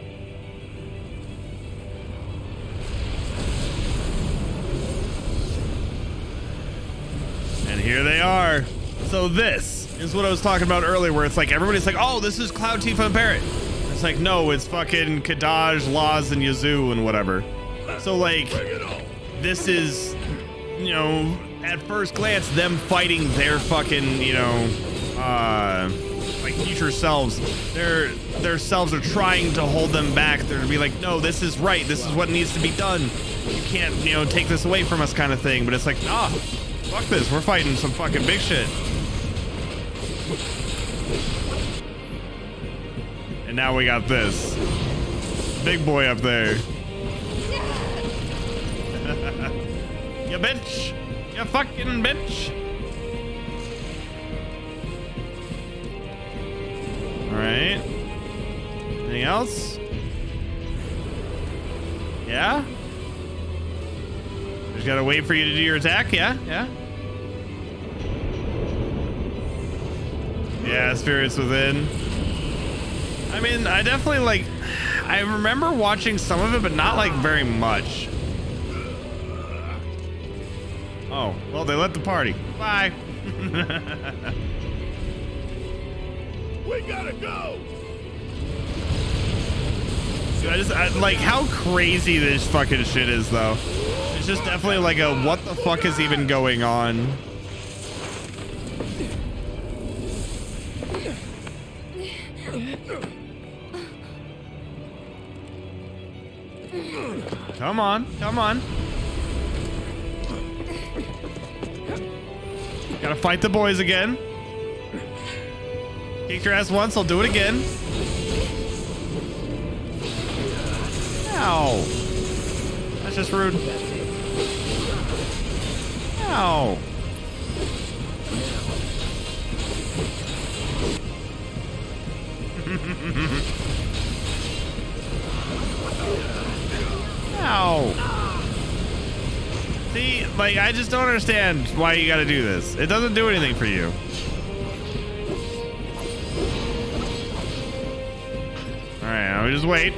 And here they are. So this is what I was talking about earlier, where it's like everybody's like, oh, this is Cloud, Tifa, and Barret. It's like, no, it's fucking Kadaj, Laz, and Yazoo and whatever. So like, this is, you know, at first glance, them fighting their fucking, you know, like future selves. Their selves are trying to hold them back. They're to be like, no, this is right. This is what needs to be done. You can't, you know, take this away from us, kind of thing. But it's like, nah, fuck this. We're fighting some fucking big shit. And now we got this big boy up there. You bitch. You fucking bitch. All right. Anything else? Yeah? Just gotta wait for you to do your attack, yeah? Yeah? Yeah, Spirits Within. I mean, I definitely like, I remember watching some of it, but not like very much. Oh, well, they let the party. Bye. We gotta go. So I like how crazy this fucking shit is, though. It's just definitely like a what the fuck is even going on. Come on, come on. Gotta fight the boys again. Kicked your ass once, I'll do it again. Ow. That's just rude. Ow. Ow. See, like, I just don't understand why you gotta do this. It doesn't do anything for you. Alright, now we just wait.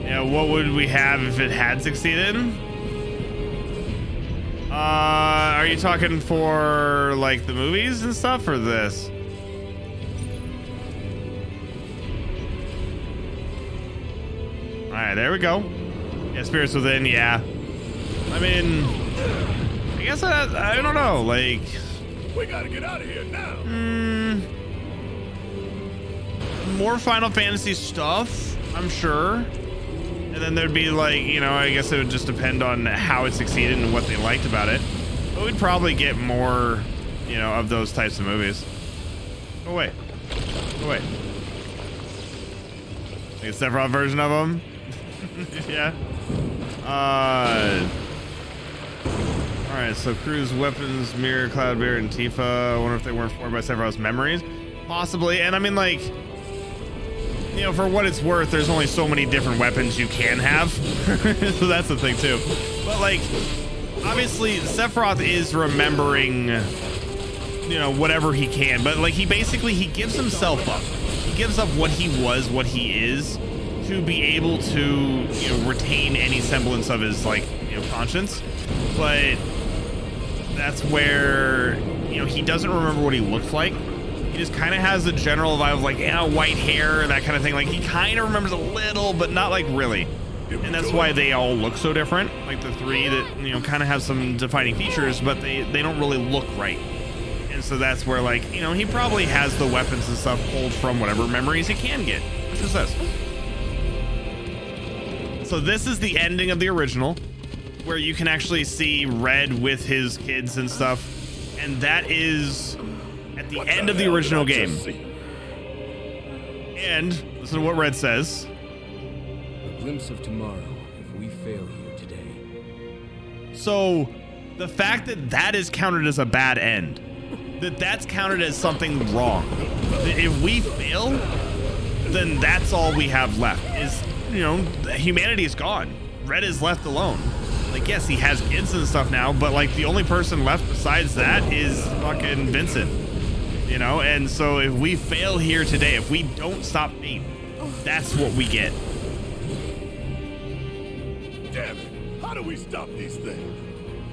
Yeah, what would we have if it had succeeded? Are you talking for, like, the movies and stuff, or this? Alright, there we go. Yeah, Spirits Within, yeah. I mean, I guess I don't know, like... We gotta get out of here now. More Final Fantasy stuff. I'm sure. And then there'd be like, you know, I guess it would just depend on how it succeeded and what they liked about it. But we'd probably get more, you know, of those types of movies. Go away. Go away. Like a Sephiroth version of them. Yeah. Alright, so Crew's weapons, Mirror, Cloudbeard, and Tifa. I wonder if they weren't formed by Sephiroth's memories. Possibly. And I mean, like, you know, for what it's worth, there's only so many different weapons you can have. So that's the thing, too. But, like, obviously, Sephiroth is remembering, you know, whatever he can. But, like, he gives himself up. He gives up what he was, what he is, to be able to, you know, retain any semblance of his, like, you know, conscience. But that's where, you know, he doesn't remember what he looks like. He just kind of has a general vibe of like, yeah, white hair, that kind of thing. Like, he kind of remembers a little, but not like really. And that's why they all look so different. Like the three that, you know, kind of have some defining features, but they don't really look right. And so that's where, like, you know, he probably has the weapons and stuff pulled from whatever memories he can get. Which is this. So this is the ending of the original, where you can actually see Red with his kids and stuff. And that is at the end of the original game. And listen to what Red says. A glimpse of tomorrow if we fail here today. So the fact that that is counted as a bad end, that's counted as something wrong. That if we fail, then that's all we have left is, you know, humanity is gone. Red is left alone. Like, yes, he has kids and stuff now, but like the only person left besides that is fucking Vincent, you know? And so if we fail here today, if we don't stop fate, that's what we get. Damn it. How do we stop these things?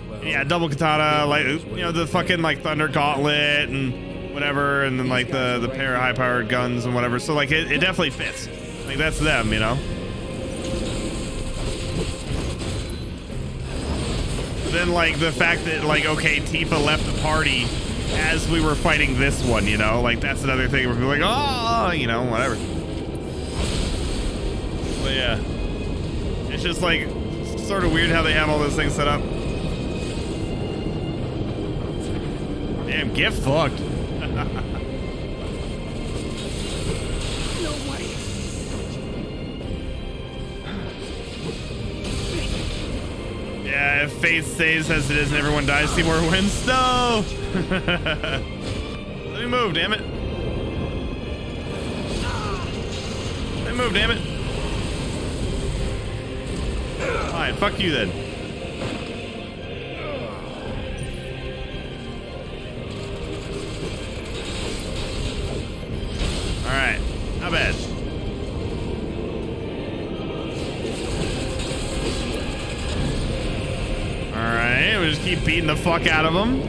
Well, yeah, double katana, like, you know, the fucking like thunder gauntlet and whatever, and then like the pair of high powered guns and whatever. So like it definitely fits. Like, that's them, you know? Then like the fact that like, okay, Tifa left the party as we were fighting this one, you know, like that's another thing where we're like, oh, you know, whatever. But yeah, it's just like sort of weird how they have all those things set up. Damn, get fucked. Yeah, if fate stays as it is and everyone dies, Seymour wins. No! Let me move, damn it. Let me move, damn it. Alright, fuck you then. Alright, not bad. Alright, we just keep beating the fuck out of him.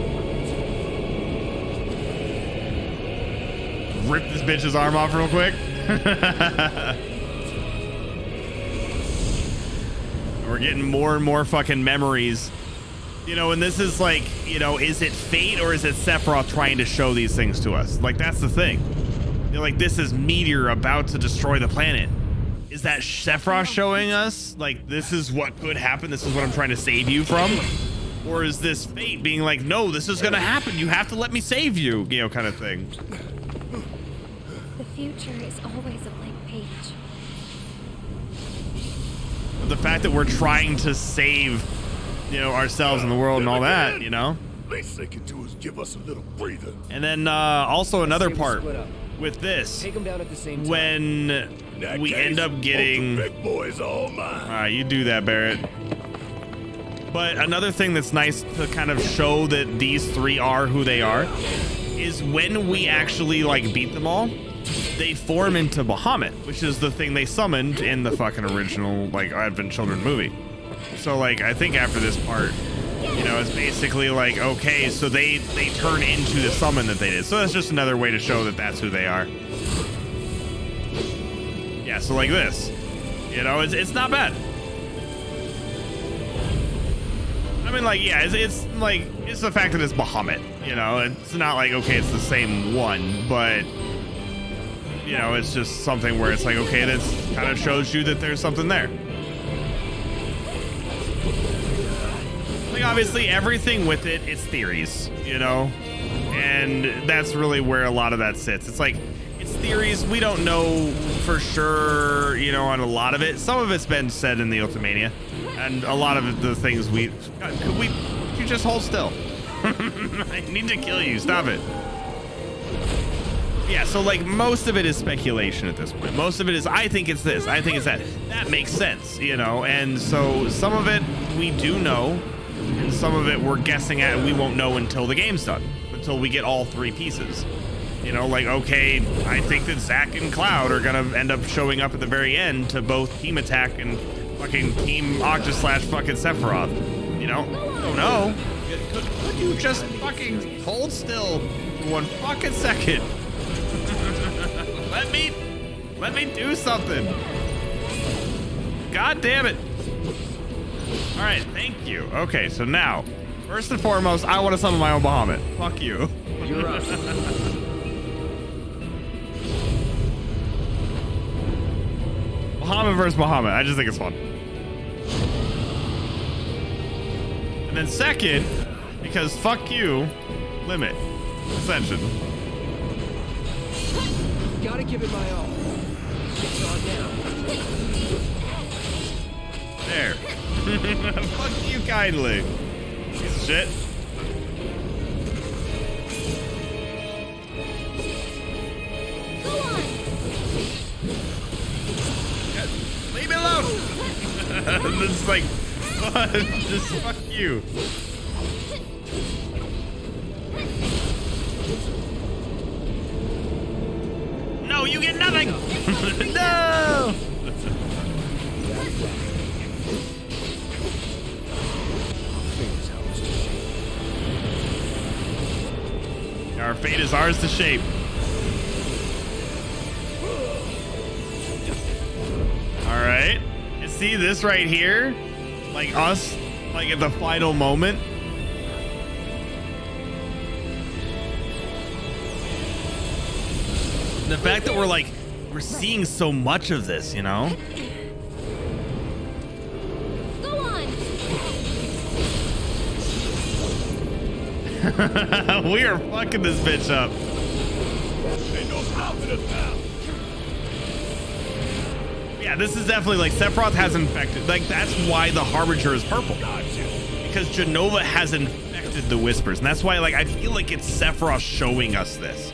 Rip this bitch's arm off real quick. We're getting more and more fucking memories. You know, and this is like, you know, is it fate or is it Sephiroth trying to show these things to us? Like, that's the thing. You're like, this is meteor about to destroy the planet. Is that Sephiroth showing us, like, this is what could happen, this is what I'm trying to save you from? Or is this fate being like, no, this is gonna happen, you have to let me save you, you know, kind of thing. The future is always a blank page. The fact that we're trying to save, you know, ourselves and the world and all that, you know? Least they can do is give us a little breather. And then also another part with this, take them down at the same time. when we end up getting, big boys all mine. All right, you do that, Barrett. But another thing that's nice to kind of show that these three are who they are is when we actually like beat them all, they form into Bahamut, which is the thing they summoned in the fucking original like Advent Children movie. So like, I think after this part, you know, it's basically like, okay, so they turn into the summon that they did. So that's just another way to show that that's who they are. Yeah, so like this, you know, it's not bad. I mean, like, yeah, it's like, it's the fact that it's Bahamut, you know, it's not like, okay, it's the same one, but, you know, it's just something where it's like, okay, that's kind of shows you that there's something there. Like, obviously, everything with it, it's theories, you know? And that's really where a lot of that sits. It's like, it's theories. We don't know for sure, you know, on a lot of it. Some of it's been said in the Ultimania. And a lot of the things could you just hold still? I need to kill you. Stop it. Yeah, so like most of it is speculation at this point. Most of it is, I think it's this, I think it's that. That makes sense, you know? And so some of it we do know, and some of it we're guessing at, and we won't know until the game's done, until we get all three pieces. You know, like, okay, I think that Zack and Cloud are gonna end up showing up at the very end to both Team Attack and fucking Team Octa / fucking Sephiroth. You know? Oh no. Could you just fucking hold still for 1 fucking second? Let me do something. God damn it. All right, thank you. Okay, so now, first and foremost, I want to summon my own Bahamut. Fuck you. You're up. Bahamut versus Bahamut. I just think it's fun. And then second, because fuck you, limit. Ascension. Gotta give it my all. It's on now. There. Fuck you kindly. Piece of shit. Go on. Leave me alone. It's like, just fuck you. No, you get nothing. No. Our fate is ours to shape. All right. And see this right here? Like us, like at the final moment. The fact that we're seeing so much of this, you know? Go on. We are fucking this bitch up. Ain't no stopping us now. Yeah, this is definitely like Sephiroth has infected. Like that's why the Harbinger is purple. Because Jenova has infected the Whispers, and that's why like I feel like it's Sephiroth showing us this.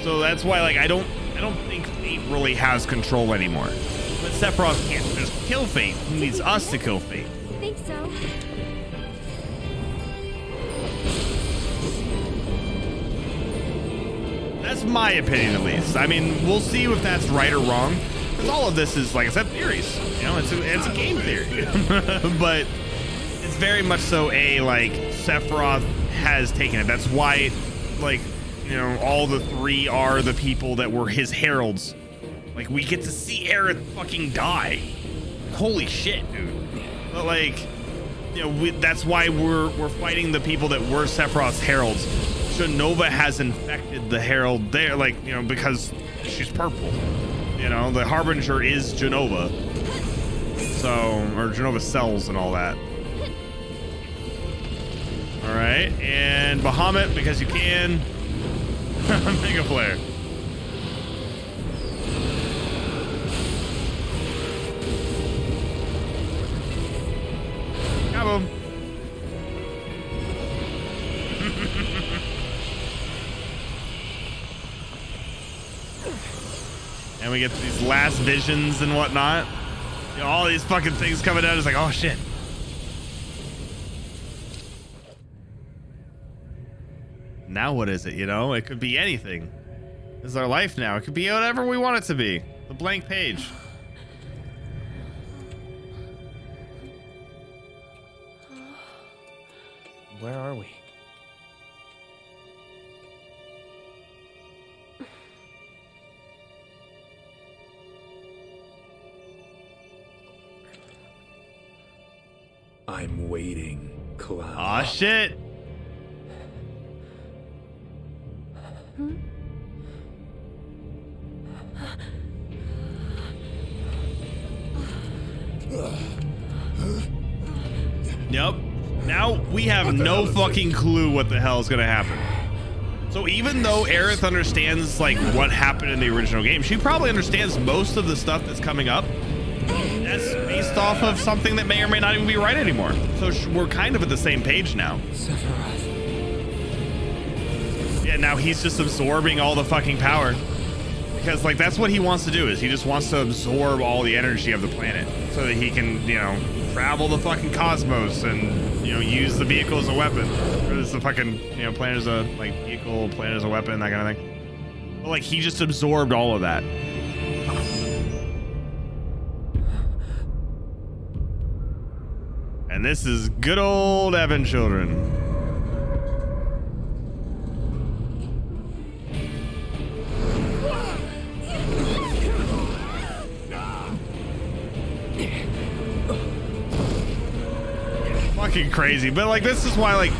So that's why like I don't think Fate really has control anymore. But Sephiroth can't just kill Fate. He needs us to kill Fate. I think so. That's my opinion, at least. I mean, we'll see if that's right or wrong. Because all of this is, like I said, theories. You know, it's a game theory. But it's very much so like, Sephiroth has taken it. That's why, like, you know, all the three are the people that were his heralds. Like, we get to see Aerith fucking die. Holy shit, dude. But, like, you know, that's why we're fighting the people that were Sephiroth's heralds. Jenova has infected the herald there, like, you know, because she's purple. You know, the Harbinger is Jenova. So, or Jenova cells and all that. All right, and Bahamut, because you can. Mega Flare. Kaboom. And we get these last visions and whatnot. You know, all these fucking things coming out. It's like, oh shit. Now what is it, you know? It could be anything. This is our life now. It could be whatever we want it to be. The blank page. Where are we? I'm waiting, Cloud. Aw, shit. Yep. Now we have no fucking clue what the hell is gonna happen. So even though Aerith understands like what happened in the original game, she probably understands most of the stuff that's coming up. That's based off of something that may or may not even be right anymore. So we're kind of at the same page now. Yeah, now he's just absorbing all the fucking power. Because like that's what he wants to do, is he just wants to absorb all the energy of the planet so that he can, you know, travel the fucking cosmos and, you know, use the vehicle as a weapon. Or is the fucking, you know, planet as a like vehicle, planet as a weapon, that kind of thing. But like he just absorbed all of that. And this is good old Evan Children. Fucking crazy, but like this is why like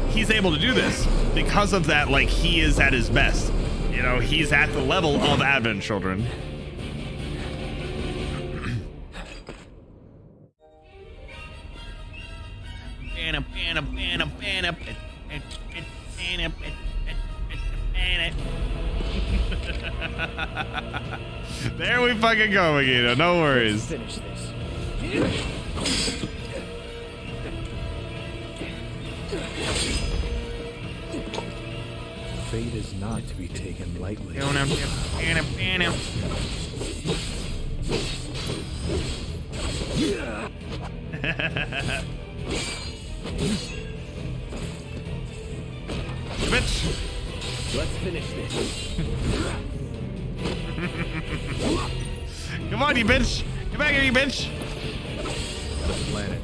he's able to do this, because of that. Like he is at his best, you know, he's at the level of Advent Children. There we fucking go, Magneto, no worries. Finish this. Fate is not to be taken lightly. Bitch. Let's finish this. Come on, you bitch. Come back here, you bitch. The planet.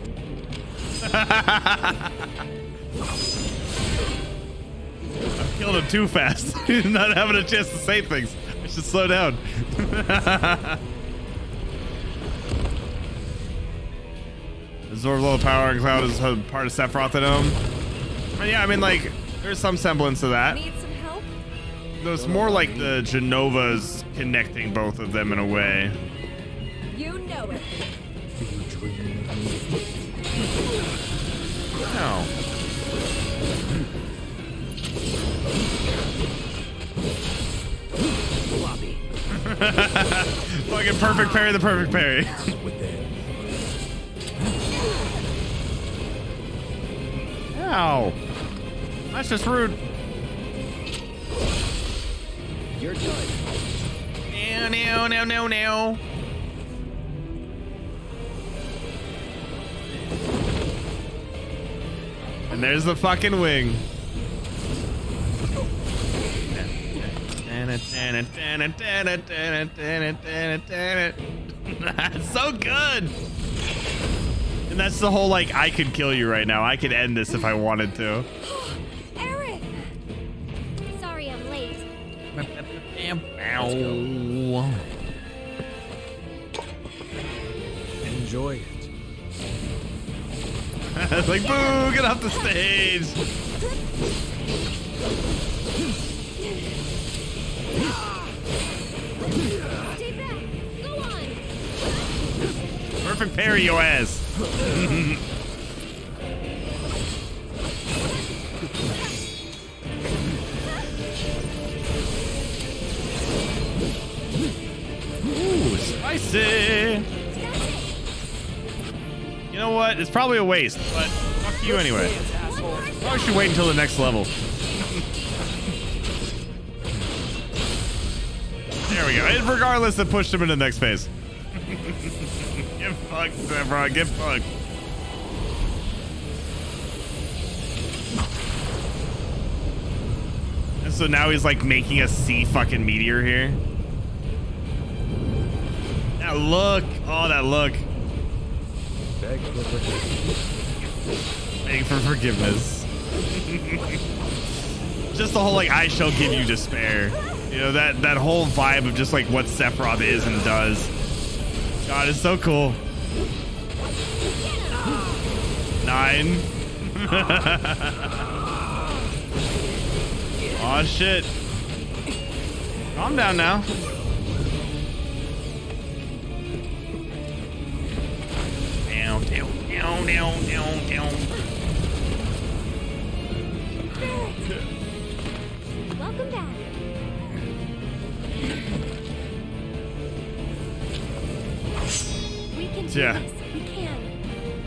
I've killed him too fast. He's not having a chance to say things. I should slow down. Absorb all the power and cloud is part of Sephiroth at home. But yeah, I mean, like, there's some semblance of that. Need some help? Though it's more like the Genovas connecting both of them in a way. You know it. Are you dreaming of me? No. Fucking perfect parry, the perfect parry. Ow. That's just rude. You're done. No. And there's the fucking wing. So good. And that's the whole, like, I could kill you right now. I could end this if I wanted to. Eric! Sorry I'm late. Ow. Enjoy it. It's like, boo, get off the stage. Stay back! Go on! Perfect parry, your ass. Ooh, spicy. You know what? It's probably a waste, but fuck you anyway. Probably should wait until the next level. There we go. And regardless, it pushed him into the next phase. Get fucked, Sephiroth. Get fucked. And so now he's like making a sea fucking meteor here. That look. Oh, that look. Beg for forgiveness. Beg for forgiveness. Just the whole like, I shall give you despair. You know, that whole vibe of just like what Sephiroth is and does. God, it's so cool. 9. Oh shit. Calm down now. Welcome back. We can do this.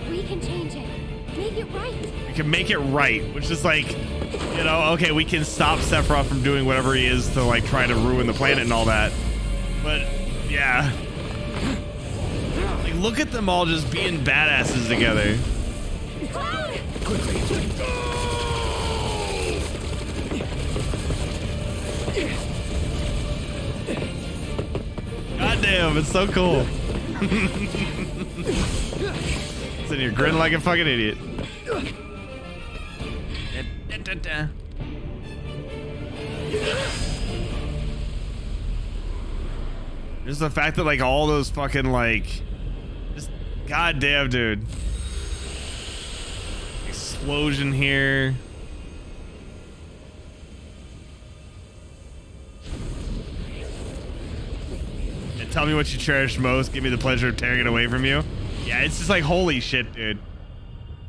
We can change it. Make it right. We can make it right, which is like, you know, okay, we can stop Sephiroth from doing whatever he is to like try to ruin the planet and all that. But yeah. Like, look at them all just being badasses together. Cloud! Quickly. God damn, it's so cool. Sitting here grinning like a fucking idiot. Just the fact that like all those fucking like, just goddamn, dude. Explosion here. And tell me what you cherish most. Give me the pleasure of tearing it away from you. Yeah, it's just like, holy shit, dude.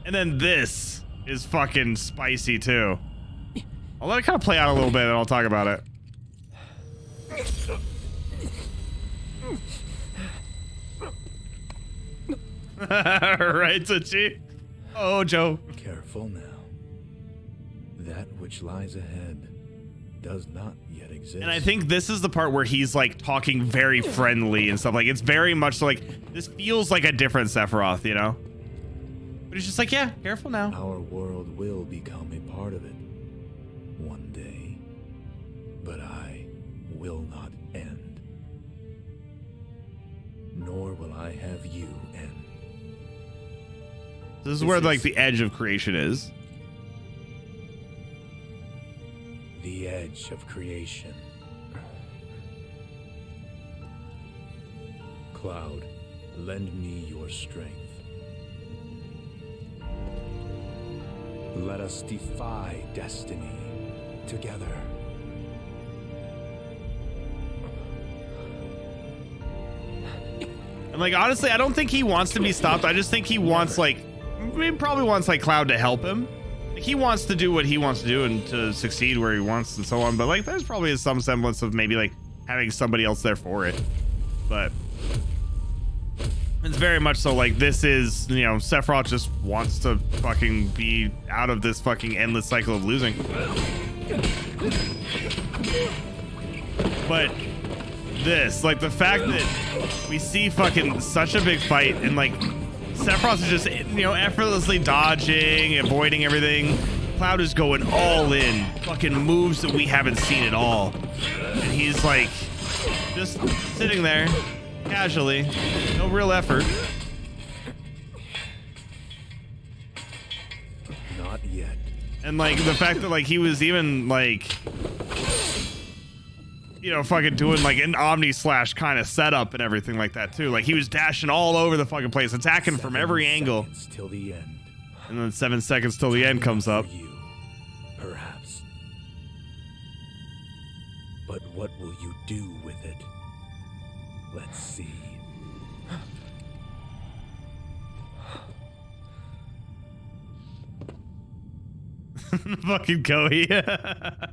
And then this is fucking spicy too. I'll let it kind of play out a little bit and I'll talk about it. Right, Tucci? Oh, Joe. Careful now. That which lies ahead does not yet exist. And I think this is the part where he's like talking very friendly and stuff. Like, it's very much like, this feels like a different Sephiroth, you know? But he's just like, yeah, careful now. Our world will become a part of it one day, but I will not end. Nor will I have you end. This is where like the edge of creation is. The edge of creation. Cloud, lend me your strength. Let us defy destiny together. And like, honestly, I don't think he wants to be stopped. I just think he wants like, he probably wants like Cloud to help him. Like, he wants to do what he wants to do and to succeed where he wants and so on. But like, there's probably some semblance of maybe like having somebody else there for it. But it's very much so like, this is, you know, Sephiroth just wants to fucking be out of this fucking endless cycle of losing. But this, like the fact that we see fucking such a big fight and like Sephiroth is just, you know, effortlessly dodging, avoiding everything. Cloud is going all in, fucking moves that we haven't seen at all. And he's like just sitting there casually, no real effort. Not yet. And like the fact that like he was even like, you know, fucking doing like an Omni Slash kind of setup and everything like that too. Like he was dashing all over the fucking place, attacking from every angle. Till the end. And then 7 seconds till the end comes up. Perhaps. But what will you do with it? Let's see. Fucking Koei.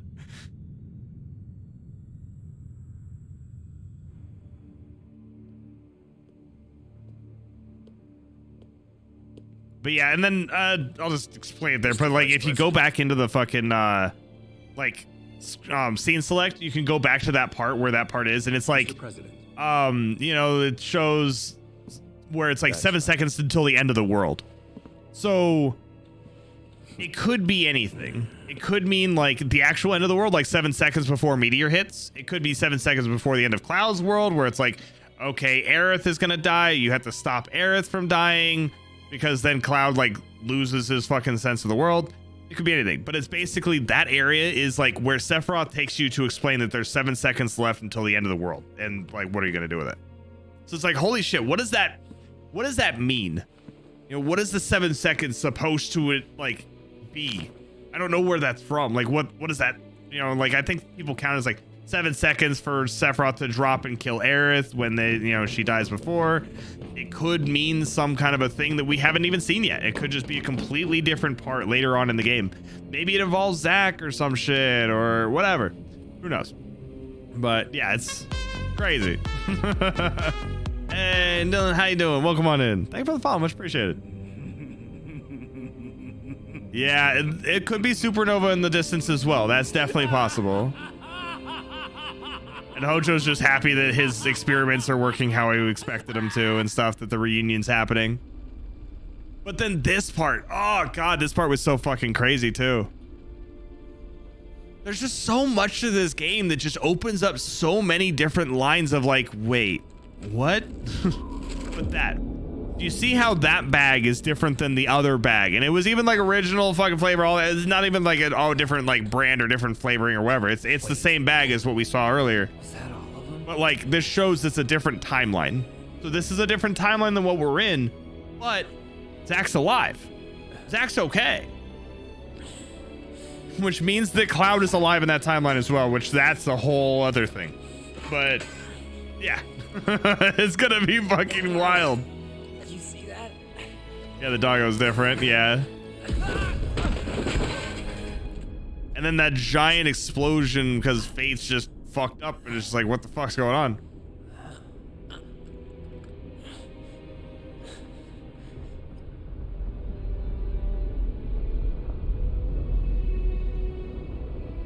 But yeah, and then I'll just explain it there. But like, if you go back into the fucking like scene select, you can go back to that part where that part is, and it's like, you know, it shows where it's like 7 seconds until the end of the world. So it could be anything. It could mean like the actual end of the world, like 7 seconds before Meteor hits. It could be 7 seconds before the end of Cloud's world, where it's like, okay, Aerith is gonna die. You have to stop Aerith from dying, because then Cloud like loses his fucking sense of the world. It could be anything, but it's basically that area is like where Sephiroth takes you to explain that there's 7 seconds left until the end of the world, and like, what are you gonna do with it? So it's like, holy shit, what does that mean? You know, what is the 7 seconds supposed to like be? I don't know where that's from. Like, what is that? You know, like, I think people count as like 7 seconds for Sephiroth to drop and kill Aerith when she dies before. It could mean some kind of a thing that we haven't even seen yet. It could just be a completely different part later on in the game. Maybe it involves Zack or some shit or whatever. Who knows? But yeah, it's crazy. Hey, Dylan, how you doing? Welcome on in. Thank you for the follow. Much appreciated. Yeah, it could be Supernova in the distance as well. That's definitely possible. And Hojo's just happy that his experiments are working how he expected them to and stuff, that the reunion's happening. But then this part, oh God, this part was so fucking crazy too. There's just so much to this game that just opens up so many different lines of like, wait, what? But that, do you see how that bag is different than the other bag? And it was even like original fucking flavor. All that. It's not even like an all different like brand or different flavoring or whatever. It's the same bag as what we saw earlier. Is that all of them? But like this shows it's a different timeline. So this is a different timeline than what we're in. But Zack's alive. Zack's okay. Which means that Cloud is alive in that timeline as well, which that's a whole other thing. But yeah, it's gonna be fucking wild. Did you see that? Yeah, the doggo's different. Yeah. And then that giant explosion because Fate's just fucked up and it's just like, what the fuck's going on?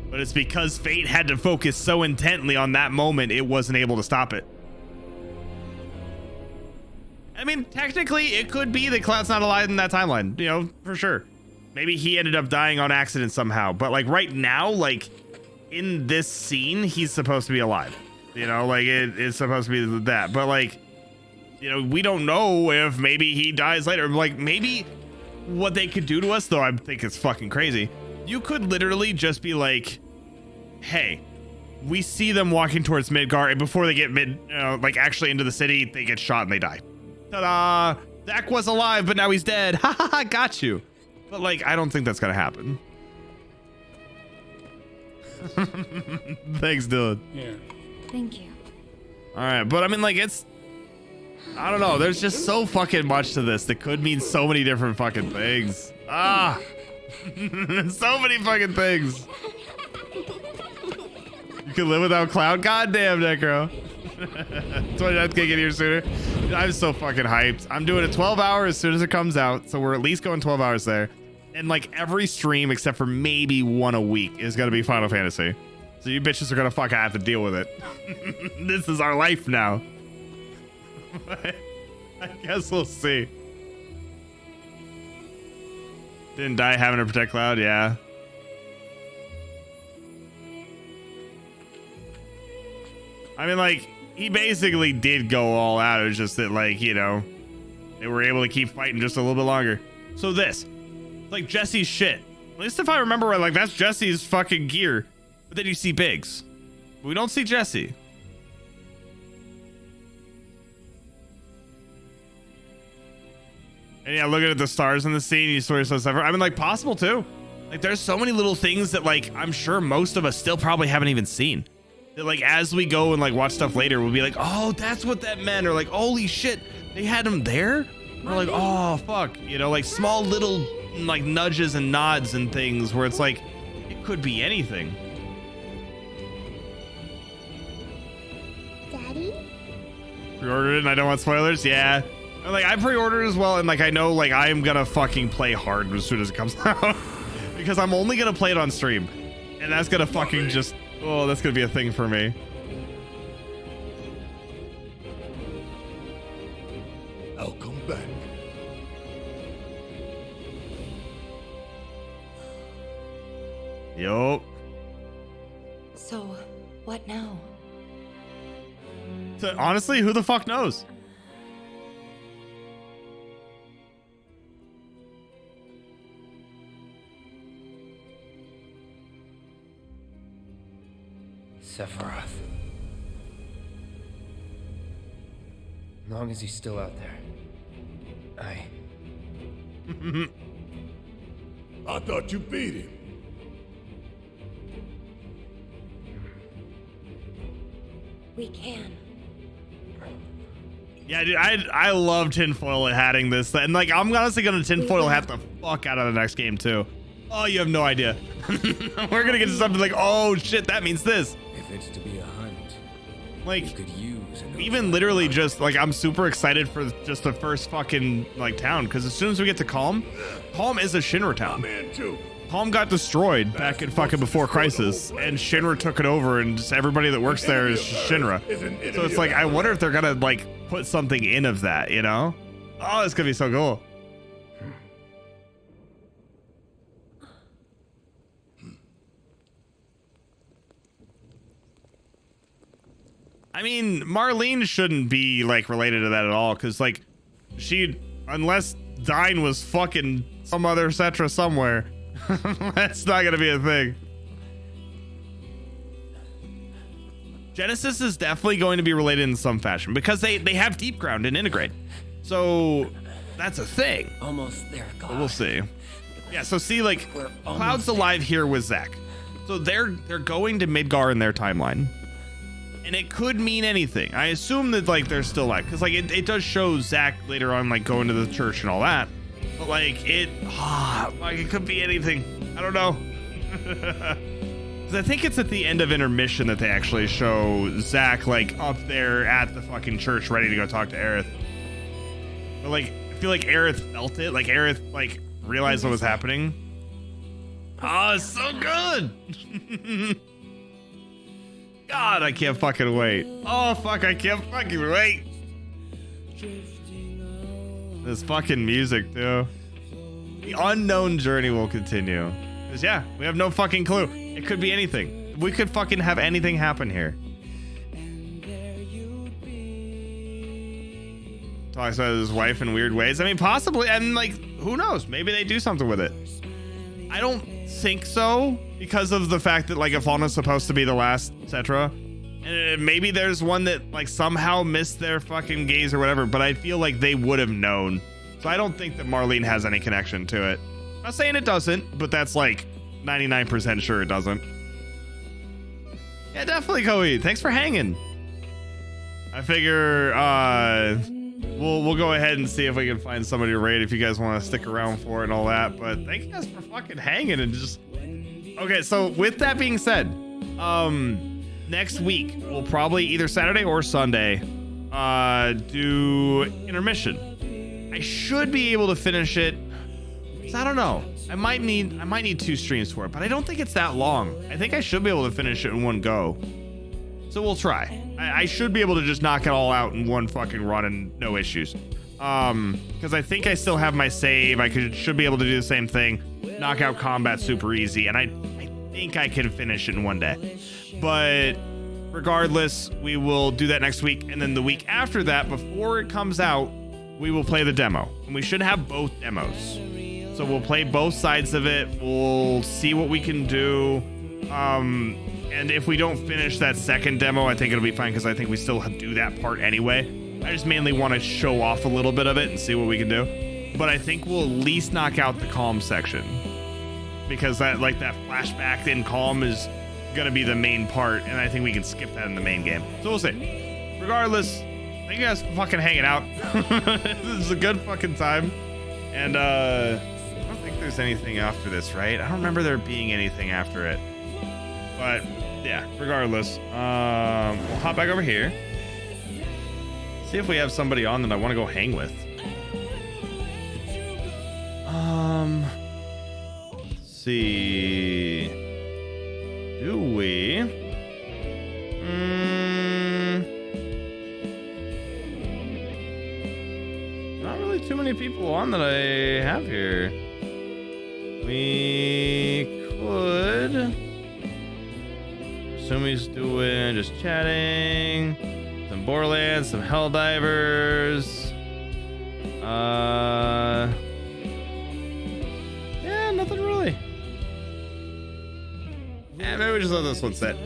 But it's because Fate had to focus so intently on that moment, it wasn't able to stop it. I mean, technically, it could be that Cloud's not alive in that timeline, you know, for sure. Maybe he ended up dying on accident somehow. But like right now, like in this scene, he's supposed to be alive. You know, like it's supposed to be that. But like, you know, we don't know if maybe he dies later. Like maybe what they could do to us, though, I think it's fucking crazy. You could literally just be like, hey, we see them walking towards Midgar, and before they get like actually into the city, they get shot and they die. Ta-da! Zack was alive, but now he's dead. Ha ha ha, got you. But like, I don't think that's gonna happen. Thanks, Dylan. Yeah. Thank you. All right, but I mean, like, I don't know. There's just so fucking much to this that could mean so many different fucking things. Ah. So many fucking things. You can live without Cloud? Goddamn, Necro. 29th gig in here sooner. I'm so fucking hyped. I'm doing a 12 hour as soon as it comes out. So we're at least going 12 hours there. And like every stream except for maybe one a week is going to be Final Fantasy. So you bitches are going to fucking have to deal with it. This is our life now. I guess we'll see. Didn't die having to protect Cloud, yeah. I mean, like, he basically did go all out. It was just that, like, you know, they were able to keep fighting just a little bit longer. So this, like Jesse's shit. At least if I remember right, like, that's Jesse's fucking gear. But then you see Biggs. We don't see Jesse. And yeah, looking at the stars in the scene, you sort of saw stuff. I mean, like, possible too. Like, there's so many little things that, like, I'm sure most of us still probably haven't even seen. That, like, as we go and, like, watch stuff later, we'll be like, oh, that's what that meant. Or, like, holy shit, they had him there? Or, like, oh, fuck. You know, like, small little, like, nudges and nods and things where it's like, it could be anything. Daddy? Pre-ordered it and I don't want spoilers? Yeah. Like, I pre-ordered as well, and like I know like I am gonna fucking play hard as soon as it comes out. Because I'm only gonna play it on stream. And that's gonna fucking just, oh, that's gonna be a thing for me. I'll come back. Yup. So, what now? So, honestly, who the fuck knows? Sephiroth. As long as he's still out there. I thought you beat him. We can. Yeah, dude, I love tinfoil hatting this, and like I'm honestly gonna tinfoil hat the fuck out of the next game too. Oh, you have no idea. We're gonna get to something like, oh shit, that means this. If it's to be a hunt, like we could use even literally just like I'm super excited for just the first fucking like town, because as soon as we get to Calm is a Shinra town. Calm got destroyed back in fucking before Crisis, and Shinra took it over, and just everybody that works there is Shinra. So it's like I wonder if they're gonna like put something in of that, you know? Oh, it's gonna be so cool. I mean, Marlene shouldn't be like related to that at all, because like unless Dine was fucking some other Cetra somewhere, that's not gonna be a thing. Genesis is definitely going to be related in some fashion because they have Deep Ground and Integrate, so that's a thing. Almost there, God. But we'll see. Yeah, so see, like Cloud's alive here with Zack, so they're going to Midgar in their timeline. And it could mean anything. I assume that like they're still alive, because like it does show Zack later on like going to the church and all that. But like it could be anything. I don't know. Because I think it's at the end of intermission that they actually show Zack like up there at the fucking church ready to go talk to Aerith. But like I feel like Aerith felt it. Like Aerith like realized what was happening. Oh, it's so good. God, I can't fucking wait. Oh, fuck, I can't fucking wait. This fucking music, too. The unknown journey will continue. Because, yeah, we have no fucking clue. It could be anything. We could fucking have anything happen here. Talks about his wife in weird ways. I mean, possibly. And, like, who knows? Maybe they do something with it. I don't think so, because of the fact that like Ifalna's supposed to be the last Cetra, and maybe there's one that like somehow missed their fucking gaze or whatever, but I feel like they would have known. So I don't think that Marlene has any connection to it. I'm not saying it doesn't, but that's like 99% sure it doesn't. Yeah, definitely, Koei. Thanks for hanging. I figure we'll go ahead and see if we can find somebody to raid if you guys want to stick around for it and all that. But thank you guys for fucking hanging and just... Okay, so with that being said, next week we'll probably either Saturday or Sunday do intermission. I should be able to finish it. I don't know. I might need 2 streams for it, but I don't think it's that long. I think I should be able to finish it in one go. So we'll try. I should be able to just knock it all out in one fucking run and no issues. Because I think I still have my save. I should be able to do the same thing. Knock out combat super easy, and I think I can finish it in one day. But regardless, we will do that next week, and then the week after that, before it comes out, we will play the demo. And we should have both demos. So we'll play both sides of it. We'll see what we can do. And if we don't finish that second demo, I think it'll be fine, because I think we still do that part anyway. I just mainly want to show off a little bit of it and see what we can do. But I think we'll at least knock out the Calm section, because that like that flashback in Calm is gonna be the main part, and I think we can skip that in the main game. So we'll see. Regardless, thank you guys for fucking hanging out. This is a good fucking time. And I don't think there's anything after this, right? I don't remember there being anything after it. But yeah, regardless, we'll hop back over here. See if we have somebody on that I want to go hang with. Let's see. Do we? Not really too many people on that I have here. We could. Sumi's doing just chatting. Some Borderlands, some Helldivers. Yeah, nothing really. Yeah, maybe we just let this one sit.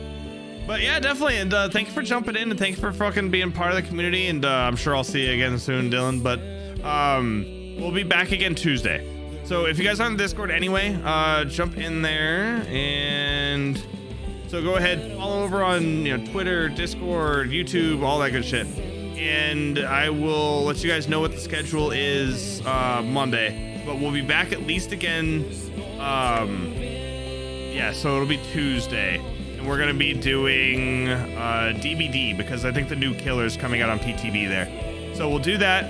But yeah, definitely. And thank you for jumping in, and thank you for fucking being part of the community. And I'm sure I'll see you again soon, Dylan. But we'll be back again Tuesday. So if you guys are on the Discord anyway, jump in there and So go ahead, follow over on Twitter, Discord, YouTube, all that good shit. And I will let you guys know what the schedule is Monday. But we'll be back at least again. Yeah, so it'll be Tuesday. And we're going to be doing DBD because I think the new killer is coming out on PTB there. So we'll do that.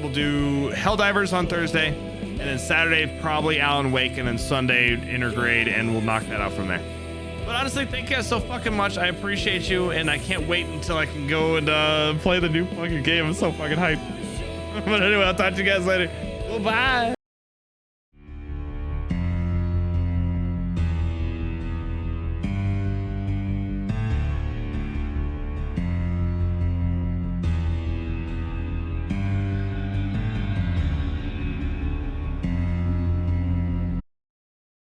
We'll do Helldivers on Thursday. And then Saturday, probably Alan Wake. And then Sunday, Intergrade. And we'll knock that out from there. But honestly, thank you guys so fucking much. I appreciate you. And I can't wait until I can go and play the new fucking game. I'm so fucking hyped. But anyway, I'll talk to you guys later. Goodbye.